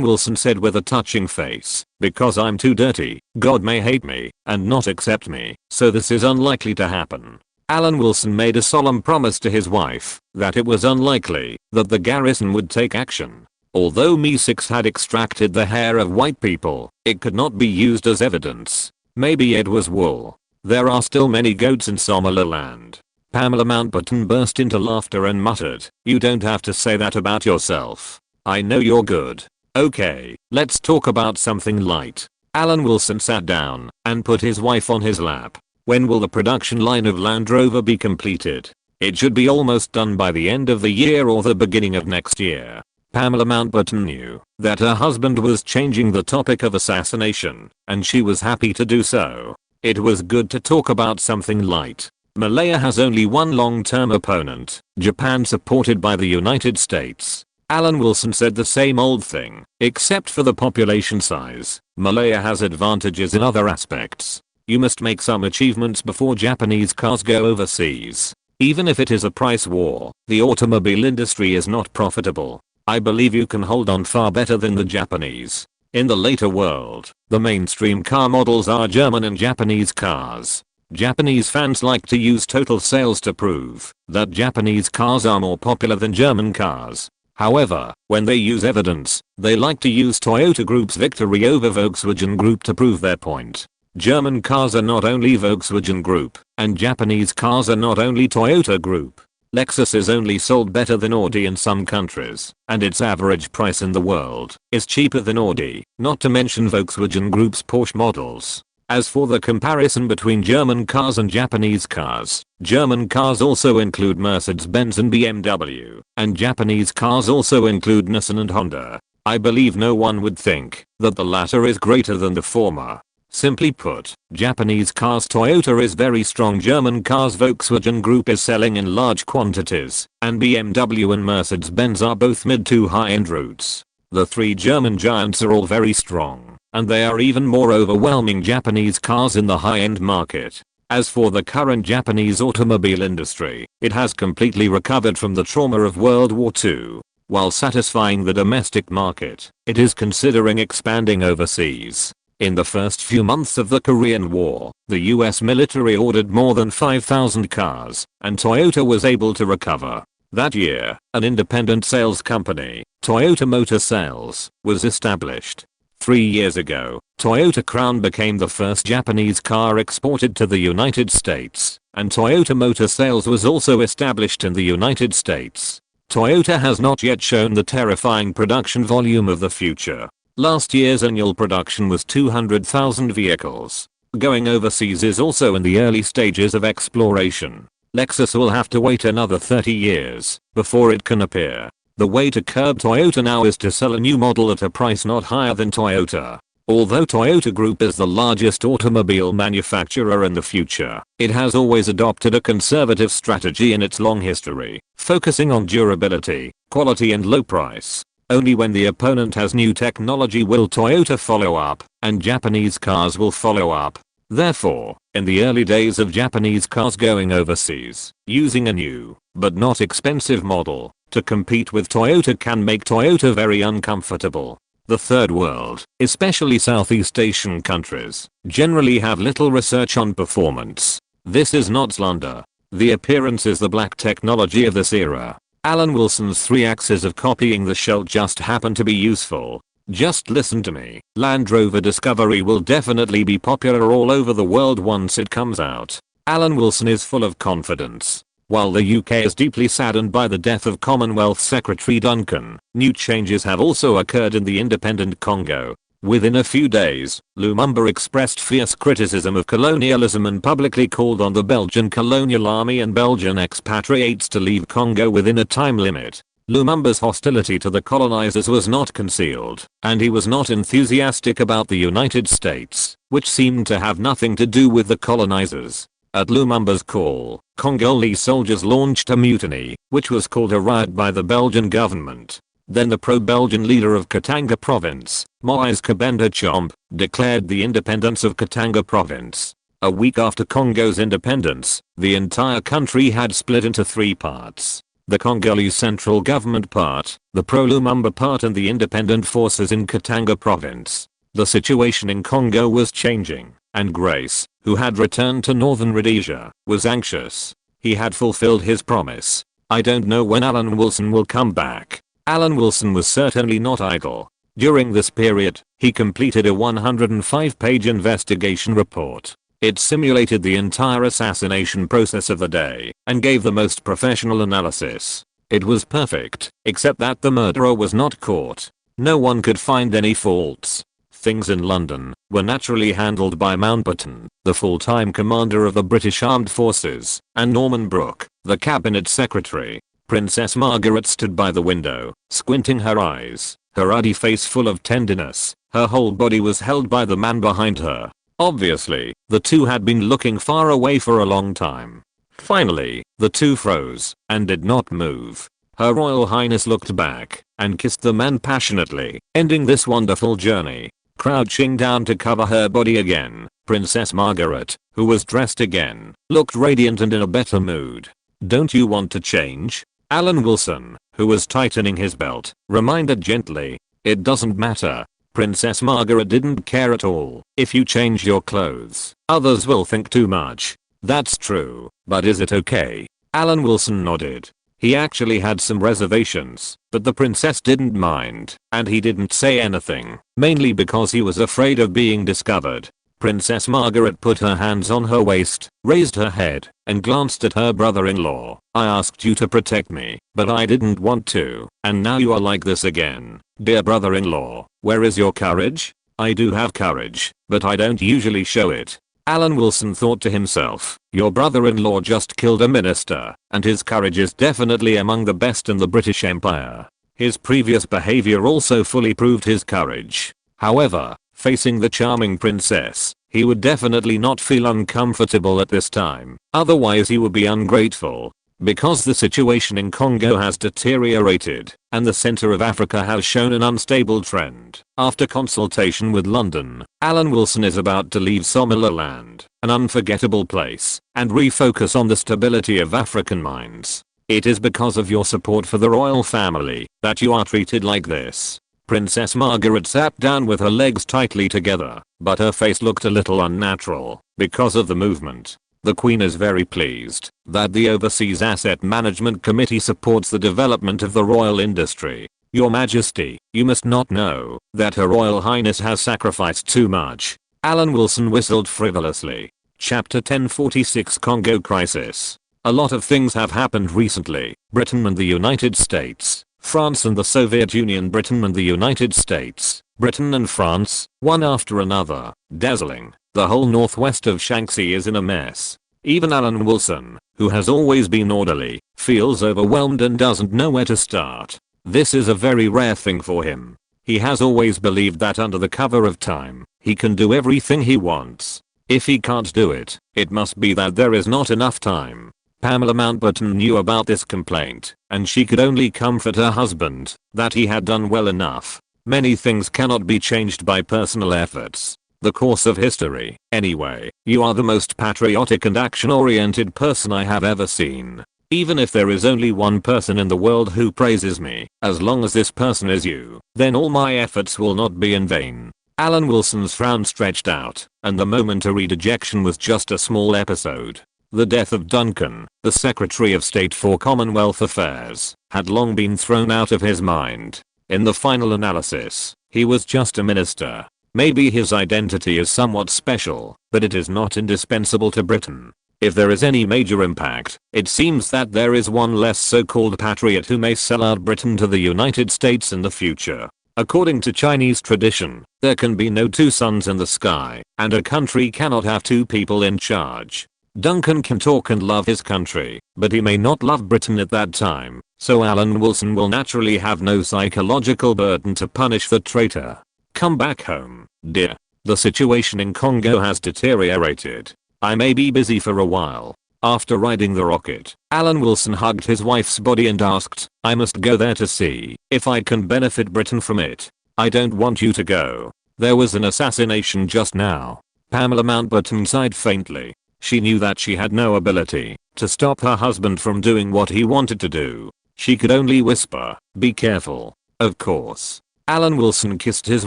Wilson said with a touching face, because I'm too dirty, God may hate me and not accept me, so this is unlikely to happen. Alan Wilson made a solemn promise to his wife that it was unlikely that the garrison would take action. Although MI6 had extracted the hair of white people, it could not be used as evidence. Maybe it was wool. There are still many goats in Somaliland. Pamela Mountbatten burst into laughter and muttered, you don't have to say that about yourself. I know you're good. Okay, let's talk about something light. Alan Wilson sat down and put his wife on his lap. When will the production line of Land Rover be completed? It should be almost done by the end of the year or the beginning of next year. Pamela Mountbatten knew that her husband was changing the topic of assassination, and she was happy to do so. It was good to talk about something light. Malaya has only one long-term opponent, Japan, supported by the United States. Alan Wilson said the same old thing, except for the population size. Malaya has advantages in other aspects. You must make some achievements before Japanese cars go overseas. Even if it is a price war, the automobile industry is not profitable. I believe you can hold on far better than the Japanese. In the later world, the mainstream car models are German and Japanese cars. Japanese fans like to use total sales to prove that Japanese cars are more popular than German cars. However, when they use evidence, they like to use Toyota Group's victory over Volkswagen Group to prove their point. German cars are not only Volkswagen Group, and Japanese cars are not only Toyota Group. Lexus is only sold better than Audi in some countries, and its average price in the world is cheaper than Audi, not to mention Volkswagen Group's Porsche models. As for the comparison between German cars and Japanese cars, German cars also include Mercedes-Benz and BMW, and Japanese cars also include Nissan and Honda. I believe no one would think that the latter is greater than the former. Simply put, Japanese cars Toyota is very strong, German cars Volkswagen Group is selling in large quantities, and BMW and Mercedes-Benz are both mid to high-end routes. The three German giants are all very strong, and they are even more overwhelming Japanese cars in the high-end market. As for the current Japanese automobile industry, it has completely recovered from the trauma of World War II. While satisfying the domestic market, it is considering expanding overseas. In the first few months of the Korean War, the US military ordered more than 5,000 cars, and Toyota was able to recover. That year, an independent sales company, Toyota Motor Sales, was established. 3 years ago, Toyota Crown became the first Japanese car exported to the United States, and Toyota Motor Sales was also established in the United States. Toyota has not yet shown the terrifying production volume of the future. Last year's annual production was 200,000 vehicles. Going overseas is also in the early stages of exploration. Lexus will have to wait another 30 years before it can appear. The way to curb Toyota now is to sell a new model at a price not higher than Toyota. Although Toyota Group is the largest automobile manufacturer in the future, it has always adopted a conservative strategy in its long history, focusing on durability, quality and low price. Only when the opponent has new technology will Toyota follow up, and Japanese cars will follow up. Therefore, in the early days of Japanese cars going overseas, using a new, but not expensive model, to compete with Toyota can make Toyota very uncomfortable. The third world, especially Southeast Asian countries, generally have little research on performance. This is not slander. The appearance is the black technology of this era. Alan Wilson's 3 axes of copying the shell just happen to be useful. Just listen to me. Land Rover Discovery will definitely be popular all over the world once it comes out. Alan Wilson is full of confidence. While the UK is deeply saddened by the death of Commonwealth Secretary Duncan, new changes have also occurred in the independent Congo. Within a few days, Lumumba expressed fierce criticism of colonialism and publicly called on the Belgian colonial army and Belgian expatriates to leave Congo within a time limit. Lumumba's hostility to the colonizers was not concealed, and he was not enthusiastic about the United States, which seemed to have nothing to do with the colonizers. At Lumumba's call, Congolese soldiers launched a mutiny, which was called a riot by the Belgian government. Then the pro-Belgian leader of Katanga province, Moise Kabenda Chombe, declared the independence of Katanga province. A week after Congo's independence, the entire country had split into 3 parts. The Congolese central government part, the pro-Lumumba part and the independent forces in Katanga province. The situation in Congo was changing, and Grace, who had returned to northern Rhodesia, was anxious. He had fulfilled his promise. I don't know when Alan Wilson will come back. Alan Wilson was certainly not idle. During this period, he completed a 105-page investigation report. It simulated the entire assassination process of the day and gave the most professional analysis. It was perfect, except that the murderer was not caught. No one could find any faults. Things in London were naturally handled by Mountbatten, the full-time commander of the British Armed Forces, and Norman Brooke, the cabinet secretary. Princess Margaret stood by the window, squinting her eyes, her ruddy face full of tenderness. Her whole body was held by the man behind her. Obviously, the two had been looking far away for a long time. Finally, the two froze and did not move. Her Royal Highness looked back and kissed the man passionately, ending this wonderful journey. Crouching down to cover her body again, Princess Margaret, who was dressed again, looked radiant and in a better mood. "Don't you want to change?" Alan Wilson, who was tightening his belt, reminded gently. "It doesn't matter." Princess Margaret didn't care at all. "If you change your clothes, others will think too much." "That's true, but is it okay?" Alan Wilson nodded. He actually had some reservations, but the princess didn't mind, and he didn't say anything, mainly because he was afraid of being discovered. Princess Margaret put her hands on her waist, raised her head, and glanced at her brother-in-law. "I asked you to protect me, but I didn't want to, and now you are like this again. Dear brother-in-law, where is your courage?" "I do have courage, but I don't usually show it." Alan Wilson thought to himself, your brother-in-law just killed a minister, and his courage is definitely among the best in the British Empire. His previous behavior also fully proved his courage. However, facing the charming princess, he would definitely not feel uncomfortable at this time, otherwise he would be ungrateful. Because the situation in Congo has deteriorated, and the center of Africa has shown an unstable trend. After consultation with London, Alan Wilson is about to leave Somaliland, an unforgettable place, and refocus on the stability of African minds. "It is because of your support for the royal family that you are treated like this." Princess Margaret sat down with her legs tightly together, but her face looked a little unnatural because of the movement. "The Queen is very pleased that the Overseas Asset Management Committee supports the development of the royal industry. Your Majesty, you must not know that Her Royal Highness has sacrificed too much." Alan Wilson whistled frivolously. Chapter 1046 Congo Crisis. A lot of things have happened recently. Britain and the United States. France and the Soviet Union. Britain and the United States. Britain and France, one after another. Dazzling. The whole northwest of Shanxi is in a mess. Even Alan Wilson, who has always been orderly, feels overwhelmed and doesn't know where to start. This is a very rare thing for him. He has always believed that under the cover of time, he can do everything he wants. If he can't do it, it must be that there is not enough time. Pamela Mountbatten knew about this complaint, and she could only comfort her husband that he had done well enough. Many things cannot be changed by personal efforts. The course of history. Anyway, you are the most patriotic and action-oriented person I have ever seen. Even if there is only one person in the world who praises me, as long as this person is you, then all my efforts will not be in vain. Alan Wilson's frown stretched out, and the momentary dejection was just a small episode. The death of Duncan, the Secretary of State for Commonwealth Affairs, had long been thrown out of his mind. In the final analysis, he was just a minister. Maybe his identity is somewhat special, but it is not indispensable to Britain. If there is any major impact, it seems that there is one less so-called patriot who may sell out Britain to the United States in the future. According to Chinese tradition, there can be no two suns in the sky, and a country cannot have two people in charge. Duncan can talk and love his country, but he may not love Britain at that time, so Alan Wilson will naturally have no psychological burden to punish the traitor. Come back home, dear. The situation in Congo has deteriorated. I may be busy for a while. After riding the rocket, Alan Wilson hugged his wife's body and asked, I must go there to see if I can benefit Britain from it. I don't want you to go. There was an assassination just now. Pamela Mountbatten sighed faintly. She knew that she had no ability to stop her husband from doing what he wanted to do. She could only whisper, be careful. Of course. Alan Wilson kissed his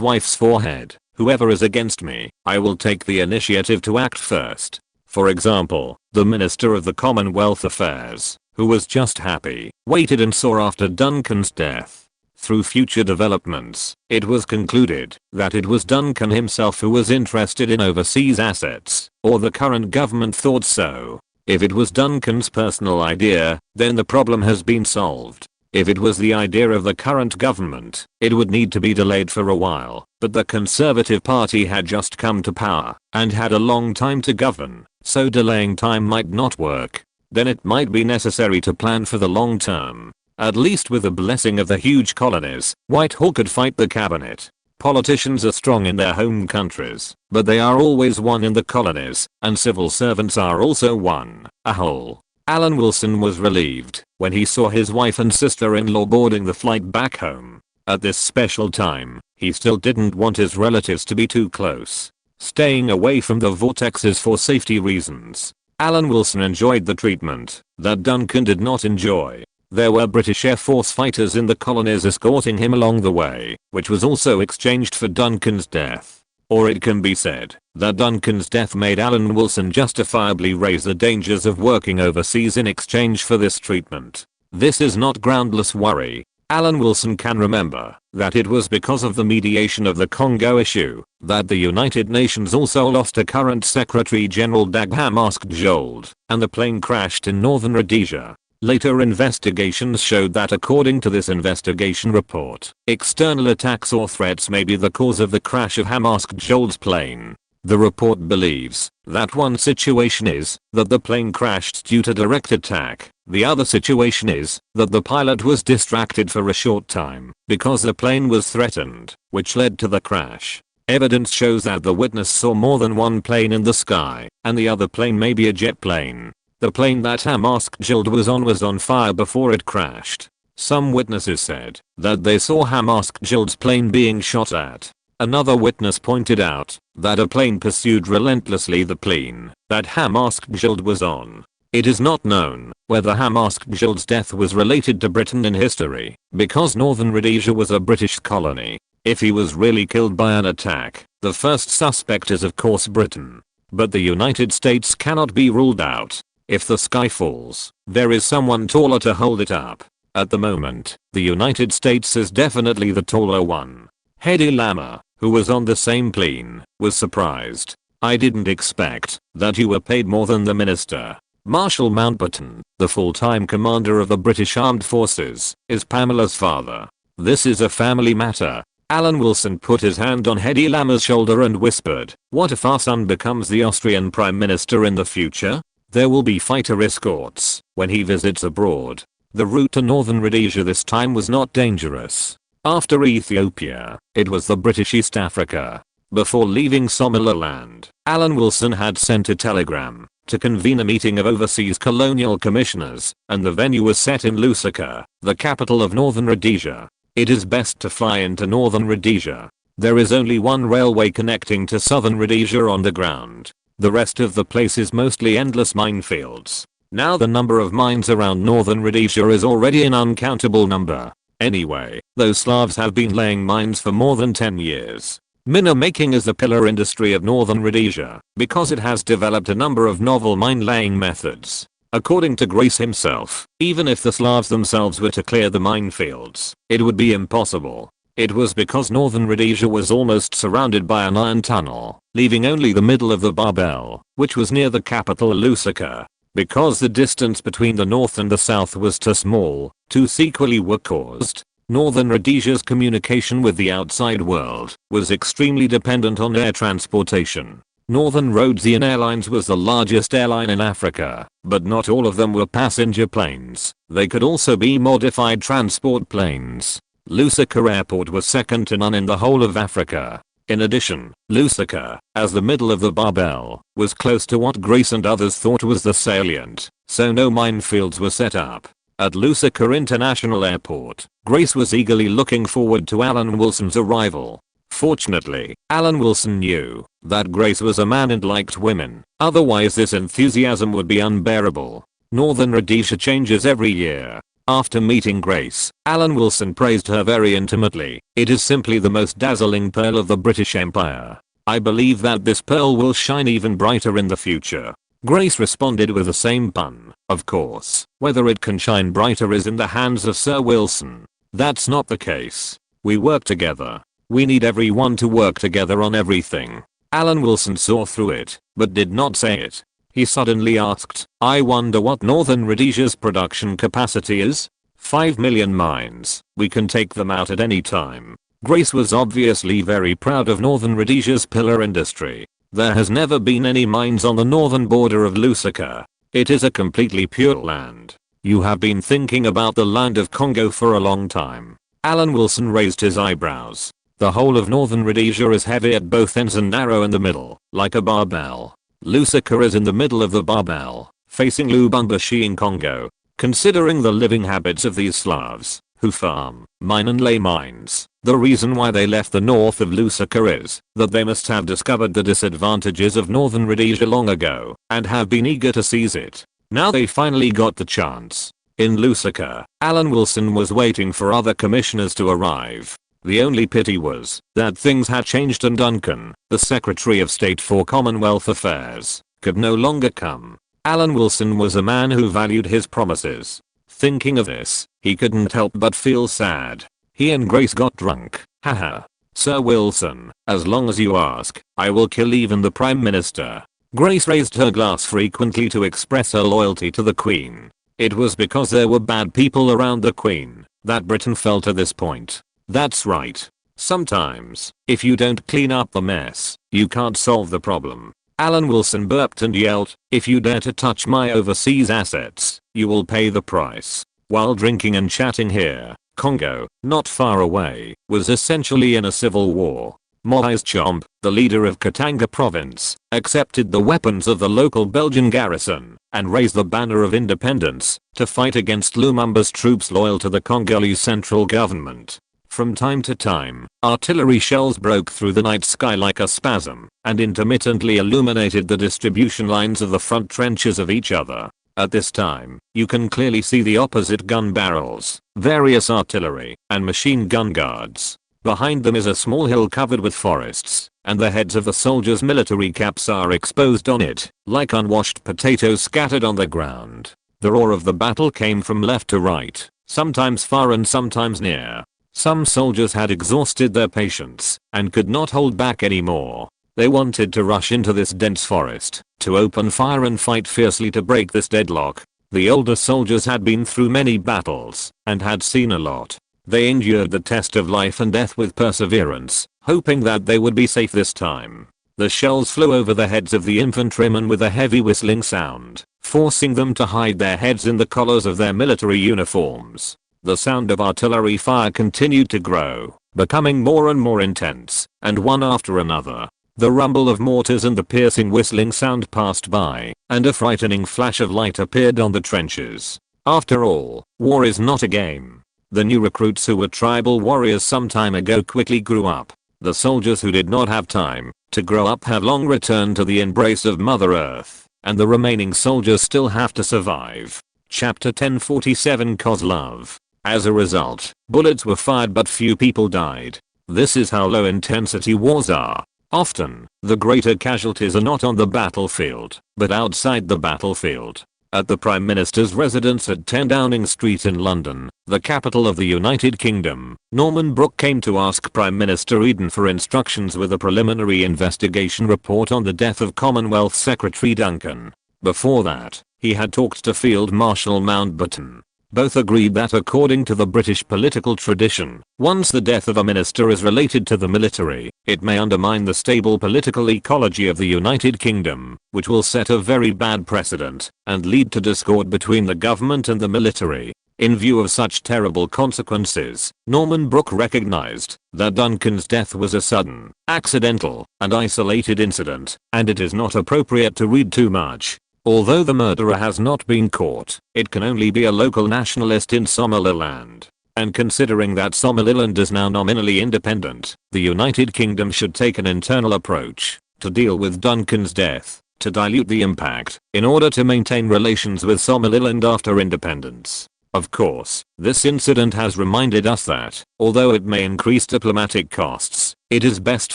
wife's forehead. Whoever is against me, I will take the initiative to act first. For example, the Minister of the Commonwealth Affairs, who was just happy, waited and saw after Duncan's death. Through future developments, it was concluded that it was Duncan himself who was interested in overseas assets, or the current government thought so. If it was Duncan's personal idea, then the problem has been solved. If it was the idea of the current government, it would need to be delayed for a while, but the Conservative Party had just come to power and had a long time to govern, so delaying time might not work. Then it might be necessary to plan for the long term. At least with the blessing of the huge colonies, Whitehall could fight the cabinet. Politicians are strong in their home countries, but they are always one in the colonies, and civil servants are also one, a whole. Alan Wilson was relieved when he saw his wife and sister-in-law boarding the flight back home. At this special time, he still didn't want his relatives to be too close, staying away from the vortexes for safety reasons. Alan Wilson enjoyed the treatment that Duncan did not enjoy. There were British Air Force fighters in the colonies escorting him along the way, which was also exchanged for Duncan's death. Or it can be said that Duncan's death made Alan Wilson justifiably raise the dangers of working overseas in exchange for this treatment. This is not groundless worry. Alan Wilson can remember that it was because of the mediation of the Congo issue that the United Nations also lost a current Secretary General Dag Hammarskjöld, and the plane crashed in northern Rhodesia. Later investigations showed that according to this investigation report, external attacks or threats may be the cause of the crash of Hammarskjöld's plane. The report believes that one situation is that the plane crashed due to direct attack. The other situation is that the pilot was distracted for a short time because the plane was threatened, which led to the crash. Evidence shows that the witness saw more than one plane in the sky, and the other plane may be a jet plane. The plane that Hammarskjöld was on fire before it crashed. Some witnesses said that they saw Hammarskjöld's plane being shot at. Another witness pointed out that a plane pursued relentlessly the plane that Hammarskjöld was on. It is not known whether Hammarskjöld's death was related to Britain in history, because Northern Rhodesia was a British colony. If he was really killed by an attack, the first suspect is of course Britain. But the United States cannot be ruled out. If the sky falls, there is someone taller to hold it up. At the moment, the United States is definitely the taller one. Hedy Lamarr, who was on the same plane, was surprised. "I didn't expect that you were paid more than the minister." Marshal Mountbatten, the full-time commander of the British Armed Forces, is Pamela's father. "This is a family matter." Alan Wilson put his hand on Hedy Lamarr's shoulder and whispered, "What if our son becomes the Austrian Prime Minister in the future? There will be fighter escorts when he visits abroad." The route to northern Rhodesia this time was not dangerous. After Ethiopia, it was the British East Africa. Before leaving Somaliland, Alan Wilson had sent a telegram to convene a meeting of overseas colonial commissioners, and the venue was set in Lusaka, the capital of northern Rhodesia. It is best to fly into northern Rhodesia. There is only one railway connecting to southern Rhodesia on the ground. The rest of the place is mostly endless minefields. Now the number of mines around northern Rhodesia is already an uncountable number. Anyway, those Slavs have been laying mines for more than 10 years. Mine making is the pillar industry of northern Rhodesia because it has developed a number of novel mine laying methods. According to Grace himself, even if the Slavs themselves were to clear the minefields, it would be impossible. It was because northern Rhodesia was almost surrounded by an iron tunnel, leaving only the middle of the barbel, which was near the capital Lusaka. Because the distance between the north and the south was too small, two sequelae were caused. Northern Rhodesia's communication with the outside world was extremely dependent on air transportation. Northern Rhodesian Airlines was the largest airline in Africa, but not all of them were passenger planes. They could also be modified transport planes. Lusaka Airport was second to none in the whole of Africa. In addition, Lusaka, as the middle of the barbel, was close to what Grace and others thought was the salient, so no minefields were set up. At Lusaka International Airport, Grace was eagerly looking forward to Alan Wilson's arrival. Fortunately, Alan Wilson knew that Grace was a man and liked women, otherwise this enthusiasm would be unbearable. Northern Rhodesia changes every year. After meeting Grace, Alan Wilson praised her very intimately. "It is simply the most dazzling pearl of the British Empire. I believe that this pearl will shine even brighter in the future." Grace responded with the same pun. "Of course, whether it can shine brighter is in the hands of Sir Wilson. That's not the case. We work together. We need everyone to work together on everything." Alan Wilson saw through it, but did not say it. He suddenly asked, "I wonder what Northern Rhodesia's production capacity is?" 5 million mines. We can take them out at any time. Grace was obviously very proud of Northern Rhodesia's pillar industry. There has never been any mines on the northern border of Lusaka. It is a completely pure land. "You have been thinking about the land of Congo for a long time." Alan Wilson raised his eyebrows. "The whole of northern Rhodesia is heavy at both ends and narrow in the middle, like a barbell. Lusaka is in the middle of the barbell, facing Lubumbashi in Congo. Considering the living habits of these Slavs, who farm, mine and lay mines, the reason why they left the north of Lusaka is that they must have discovered the disadvantages of northern Rhodesia long ago and have been eager to seize it. Now they finally got the chance. In Lusaka, Alan Wilson was waiting for other commissioners to arrive. The only pity was that things had changed and Duncan, the Secretary of State for Commonwealth Affairs, could no longer come. Alan Wilson was a man who valued his promises. Thinking of this, he couldn't help but feel sad. He and Grace got drunk. Haha. Sir Wilson, as long as you ask, I will kill even the Prime Minister. Grace raised her glass frequently to express her loyalty to the Queen. It was because there were bad people around the Queen that Britain fell to this point. That's right. Sometimes, if you don't clean up the mess, you can't solve the problem. Alan Wilson burped and yelled, "If you dare to touch my overseas assets, you will pay the price." While drinking and chatting here, Congo, not far away, was essentially in a civil war. Moise Tshombe, the leader of Katanga province, accepted the weapons of the local Belgian garrison and raised the banner of independence to fight against Lumumba's troops loyal to the Congolese central government. From time to time, artillery shells broke through the night sky like a spasm and intermittently illuminated the distribution lines of the front trenches of each other. At this time, you can clearly see the opposite gun barrels, various artillery, and machine gun guards. Behind them is a small hill covered with forests, and the heads of the soldiers' military caps are exposed on it, like unwashed potatoes scattered on the ground. The roar of the battle came from left to right, sometimes far and sometimes near. Some soldiers had exhausted their patience and could not hold back anymore. They wanted to rush into this dense forest, to open fire and fight fiercely to break this deadlock. The older soldiers had been through many battles and had seen a lot. They endured the test of life and death with perseverance, hoping that they would be safe this time. The shells flew over the heads of the infantrymen with a heavy whistling sound, forcing them to hide their heads in the collars of their military uniforms. The sound of artillery fire continued to grow, becoming more and more intense, and one after another, the rumble of mortars and the piercing whistling sound passed by, and a frightening flash of light appeared on the trenches. After all, war is not a game. The new recruits who were tribal warriors some time ago quickly grew up. The soldiers who did not have time to grow up have long returned to the embrace of Mother Earth, and the remaining soldiers still have to survive. Chapter 1047 Kozlov. As a result, bullets were fired but few people died. This is how low intensity wars are. Often, the greater casualties are not on the battlefield, but outside the battlefield. At the Prime Minister's residence at 10 Downing Street in London, the capital of the United Kingdom, Norman Brooke came to ask Prime Minister Eden for instructions with a preliminary investigation report on the death of Commonwealth Secretary Duncan. Before that, he had talked to Field Marshal Mountbatten. Both agreed that according to the British political tradition, once the death of a minister is related to the military, it may undermine the stable political ecology of the United Kingdom, which will set a very bad precedent and lead to discord between the government and the military. In view of such terrible consequences, Norman Brooke recognized that Duncan's death was a sudden, accidental, and isolated incident, and it is not appropriate to read too much. Although the murderer has not been caught, it can only be a local nationalist in Somaliland. And considering that Somaliland is now nominally independent, the United Kingdom should take an internal approach to deal with Duncan's death, to dilute the impact, in order to maintain relations with Somaliland after independence. Of course, this incident has reminded us that, although it may increase diplomatic costs, it is best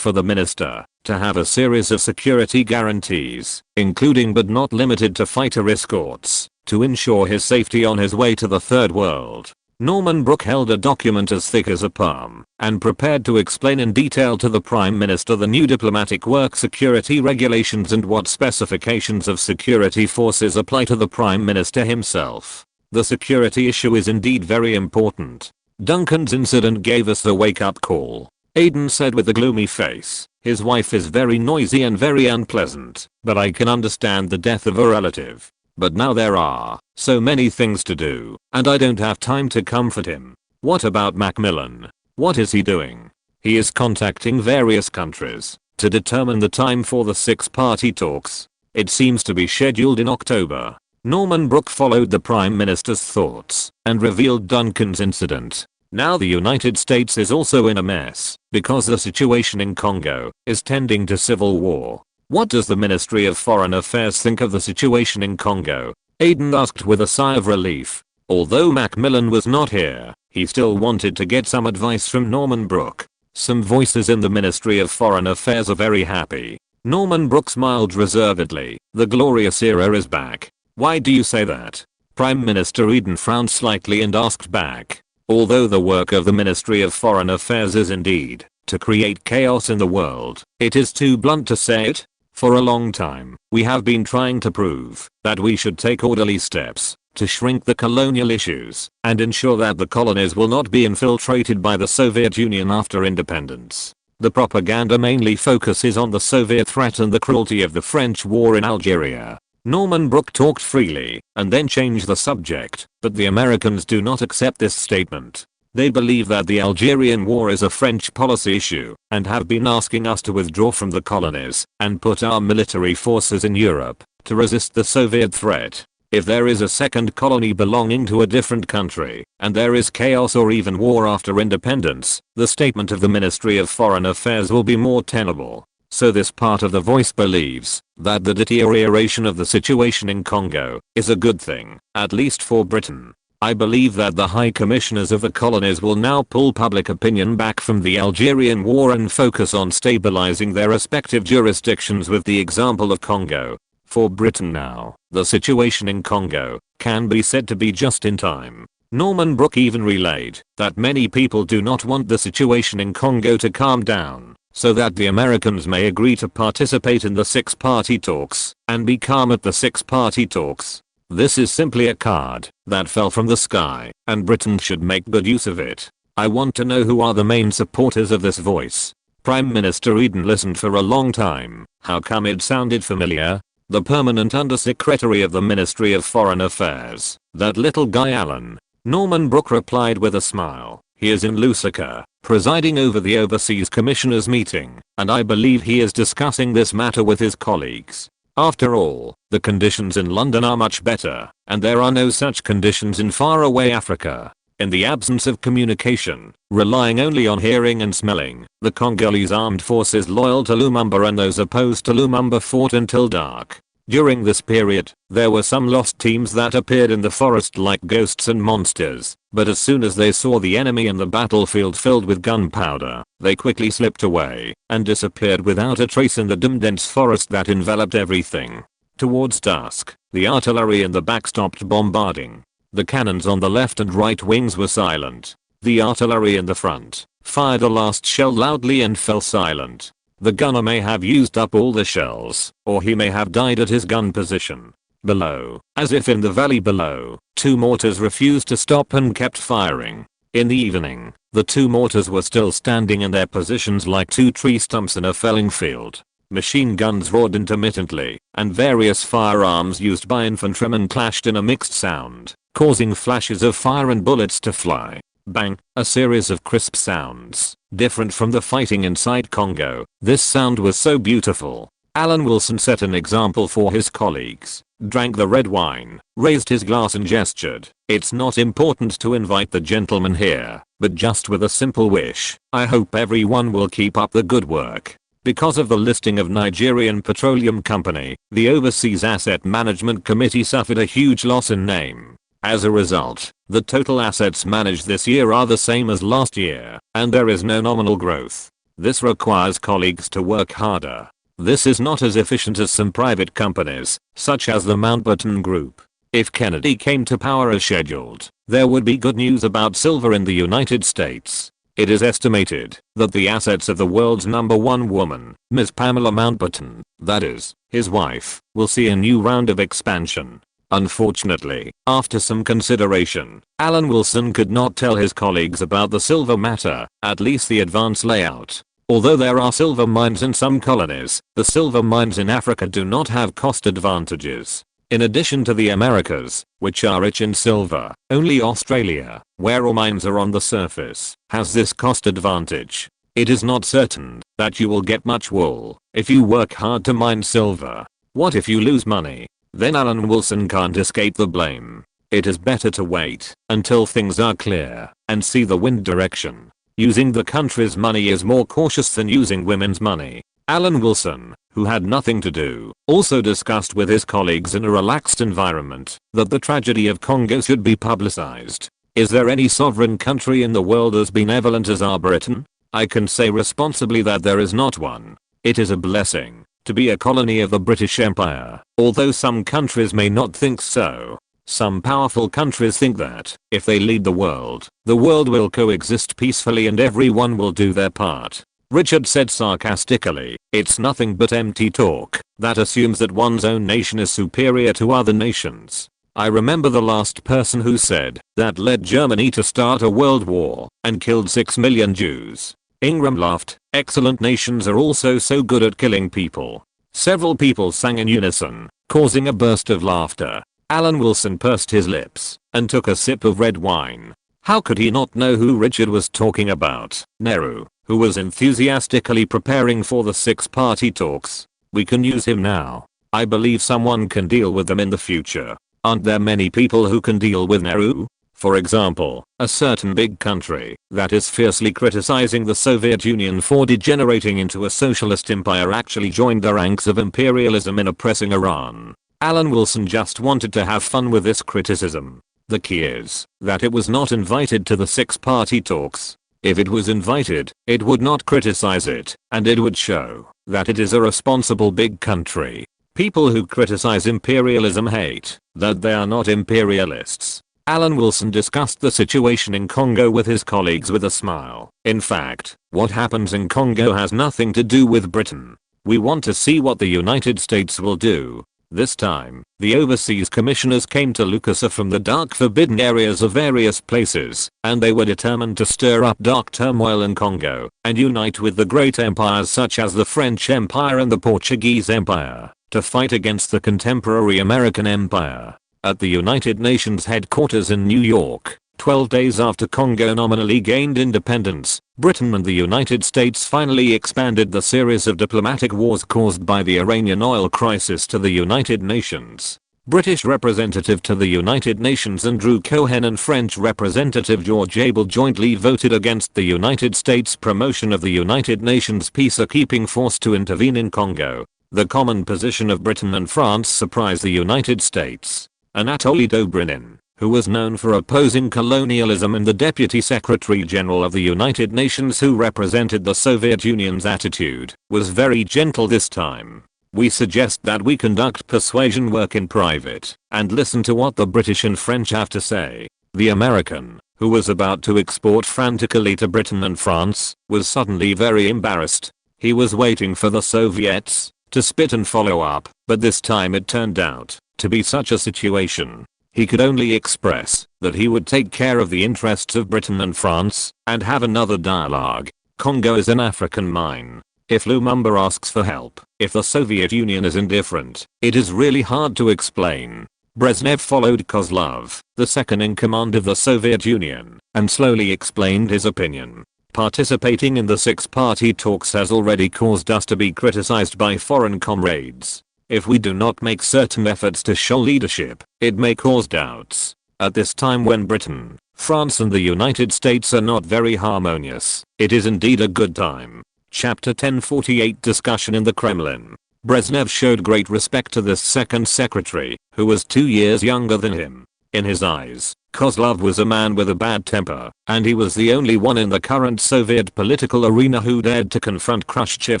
for the minister to have a series of security guarantees, including but not limited to fighter escorts, to ensure his safety on his way to the third world. Norman Brooke held a document as thick as a palm and prepared to explain in detail to the Prime Minister the new diplomatic work security regulations and what specifications of security forces apply to the Prime Minister himself. The security issue is indeed very important. Duncan's incident gave us the wake-up call. Aiden said with a gloomy face. His wife is very noisy and very unpleasant, but I can understand the death of a relative. But now there are so many things to do, and I don't have time to comfort him. What about Macmillan? What is he doing? He is contacting various countries to determine the time for the six-party talks. It seems to be scheduled in October. Norman Brooke followed the Prime Minister's thoughts and revealed Duncan's incident. Now the United States is also in a mess because the situation in Congo is tending to civil war. What does the Ministry of Foreign Affairs think of the situation in Congo? Aiden asked with a sigh of relief. Although Macmillan was not here, he still wanted to get some advice from Norman Brooke. Some voices in the Ministry of Foreign Affairs are very happy. Norman Brooke smiled reservedly. The glorious era is back. Why do you say that? Prime Minister Eden frowned slightly and asked back. Although the work of the Ministry of Foreign Affairs is indeed to create chaos in the world, it is too blunt to say it. For a long time, we have been trying to prove that we should take orderly steps to shrink the colonial issues and ensure that the colonies will not be infiltrated by the Soviet Union after independence. The propaganda mainly focuses on the Soviet threat and the cruelty of the French war in Algeria. Norman Brooke talked freely and then changed the subject, but the Americans do not accept this statement. They believe that the Algerian war is a French policy issue and have been asking us to withdraw from the colonies and put our military forces in Europe to resist the Soviet threat. If there is a second colony belonging to a different country and there is chaos or even war after independence, the statement of the Ministry of Foreign Affairs will be more tenable. So this part of the voice believes that the deterioration of the situation in Congo is a good thing, at least for Britain. I believe that the High Commissioners of the colonies will now pull public opinion back from the Algerian war and focus on stabilizing their respective jurisdictions with the example of Congo. For Britain now, the situation in Congo can be said to be just in time. Norman Brooke even relayed that many people do not want the situation in Congo to calm down, so that the Americans may agree to participate in the six-party talks and be calm at the six-party talks. This is simply a card that fell from the sky, and Britain should make good use of it. I want to know who are the main supporters of this voice. Prime Minister Eden listened for a long time. How come it sounded familiar? The permanent undersecretary of the Ministry of Foreign Affairs, that little guy Alan. Norman Brooke replied with a smile. He is in Lusaka, presiding over the Overseas Commissioners meeting, and I believe he is discussing this matter with his colleagues. After all, the conditions in London are much better, and there are no such conditions in faraway Africa. In the absence of communication, relying only on hearing and smelling, the Congolese armed forces loyal to Lumumba and those opposed to Lumumba fought until dark. During this period, there were some lost teams that appeared in the forest like ghosts and monsters, but as soon as they saw the enemy in the battlefield filled with gunpowder, they quickly slipped away and disappeared without a trace in the dense forest that enveloped everything. Towards dusk, the artillery in the back stopped bombarding. The cannons on the left and right wings were silent. The artillery in the front fired a last shell loudly and fell silent. The gunner may have used up all the shells, or he may have died at his gun position. Below, as if in the valley below, two mortars refused to stop and kept firing. In the evening, the two mortars were still standing in their positions like two tree stumps in a felling field. Machine guns roared intermittently, and various firearms used by infantrymen clashed in a mixed sound, causing flashes of fire and bullets to fly. Bang, a series of crisp sounds, different from the fighting inside Congo. This sound was so beautiful. Alan Wilson set an example for his colleagues, drank the red wine, raised his glass and gestured. It's not important to invite the gentleman here, but just with a simple wish, I hope everyone will keep up the good work. Because of the listing of Nigerian Petroleum Company, the Overseas Asset Management Committee suffered a huge loss in name. As a result, the total assets managed this year are the same as last year, and there is no nominal growth. This requires colleagues to work harder. This is not as efficient as some private companies, such as the Mountbatten Group. If Kennedy came to power as scheduled, there would be good news about silver in the United States. It is estimated that the assets of the world's #1 woman, Ms. Pamela Mountbatten, that is, his wife, will see a new round of expansion. Unfortunately, after some consideration, Alan Wilson could not tell his colleagues about the silver matter, at least the advance layout. Although there are silver mines in some colonies, the silver mines in Africa do not have cost advantages. In addition to the Americas, which are rich in silver, only Australia, where ore mines are on the surface, has this cost advantage. It is not certain that you will get much wool if you work hard to mine silver. What if you lose money? then Alan Wilson can't escape the blame. It is better to wait until things are clear and see the wind direction. Using the country's money is more cautious than using women's money. Alan Wilson, who had nothing to do, also discussed with his colleagues in a relaxed environment that the tragedy of Congo should be publicized. Is there any sovereign country in the world as benevolent as our Britain? I can say responsibly that there is not one. It is a blessing to be a colony of the British Empire, although some countries may not think so. Some powerful countries think that if they lead the world will coexist peacefully and everyone will do their part. Richard said sarcastically, "It's nothing but empty talk that assumes that one's own nation is superior to other nations." I remember the last person who said that led Germany to start a world war and killed 6 million Jews. Ingram laughed. "Excellent nations are also so good at killing people." Several people sang in unison, causing a burst of laughter. Alan Wilson pursed his lips and took a sip of red wine. How could he not know who Richard was talking about? Nehru, who was enthusiastically preparing for the six-party talks. We can use him now. I believe someone can deal with them in the future. Aren't there many people who can deal with Nehru? For example, a certain big country that is fiercely criticizing the Soviet Union for degenerating into a socialist empire actually joined the ranks of imperialism in oppressing Iran. Alan Wilson just wanted to have fun with this criticism. The key is that it was not invited to the six-party talks. If it was invited, it would not criticize it, and it would show that it is a responsible big country. People who criticize imperialism hate that they are not imperialists. Alan Wilson discussed the situation in Congo with his colleagues with a smile. In fact, what happens in Congo has nothing to do with Britain. We want to see what the United States will do. This time, the overseas commissioners came to Lukasa from the dark forbidden areas of various places, and they were determined to stir up dark turmoil in Congo and unite with the great empires such as the French Empire and the Portuguese Empire to fight against the contemporary American Empire. At the United Nations headquarters in New York, 12 days after Congo nominally gained independence, Britain and the United States finally expanded the series of diplomatic wars caused by the Iranian oil crisis to the United Nations. British representative to the United Nations Andrew Cohen and French representative George Abel jointly voted against the United States' promotion of the United Nations peacekeeping force to intervene in Congo. The common position of Britain and France surprised the United States. Anatoly Dobrynin, who was known for opposing colonialism and the Deputy Secretary General of the United Nations who represented the Soviet Union's attitude, was very gentle this time. We suggest that we conduct persuasion work in private and listen to what the British and French have to say. The American, who was about to export frantically to Britain and France, was suddenly very embarrassed. He was waiting for the Soviets to spit and follow up, but this time it turned out to be such a situation. He could only express that he would take care of the interests of Britain and France and have another dialogue. Congo is an African mine. If Lumumba asks for help, if the Soviet Union is indifferent, it is really hard to explain. Brezhnev followed Kozlov, the second in command of the Soviet Union, and slowly explained his opinion. Participating in the six-party talks has already caused us to be criticized by foreign comrades. If we do not make certain efforts to show leadership, it may cause doubts. At this time when Britain, France and the United States are not very harmonious, it is indeed a good time. Chapter 1048 Discussion in the Kremlin. Brezhnev showed great respect to this second secretary, who was 2 years younger than him. In his eyes, Kozlov was a man with a bad temper, and he was the only one in the current Soviet political arena who dared to confront Khrushchev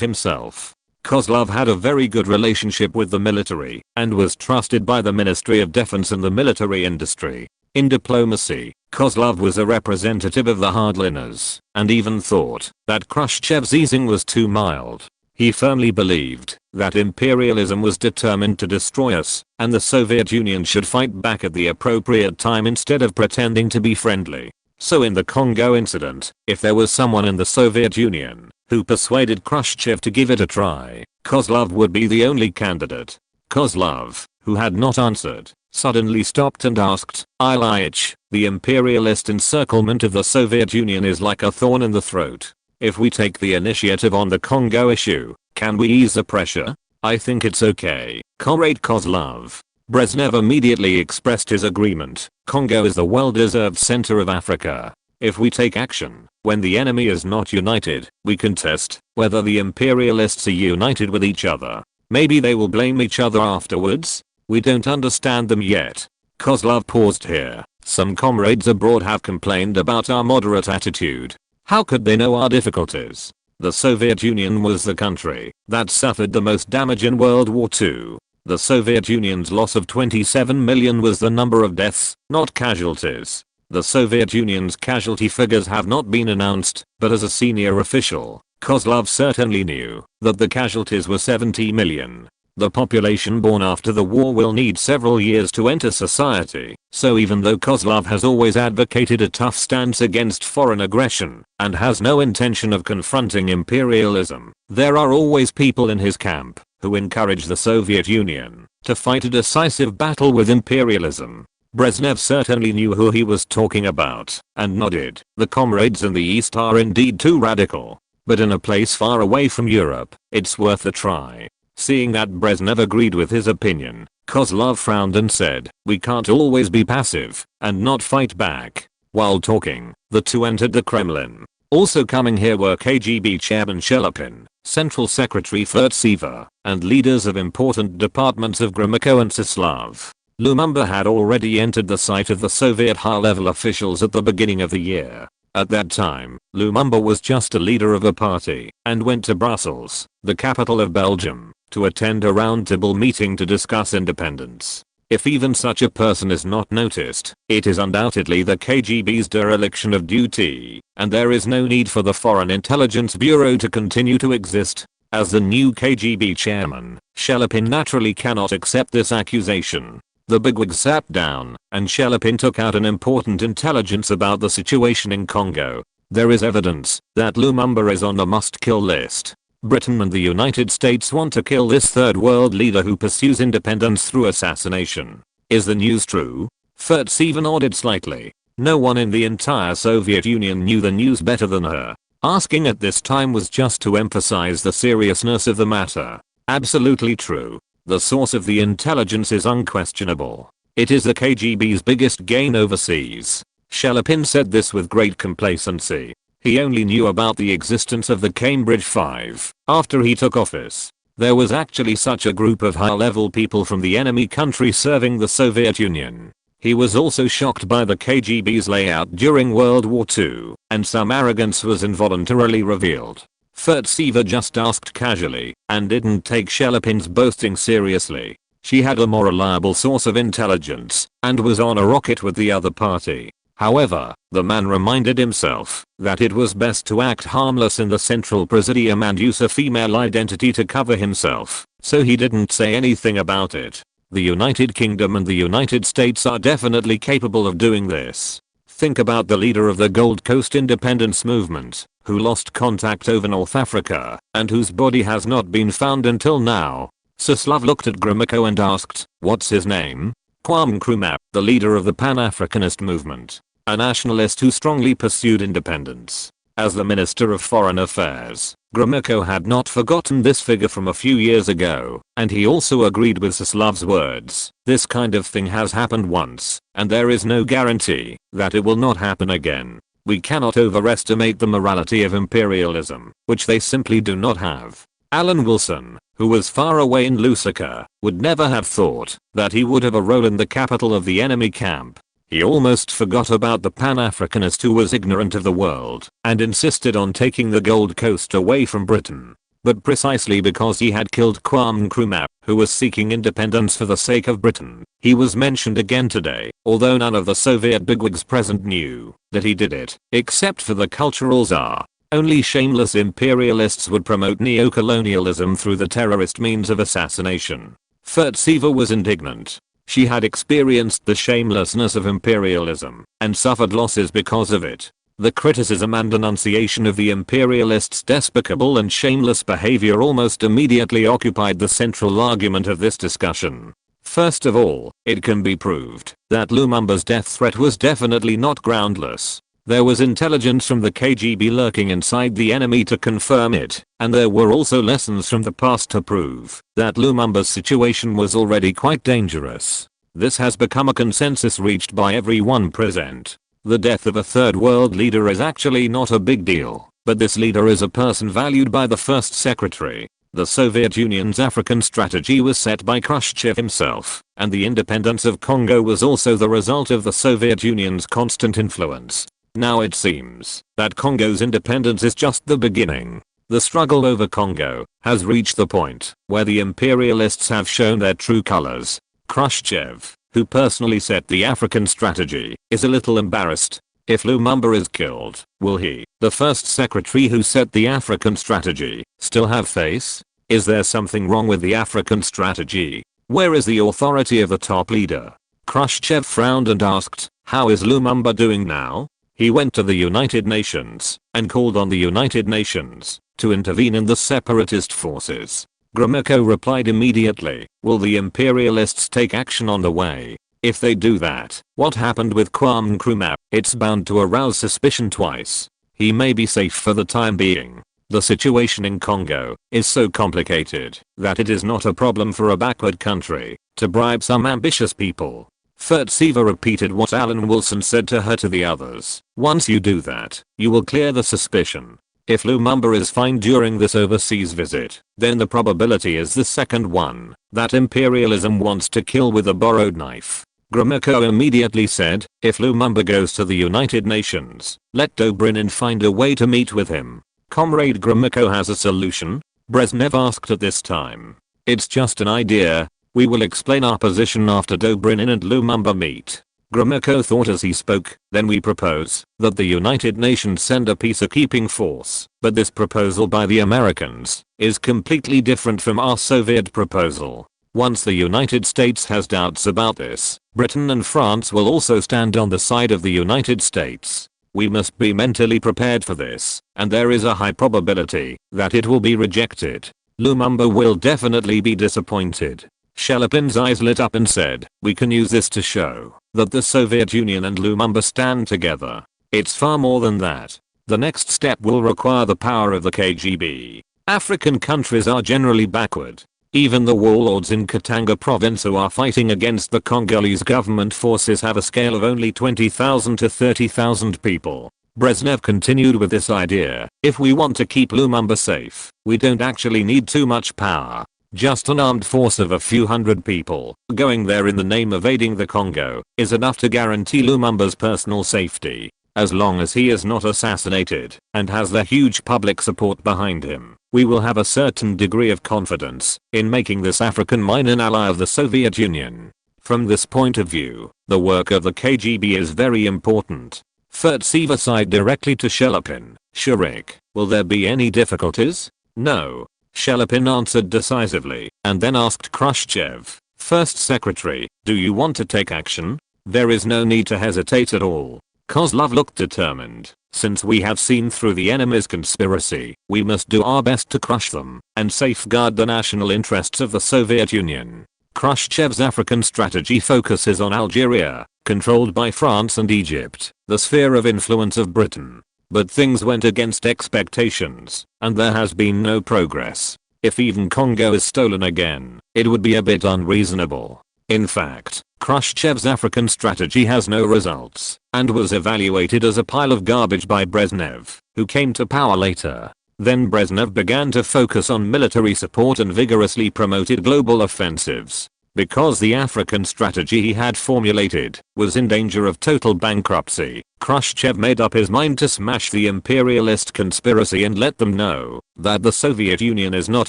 himself. Kozlov had a very good relationship with the military and was trusted by the Ministry of Defense and the military industry. In diplomacy, Kozlov was a representative of the hardliners and even thought that Khrushchev's easing was too mild. He firmly believed that imperialism was determined to destroy us and the Soviet Union should fight back at the appropriate time instead of pretending to be friendly. So in the Congo incident, if there was someone in the Soviet Union who persuaded Khrushchev to give it a try, Kozlov would be the only candidate. Kozlov, who had not answered, suddenly stopped and asked, Ilyich, the imperialist encirclement of the Soviet Union is like a thorn in the throat. If we take the initiative on the Congo issue, can we ease the pressure? I think it's okay, Comrade Kozlov. Brezhnev immediately expressed his agreement. Congo is the well-deserved center of Africa. If we take action, when the enemy is not united, we can test whether the imperialists are united with each other. Maybe they will blame each other afterwards. We don't understand them yet. Kozlov paused here. Some comrades abroad have complained about our moderate attitude. How could they know our difficulties? The Soviet Union was the country that suffered the most damage in World War II. The Soviet Union's loss of 27 million was the number of deaths, not casualties. The Soviet Union's casualty figures have not been announced, but as a senior official, Kozlov certainly knew that the casualties were 70 million. The population born after the war will need several years to enter society, so even though Kozlov has always advocated a tough stance against foreign aggression and has no intention of confronting imperialism, there are always people in his camp who encourage the Soviet Union to fight a decisive battle with imperialism. Brezhnev certainly knew who he was talking about and nodded. The comrades in the East are indeed too radical, but in a place far away from Europe, it's worth a try. Seeing that Brezhnev agreed with his opinion, Kozlov frowned and said, "We can't always be passive and not fight back." While talking, the two entered the Kremlin. Also coming here were KGB Chairman Shelepin, Central Secretary Furtsever, and leaders of important departments of Gromyko and Suslov. Lumumba had already entered the sight of the Soviet high-level officials at the beginning of the year. At that time, Lumumba was just a leader of a party and went to Brussels, the capital of Belgium, to attend a roundtable meeting to discuss independence. If even such a person is not noticed, it is undoubtedly the KGB's dereliction of duty, and there is no need for the Foreign Intelligence Bureau to continue to exist. As the new KGB chairman, Shelepin naturally cannot accept this accusation. The bigwigs sat down, and Shelepin took out an important intelligence about the situation in Congo. There is evidence that Lumumba is on the must-kill list. Britain and the United States want to kill this third world leader who pursues independence through assassination. Is the news true? Furtsever nodded slightly. No one in the entire Soviet Union knew the news better than her. Asking at this time was just to emphasize the seriousness of the matter. Absolutely true. The source of the intelligence is unquestionable. It is the KGB's biggest gain overseas. Shelepin said this with great complacency. He only knew about the existence of the Cambridge Five after he took office. There was actually such a group of high-level people from the enemy country serving the Soviet Union. He was also shocked by the KGB's layout during World War II, and some arrogance was involuntarily revealed. Furtsever just asked casually and didn't take Shelepin's boasting seriously. She had a more reliable source of intelligence and was on a rocket with the other party. However, the man reminded himself that it was best to act harmless in the Central Presidium and use a female identity to cover himself, so he didn't say anything about it. The United Kingdom and the United States are definitely capable of doing this. Think about the leader of the Gold Coast independence movement, who lost contact over North Africa, and whose body has not been found until now. Suslov looked at Gromyko and asked, "What's his name?" Kwame Nkrumah, the leader of the Pan-Africanist movement, a nationalist who strongly pursued independence. As the Minister of Foreign Affairs, Gromyko had not forgotten this figure from a few years ago, and he also agreed with Suslov's words. This kind of thing has happened once, and there is no guarantee that it will not happen again. We cannot overestimate the morality of imperialism, which they simply do not have. Alan Wilson, who was far away in Lusaka, would never have thought that he would have a role in the capital of the enemy camp. He almost forgot about the Pan-Africanist who was ignorant of the world and insisted on taking the Gold Coast away from Britain. But precisely because he had killed Kwame Nkrumah, who was seeking independence for the sake of Britain, he was mentioned again today, although none of the Soviet bigwigs present knew that he did it, except for the cultural czar. Only shameless imperialists would promote neocolonialism through the terrorist means of assassination. Furtsever was indignant. She had experienced the shamelessness of imperialism and suffered losses because of it. The criticism and denunciation of the imperialists' despicable and shameless behavior almost immediately occupied the central argument of this discussion. First of all, it can be proved that Lumumba's death threat was definitely not groundless. There was intelligence from the KGB lurking inside the enemy to confirm it, and there were also lessons from the past to prove that Lumumba's situation was already quite dangerous. This has become a consensus reached by everyone present. The death of a third world leader is actually not a big deal, but this leader is a person valued by the first secretary. The Soviet Union's African strategy was set by Khrushchev himself, and the independence of Congo was also the result of the Soviet Union's constant influence. Now it seems that Congo's independence is just the beginning. The struggle over Congo has reached the point where the imperialists have shown their true colors. Khrushchev, who personally set the African strategy, is a little embarrassed. If Lumumba is killed, will he, the first secretary who set the African strategy, still have face? Is there something wrong with the African strategy? Where is the authority of the top leader? Khrushchev frowned and asked, how is Lumumba doing now? He went to the United Nations and called on the United Nations to intervene in the separatist forces. Gromyko replied immediately, will the imperialists take action on the way? If they do that, what happened with Kwame Nkrumah? It's bound to arouse suspicion twice. He may be safe for the time being. The situation in Congo is so complicated that it is not a problem for a backward country to bribe some ambitious people. Furtseeva repeated what Alan Wilson said to her to the others. Once you do that, you will clear the suspicion. If Lumumba is fine during this overseas visit, then the probability is the second one, that imperialism wants to kill with a borrowed knife. Gromyko immediately said, if Lumumba goes to the United Nations, let Dobrynin find a way to meet with him. Comrade Gromyko has a solution? Brezhnev asked at this time. It's just an idea. We will explain our position after Dobrynin and Lumumba meet. Gromyko thought as he spoke, then we propose that the United Nations send a peacekeeping force, but this proposal by the Americans is completely different from our Soviet proposal. Once the United States has doubts about this, Britain and France will also stand on the side of the United States. We must be mentally prepared for this, and there is a high probability that it will be rejected. Lumumba will definitely be disappointed. Shelepin's eyes lit up and said, we can use this to show that the Soviet Union and Lumumba stand together. It's far more than that. The next step will require the power of the KGB. African countries are generally backward. Even the warlords in Katanga province who are fighting against the Congolese government forces have a scale of only 20,000 to 30,000 people. Brezhnev continued with this idea. If we want to keep Lumumba safe, we don't actually need too much power. Just an armed force of a few hundred people going there in the name of aiding the Congo is enough to guarantee Lumumba's personal safety. As long as he is not assassinated and has the huge public support behind him, we will have a certain degree of confidence in making this African mine an ally of the Soviet Union. From this point of view, the work of the KGB is very important. Furtseeva sighed directly to Shelepin. Shurik, will there be any difficulties? No. Shelepin answered decisively, and then asked Khrushchev, First Secretary, do you want to take action? There is no need to hesitate at all. Kozlov looked determined. Since we have seen through the enemy's conspiracy, we must do our best to crush them and safeguard the national interests of the Soviet Union. Khrushchev's African strategy focuses on Algeria, controlled by France and Egypt, the sphere of influence of Britain. But things went against expectations, and there has been no progress. If even Congo is stolen again, it would be a bit unreasonable. In fact, Khrushchev's African strategy has no results, and was evaluated as a pile of garbage by Brezhnev, who came to power later. Then Brezhnev began to focus on military support and vigorously promoted global offensives. Because the African strategy he had formulated was in danger of total bankruptcy, Khrushchev made up his mind to smash the imperialist conspiracy and let them know that the Soviet Union is not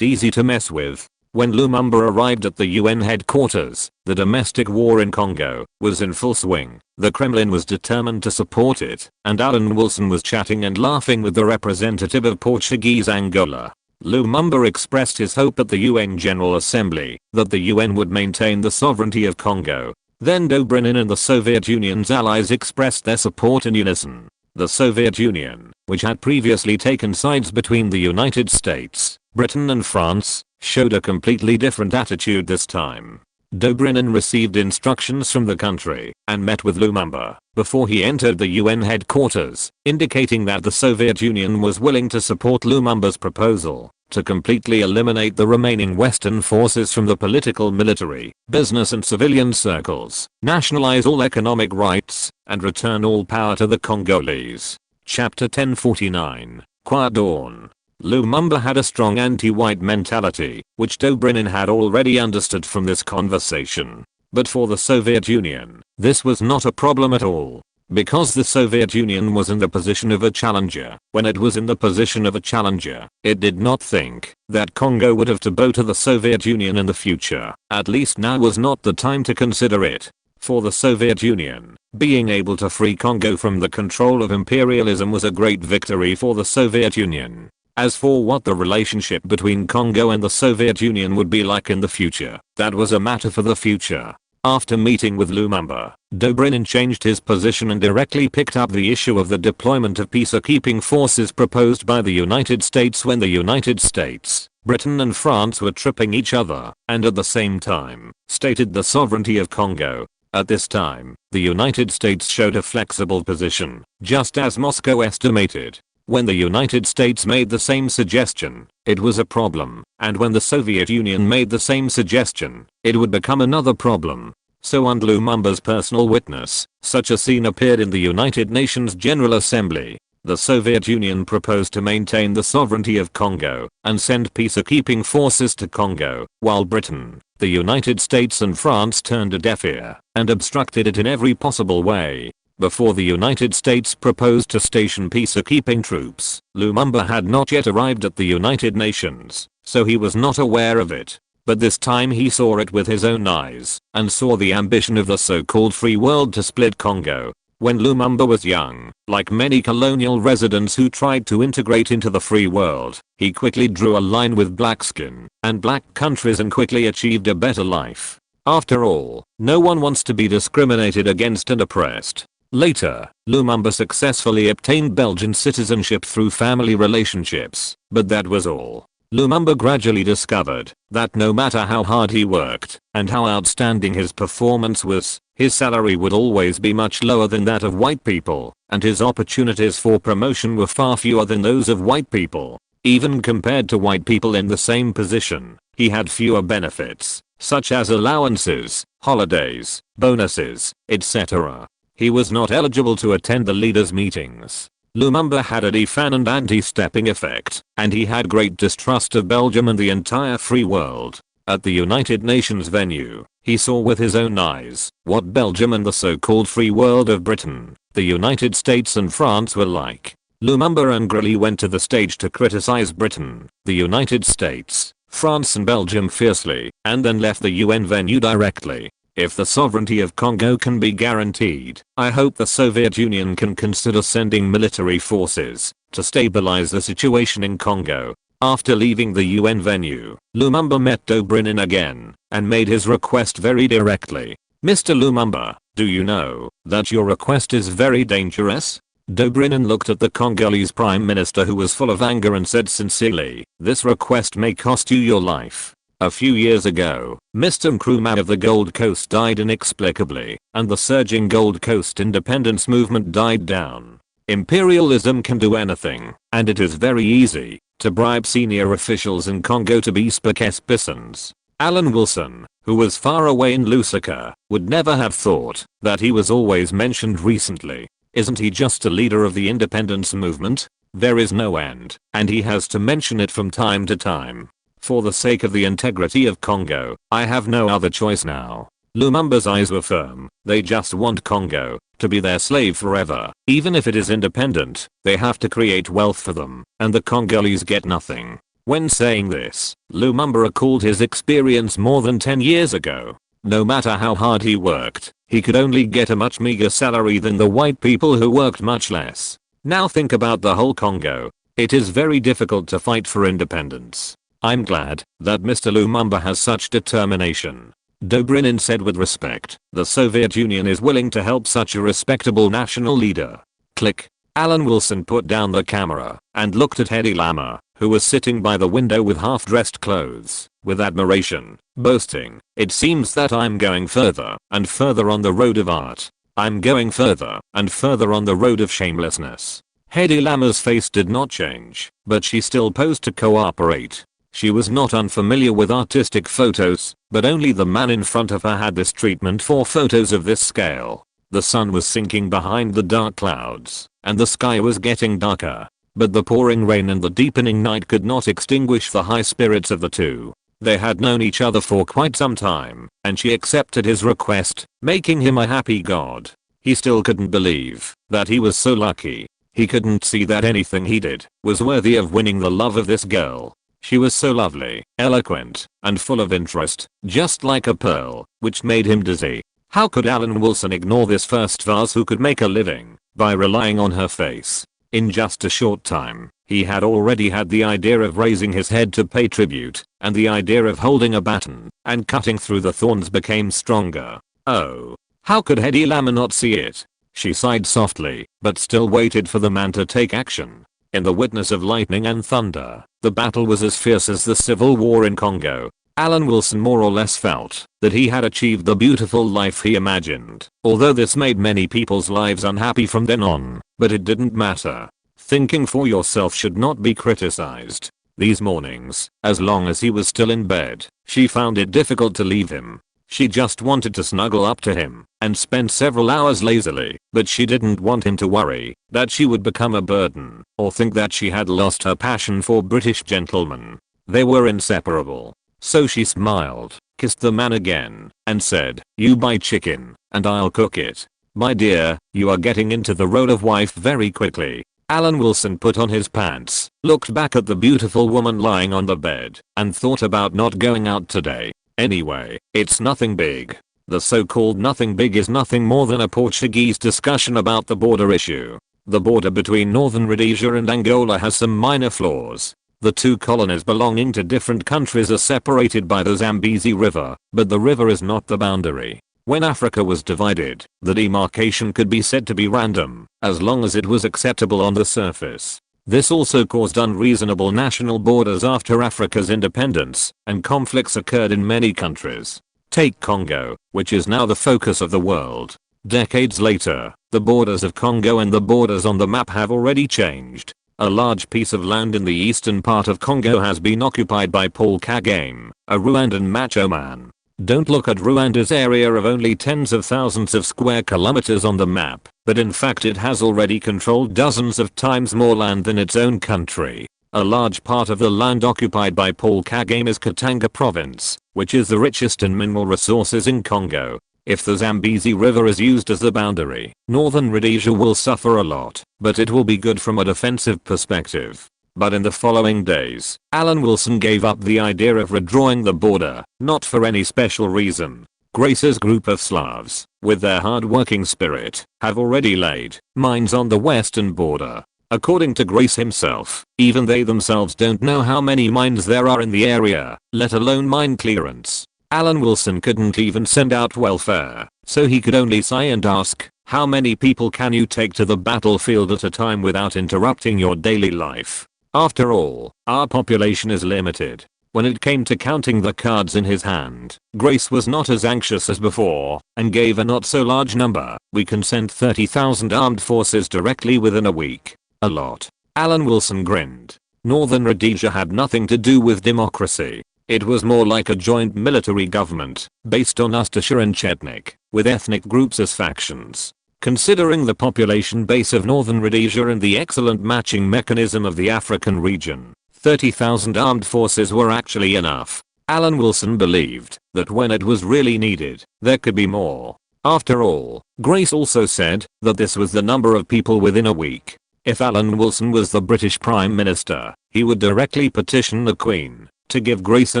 easy to mess with. When Lumumba arrived at the UN headquarters, the domestic war in Congo was in full swing. The Kremlin was determined to support it, and Alan Wilson was chatting and laughing with the representative of Portuguese Angola. Lumumba expressed his hope at the UN General Assembly that the UN would maintain the sovereignty of Congo. Then Dobrynin and the Soviet Union's allies expressed their support in unison. The Soviet Union, which had previously taken sides between the United States, Britain and France, showed a completely different attitude this time. Dobrynin received instructions from the country and met with Lumumba before he entered the UN headquarters, indicating that the Soviet Union was willing to support Lumumba's proposal to completely eliminate the remaining Western forces from the political, military, business and civilian circles, nationalize all economic rights, and return all power to the Congolese. Chapter 1049, Quiet Dawn. Lumumba had a strong anti-white mentality, which Dobrynin had already understood from this conversation. But for the Soviet Union, this was not a problem at all. Because the Soviet Union was in the position of a challenger, when it was in the position of a challenger, it did not think that Congo would have to bow to the Soviet Union in the future. At least now was not the time to consider it. For the Soviet Union, being able to free Congo from the control of imperialism was a great victory for the Soviet Union. As for what the relationship between Congo and the Soviet Union would be like in the future, that was a matter for the future. After meeting with Lumumba, Dobrynin changed his position and directly picked up the issue of the deployment of peacekeeping forces proposed by the United States when the United States, Britain and France were tripping each other, and at the same time, stated the sovereignty of Congo. At this time, the United States showed a flexible position, just as Moscow estimated. When the United States made the same suggestion, it was a problem, and when the Soviet Union made the same suggestion, it would become another problem. So on Lumumba's personal witness, such a scene appeared in the United Nations General Assembly. The Soviet Union proposed to maintain the sovereignty of Congo and send peacekeeping forces to Congo, while Britain, the United States and France turned a deaf ear and obstructed it in every possible way. Before the United States proposed to station peacekeeping troops, Lumumba had not yet arrived at the United Nations, so he was not aware of it. But this time he saw it with his own eyes, and saw the ambition of the so-called free world to split Congo. When Lumumba was young, like many colonial residents who tried to integrate into the free world, he quickly drew a line with black skin and black countries and quickly achieved a better life. After all, no one wants to be discriminated against and oppressed. Later, Lumumba successfully obtained Belgian citizenship through family relationships, but that was all. Lumumba gradually discovered that no matter how hard he worked and how outstanding his performance was, his salary would always be much lower than that of white people, and his opportunities for promotion were far fewer than those of white people. Even compared to white people in the same position, he had fewer benefits, such as allowances, holidays, bonuses, etc. He was not eligible to attend the leaders' meetings. Lumumba had a defan and anti-stepping effect, and he had great distrust of Belgium and the entire free world. At the United Nations venue, he saw with his own eyes what Belgium and the so-called free world of Britain, the United States and France were like. Lumumba angrily went to the stage to criticize Britain, the United States, France and Belgium fiercely, and then left the UN venue directly. If the sovereignty of Congo can be guaranteed, I hope the Soviet Union can consider sending military forces to stabilize the situation in Congo. After leaving the UN venue, Lumumba met Dobrynin again and made his request very directly. Mr. Lumumba, do you know that your request is very dangerous? Dobrynin looked at the Congolese prime minister, who was full of anger, and said sincerely, this request may cost you your life. A few years ago, Mr. Nkrumah of the Gold Coast died inexplicably, and the surging Gold Coast independence movement died down. Imperialism can do anything, and it is very easy to bribe senior officials in Congo to be spokespersons. Alan Wilson, who was far away in Lusaka, would never have thought that he was always mentioned recently. Isn't he just a leader of the independence movement? There is no end, and he has to mention it from time to time. For the sake of the integrity of Congo, I have no other choice now. Lumumba's eyes were firm. They just want Congo to be their slave forever. Even if it is independent, they have to create wealth for them, and the Congolese get nothing. When saying this, Lumumba recalled his experience more than 10 years ago. No matter how hard he worked, he could only get a much meager salary than the white people who worked much less. Now think about the whole Congo. It is very difficult to fight for independence. I'm glad that Mr. Lumumba has such determination. Dobrynin said with respect. The Soviet Union is willing to help such a respectable national leader. Click. Alan Wilson put down the camera and looked at Hedy Lamarr, who was sitting by the window with half-dressed clothes, with admiration, boasting, "It seems that I'm going further and further on the road of art. I'm going further and further on the road of shamelessness." Hedy Lamar's face did not change, but she still posed to cooperate. She was not unfamiliar with artistic photos, but only the man in front of her had this treatment for photos of this scale. The sun was sinking behind the dark clouds, and the sky was getting darker. But the pouring rain and the deepening night could not extinguish the high spirits of the two. They had known each other for quite some time, and she accepted his request, making him a happy god. He still couldn't believe that he was so lucky. He couldn't see that anything he did was worthy of winning the love of this girl. She was so lovely, eloquent, and full of interest, just like a pearl, which made him dizzy. How could Alan Wilson ignore this first vase who could make a living by relying on her face? In just a short time, he had already had the idea of raising his head to pay tribute, and the idea of holding a baton and cutting through the thorns became stronger. Oh, how could Hedy Lamarr not see it? She sighed softly, but still waited for the man to take action. In the witness of lightning and thunder, the battle was as fierce as the civil war in Congo. Alan Wilson more or less felt that he had achieved the beautiful life he imagined, although this made many people's lives unhappy from then on, but it didn't matter. Thinking for yourself should not be criticized. These mornings, as long as he was still in bed, she found it difficult to leave him. She just wanted to snuggle up to him and spend several hours lazily, but she didn't want him to worry that she would become a burden or think that she had lost her passion for British gentlemen. They were inseparable. So she smiled, kissed the man again, and said, "You buy chicken, and I'll cook it. My dear, you are getting into the role of wife very quickly." Alan Wilson put on his pants, looked back at the beautiful woman lying on the bed, and thought about not going out today. Anyway, it's nothing big. The so-called nothing big is nothing more than a Portuguese discussion about the border issue. The border between northern Rhodesia and Angola has some minor flaws. The two colonies belonging to different countries are separated by the Zambezi River, but the river is not the boundary. When Africa was divided, the demarcation could be said to be random, as long as it was acceptable on the surface. This also caused unreasonable national borders after Africa's independence, and conflicts occurred in many countries. Take Congo, which is now the focus of the world. Decades later, the borders of Congo and the borders on the map have already changed. A large piece of land in the eastern part of Congo has been occupied by Paul Kagame, a Rwandan macho man. Don't look at Rwanda's area of only tens of thousands of square kilometers on the map, but in fact it has already controlled dozens of times more land than its own country. A large part of the land occupied by Paul Kagame is Katanga province, which is the richest in mineral resources in Congo. If the Zambezi River is used as the boundary, northern Rhodesia will suffer a lot, but it will be good from a defensive perspective. But in the following days, Alan Wilson gave up the idea of redrawing the border, not for any special reason. Grace's group of Slavs, with their hard-working spirit, have already laid mines on the western border. According to Grace himself, even they themselves don't know how many mines there are in the area, let alone mine clearance. Alan Wilson couldn't even send out welfare, so he could only sigh and ask, "How many people can you take to the battlefield at a time without interrupting your daily life?" After all, our population is limited. When it came to counting the cards in his hand, Grace was not as anxious as before, and gave a not so large number. "We can send 30,000 armed forces directly within a week." A lot. Alan Wilson grinned. Northern Rhodesia had nothing to do with democracy. It was more like a joint military government, based on Ustasha and Chetnik, with ethnic groups as factions. Considering the population base of northern Rhodesia and the excellent matching mechanism of the African region, 30,000 armed forces were actually enough. Alan Wilson believed that when it was really needed, there could be more. After all, Grace also said that this was the number of people within a week. If Alan Wilson was the British Prime Minister, he would directly petition the Queen to give Grace a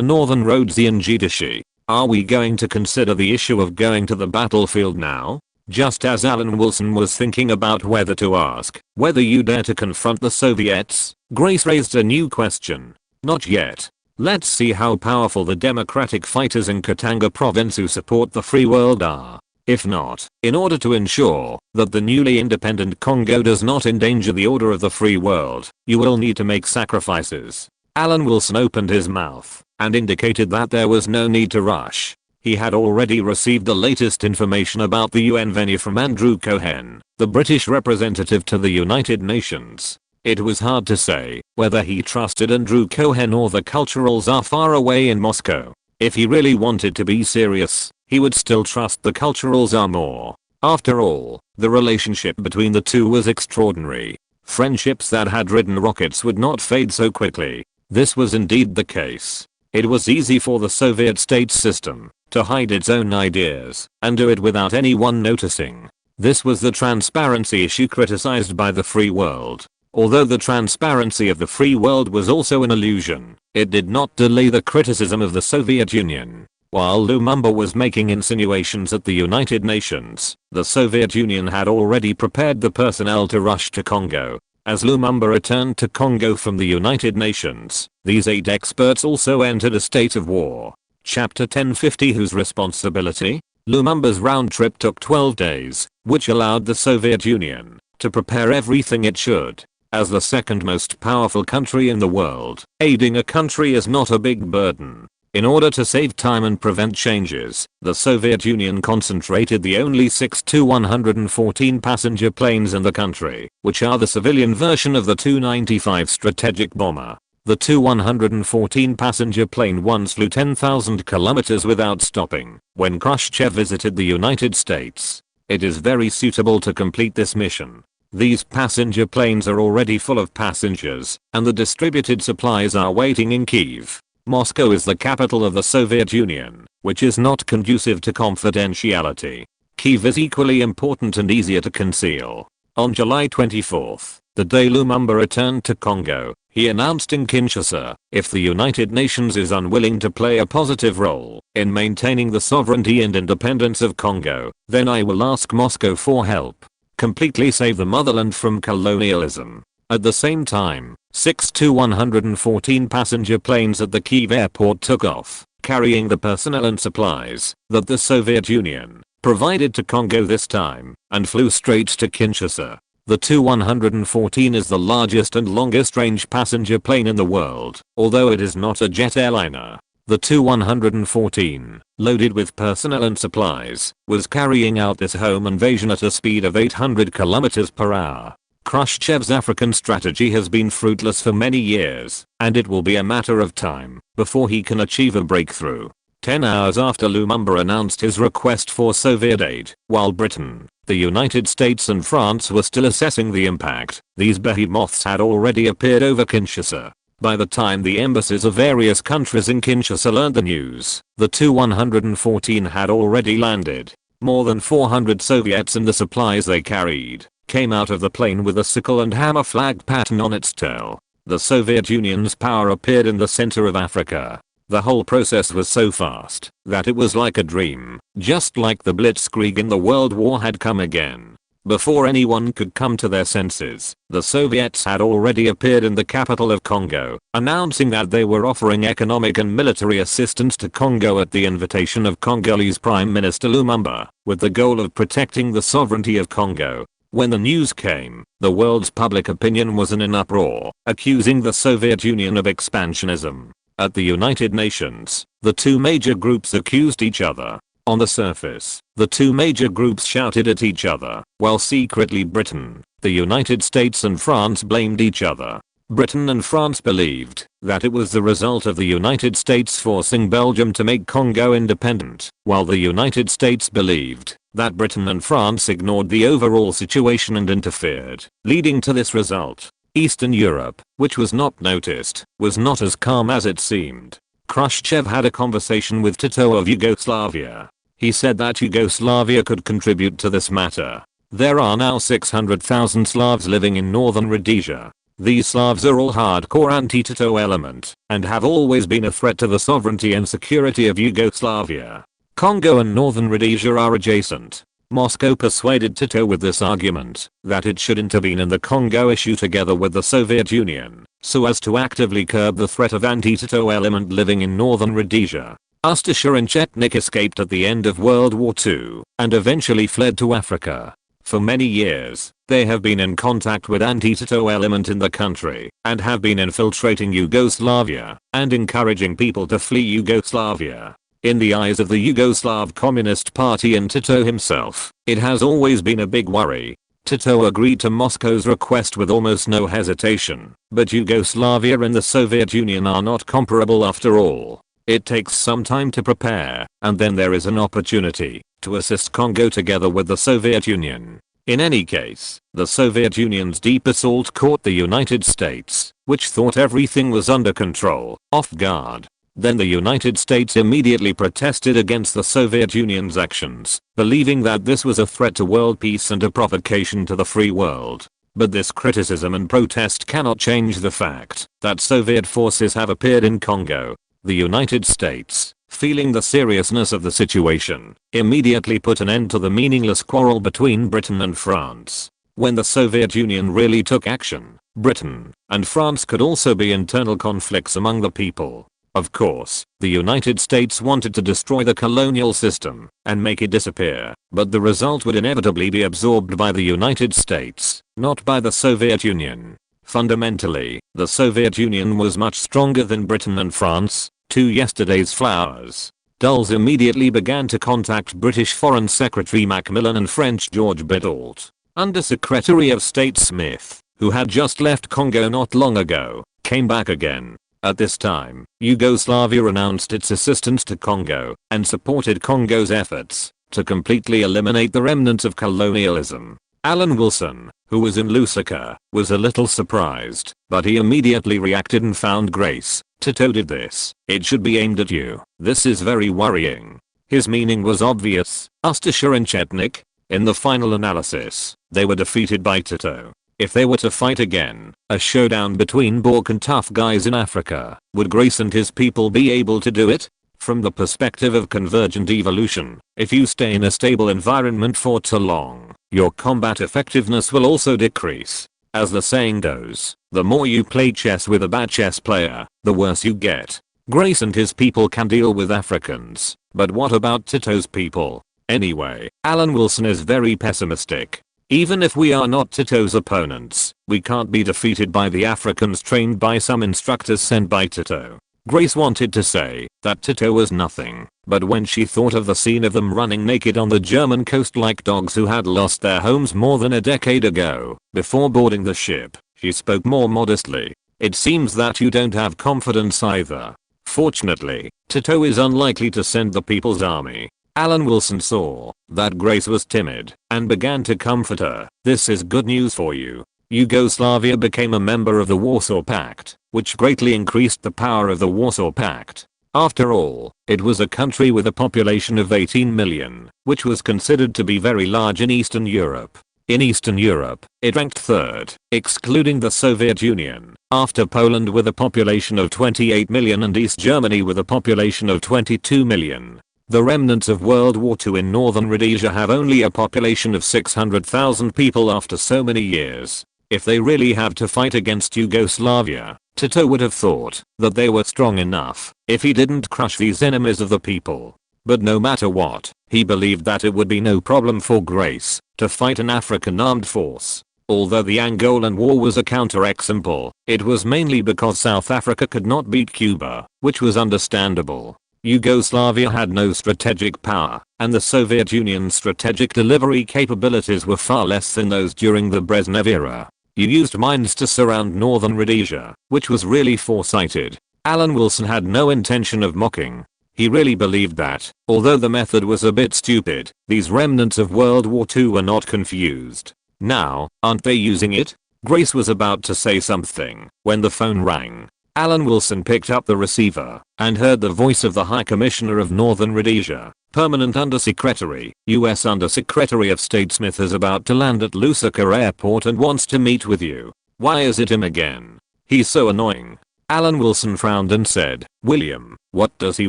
Northern Rhodesian Judiciary. Are we going to consider the issue of going to the battlefield now? Just as Alan Wilson was thinking about whether to ask whether you dare to confront the Soviets, Grace raised a new question. Not yet. Let's see how powerful the democratic fighters in Katanga province who support the free world are. If not, in order to ensure that the newly independent Congo does not endanger the order of the free world, you will need to make sacrifices. Alan Wilson opened his mouth and indicated that there was no need to rush. He had already received the latest information about the UN venue from Andrew Cohen, the British representative to the United Nations. It was hard to say whether he trusted Andrew Cohen or the cultural czar far away in Moscow. If he really wanted to be serious, he would still trust the cultural czar more. After all, the relationship between the two was extraordinary. Friendships that had ridden rockets would not fade so quickly. This was indeed the case. It was easy for the Soviet state system to hide its own ideas and do it without anyone noticing. This was the transparency issue criticized by the free world. Although the transparency of the free world was also an illusion, it did not delay the criticism of the Soviet Union. While Lumumba was making insinuations at the United Nations, the Soviet Union had already prepared the personnel to rush to Congo. As Lumumba returned to Congo from the United Nations, these 8 experts also entered a state of war. Chapter 1050 Whose responsibility? Lumumba's round trip took 12 days, which allowed the Soviet Union to prepare everything it should. As the second most powerful country in the world, aiding a country is not a big burden. In order to save time and prevent changes, the Soviet Union concentrated the only 6 Tu-114 passenger planes in the country, which are the civilian version of the Tu-95 strategic bomber. The Tu-114 passenger plane once flew 10,000 kilometers without stopping when Khrushchev visited the United States. It is very suitable to complete this mission. These passenger planes are already full of passengers, and the distributed supplies are waiting in Kiev. Moscow is the capital of the Soviet Union, which is not conducive to confidentiality. Kiev is equally important and easier to conceal. On July 24th, the day Lumumba returned to Congo, he announced in Kinshasa, if the United Nations is unwilling to play a positive role in maintaining the sovereignty and independence of Congo, then I will ask Moscow for help. Completely save the motherland from colonialism. At the same time, 6 Tu-114 passenger planes at the Kyiv airport took off, carrying the personnel and supplies that the Soviet Union provided to Congo this time, and flew straight to Kinshasa. The Tu-114 is the largest and longest range passenger plane in the world, although it is not a jet airliner. The Tu-114, loaded with personnel and supplies, was carrying out this home invasion at a speed of 800 km per hour. Khrushchev's African strategy has been fruitless for many years, and it will be a matter of time before he can achieve a breakthrough. 10 hours after Lumumba announced his request for Soviet aid, while Britain, the United States and France were still assessing the impact, these behemoths had already appeared over Kinshasa. By the time the embassies of various countries in Kinshasa learned the news, the Tu-114 had already landed. More than 400 Soviets and the supplies they carried came out of the plane with a sickle and hammer flag pattern on its tail. The Soviet Union's power appeared in the center of Africa. The whole process was so fast that it was like a dream, just like the blitzkrieg in the World War had come again. Before anyone could come to their senses, the Soviets had already appeared in the capital of Congo, announcing that they were offering economic and military assistance to Congo at the invitation of Congolese Prime Minister Lumumba, with the goal of protecting the sovereignty of Congo. When the news came, the world's public opinion was in an uproar, accusing the Soviet Union of expansionism. At the United Nations, the two major groups accused each other. On the surface, the two major groups shouted at each other, while secretly Britain, the United States and France blamed each other. Britain and France believed that it was the result of the United States forcing Belgium to make Congo independent, while the United States believed that Britain and France ignored the overall situation and interfered, leading to this result. Eastern Europe, which was not noticed, was not as calm as it seemed. Khrushchev had a conversation with Tito of Yugoslavia. He said that Yugoslavia could contribute to this matter. There are now 600,000 Slavs living in northern Rhodesia. These Slavs are all hardcore anti-Tito element, and have always been a threat to the sovereignty and security of Yugoslavia. Congo and northern Rhodesia are adjacent. Moscow persuaded Tito with this argument that it should intervene in the Congo issue together with the Soviet Union, so as to actively curb the threat of anti-Tito element living in northern Rhodesia. Ustasha and Chetnik escaped at the end of World War II and eventually fled to Africa. For many years, they have been in contact with anti-Tito element in the country and have been infiltrating Yugoslavia and encouraging people to flee Yugoslavia. In the eyes of the Yugoslav Communist Party and Tito himself, it has always been a big worry. Tito agreed to Moscow's request with almost no hesitation, but Yugoslavia and the Soviet Union are not comparable after all. It takes some time to prepare, and then there is an opportunity to assist Congo together with the Soviet Union. In any case, the Soviet Union's deep assault caught the United States, which thought everything was under control, off guard. Then the United States immediately protested against the Soviet Union's actions, believing that this was a threat to world peace and a provocation to the free world. But this criticism and protest cannot change the fact that Soviet forces have appeared in Congo. The United States, feeling the seriousness of the situation, immediately put an end to the meaningless quarrel between Britain and France. When the Soviet Union really took action, Britain and France could also be internal conflicts among the people. Of course, the United States wanted to destroy the colonial system and make it disappear, but the result would inevitably be absorbed by the United States, not by the Soviet Union. Fundamentally, the Soviet Union was much stronger than Britain and France, two yesterday's flowers. Dulles immediately began to contact British Foreign Secretary Macmillan and French George Bidault. Under Secretary of State Smith, who had just left Congo not long ago, came back again. At this time, Yugoslavia announced its assistance to Congo and supported Congo's efforts to completely eliminate the remnants of colonialism. Alan Wilson, who was in Lusaka, was a little surprised, but he immediately reacted and found grace. Tito did this. It should be aimed at you. This is very worrying. His meaning was obvious. Ustasha and Chetnik, in the final analysis, they were defeated by Tito. If they were to fight again, a showdown between Bork and tough guys in Africa, would Grace and his people be able to do it? From the perspective of convergent evolution, if you stay in a stable environment for too long, your combat effectiveness will also decrease. As the saying goes, the more you play chess with a bad chess player, the worse you get. Grace and his people can deal with Africans, but what about Tito's people? Anyway, Alan Wilson is very pessimistic. Even if we are not Tito's opponents, we can't be defeated by the Africans trained by some instructors sent by Tito. Grace wanted to say that Tito was nothing, but when she thought of the scene of them running naked on the German coast like dogs who had lost their homes more than a decade ago, before boarding the ship, she spoke more modestly. It seems that you don't have confidence either. Fortunately, Tito is unlikely to send the People's Army. Alan Wilson saw that Grace was timid and began to comfort her. This is good news for you. Yugoslavia became a member of the Warsaw Pact, which greatly increased the power of the Warsaw Pact. After all, it was a country with a population of 18 million, which was considered to be very large in Eastern Europe. In Eastern Europe, it ranked third, excluding the Soviet Union, after Poland with a population of 28 million and East Germany with a population of 22 million. The remnants of World War II in northern Rhodesia have only a population of 600,000 people after so many years. If they really have to fight against Yugoslavia, Tito would have thought that they were strong enough if he didn't crush these enemies of the people. But no matter what, he believed that it would be no problem for Grace to fight an African armed force. Although the Angolan War was a counterexample, it was mainly because South Africa could not beat Cuba, which was understandable. Yugoslavia had no strategic power, and the Soviet Union's strategic delivery capabilities were far less than those during the Brezhnev era. You used mines to surround northern Rhodesia, which was really foresighted. Alan Wilson had no intention of mocking. He really believed that, although the method was a bit stupid, these remnants of World War II were not confused. Now, aren't they using it? Grace was about to say something when the phone rang. Alan Wilson picked up the receiver and heard the voice of the High Commissioner of Northern Rhodesia, Permanent Undersecretary, U.S. Undersecretary of State Smith is about to land at Lusaka Airport and wants to meet with you. Why is it him again? He's so annoying. Alan Wilson frowned and said, William, what does he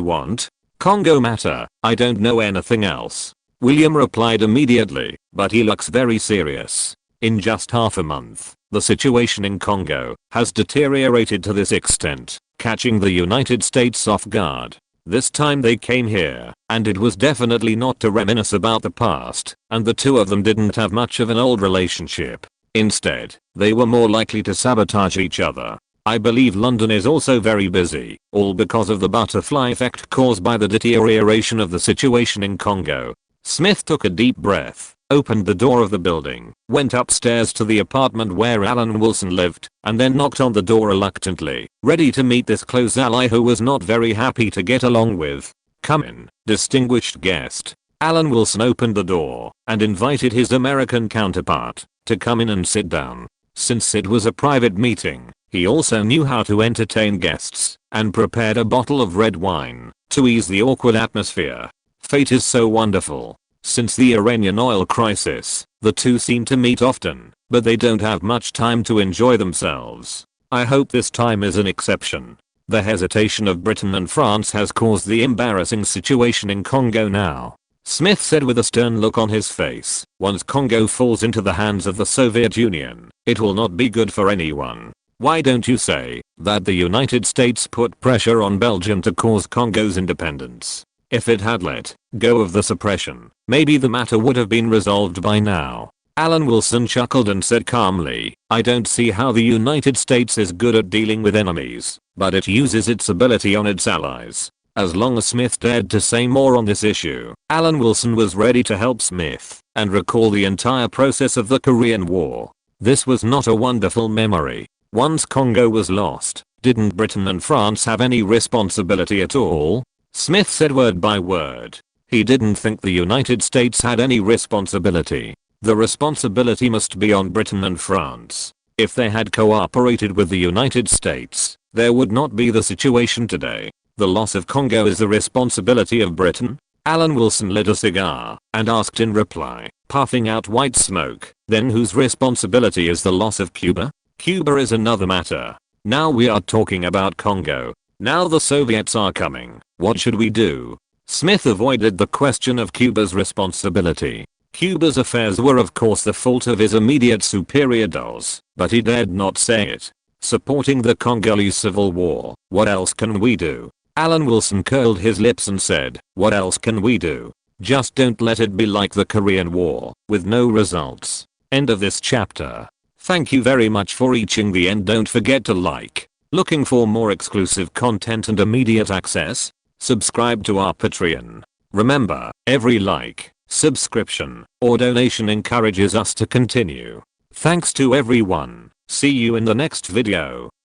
want? Congo matter, I don't know anything else. William replied immediately, but he looks very serious. In just half a month, the situation in Congo has deteriorated to this extent, catching the United States off guard. This time they came here, and it was definitely not to reminisce about the past, and the two of them didn't have much of an old relationship. Instead, they were more likely to sabotage each other. I believe London is also very busy, all because of the butterfly effect caused by the deterioration of the situation in Congo. Smith took a deep breath, opened the door of the building, went upstairs to the apartment where Alan Wilson lived, and then knocked on the door reluctantly, ready to meet this close ally who was not very happy to get along with. "Come in, distinguished guest." Alan Wilson opened the door and invited his American counterpart to come in and sit down. Since it was a private meeting, he also knew how to entertain guests and prepared a bottle of red wine to ease the awkward atmosphere. Fate is so wonderful. Since the Iranian oil crisis, the two seem to meet often, but they don't have much time to enjoy themselves. I hope this time is an exception. The hesitation of Britain and France has caused the embarrassing situation in Congo now, Smith said with a stern look on his face. Once Congo falls into the hands of the Soviet Union, it will not be good for anyone. Why don't you say that the United States put pressure on Belgium to cause Congo's independence? If it had let go of the suppression, maybe the matter would have been resolved by now. Alan Wilson chuckled and said calmly, "I don't see how the United States is good at dealing with enemies, but it uses its ability on its allies." As long as Smith dared to say more on this issue, Alan Wilson was ready to help Smith and recall the entire process of the Korean War. This was not a wonderful memory. Once Congo was lost, didn't Britain and France have any responsibility at all? Smith said word by word. He didn't think the United States had any responsibility. The responsibility must be on Britain and France. If they had cooperated with the United States, there would not be the situation today. The loss of Congo is the responsibility of Britain? Alan Wilson lit a cigar and asked in reply, puffing out white smoke, then whose responsibility is the loss of Cuba? Cuba is another matter. Now we are talking about Congo. Now the Soviets are coming. What should we do? Smith avoided the question of Cuba's responsibility. Cuba's affairs were of course the fault of his immediate superiors, but he dared not say it. Supporting the Congolese civil war. What else can we do? Alan Wilson curled his lips and said, what else can we do? Just don't let it be like the Korean War, with no results. End of this chapter. Thank you very much for reaching the end. Don't forget to like. Looking for more exclusive content and immediate access? Subscribe to our Patreon. Remember, every like, subscription, or donation encourages us to continue. Thanks to everyone. See you in the next video.